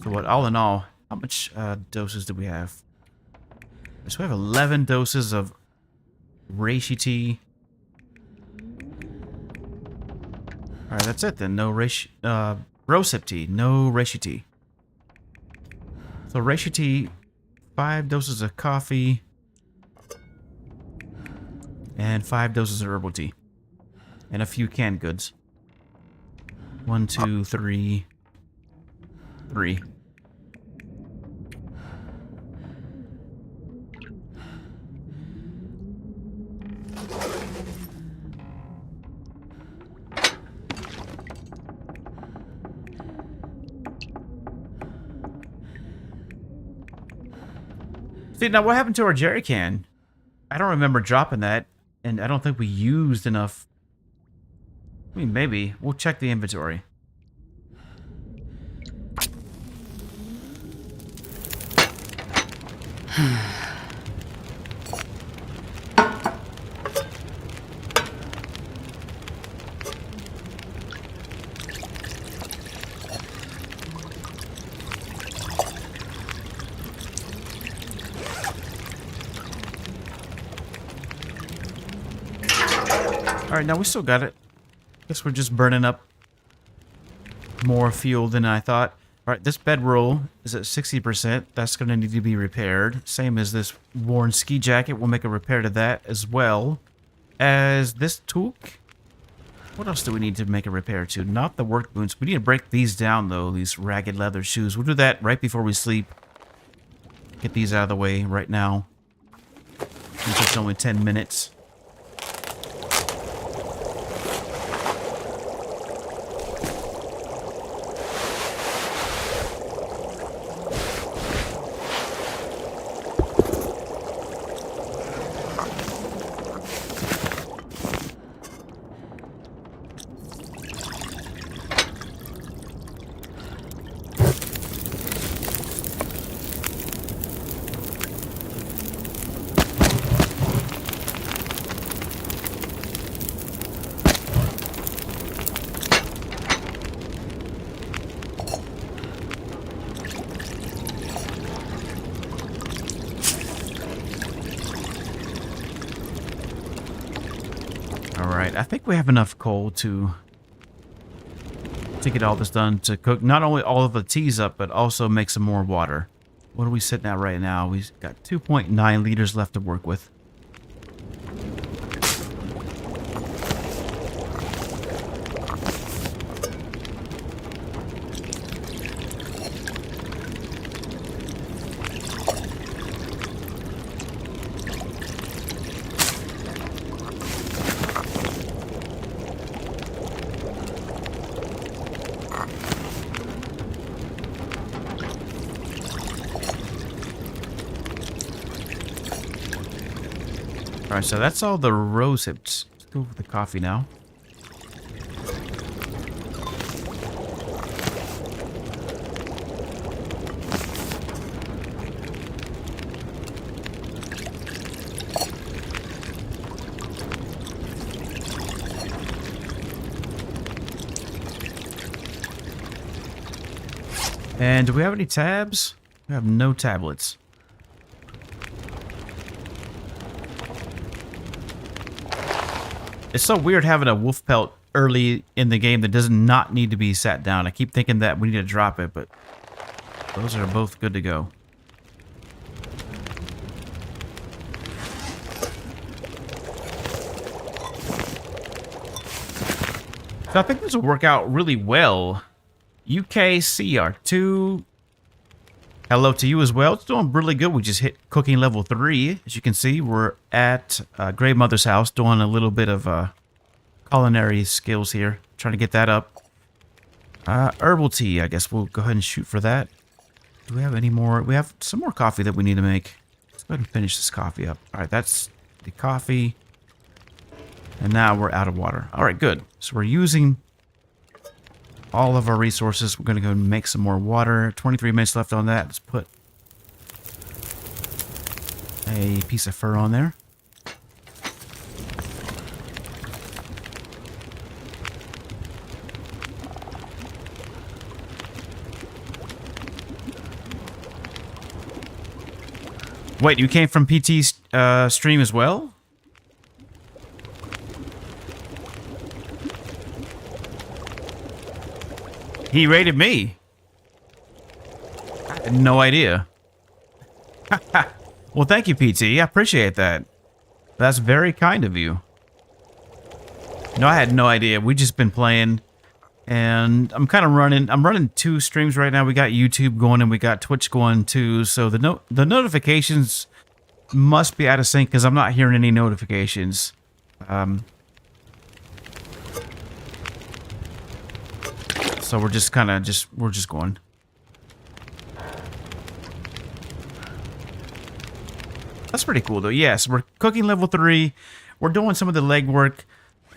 So what, all in all, how much doses do we have? So we have 11 doses of reishi tea. Alright, that's it then. No rosehip tea. No reishi tea. So reishi tea, 5 doses of coffee, and 5 doses of herbal tea. And a few canned goods. 1, 2, 3. 3. See, now what happened to our jerry can? I don't remember dropping that, and I don't think we used enough. I mean, maybe. We'll check the inventory. Alright, now we still got it. Guess we're just burning up more fuel than I thought. Alright, this bedroll is at 60%. That's going to need to be repaired. Same as this worn ski jacket. We'll make a repair to that as well as this toque. What else do we need to make a repair to? Not the work boots. We need to break these down, though, these ragged leather shoes. We'll do that right before we sleep. Get these out of the way right now. Since it's only 10 minutes. Alright, I think we have enough coal to get all this done to cook not only all of the teas up, but also make some more water. What are we sitting at right now? We've got 2.9 liters left to work with. Alright, so that's all the rose hips. Let's go with the coffee now. And do we have any tabs? We have no tablets. It's so weird having a wolf pelt early in the game that does not need to be sat down. I keep thinking that we need to drop it, but those are both good to go. So I think this will work out really well. UKCR2. Hello to you as well. It's doing really good. We just hit cooking level 3. As you can see, we're at Grey Mother's house doing a little bit of culinary skills here. Trying to get that up. Herbal tea, I guess we'll go ahead and shoot for that. Do we have any more? We have some more coffee that we need to make. Let's go ahead and finish this coffee up. All right, that's the coffee. And now we're out of water. All right, good. So we're using all of our resources. We're going to go and make some more water. 23 minutes left on that. Let's put a piece of fur on there. Wait, you came from PT's stream as well? He rated me. I had no idea. Well, thank you, PT. I appreciate that. That's very kind of you. No, I had no idea. We just been playing, and I'm kind of running. I'm running 2 streams right now. We got YouTube going and we got Twitch going too. So the notifications must be out of sync because I'm not hearing any notifications. So we're just kind of we're just going. That's pretty cool though. Yes, we're cooking level 3. We're doing some of the legwork.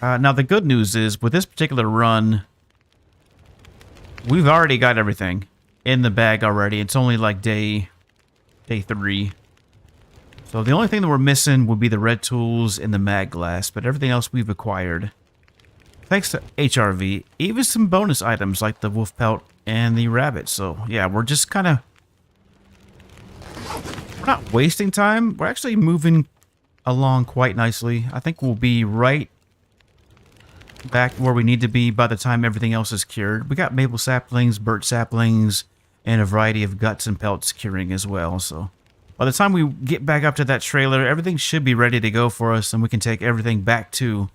Now the good news is with this particular run, we've already got everything in the bag already. It's only like day 3. So the only thing that we're missing would be the red tools and the mag glass, but everything else we've acquired. Thanks to HRV, even some bonus items like the wolf pelt and the rabbit. So yeah, we're just kind of, we're not wasting time. We're actually moving along quite nicely. I think we'll be right back where we need to be by the time everything else is cured. We got maple saplings, birch saplings, and a variety of guts and pelts curing as well. So by the time we get back up to that trailer, everything should be ready to go for us, and we can take everything back to,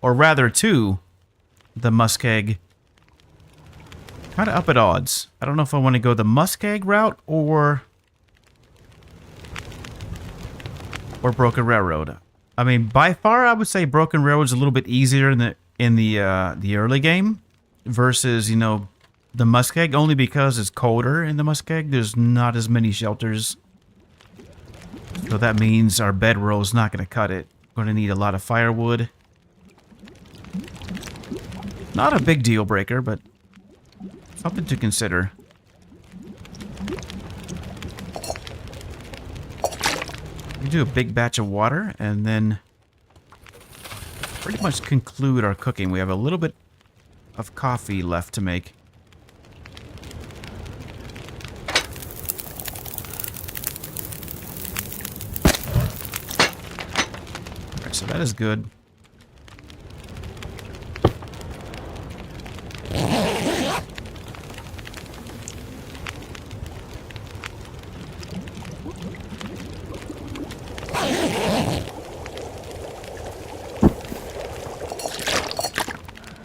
or rather to, the Muskeg. Kind of up at odds. I don't know if I want to go the Muskeg route or Broken Railroad. I mean, by far, I would say Broken Railroad's a little bit easier in the early game versus, you know, the Muskeg, only because it's colder in the Muskeg. There's not as many shelters. So that means our bedroll is not going to cut it. We're going to need a lot of firewood. Not a big deal breaker, but something to consider. We do a big batch of water and then pretty much conclude our cooking. We have a little bit of coffee left to make. Alright, so that is good.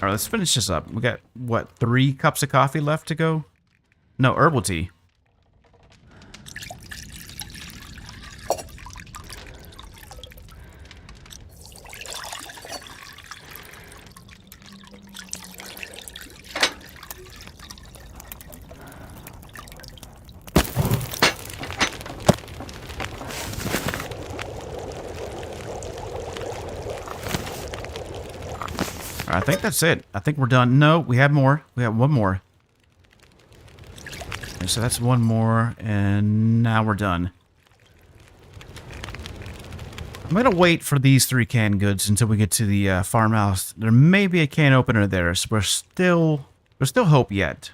All right, let's finish this up. We got, what, 3 cups of coffee left to go? No, herbal tea. I think that's it. I think we're done. No, we have more. We have one more. Okay, so that's one more, and now we're done. I'm going to wait for these 3 canned goods until we get to the farmhouse. There may be a can opener there, so there's still hope yet.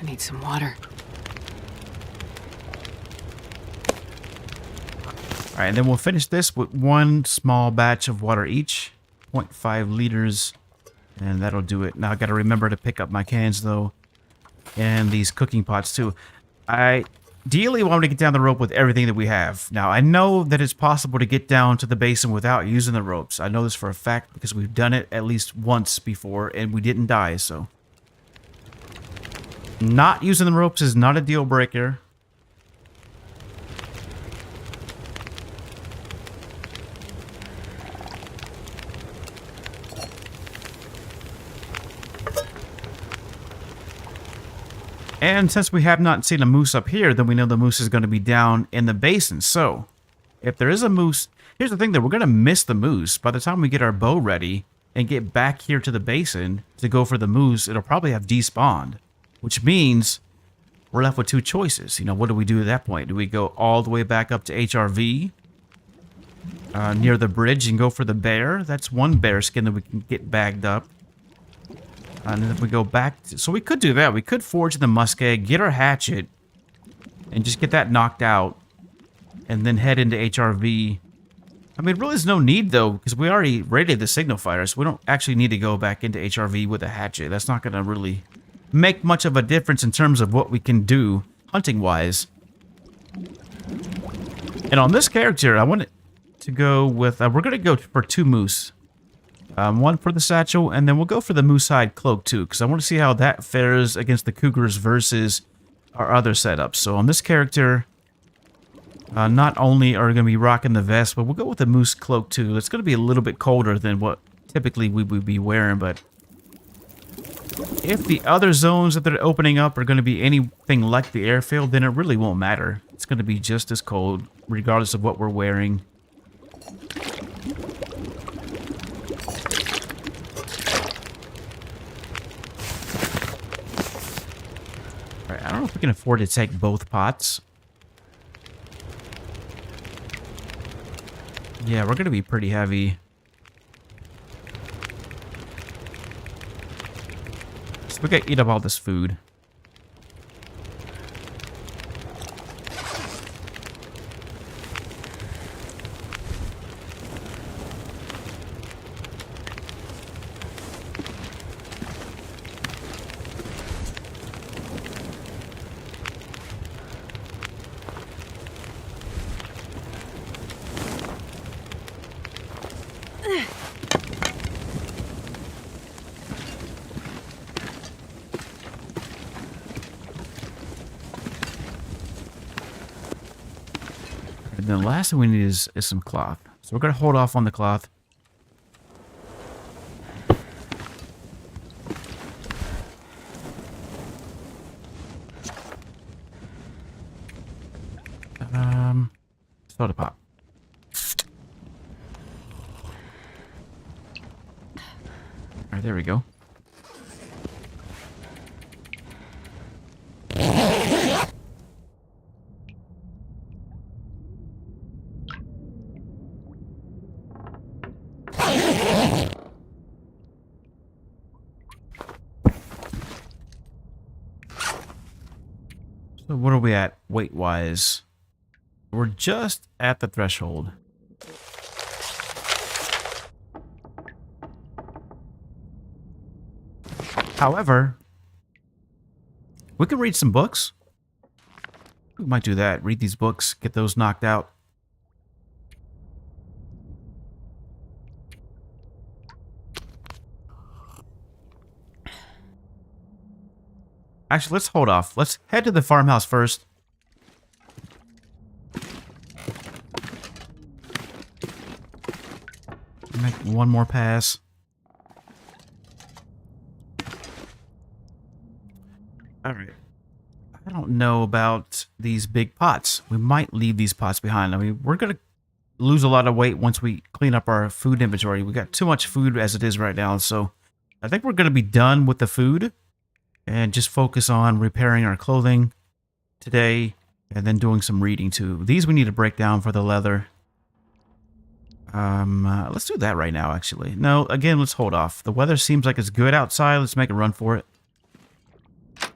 I need some water. All right, and then we'll finish this with 1 small batch of water each. 0.5 liters, and that'll do it. Now I gotta remember to pick up my cans though, and these cooking pots too. I ideally want to get down the rope with everything that we have. Now I know that it's possible to get down to the basin without using the ropes. I know this for a fact because we've done it at least once before and we didn't die, so. Not using the ropes is not a deal breaker. And since we have not seen a moose up here, then we know the moose is going to be down in the basin. So, if there is a moose... Here's the thing, that we're going to miss the moose. By the time we get our bow ready and get back here to the basin to go for the moose, it'll probably have despawned. Which means we're left with 2 choices. You know, what do we do at that point? Do we go all the way back up to HRV? Near the bridge and go for the bear? That's 1 bear skin that we can get bagged up. And then if we go back... So we could do that. We could forge the muskeg, get our hatchet, and just get that knocked out. And then head into HRV. I mean, really there's no need, though, because we already raided the signal fire, so we don't actually need to go back into HRV with a hatchet. That's not going to really make much of a difference in terms of what we can do, hunting-wise. And on this character, I wanted to go with... we're going to go for 2 moose. 1 for the satchel, and then we'll go for the moose hide cloak too, because I want to see how that fares against the cougars versus our other setups. So on this character, not only are we going to be rocking the vest, but we'll go with the moose cloak too. It's going to be a little bit colder than what typically we would be wearing, but if the other zones that they're opening up are going to be anything like the airfield, then it really won't matter. It's going to be just as cold, regardless of what we're wearing. I don't know if we can afford to take both pots. Yeah, we're going to be pretty heavy. So we got to eat up all this food. And then the last thing we need is some cloth. So we're going to hold off on the cloth. Soda pop. Alright, there we go. So what are we at weight-wise? We're just at the threshold. However, we can read some books. We might do that. Read these books, get those knocked out. Actually, let's hold off. Let's head to the farmhouse first. Make one more pass. Alright. I don't know about these big pots. We might leave these pots behind. I mean, we're going to lose a lot of weight once we clean up our food inventory. We got too much food as it is right now, so I think we're going to be done with the food and just focus on repairing our clothing today and then doing some reading too. These we need to break down for the leather. Let's do that right now, actually. No, again, let's hold off. The weather seems like it's good outside. Let's make a run for it.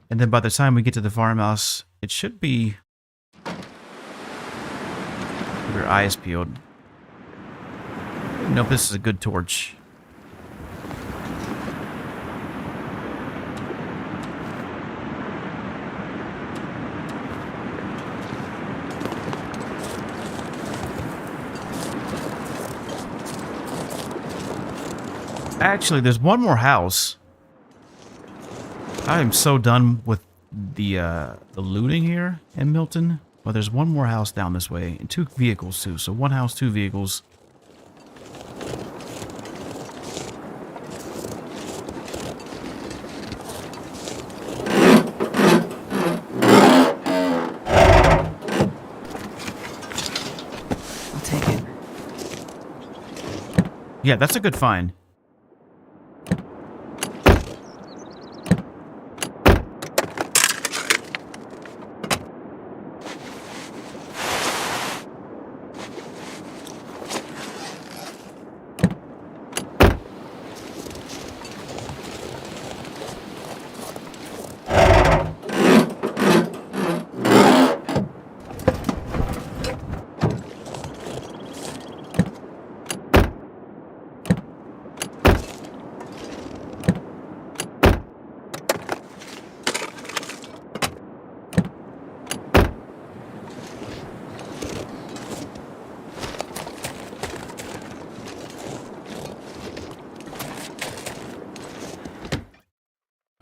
And then by the time we get to the farmhouse, it should be... Your eyes peeled. I don't know if this is a good torch. Actually, there's one more house. I am so done with the looting here in Milton. Well, there's one more house down this way, and 2 vehicles too. So 1 house, 2 vehicles. I'll take it. Yeah, that's a good find.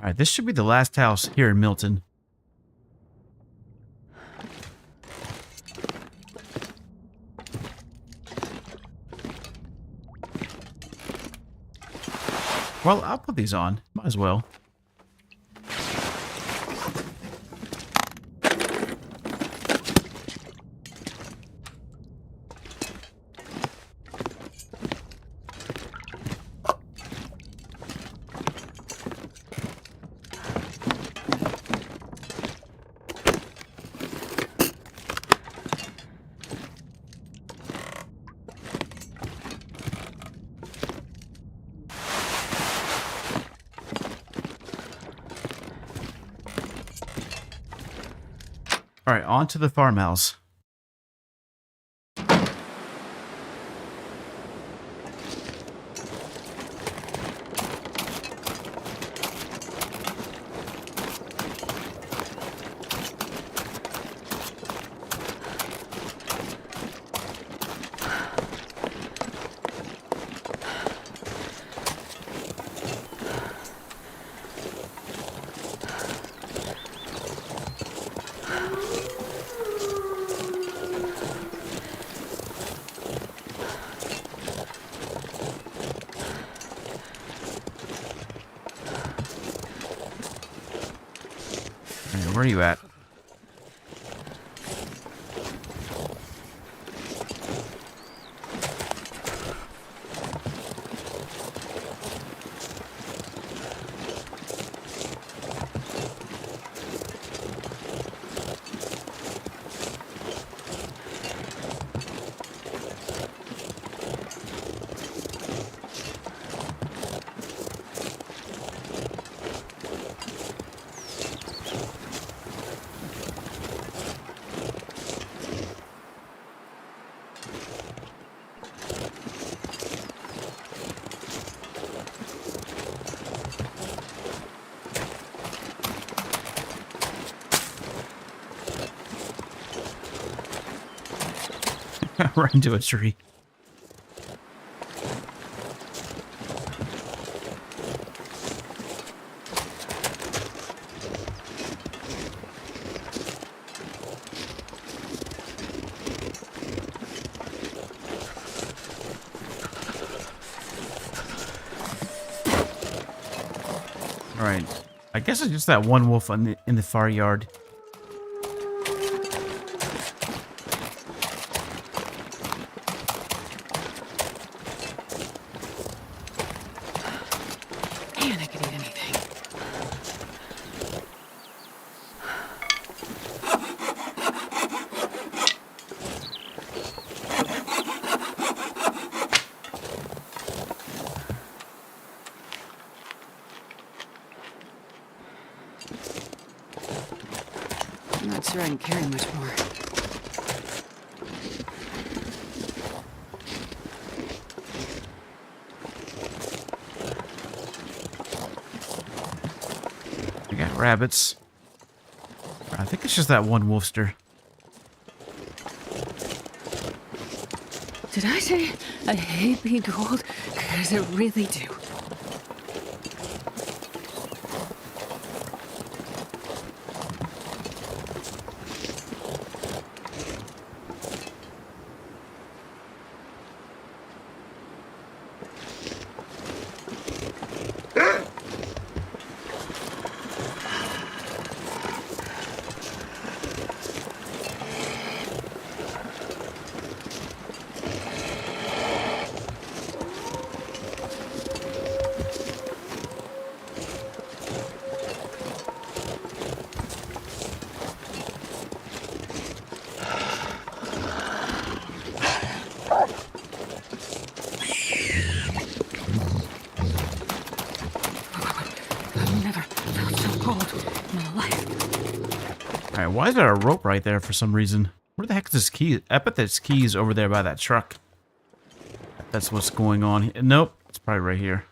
Alright, this should be the last house here in Milton. Well, I'll put these on. Might as well. Alright, on to the farmhouse. Where are you at? Right into a tree. Alright. I guess it's just that one wolf in the far yard. Man, I could eat anything. I'm not sure I can carry much more. We got rabbits. I think it's just that one wolfster. Did I say I hate being cold? Because I really do. I've never felt so cold in my life. Alright, why is there a rope right there for some reason? Where the heck is this key? I bet this key is over there by that truck. That's what's going on. Nope, it's probably right here.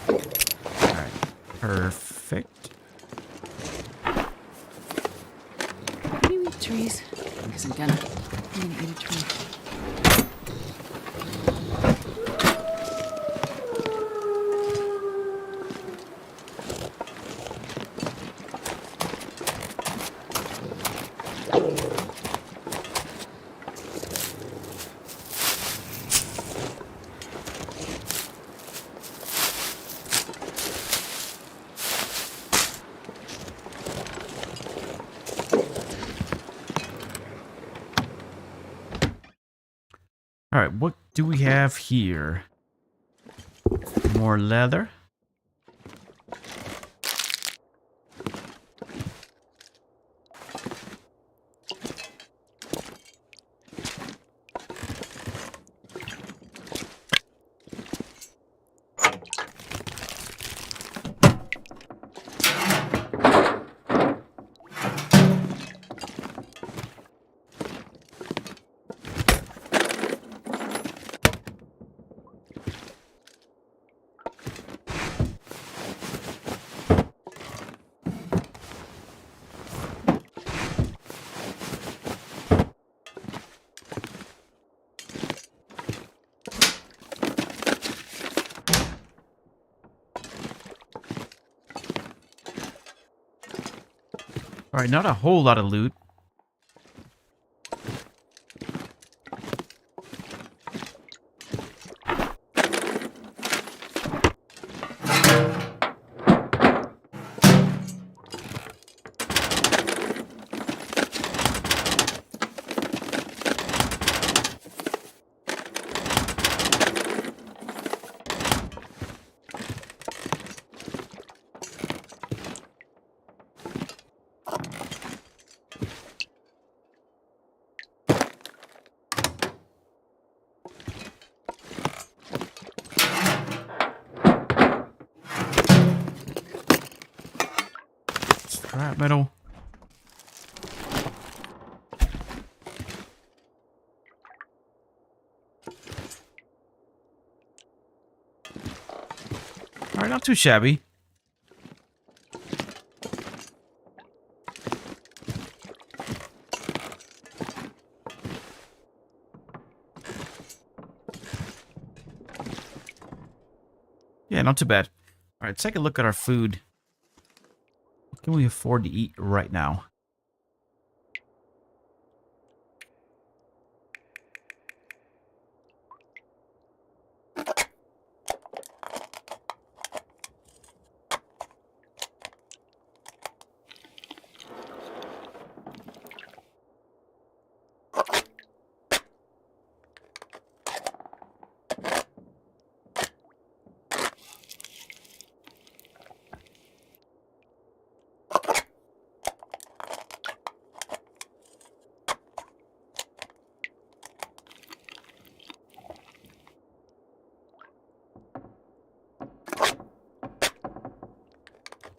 Alright, perfect. Can you eat trees? Because I'm gonna eat a tree. Alright, what do we have here? More leather. Alright, not a whole lot of loot. Scrap metal. Alright, not too shabby. Yeah, not too bad. Alright, let's take a look at our food. What can we afford to eat right now?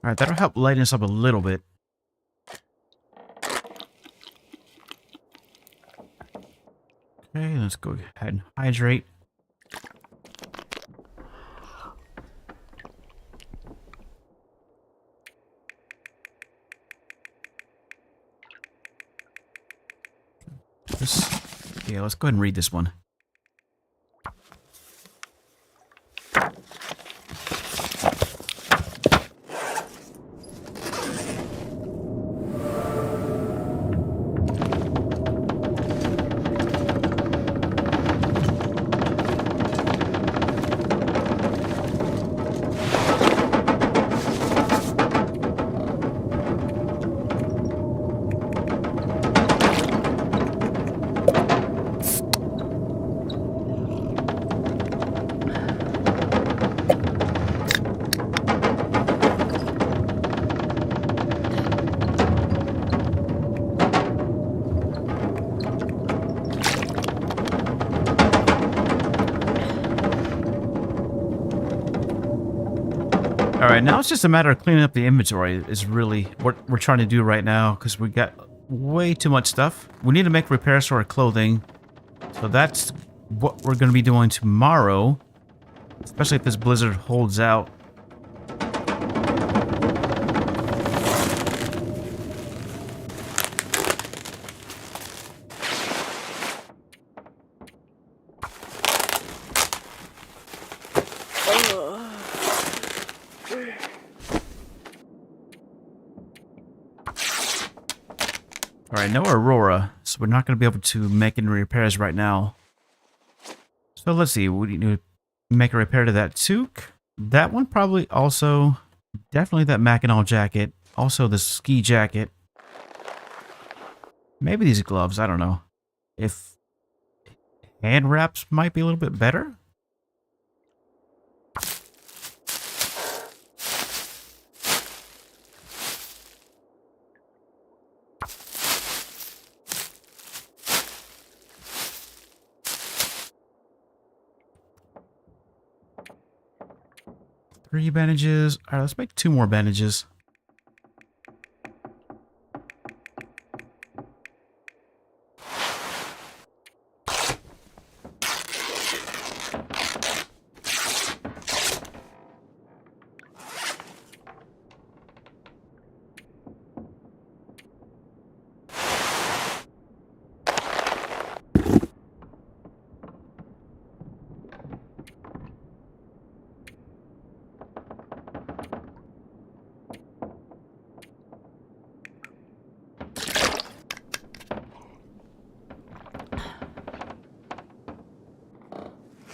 Alright, that'll help lighten us up a little bit. Okay, let's go ahead and hydrate. Yeah, let's go ahead and read this one. Alright, now it's just a matter of cleaning up the inventory is really what we're trying to do right now, because we got way too much stuff. We need to make repairs to our clothing, so that's what we're going to be doing tomorrow, especially if this blizzard holds out. Alright, no Aurora, so we're not going to be able to make any repairs right now. So let's see, we need to make a repair to that toque. That one probably also, definitely that Mackinac jacket. Also the ski jacket. Maybe these gloves, I don't know. If hand wraps might be a little bit better. Three bandages. Alright, let's make 2 more bandages.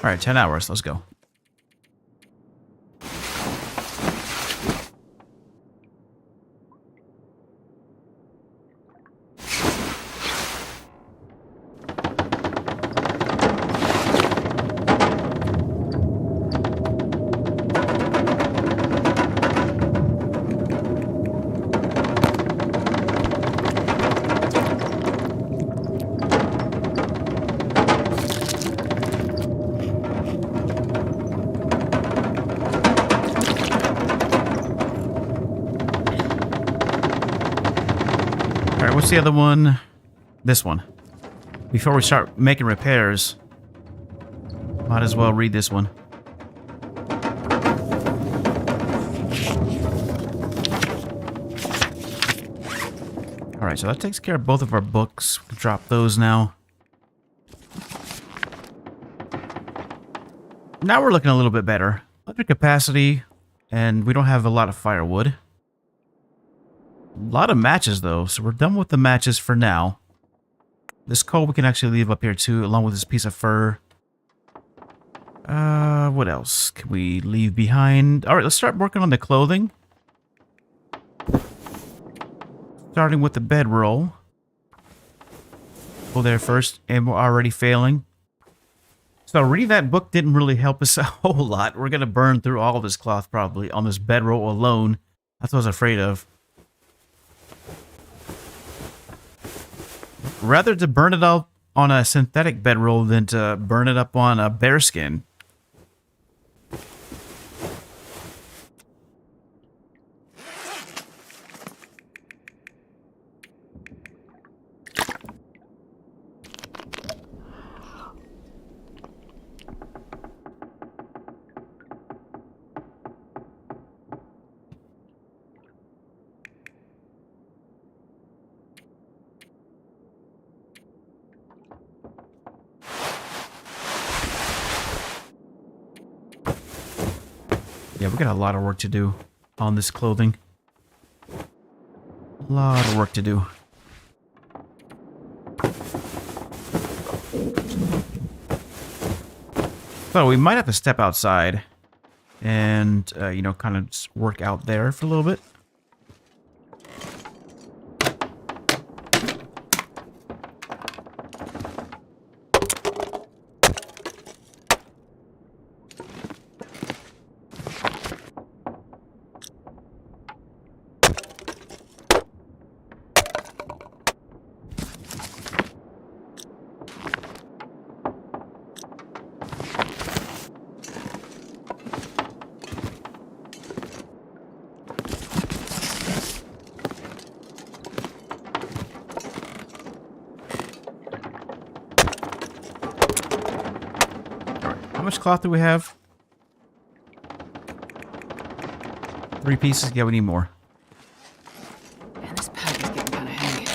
Alright, 10 hours. Let's go. Alright, what's the other one? This one. Before we start making repairs, might as well read this one. Alright, so that takes care of both of our books. We can drop those now. Now we're looking a little bit better. Under capacity, and we don't have a lot of firewood. A lot of matches, though, so we're done with the matches for now. This coal we can actually leave up here, too, along with this piece of fur. What else can we leave behind? Alright, let's start working on the clothing. Starting with the bedroll. Go there first, and we're already failing. So reading that book didn't really help us a whole lot. We're going to burn through all of this cloth, probably, on this bedroll alone. That's what I was afraid of. Rather to burn it up on a synthetic bedroll than to burn it up on a bearskin. Yeah, we got a lot of work to do on this clothing. A lot of work to do. So we might have to step outside and, you know, kind of just work out there for a little bit. How much cloth do we have? 3 pieces? Yeah, we need more. Man, this pack is getting kind of heavy.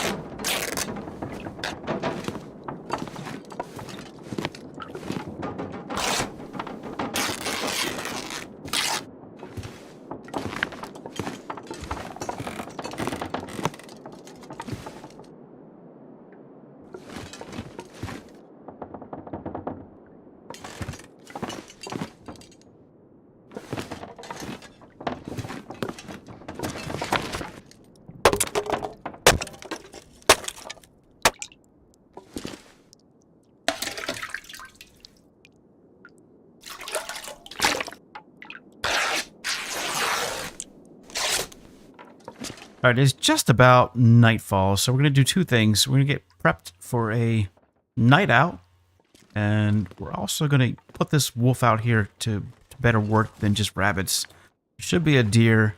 Alright, it's just about nightfall, so we're going to do 2 things. We're going to get prepped for a night out, and we're also going to put this wolf out here to better work than just rabbits. There should be a deer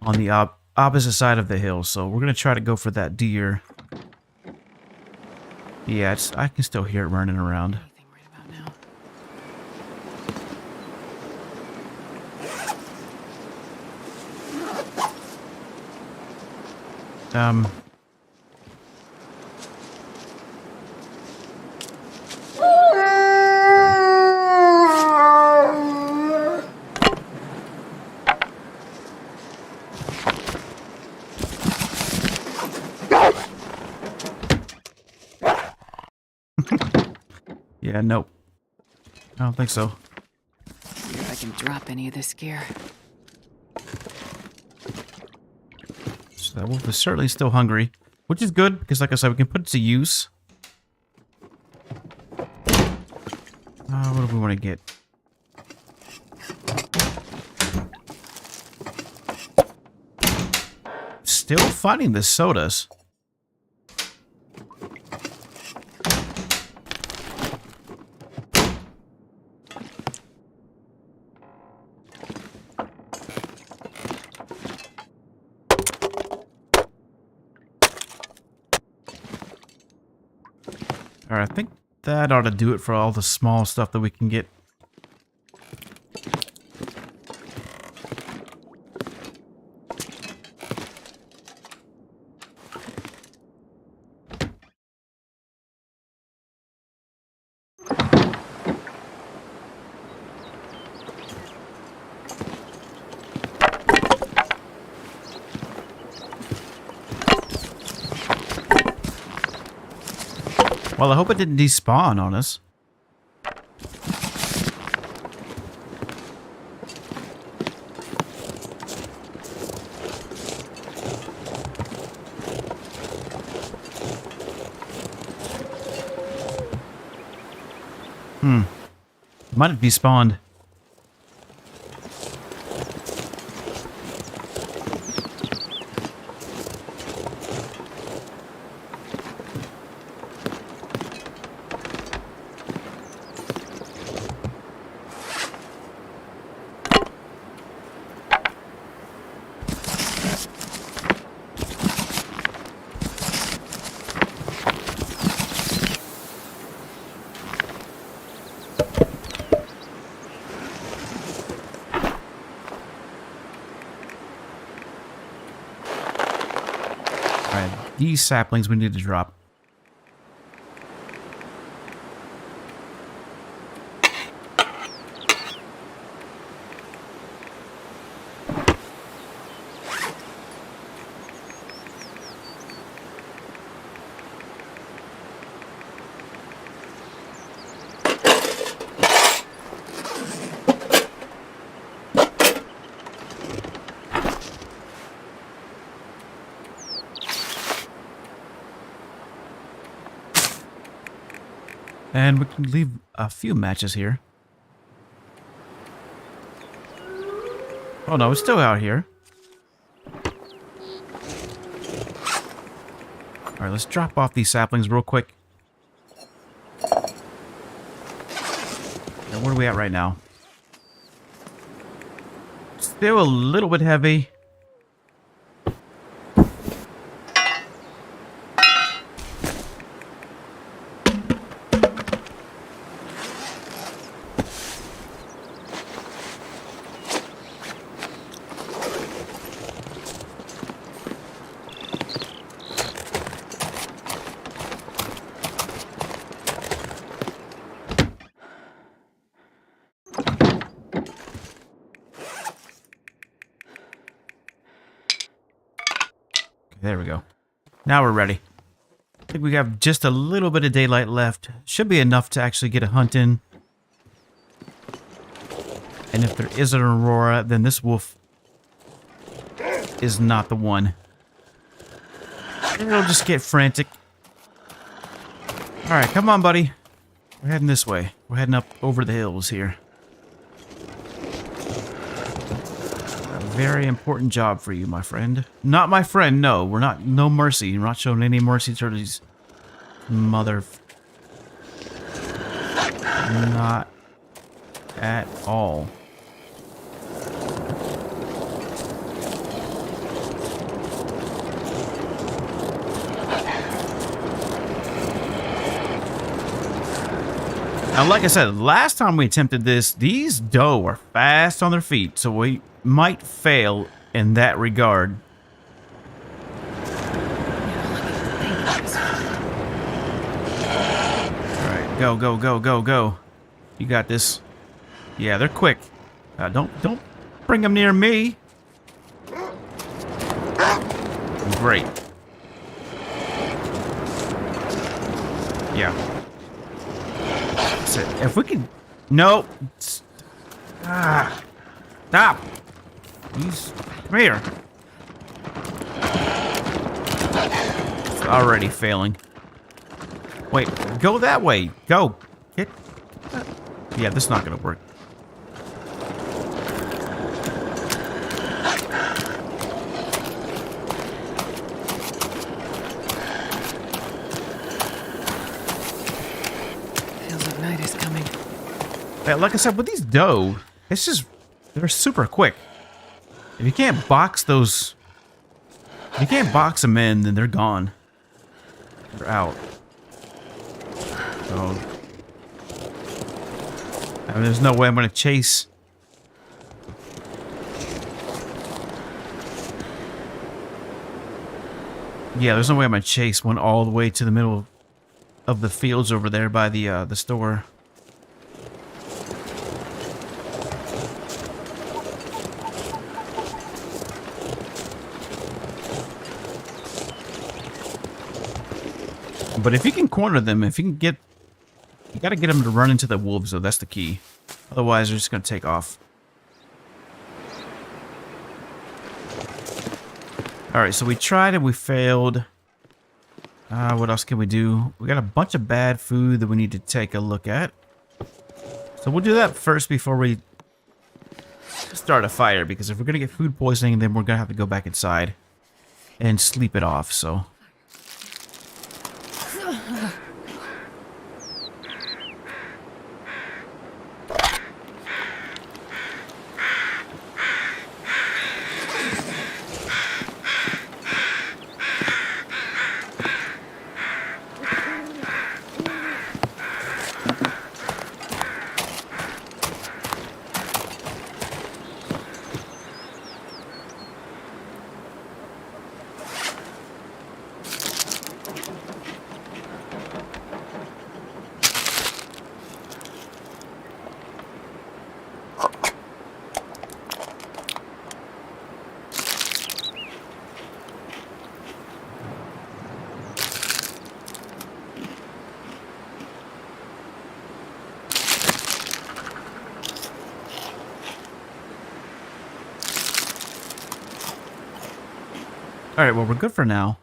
on the opposite side of the hill, so we're going to try to go for that deer. Yeah, I can still hear it running around. Anything right about now? Yeah, nope. I don't think so. Wonder if I can drop any of this gear. So that wolf is certainly still hungry, which is good, because like I said, we can put it to use. What do we want to get? Still finding the sodas. Alright, I think that ought to do it for all the small stuff that we can get. Well, I hope it didn't despawn on us. Might have despawned. Alright, these saplings we need to drop. And we can leave a few matches here. Oh no, it's still out here. Alright, let's drop off these saplings real quick. Now, where are we at right now? Still a little bit heavy. There we go. Now we're ready. I think we have just a little bit of daylight left. Should be enough to actually get a hunt in. And if there is an aurora, then this wolf is not the one. It'll just get frantic. Alright, come on, buddy. We're heading this way. We're heading up over the hills here. Very important job for you, my friend. Not my friend, no. We're not, no mercy. We're not showing any mercy to these mother... Not at all. Now, like I said, last time we attempted this, these doe are fast on their feet, so we might fail in that regard. Alright, go, go, go, go, go. You got this. Yeah, they're quick. Don't bring them near me. Great. Yeah. If we could... No. Stop. He's... Come here. It's already failing. Wait, go that way. Go. Get... Yeah, this is not going to work. Like I said, with these doe, it's just, they're super quick. If you can't box those, if you can't box them in, then they're gone. They're out. So, I mean, there's no way I'm going to chase. Yeah, there's no way I'm going to chase one all the way to the middle of the fields over there by the store. But if you can corner them, if you can get... You gotta get them to run into the wolves, though. That's the key. Otherwise, they're just gonna take off. Alright, so we tried and we failed. What else can we do? We got a bunch of bad food that we need to take a look at. So we'll do that first before we start a fire. Because if we're gonna get food poisoning, then we're gonna have to go back inside and sleep it off, so... Alright, well, we're good for now.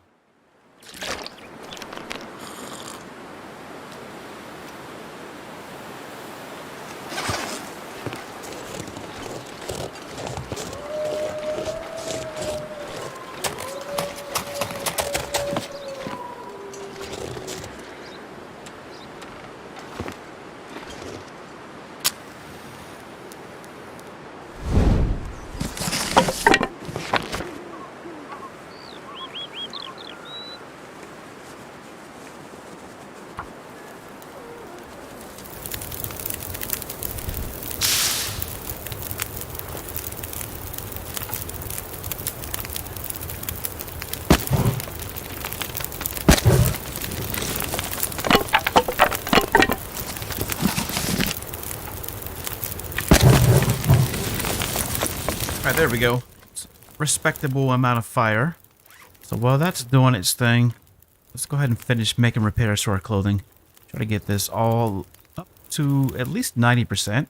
Alright, there we go. Respectable amount of fire. So while that's doing its thing, let's go ahead and finish making repairs to our clothing. Try to get this all up to at least 90%.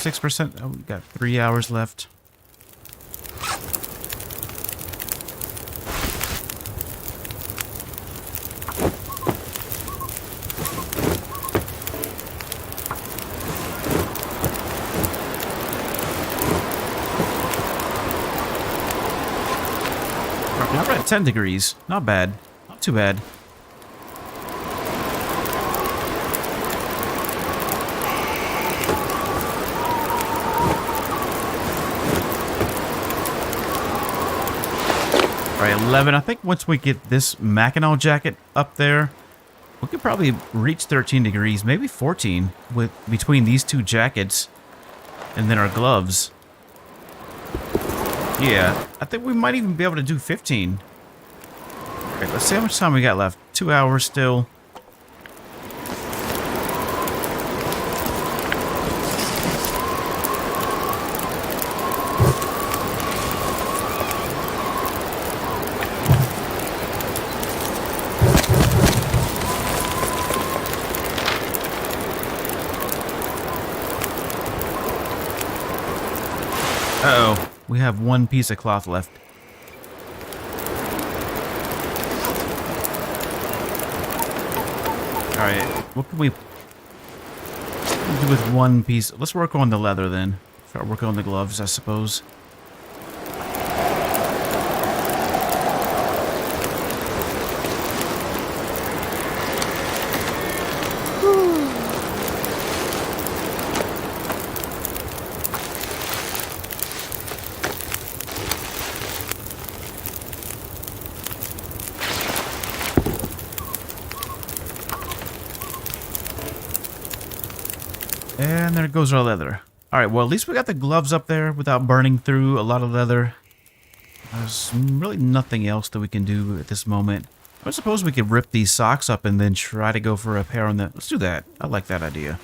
%. Oh, we got 3 hours left. Now we're at 10 degrees. Not bad. Not too bad. Alright, 11. I think once we get this Mackinac jacket up there, we could probably reach 13 degrees, maybe 14, with between these two jackets and then our gloves. Yeah, I think we might even be able to do 15. Alright, let's see how much time we got left. 2 hours still. Uh-oh, we have one piece of cloth left. Alright, what can we do with one piece? Let's work on the leather then. Start working on the gloves, I suppose. And there goes our leather. Alright, well at least we got the gloves up there without burning through a lot of leather. There's really nothing else that we can do at this moment. I suppose we could rip these socks up and then try to go for a pair on the... Let's do that. I like that idea.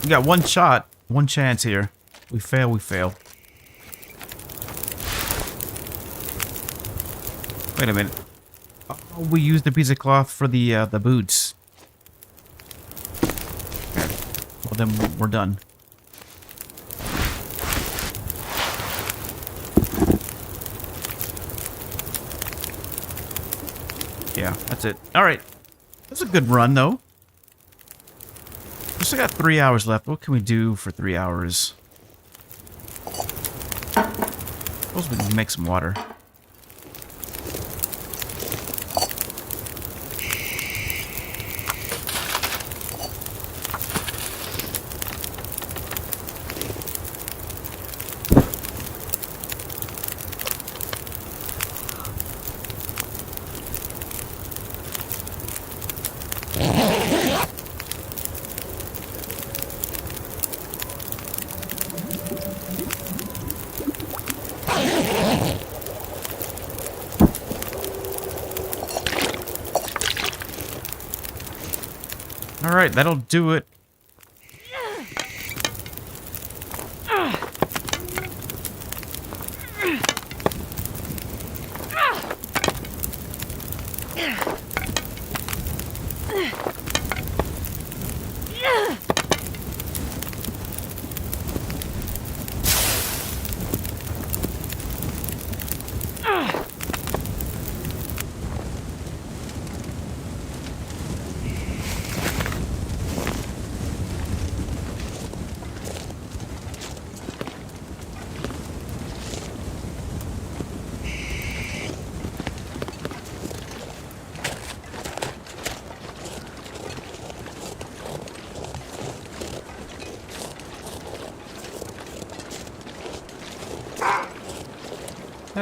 We got one shot, one chance here. We fail, we fail. Wait a minute. Oh, we used a piece of cloth for the boots. Well, then we're done. Yeah, that's it. Alright. That's a good run, though. We still got 3 hours left. What can we do for 3 hours? Suppose we can make some water. Alright, that'll do it.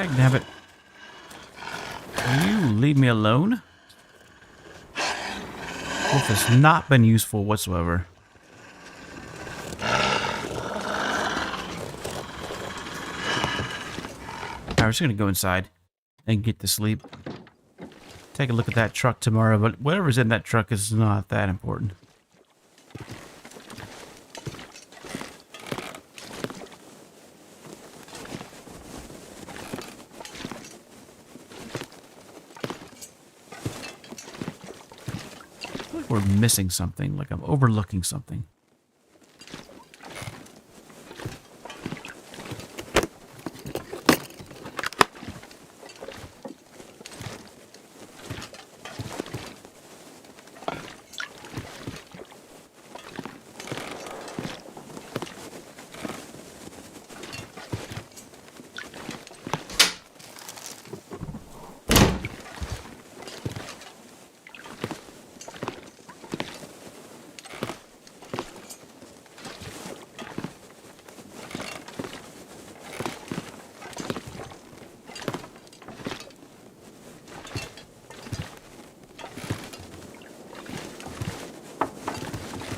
Dagnabbit. Will you leave me alone? Wolf has not been useful whatsoever. Alright, we're just gonna go inside and get to sleep. Take a look at that truck tomorrow, but whatever's in that truck is not that important. We're missing something, like I'm overlooking something.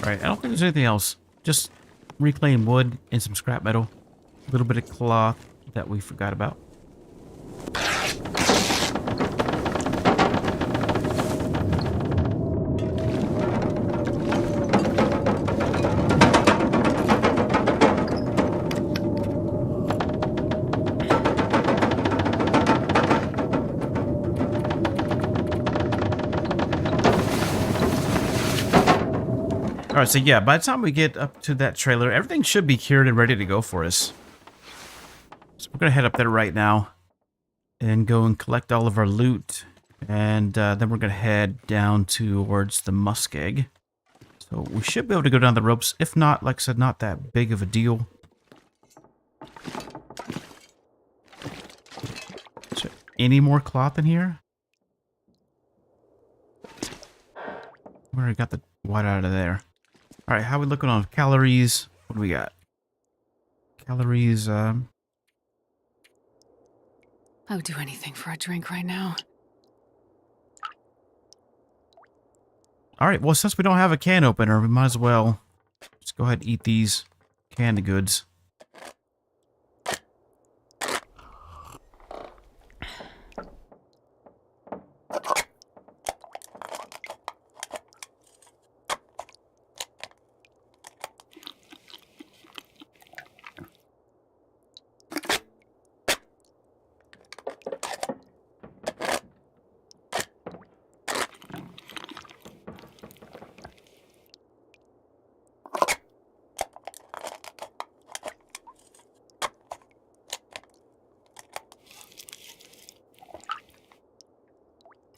Alright, I don't think there's anything else. Just reclaimed wood and some scrap metal. A little bit of cloth that we forgot about. Alright, so yeah, by the time we get up to that trailer, everything should be cured and ready to go for us. So we're going to head up there right now and go and collect all of our loot. And then we're going to head down towards the muskeg. So we should be able to go down the ropes. If not, like I said, not that big of a deal. Is there any more cloth in here? We already got the white out of there. Alright, how are we looking on calories? What do we got? Calories, I would do anything for a drink right now. Alright, well, since we don't have a can opener, we might as well just go ahead and eat these canned goods.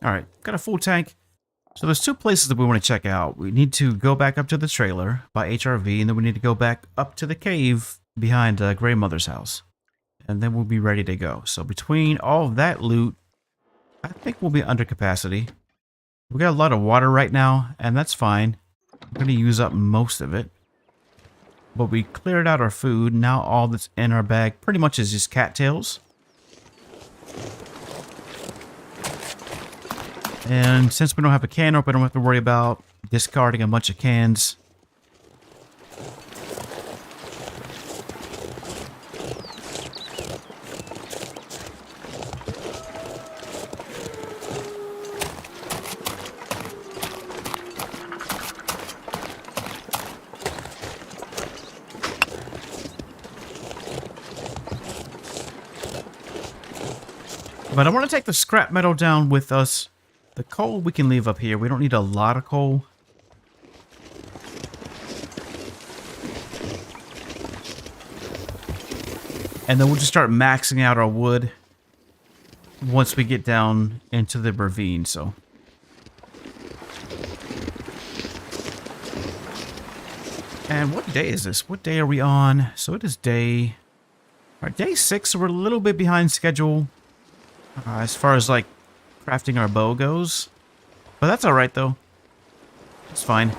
Alright, got a full tank. So there's two places that we want to check out. We need to go back up to the trailer by HRV, and then we need to go back up to the cave behind Grey Mother's house. And then we'll be ready to go. So between all of that loot, I think we'll be under capacity. We got a lot of water right now, and that's fine. We're going to use up most of it. But we cleared out our food. Now all that's in our bag pretty much is just cattails. And since we don't have a can opener, we don't have to worry about discarding a bunch of cans. But I want to take the scrap metal down with us. The coal we can leave up here. We don't need a lot of coal. And then we'll just start maxing out our wood once we get down into the ravine, so. And what day is this? What day are we on? So it is day... Alright, day 6, so we're a little bit behind schedule. As far as, like, crafting our bow goes. But that's alright, though. It's fine.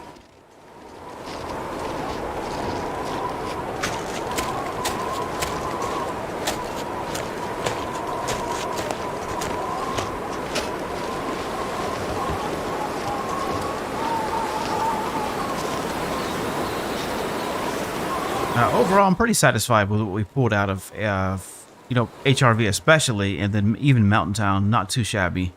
Overall, I'm pretty satisfied with what we pulled out of, you know, HRV especially, and then even Mountain Town, not too shabby.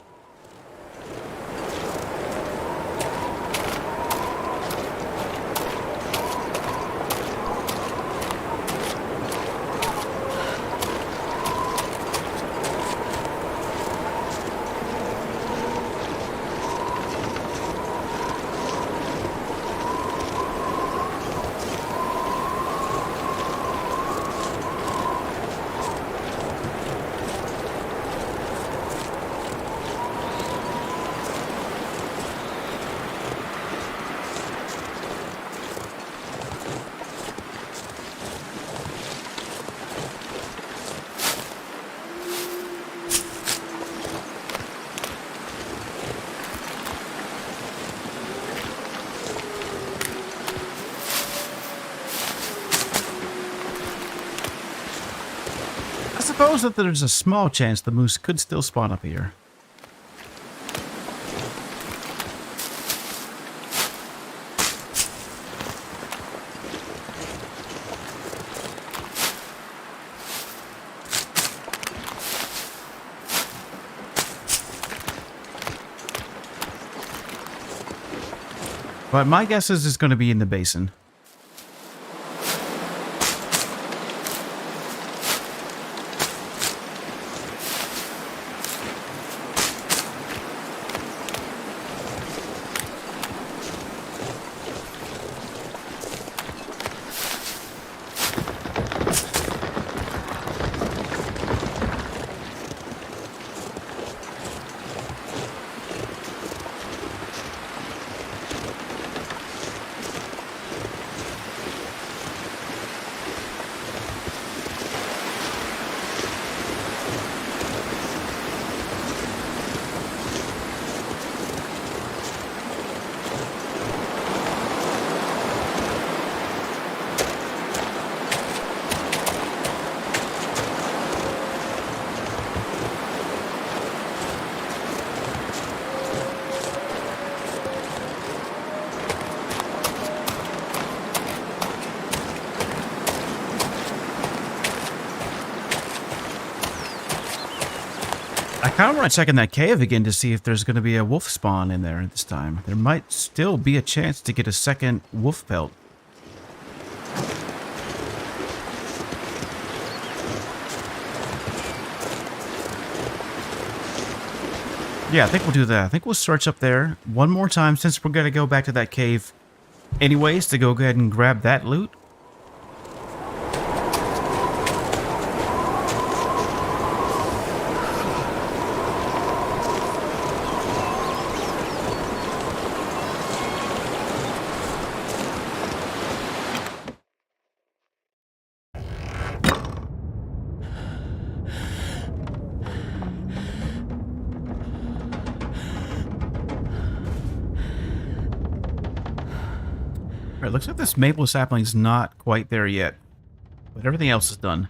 I suppose that there's a small chance the moose could still spawn up here. But my guess is it's going to be in the basin. I kind of want to check in that cave again to see if there's going to be a wolf spawn in there this time. There might still be a chance to get a second wolf pelt. Yeah, I think we'll do that. I think we'll search up there one more time since we're going to go back to that cave anyways to go ahead and grab that loot. Alright, looks like this maple sapling's not quite there yet, but everything else is done.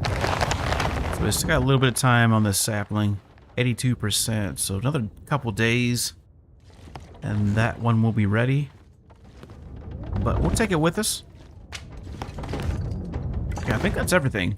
So we still got a little bit of time on this sapling, 82%, so another couple days, and that one will be ready. But we'll take it with us. Okay, I think that's everything.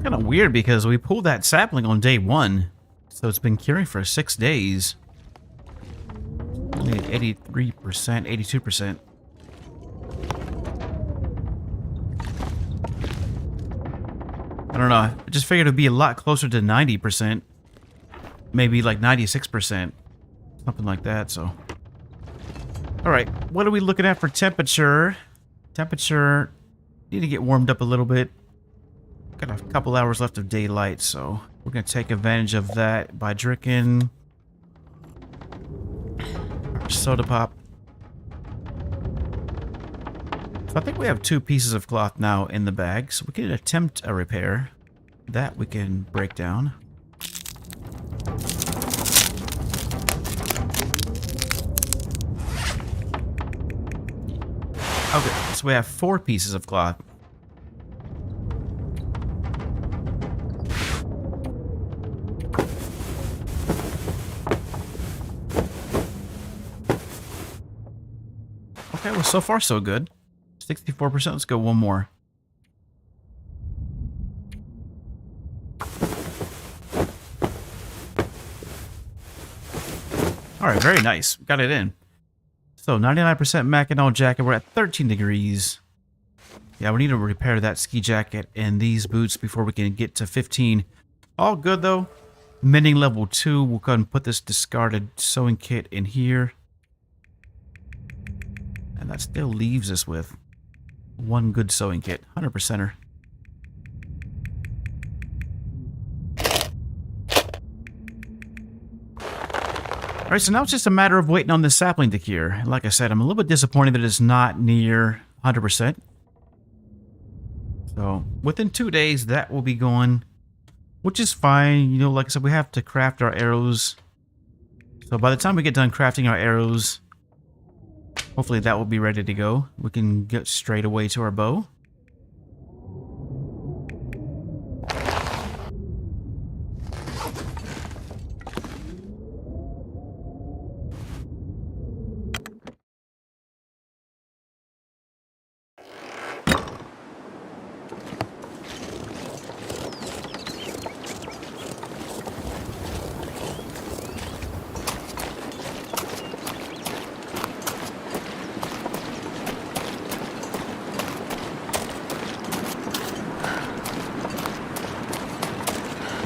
Kind of weird because we pulled that sapling on day 1, so it's been curing for 6 days. Only at 83%, 82%. I don't know. I just figured it'd be a lot closer to 90%, maybe like 96%, something like that. So, all right, what are we looking at for temperature? Temperature need to get warmed up a little bit. Got a couple hours left of daylight, so we're going to take advantage of that by drinking our soda pop. So I think we have 2 pieces of cloth now in the bag, so we can attempt a repair. That we can break down. Okay, so we have 4 pieces of cloth. Okay, well, so far so good. 64%. Let's go one more. All right, very nice. Got it in. So 99% Mackinac jacket. We're at 13 degrees. Yeah, we need to repair that ski jacket and these boots before we can get to 15. All good though. Mending level 2. We'll go ahead and put this discarded sewing kit in here. And that still leaves us with 1 good sewing kit. 100%er. Alright, so now it's just a matter of waiting on this sapling to cure. Like I said, I'm a little bit disappointed that it's not near 100%. So, within 2 days, that will be going, which is fine. You know, like I said, we have to craft our arrows. So by the time we get done crafting our arrows, hopefully that will be ready to go. We can get straight away to our bow.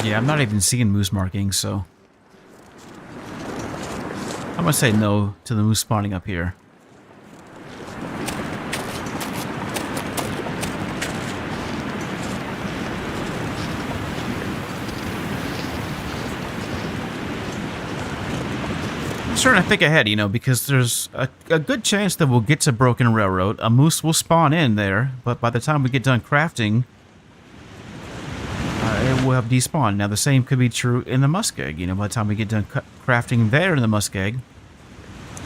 Yeah, I'm not even seeing moose markings, so I'm gonna say no to the moose spawning up here. I'm starting to think ahead, you know, because there's a good chance that we'll get to Broken Railroad. A moose will spawn in there, but by the time we get done crafting, it will have despawned. Now, the same could be true in the muskeg. You know, by the time we get done crafting there in the muskeg,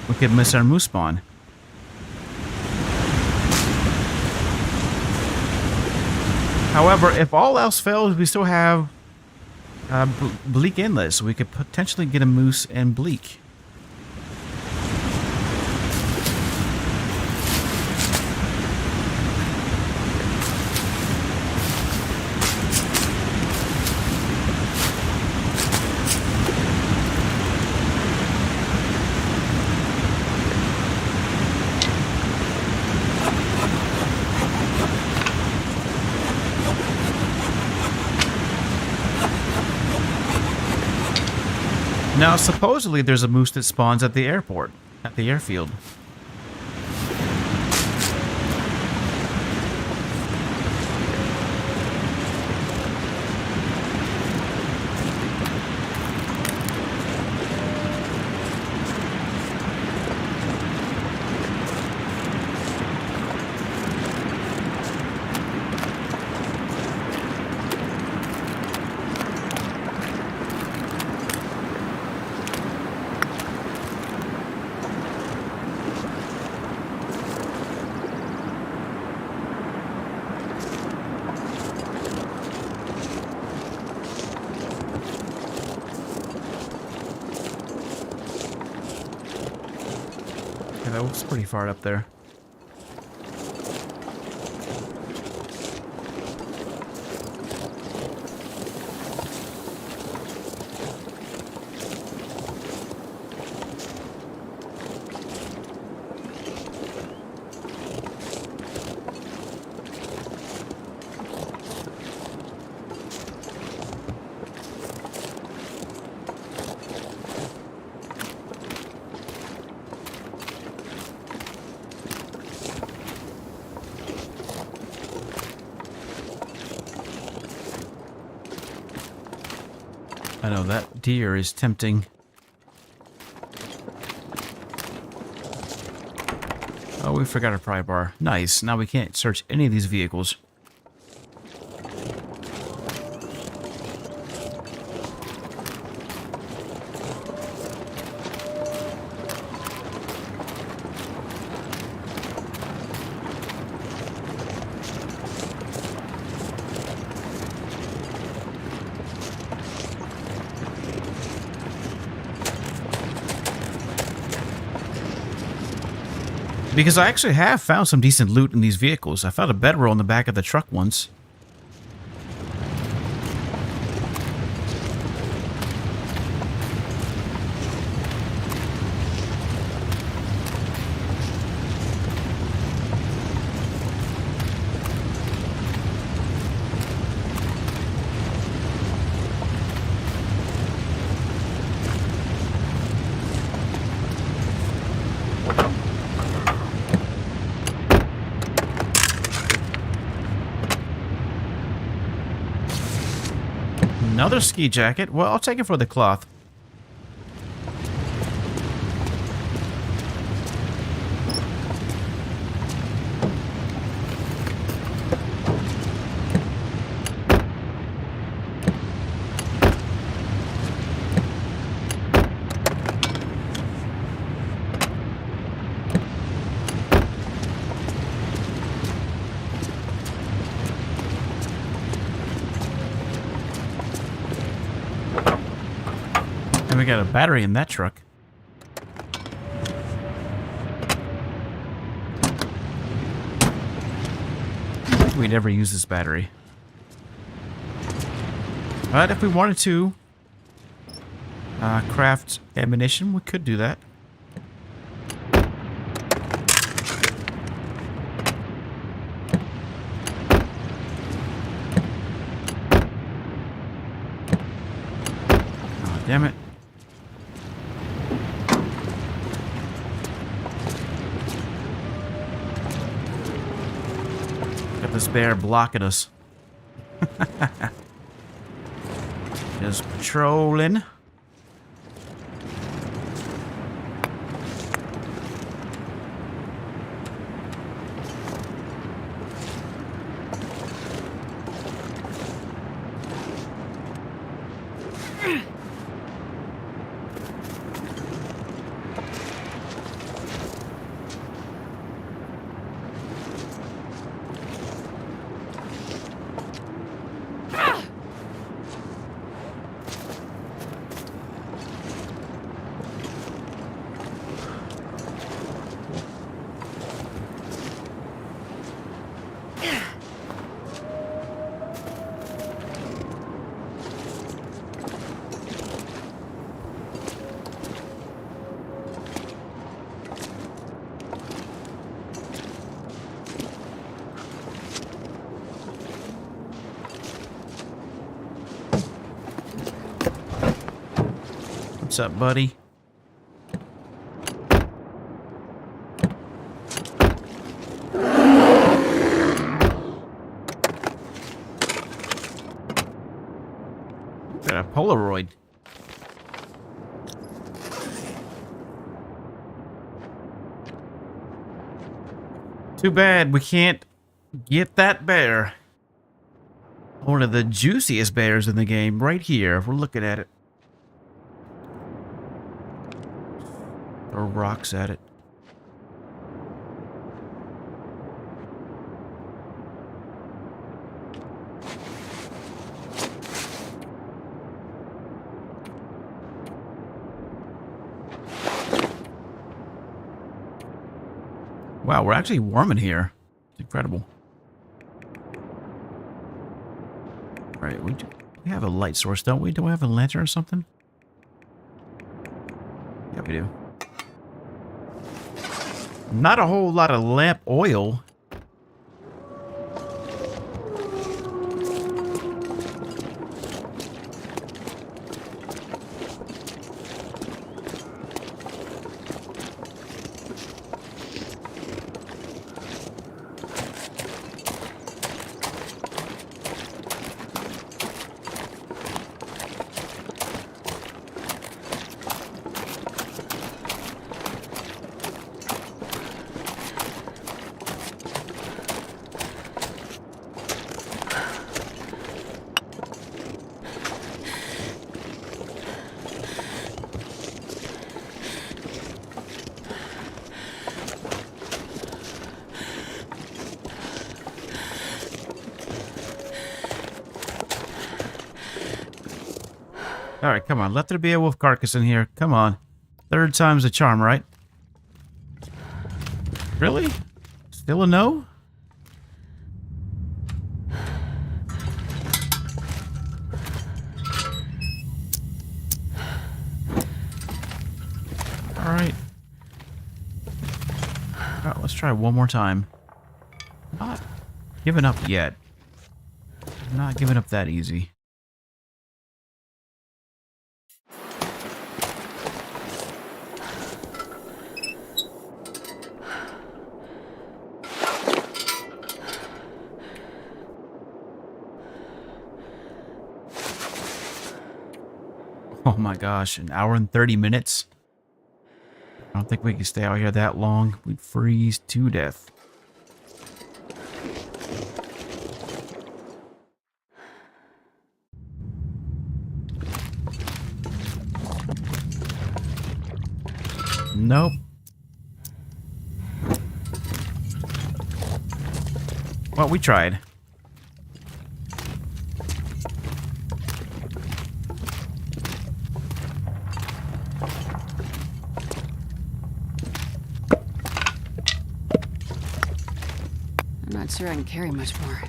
we could miss our moose spawn. However, if all else fails, we still have Bleak Inlet, so we could potentially get a moose and Bleak. Now, supposedly there's a moose that spawns at the airport, at the airfield. That was pretty far up there. I know, that deer is tempting. Oh, we forgot our pry bar. Nice. Now we can't search any of these vehicles. Because I actually have found some decent loot in these vehicles. I found a bedroll in the back of the truck once. Another ski jacket? Well, I'll take it for the cloth. And we got a battery in that truck. I think we never use this battery. But if we wanted to craft ammunition, we could do that. Oh, damn it. This bear blocking us. Just patrolling. What's up, buddy? Got a Polaroid. Too bad we can't get that bear. One of the juiciest bears in the game, right here. We're looking at it. Throw rocks at it. Wow, we're actually warm in here. It's incredible. Alright, we have a light source, don't we? Do we have a lantern or something? Yeah, we do. Not a whole lot of lamp oil. Alright, come on. Let there be a wolf carcass in here. Come on. Third time's a charm, right? Really? Still a no? Alright. Alright, let's try one more time. Not giving up yet. Not giving up that easy. Oh my gosh, an hour and 30 minutes? I don't think we can stay out here that long. We'd freeze to death. Nope. Well, we tried. I'm not sure I can carry much more.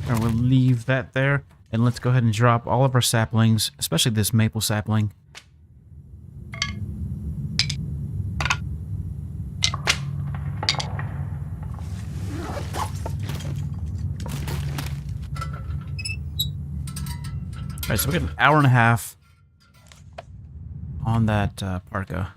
And we'll leave that there. And let's go ahead and drop all of our saplings, especially this maple sapling. Alright, so we got an hour and a half on that parka.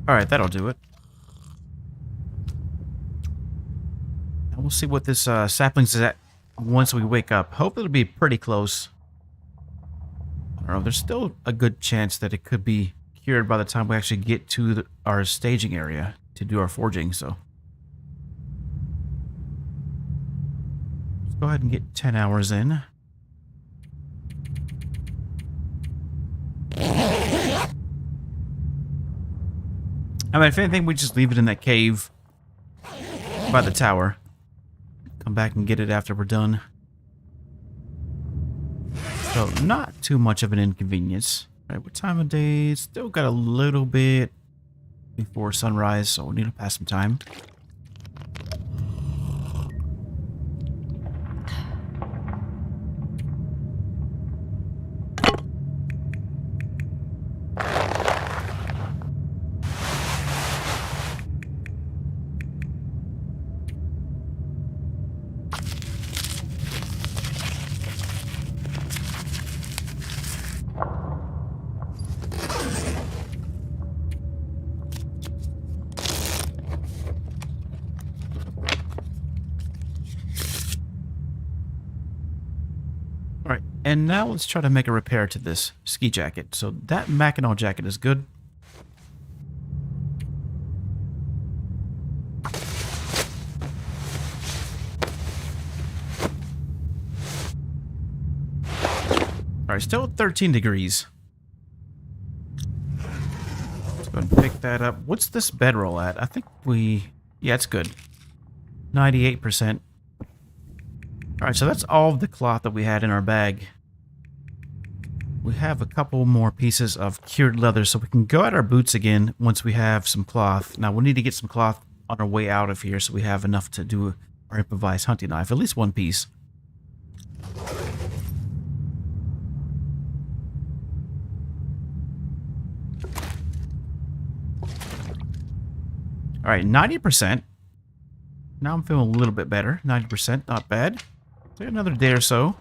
Alright, that'll do it. And we'll see what this saplings is at once we wake up. Hope it'll be pretty close. I don't know, there's still a good chance that it could be cured by the time we actually get to our staging area to do our forging, so. Let's go ahead and get 10 hours in. I mean, if anything, we just leave it in that cave by the tower. Come back and get it after we're done. So, not too much of an inconvenience. All right, what time of day? Still got a little bit before sunrise, so we need to pass some time. Alright, and now let's try to make a repair to this ski jacket. So that Mackinac jacket is good. Alright, still at 13 degrees. Let's go ahead and pick that up. What's this bedroll at? I think we... Yeah, it's good. 98%. Alright, so that's all of the cloth that we had in our bag. We have a couple more pieces of cured leather, so we can go at our boots again once we have some cloth. Now, we'll need to get some cloth on our way out of here so we have enough to do our improvised hunting knife. At least one piece. Alright, 90%. Now I'm feeling a little bit better. 90%, not bad. So another day or so.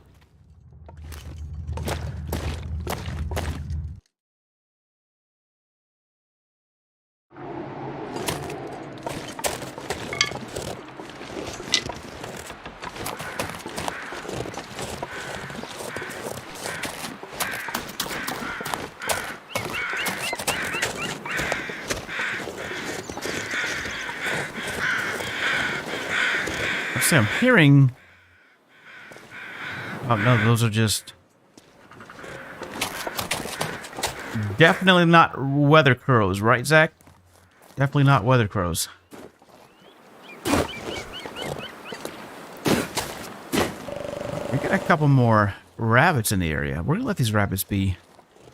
See, I'm hearing... Oh no, those are just... Definitely not weather crows, right, Zach? Definitely not weather crows. We got a couple more rabbits in the area. We're gonna let these rabbits be.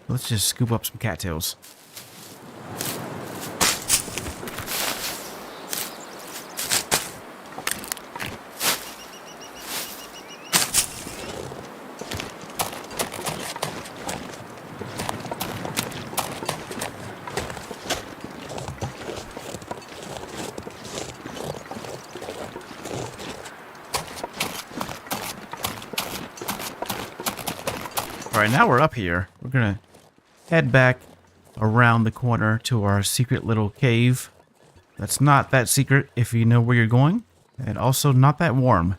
Let's just scoop up some cattails. Alright, now we're up here. We're gonna head back around the corner to our secret little cave. That's not that secret if you know where you're going, and also not that warm.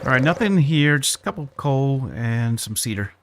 Alright, nothing here, just a couple of coal and some cedar.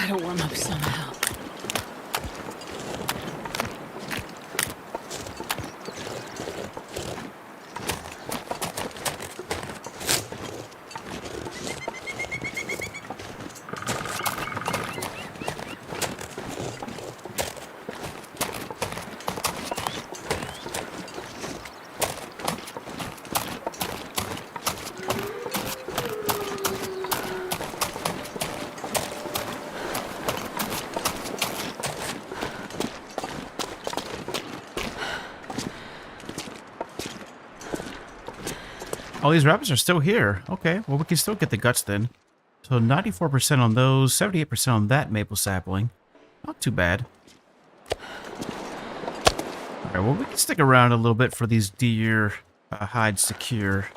Gotta warm up somehow. Oh, these rabbits are still here. Okay, well, we can still get the guts then. So 94% on those, 78% on that maple sapling. Not too bad. Alright, well, we can stick around a little bit for these deer hides to cure.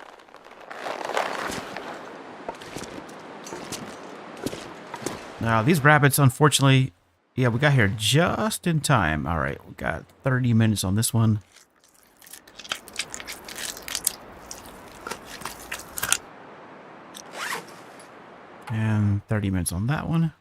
Now, these rabbits, unfortunately... Yeah, we got here just in time. Alright, we got 30 minutes on this one. And 30 minutes on that one.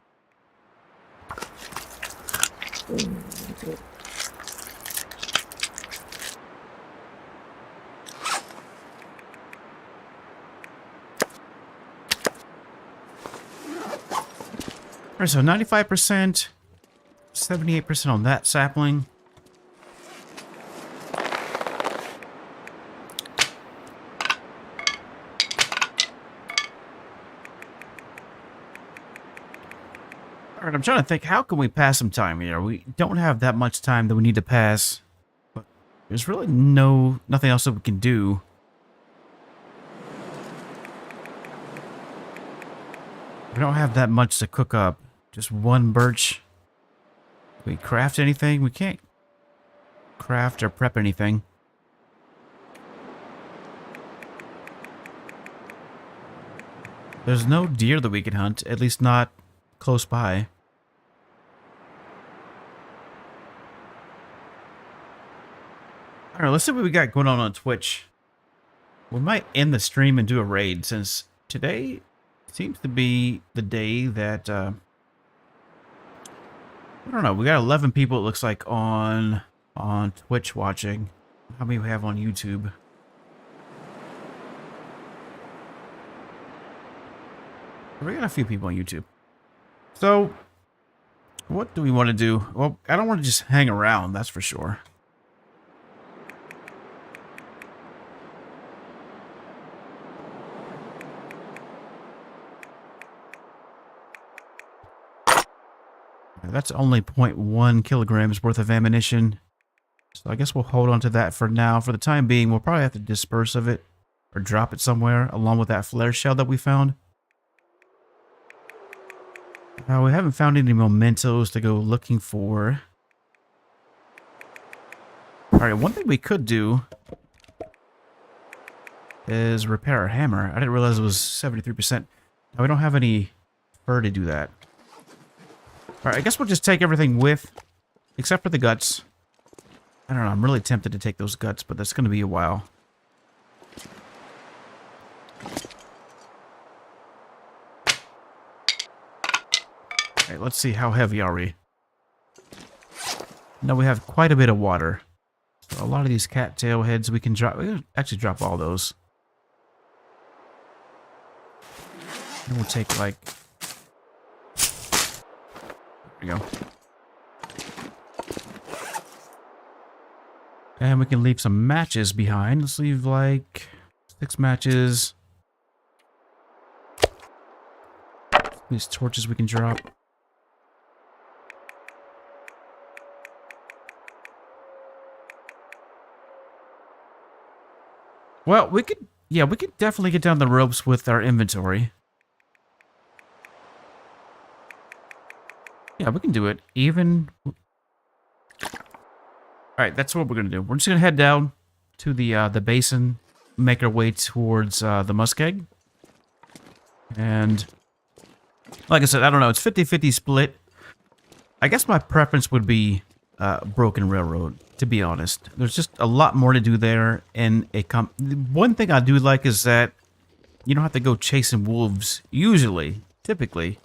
Alright, so 95%, 78% on that sapling. Alright, I'm trying to think, how can we pass some time here? We don't have that much time that we need to pass, but there's really nothing else that we can do. We don't have that much to cook up. Just one birch. Can we craft anything? We can't craft or prep anything. There's no deer that we can hunt, at least not close by. Alright, let's see what we got going on Twitch. We might end the stream and do a raid, since today seems to be the day that, I don't know, we got 11 people, it looks like, on Twitch watching. How many we have on YouTube? We got a few people on YouTube. So, what do we want to do? Well, I don't want to just hang around, that's for sure. That's only 0.1 kilograms worth of ammunition. So I guess we'll hold on to that for now. For the time being, we'll probably have to disperse of it or drop it somewhere along with that flare shell that we found. We haven't found any mementos to go looking for. Alright, one thing we could do is repair our hammer. I didn't realize it was 73%. Now, we don't have any fur to do that. Alright, I guess we'll just take everything with, except for the guts. I don't know, I'm really tempted to take those guts, but that's going to be a while. Alright, let's see, how heavy are we? No, we have quite a bit of water. So a lot of these cattail heads we can drop. We can actually drop all those. And we'll take like... There we go. And we can leave some matches behind. Let's leave like 6 matches. These torches we can drop. Well, we could, yeah, we could definitely get down the ropes with our inventory. Yeah, we can do it. Even... Alright, that's what we're going to do. We're just going to head down to the basin, make our way towards the muskeg. And, like I said, I don't know, it's 50-50 split. I guess my preference would be Broken Railroad, to be honest. There's just a lot more to do there, and one thing I do like is that you don't have to go chasing wolves, usually, typically.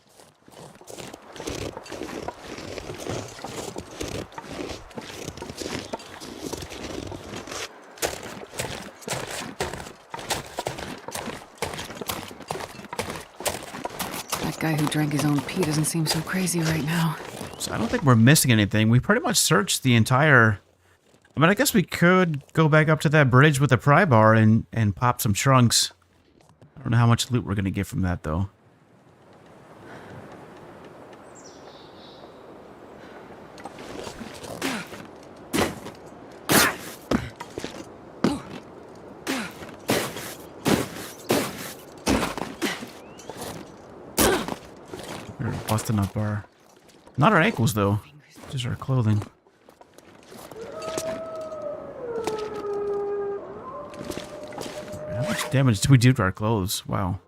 Guy who drank his own pee doesn't seem so crazy right now. So I don't think we're missing anything. We pretty much searched the entire... I mean, I guess we could go back up to that bridge with the pry bar and pop some trunks. I don't know how much loot we're going to get from that, though. Busting up our... Not our ankles, though. Just our clothing. How much damage did we do to our clothes? Wow.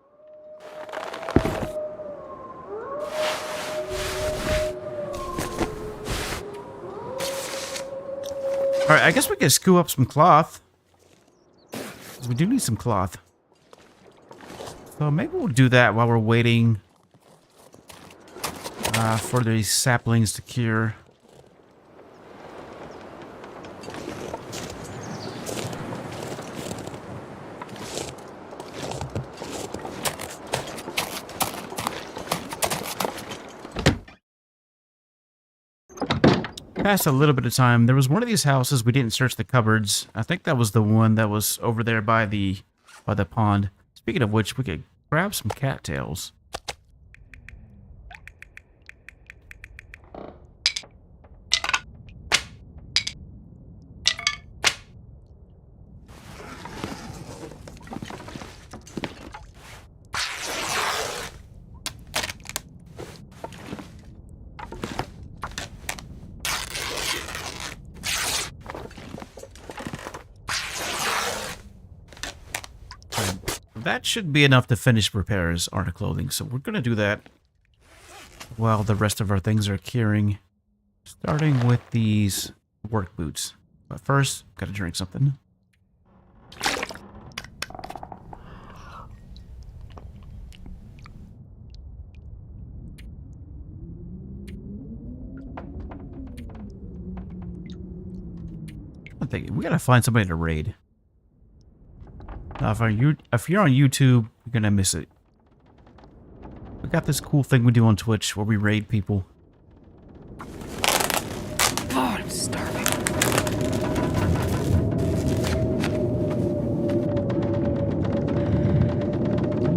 Alright, I guess we can scoop up some cloth. We do need some cloth. So maybe we'll do that while we're waiting For these saplings to cure. Passed a little bit of time. There was one of these houses we didn't search the cupboards. I think that was the one that was over there by the pond. Speaking of which, we could grab some cattails. That should be enough to finish repairs on our clothing, so we're going to do that while the rest of our things are curing. Starting with these work boots. But first, got to drink something. I'm thinking, we got to find somebody to raid. Now, if you're on YouTube, you're gonna miss it. We got this cool thing we do on Twitch where we raid people. God, I'm starving.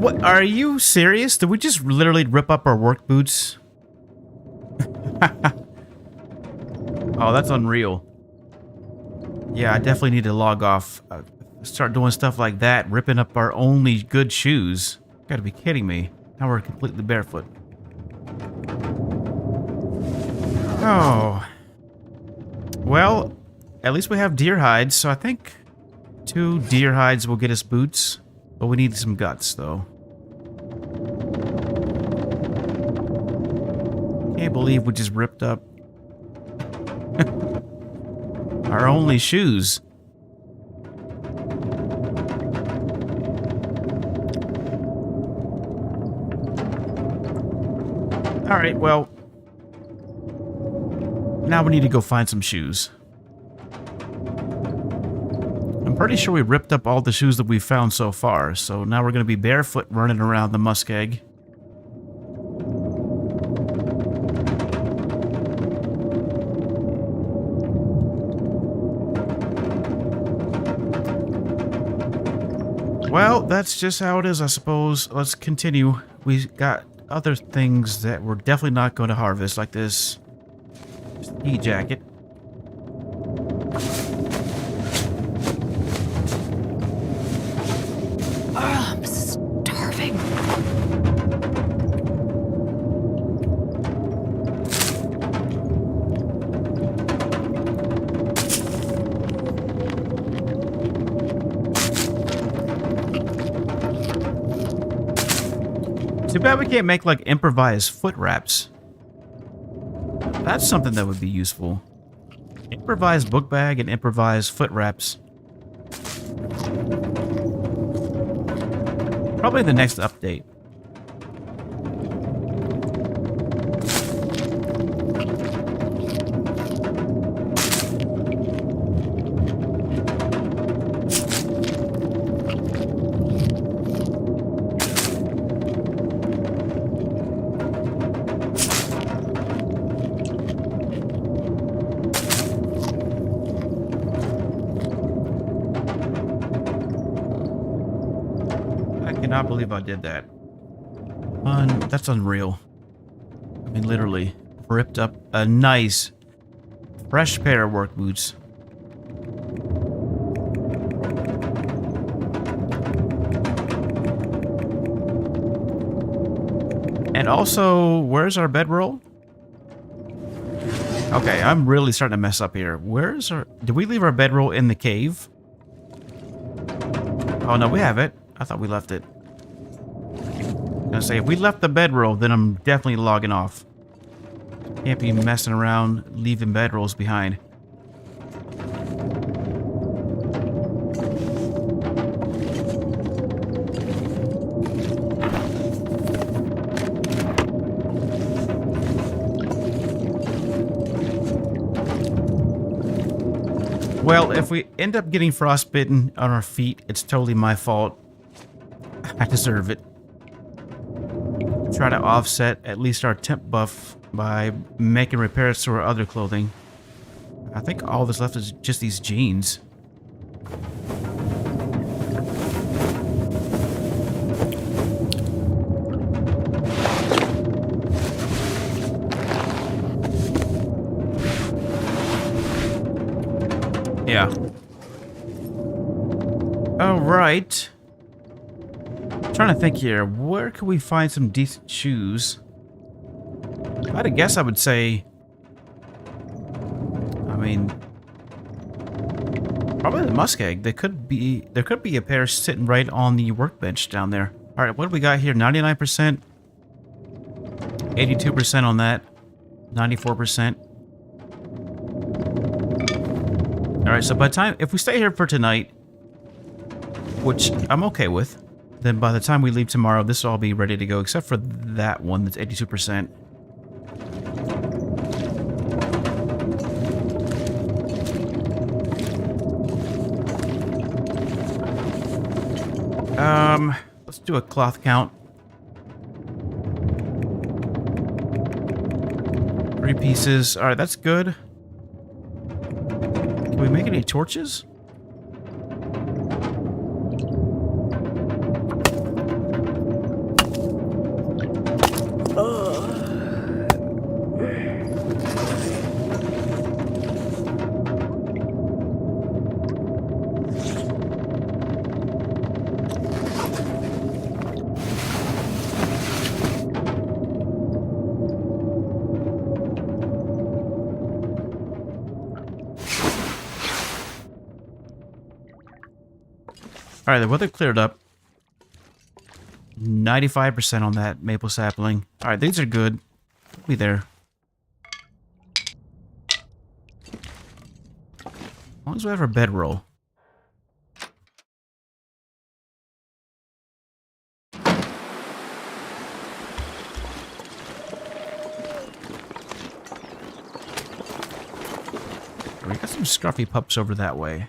What? Are you serious? Did we just literally rip up our work boots? Oh, that's unreal. Yeah, I definitely need to log off. Start doing stuff like that, ripping up our only good shoes. Gotta be kidding me. Now we're completely barefoot. Oh. Well, at least we have deer hides, so I think 2 deer hides will get us boots. But we need some guts, though. Can't believe we just ripped up our only shoes. Alright, well, now we need to go find some shoes. I'm pretty sure we ripped up all the shoes that we've found so far, so now we're going to be barefoot running around the muskeg. Well, that's just how it is, I suppose. Let's continue. We got other things that we're definitely not going to harvest, like this ski jacket. Oh, I'm starving. Too bad we can't make, like, improvised foot wraps. That's something that would be useful. Improvised book bag and improvised foot wraps. Probably the next update. I cannot believe I did that. That's unreal. I mean, literally ripped up a nice, fresh pair of work boots. And also, where's our bedroll? Okay, I'm really starting to mess up here. Where's our... Did we leave our bedroll in the cave? Oh, no, we have it. I thought we left it. I was gonna say, if we left the bedroll, then I'm definitely logging off. Can't be messing around, leaving bedrolls behind. Well, if we end up getting frostbitten on our feet, it's totally my fault. I deserve it. Try to offset at least our temp buff by making repairs to our other clothing. I think all that's left is just these jeans. Yeah. All right. Trying to think here. Where can we find some decent shoes? If I had to guess, I would say... I mean... probably the muskeg. There could be a pair sitting right on the workbench down there. All right, what do we got here? 99%. 82% on that. 94%. All right, so by the time... if we stay here for tonight, which I'm okay with, then by the time we leave tomorrow, this will all be ready to go, except for that one that's 82%. Let's do a cloth count. 3 pieces. All right, that's good. Can we make any torches? Alright, the weather cleared up. 95% on that maple sapling. Alright, these are good. We'll be there. As long as we have our bedroll. We got some scruffy pups over that way.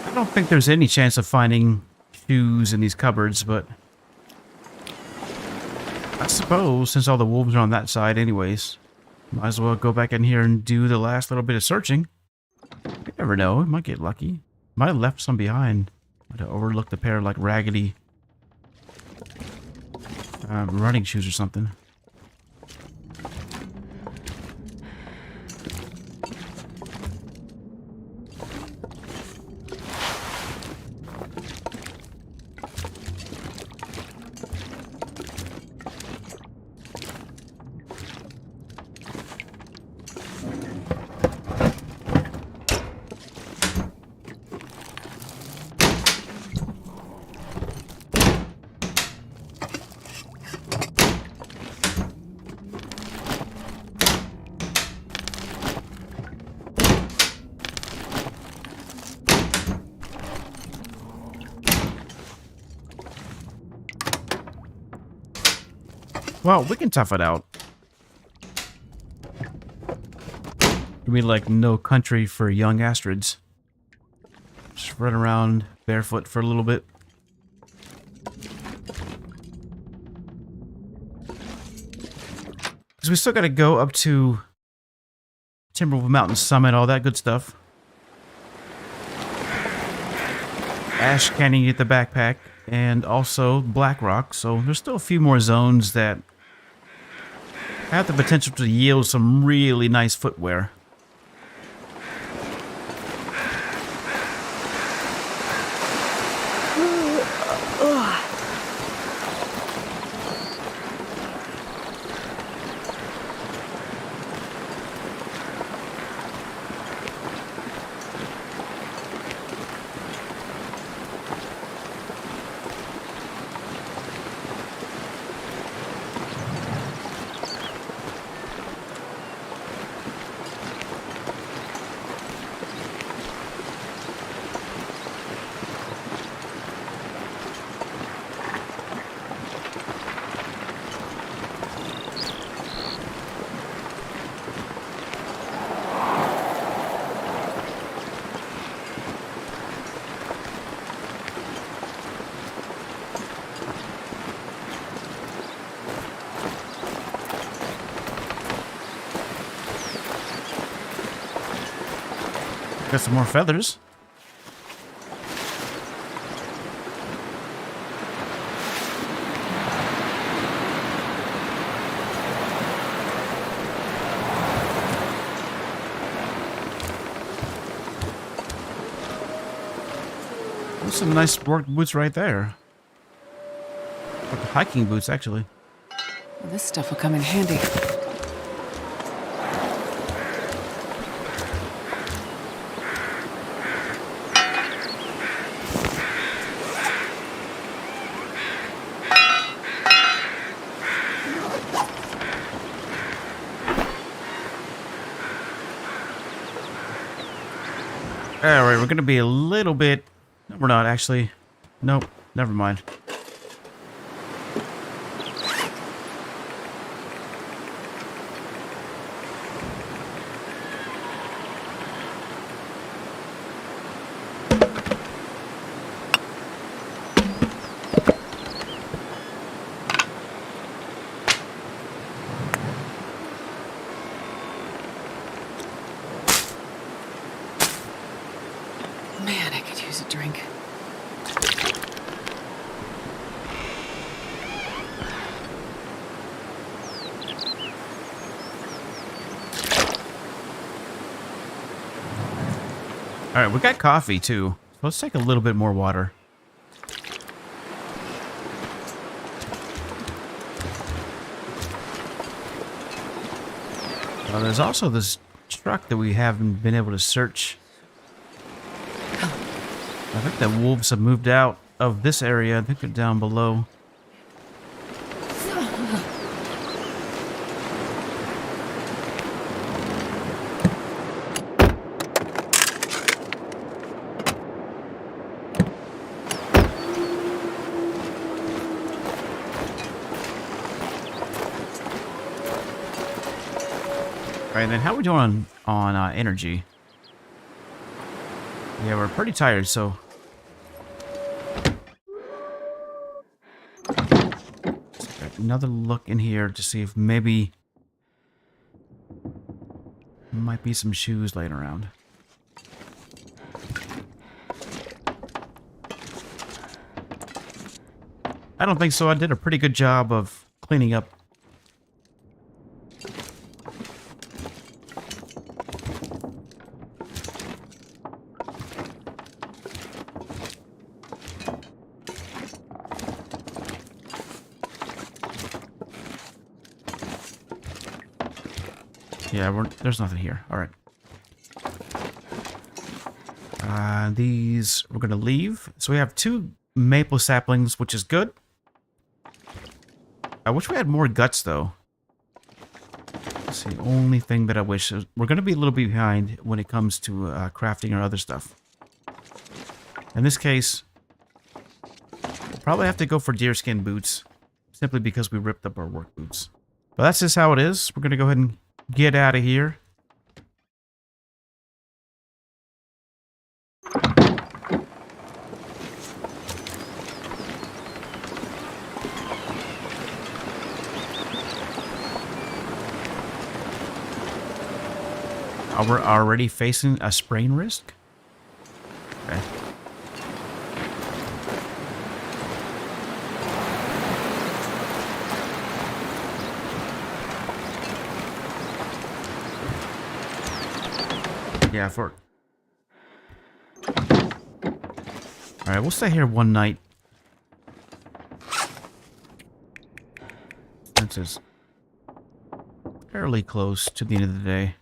I don't think there's any chance of finding shoes in these cupboards, but I suppose since all the wolves are on that side anyways, might as well go back in here and do the last little bit of searching. You never know, we might get lucky. Might have left some behind. Might have overlooked a pair of like raggedy running shoes or something. Well, we can tough it out. I mean, like, no country for young Astrids. Just run around barefoot for a little bit. Because we still got to go up to Timberwolf Mountain Summit, all that good stuff. Ash Canyon, get the backpack, and also Black Rock. So there's still a few more zones that have the potential to yield some really nice footwear. Got some more feathers. There's some nice sport boots right there. Like hiking boots, actually. Well, this stuff will come in handy. Alright, we're gonna be a little bit... No, we're not, actually. Nope, never mind. Man, I could use a drink. Alright, we got coffee, too. So let's take a little bit more water. There's also this truck that we haven't been able to search. I think the wolves have moved out of this area. I think they're down below. All right, then how are we doing on energy? Yeah, we're pretty tired, so... Another look in here to see if maybe might be some shoes laying around. I don't think so. I did a pretty good job of cleaning up. Yeah, there's nothing here. All right. These we're going to leave. So we have 2 maple saplings, which is good. I wish we had more guts, though. That's the only thing that I wish. We're going to be a little bit behind when it comes to crafting or other stuff. In this case, we'll probably have to go for deerskin boots, simply because we ripped up our work boots. But that's just how it is. We're going to go ahead and get out of here. We're already facing a sprain risk? Okay. Yeah, for... Alright, we'll stay here one night. This is fairly close to the end of the day.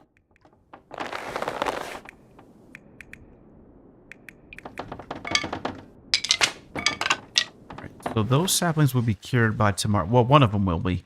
Alright, so those saplings will be cured by tomorrow. Well, one of them will be.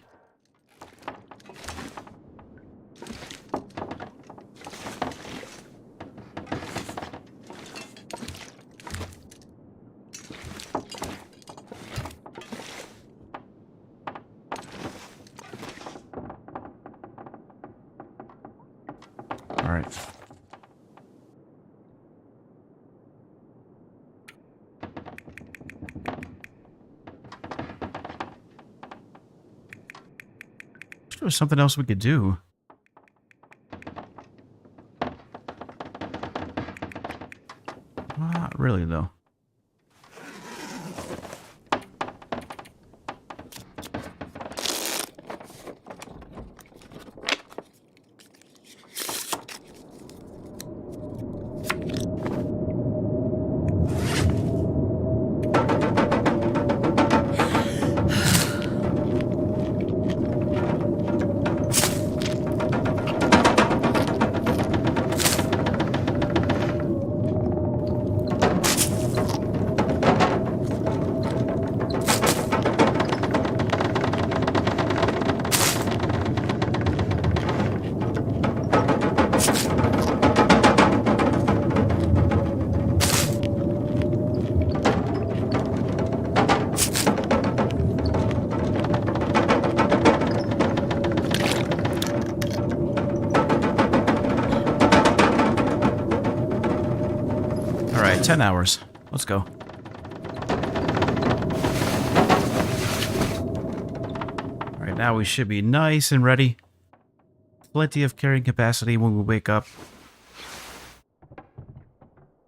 Alright. There was something else we could do. Not really, though. Alright, 10 hours. Let's go. Alright, now we should be nice and ready. Plenty of carrying capacity when we wake up.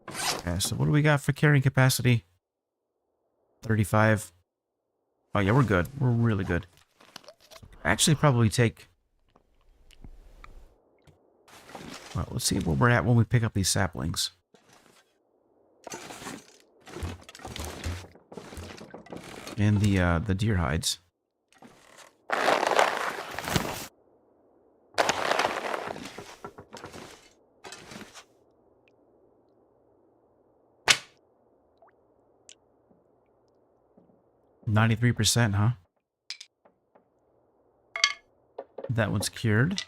Okay, so what do we got for carrying capacity? 35. Oh yeah, we're good. We're really good. Actually, probably take... Well, let's see where we're at when we pick up these saplings. And the deer hides. %, huh? That one's cured.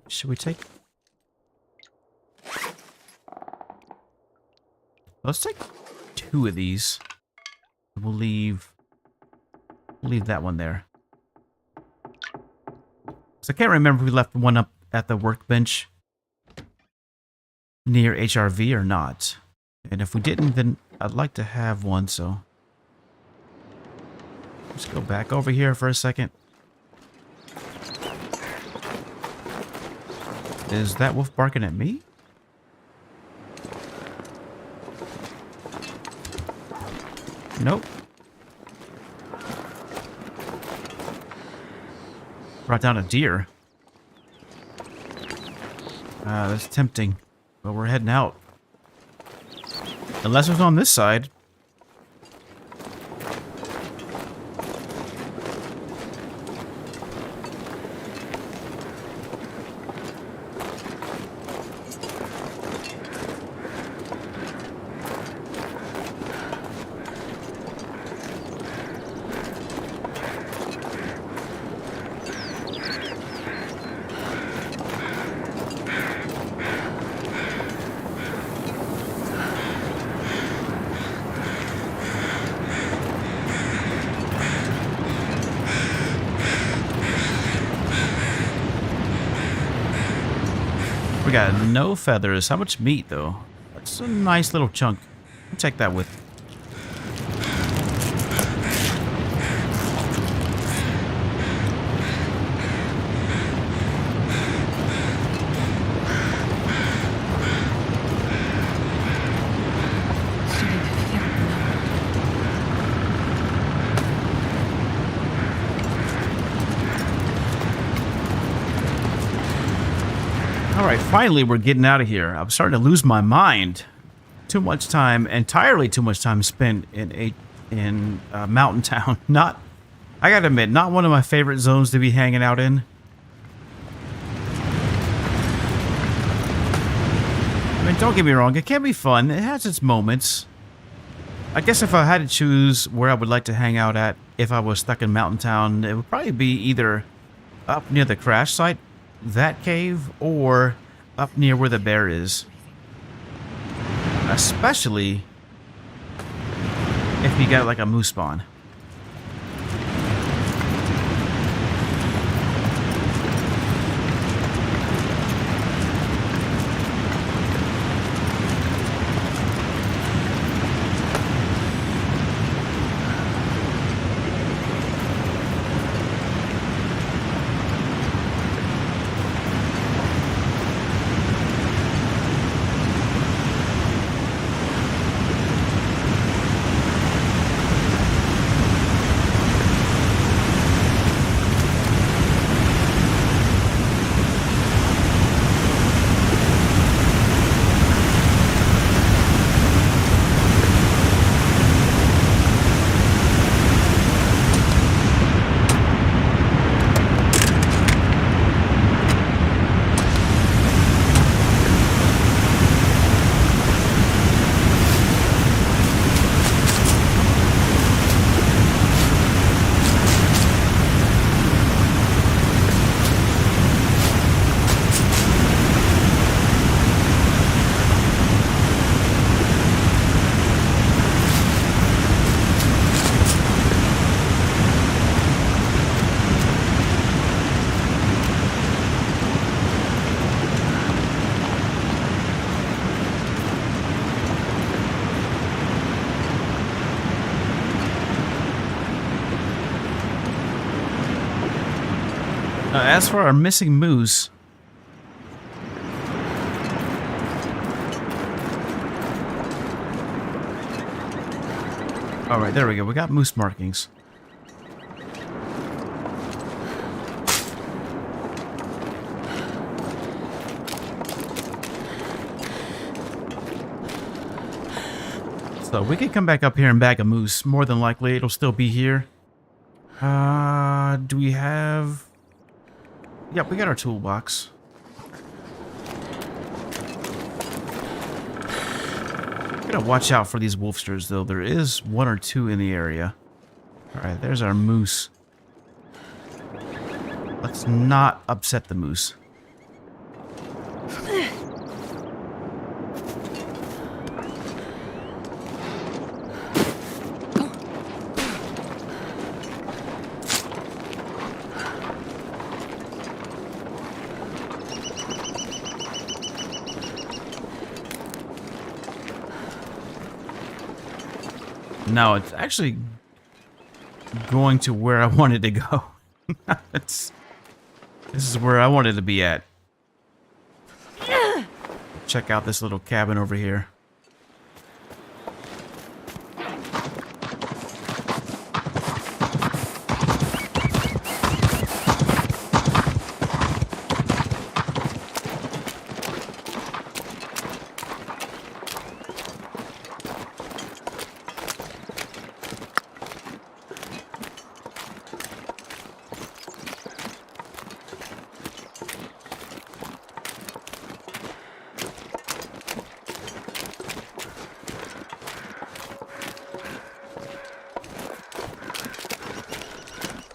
Should we take... Let's take 2 of these. We'll leave that one there. So I can't remember if we left one up at the workbench near HRV or not. And if we didn't, then I'd like to have one, so... Let's go back over here for a second. Is that wolf barking at me? Nope. Brought down a deer. That's tempting. But we're heading out. Unless it was on this side. We got no feathers. How much meat, though? That's a nice little chunk. I'll take that with. Alright, finally we're getting out of here. I'm starting to lose my mind. Too much time, entirely too much time spent in Mountain Town. Not, I gotta admit, not one of my favorite zones to be hanging out in. I mean, don't get me wrong, it can be fun. It has its moments. I guess if I had to choose where I would like to hang out at if I was stuck in Mountain Town, it would probably be either up near the crash site, that cave, or up near where the bear is. Especially if you got like a moose spawn. As for our missing moose, alright, there we go. We got moose markings. So we could come back up here and bag a moose. More than likely, it'll still be here. Do we have... Yep, we got our toolbox. Gotta watch out for these wolfsters, though. There is one or two in the area. Alright, there's our moose. Let's not upset the moose. No, it's actually going to where I wanted to go. This is where I wanted to be at. Check out this little cabin over here.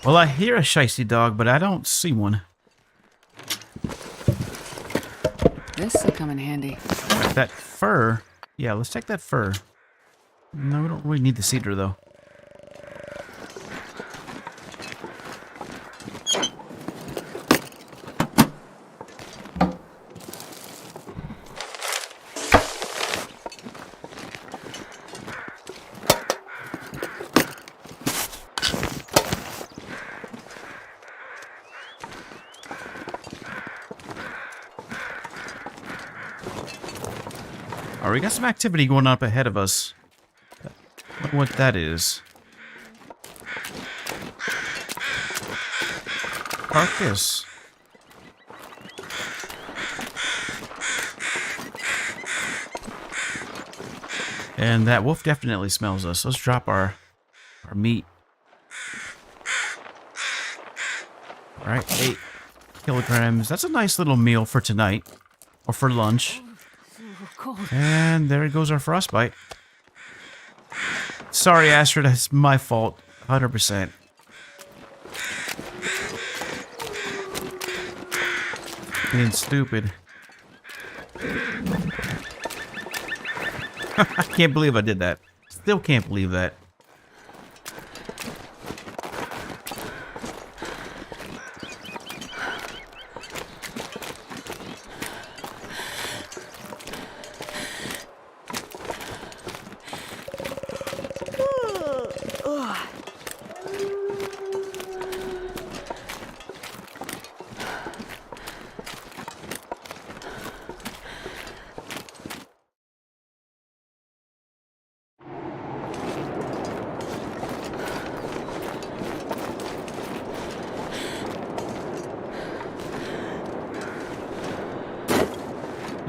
Well, I hear a shiesty dog, but I don't see one. This will come in handy. Right, that fur. Yeah, let's take that fur. No, we don't really need the cedar, though. Alright, we got some activity going up ahead of us. I wonder what that is. Carcass. And that wolf definitely smells us. Let's drop our meat. Alright, 8 kilograms. That's a nice little meal for tonight. Or for lunch. So cold. And there goes our frostbite. Sorry, Astrid, that's my fault. 100%. Being stupid. I can't believe I did that. Still can't believe that.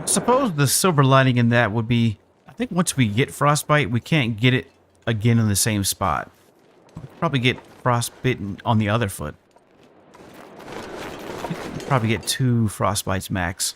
Suppose the silver lining in that would be, I think once we get frostbite, we can't get it again in the same spot. We'll probably get frostbitten on the other foot. We'll probably get 2 frostbites max.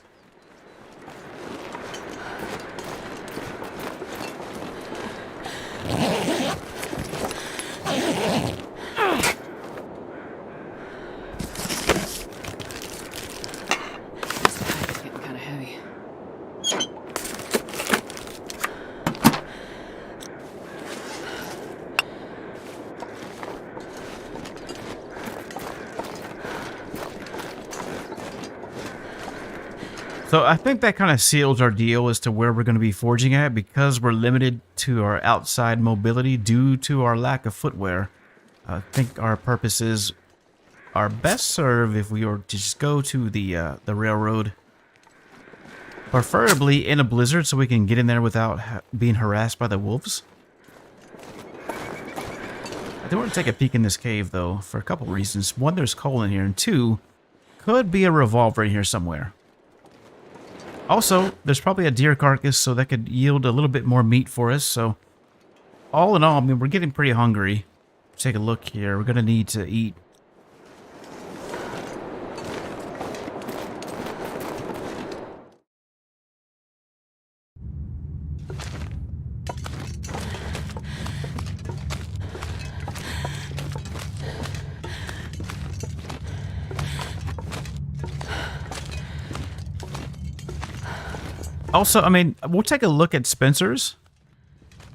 So I think that kind of seals our deal as to where we're going to be forging at, because we're limited to our outside mobility due to our lack of footwear. I think our purposes are best served if we were to just go to the railroad. Preferably in a blizzard so we can get in there without being harassed by the wolves. I do want to take a peek in this cave though for a couple reasons. One, there's coal in here, and 2, could be a revolver in here somewhere. Also, there's probably a deer carcass, so that could yield a little bit more meat for us. So, all in all, I mean, we're getting pretty hungry. Take a look here. We're going to need to eat. Also, I mean, we'll take a look at Spencer's.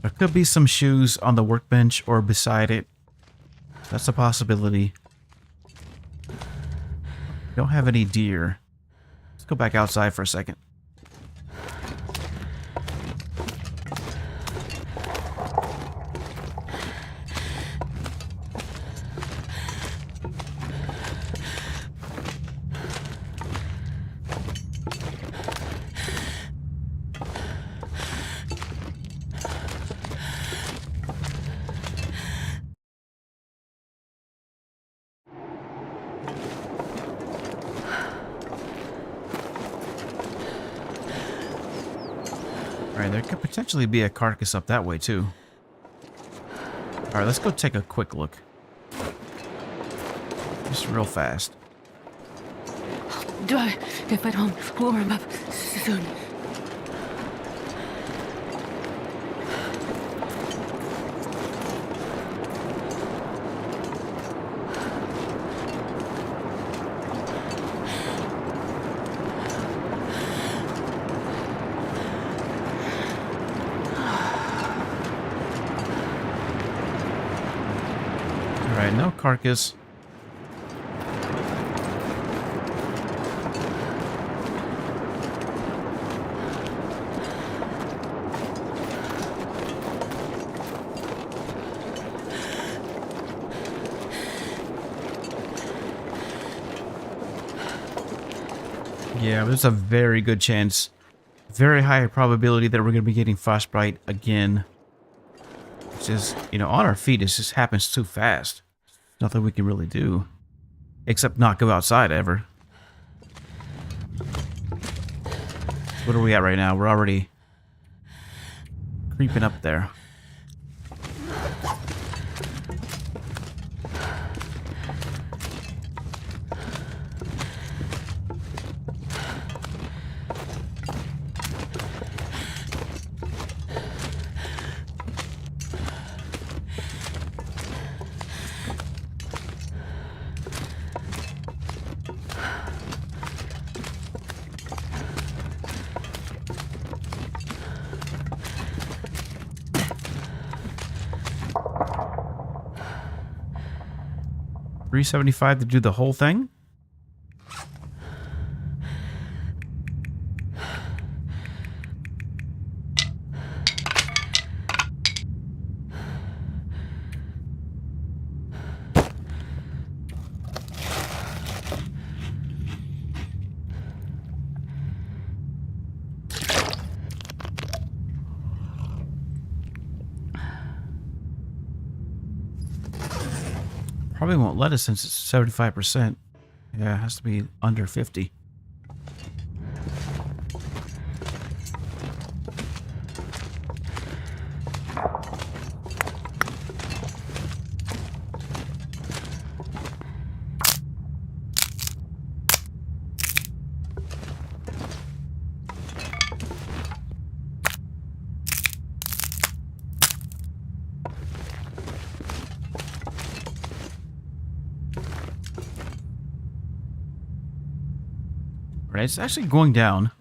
There could be some shoes on the workbench or beside it. That's a possibility. Don't have any deer. Let's go back outside for a second. Alright, there could potentially be a carcass up that way, too. Alright, let's go take a quick look. Just real fast. Do I get back home? Warm up soon. Alright, no carcass. Yeah, there's a very good chance, very high probability that we're going to be getting frostbite again. It's just, you know, on our feet, it just happens too fast. Nothing we can really do, except not go outside ever. What are we at right now? We're already creeping up there. $375 to do the whole thing? Probably won't let us since it's 75%. Yeah, it has to be under 50. Right, it's actually going down.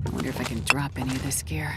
I wonder if I can drop any of this gear.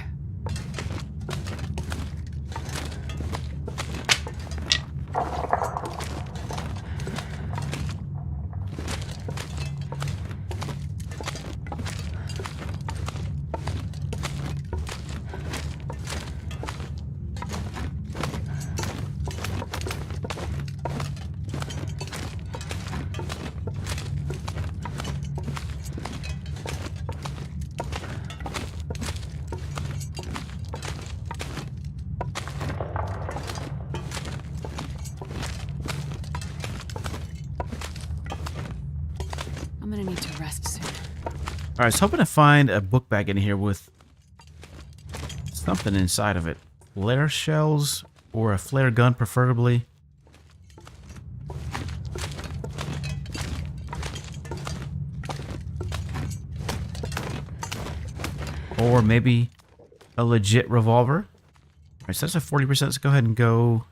I'm gonna need to rest soon. Alright, I was hoping to find a book bag in here with something inside of it. Flare shells or a flare gun, preferably. Or maybe a legit revolver. Alright, so that's a 40%. Let's go ahead and go.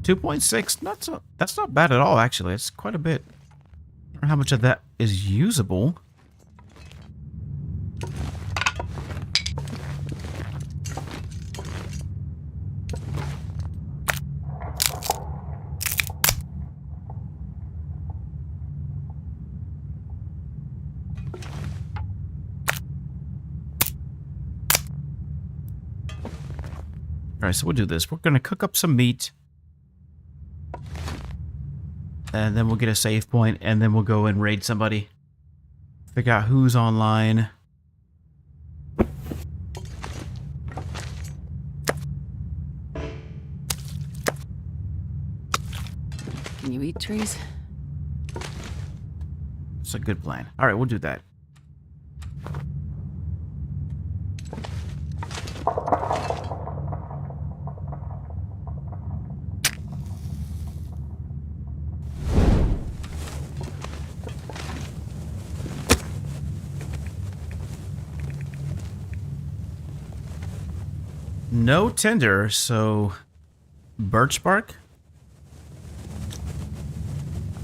$2.6, not so. That's not bad at all, actually. It's quite a bit. I don't know how much of that is usable. Alright, so we'll do this. We're going to cook up some meat. And then we'll get a save point, and then we'll go and raid somebody. Figure out who's online. Can you eat trees? It's a good plan. Alright, we'll do that. No tinder, so birch bark?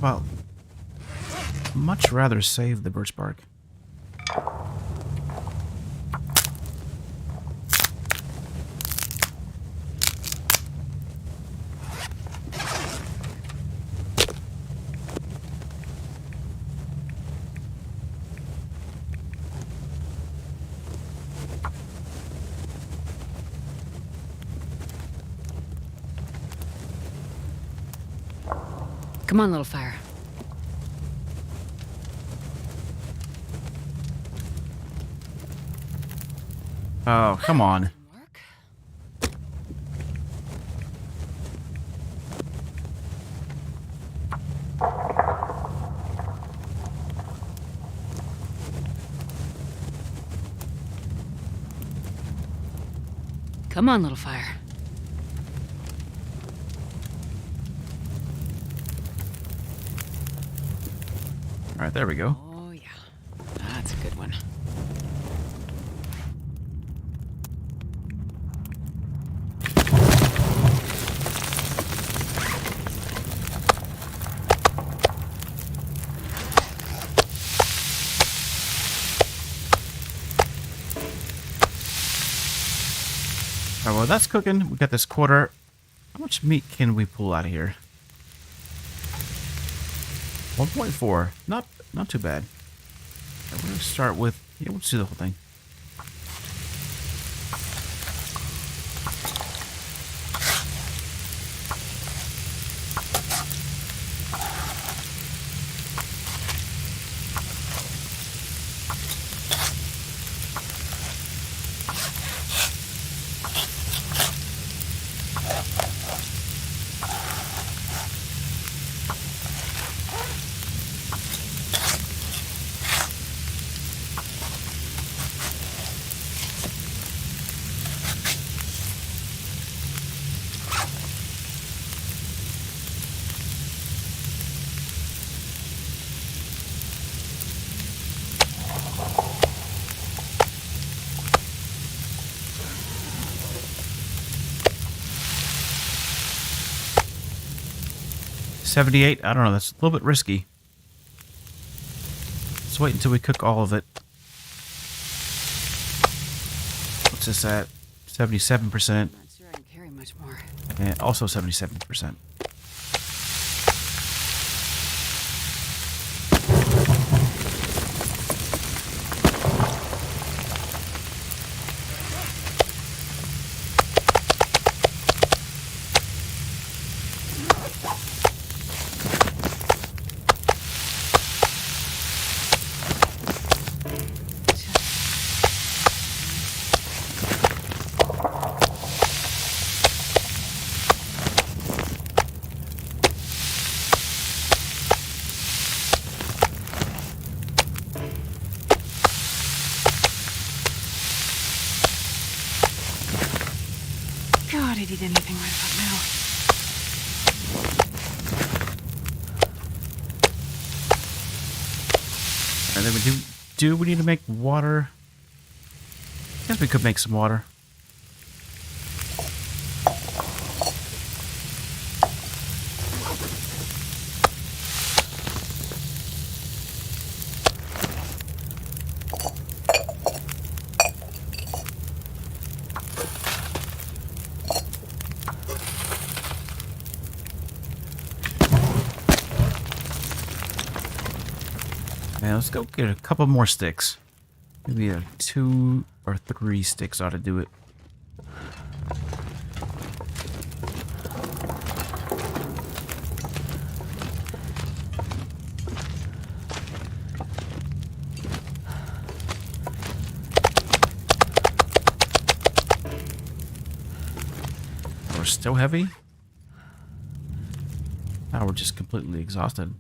Well, much rather save the birch bark. Come on, little fire. Oh, come on. Work. Come on, little fire. All right, there we go. Oh, yeah. That's a good one. All right, well, that's cooking. We got this quarter. How much meat can we pull out of here? 1.4. Not too bad. We're going to start with... Yeah, we'll do the whole thing. $78. I don't know. That's a little bit risky. Let's wait until we cook all of it. What's this at? 77%. Not sure I can carry much more. And also 77%. God, I did anything right about now. And then we need to make water. I guess we could make some water. Man, let's go get a couple more sticks. Maybe 2 or 3 sticks ought to do it. We're still heavy? Now we're just completely exhausted.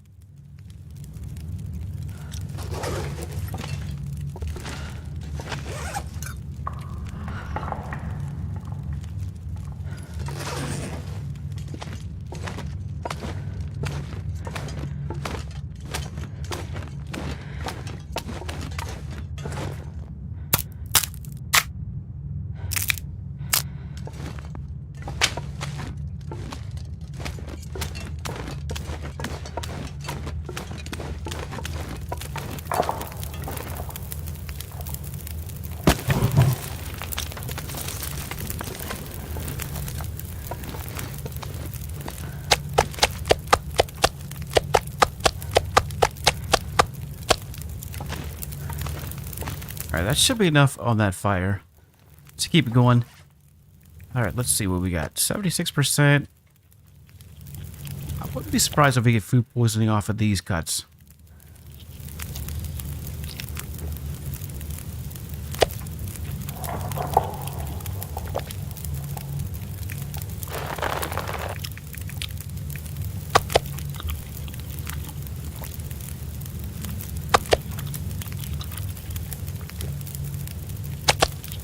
Alright, that should be enough on that fire to keep it going. Alright, let's see what we got. 76%. I'll Wouldn't be surprised if we get food poisoning off of these cuts.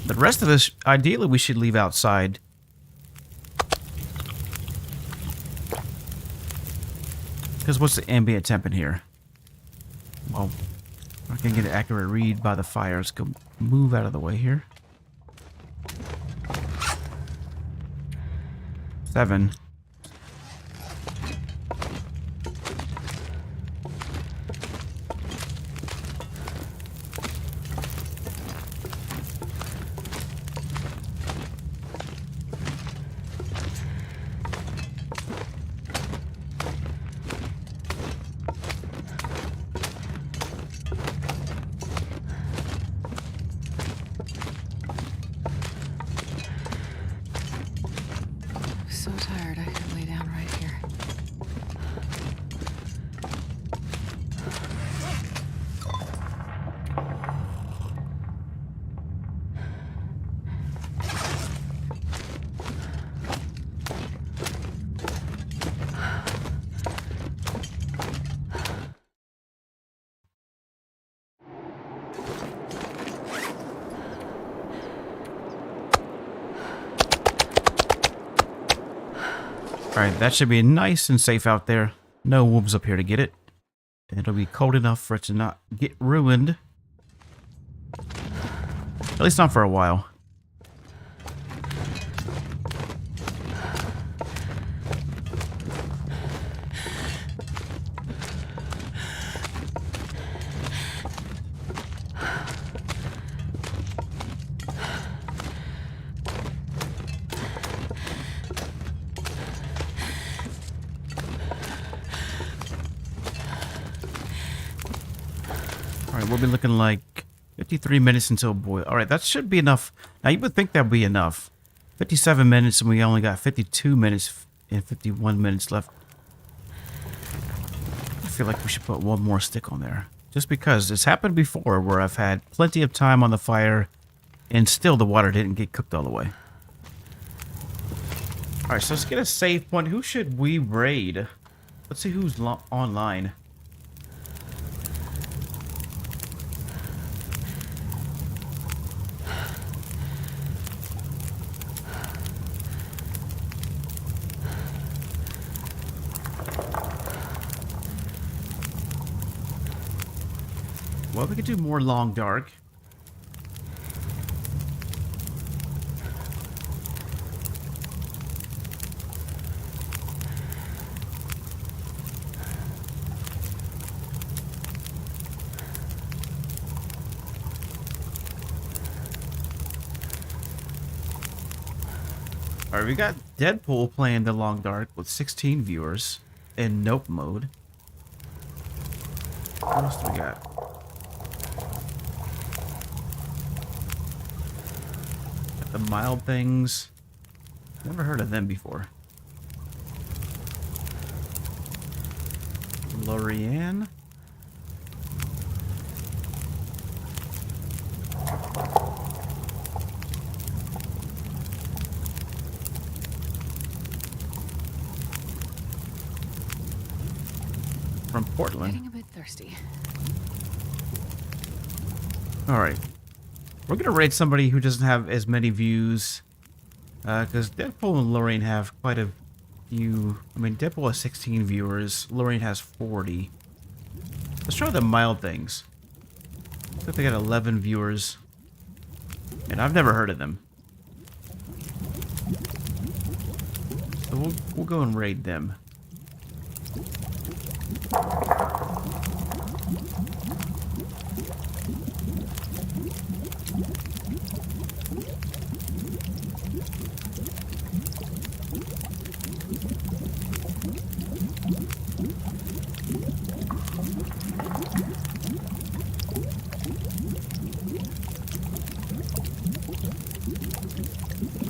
The rest of this, ideally, we should leave outside. Because what's the ambient temp in here? Well, I can get an accurate read by the fire. Let's go move out of the way here. 7. So tired, I could lay down right here. Alright, that should be nice and safe out there. No wolves up here to get it. It'll be cold enough for it to not get ruined. At least not for a while. Alright, we'll be looking like 53 minutes until boil. Alright, that should be enough. Now, you would think that would be enough. 57 minutes and we only got 52 minutes and 51 minutes left. I feel like we should put one more stick on there. Just because it's happened before where I've had plenty of time on the fire and still the water didn't get cooked all the way. Alright, so let's get a save point. Who should we raid? Let's see who's online. Well, we could do more long dark. Alright, we got Deadpool playing the long dark with 16 viewers in nope mode. What else do we got? The mild things. Never heard of them before. Lorianne. From Portland. Getting a bit thirsty. All right. We're going to raid somebody who doesn't have as many views. Because Deadpool and Lorraine have quite a few. I mean, Deadpool has 16 viewers. Lorraine has 40. Let's try the mild things. Looks like they got 11 viewers. And I've never heard of them. So we'll go and raid them.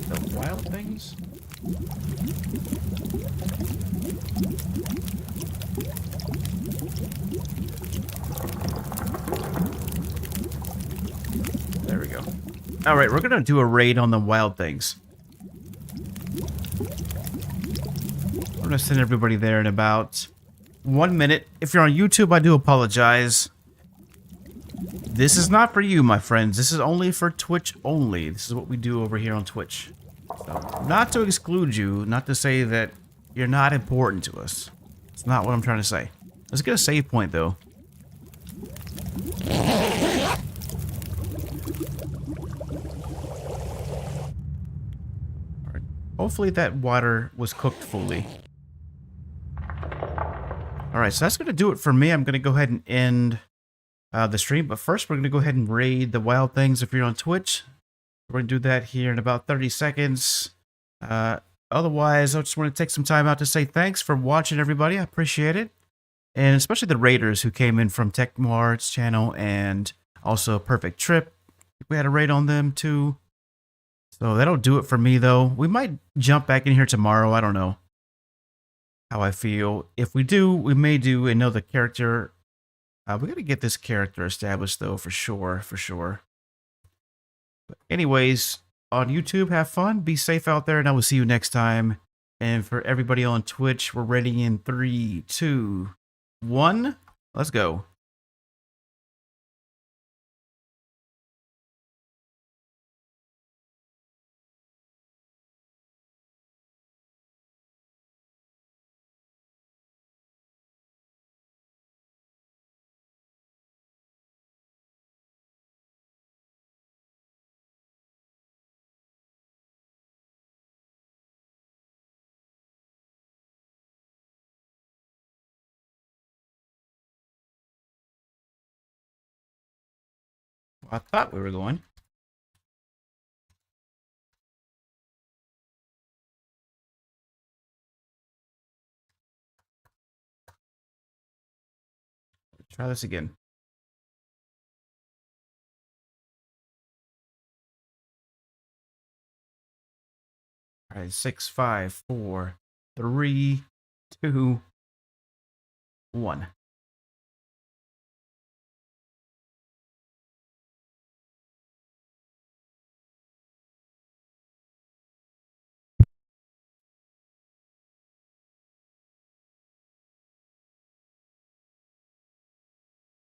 The wild things? There we go. All right, we're gonna do a raid on the wild things. I'm gonna send everybody there in about 1 minute. If you're on YouTube, I do apologize. This is not for you, my friends. This is only for Twitch only. This is what we do over here on Twitch. So, not to exclude you, not to say that you're not important to us. It's not what I'm trying to say. Let's get a save point, though. Alright. Hopefully that water was cooked fully. Alright, so that's going to do it for me. I'm going to go ahead and end the stream. But first, we're going to go ahead and raid the wild things if you're on Twitch. We're going to do that here in about 30 seconds. Otherwise, I just want to take some time out to say thanks for watching, everybody. I appreciate it. And especially the raiders who came in from TechMart's channel and also Perfect Trip. We had a raid on them too. So that'll do it for me, though. We might jump back in here tomorrow. I don't know how I feel. If we do, we may do another character. We got to get this character established, though, for sure. For sure. But anyways, on YouTube, have fun. Be safe out there, and I will see you next time. And for everybody on Twitch, we're ready in 3, 2, 1. Let's go. I thought we were going. Try this again. All right, 6, 5, 4, 3, 2, 1.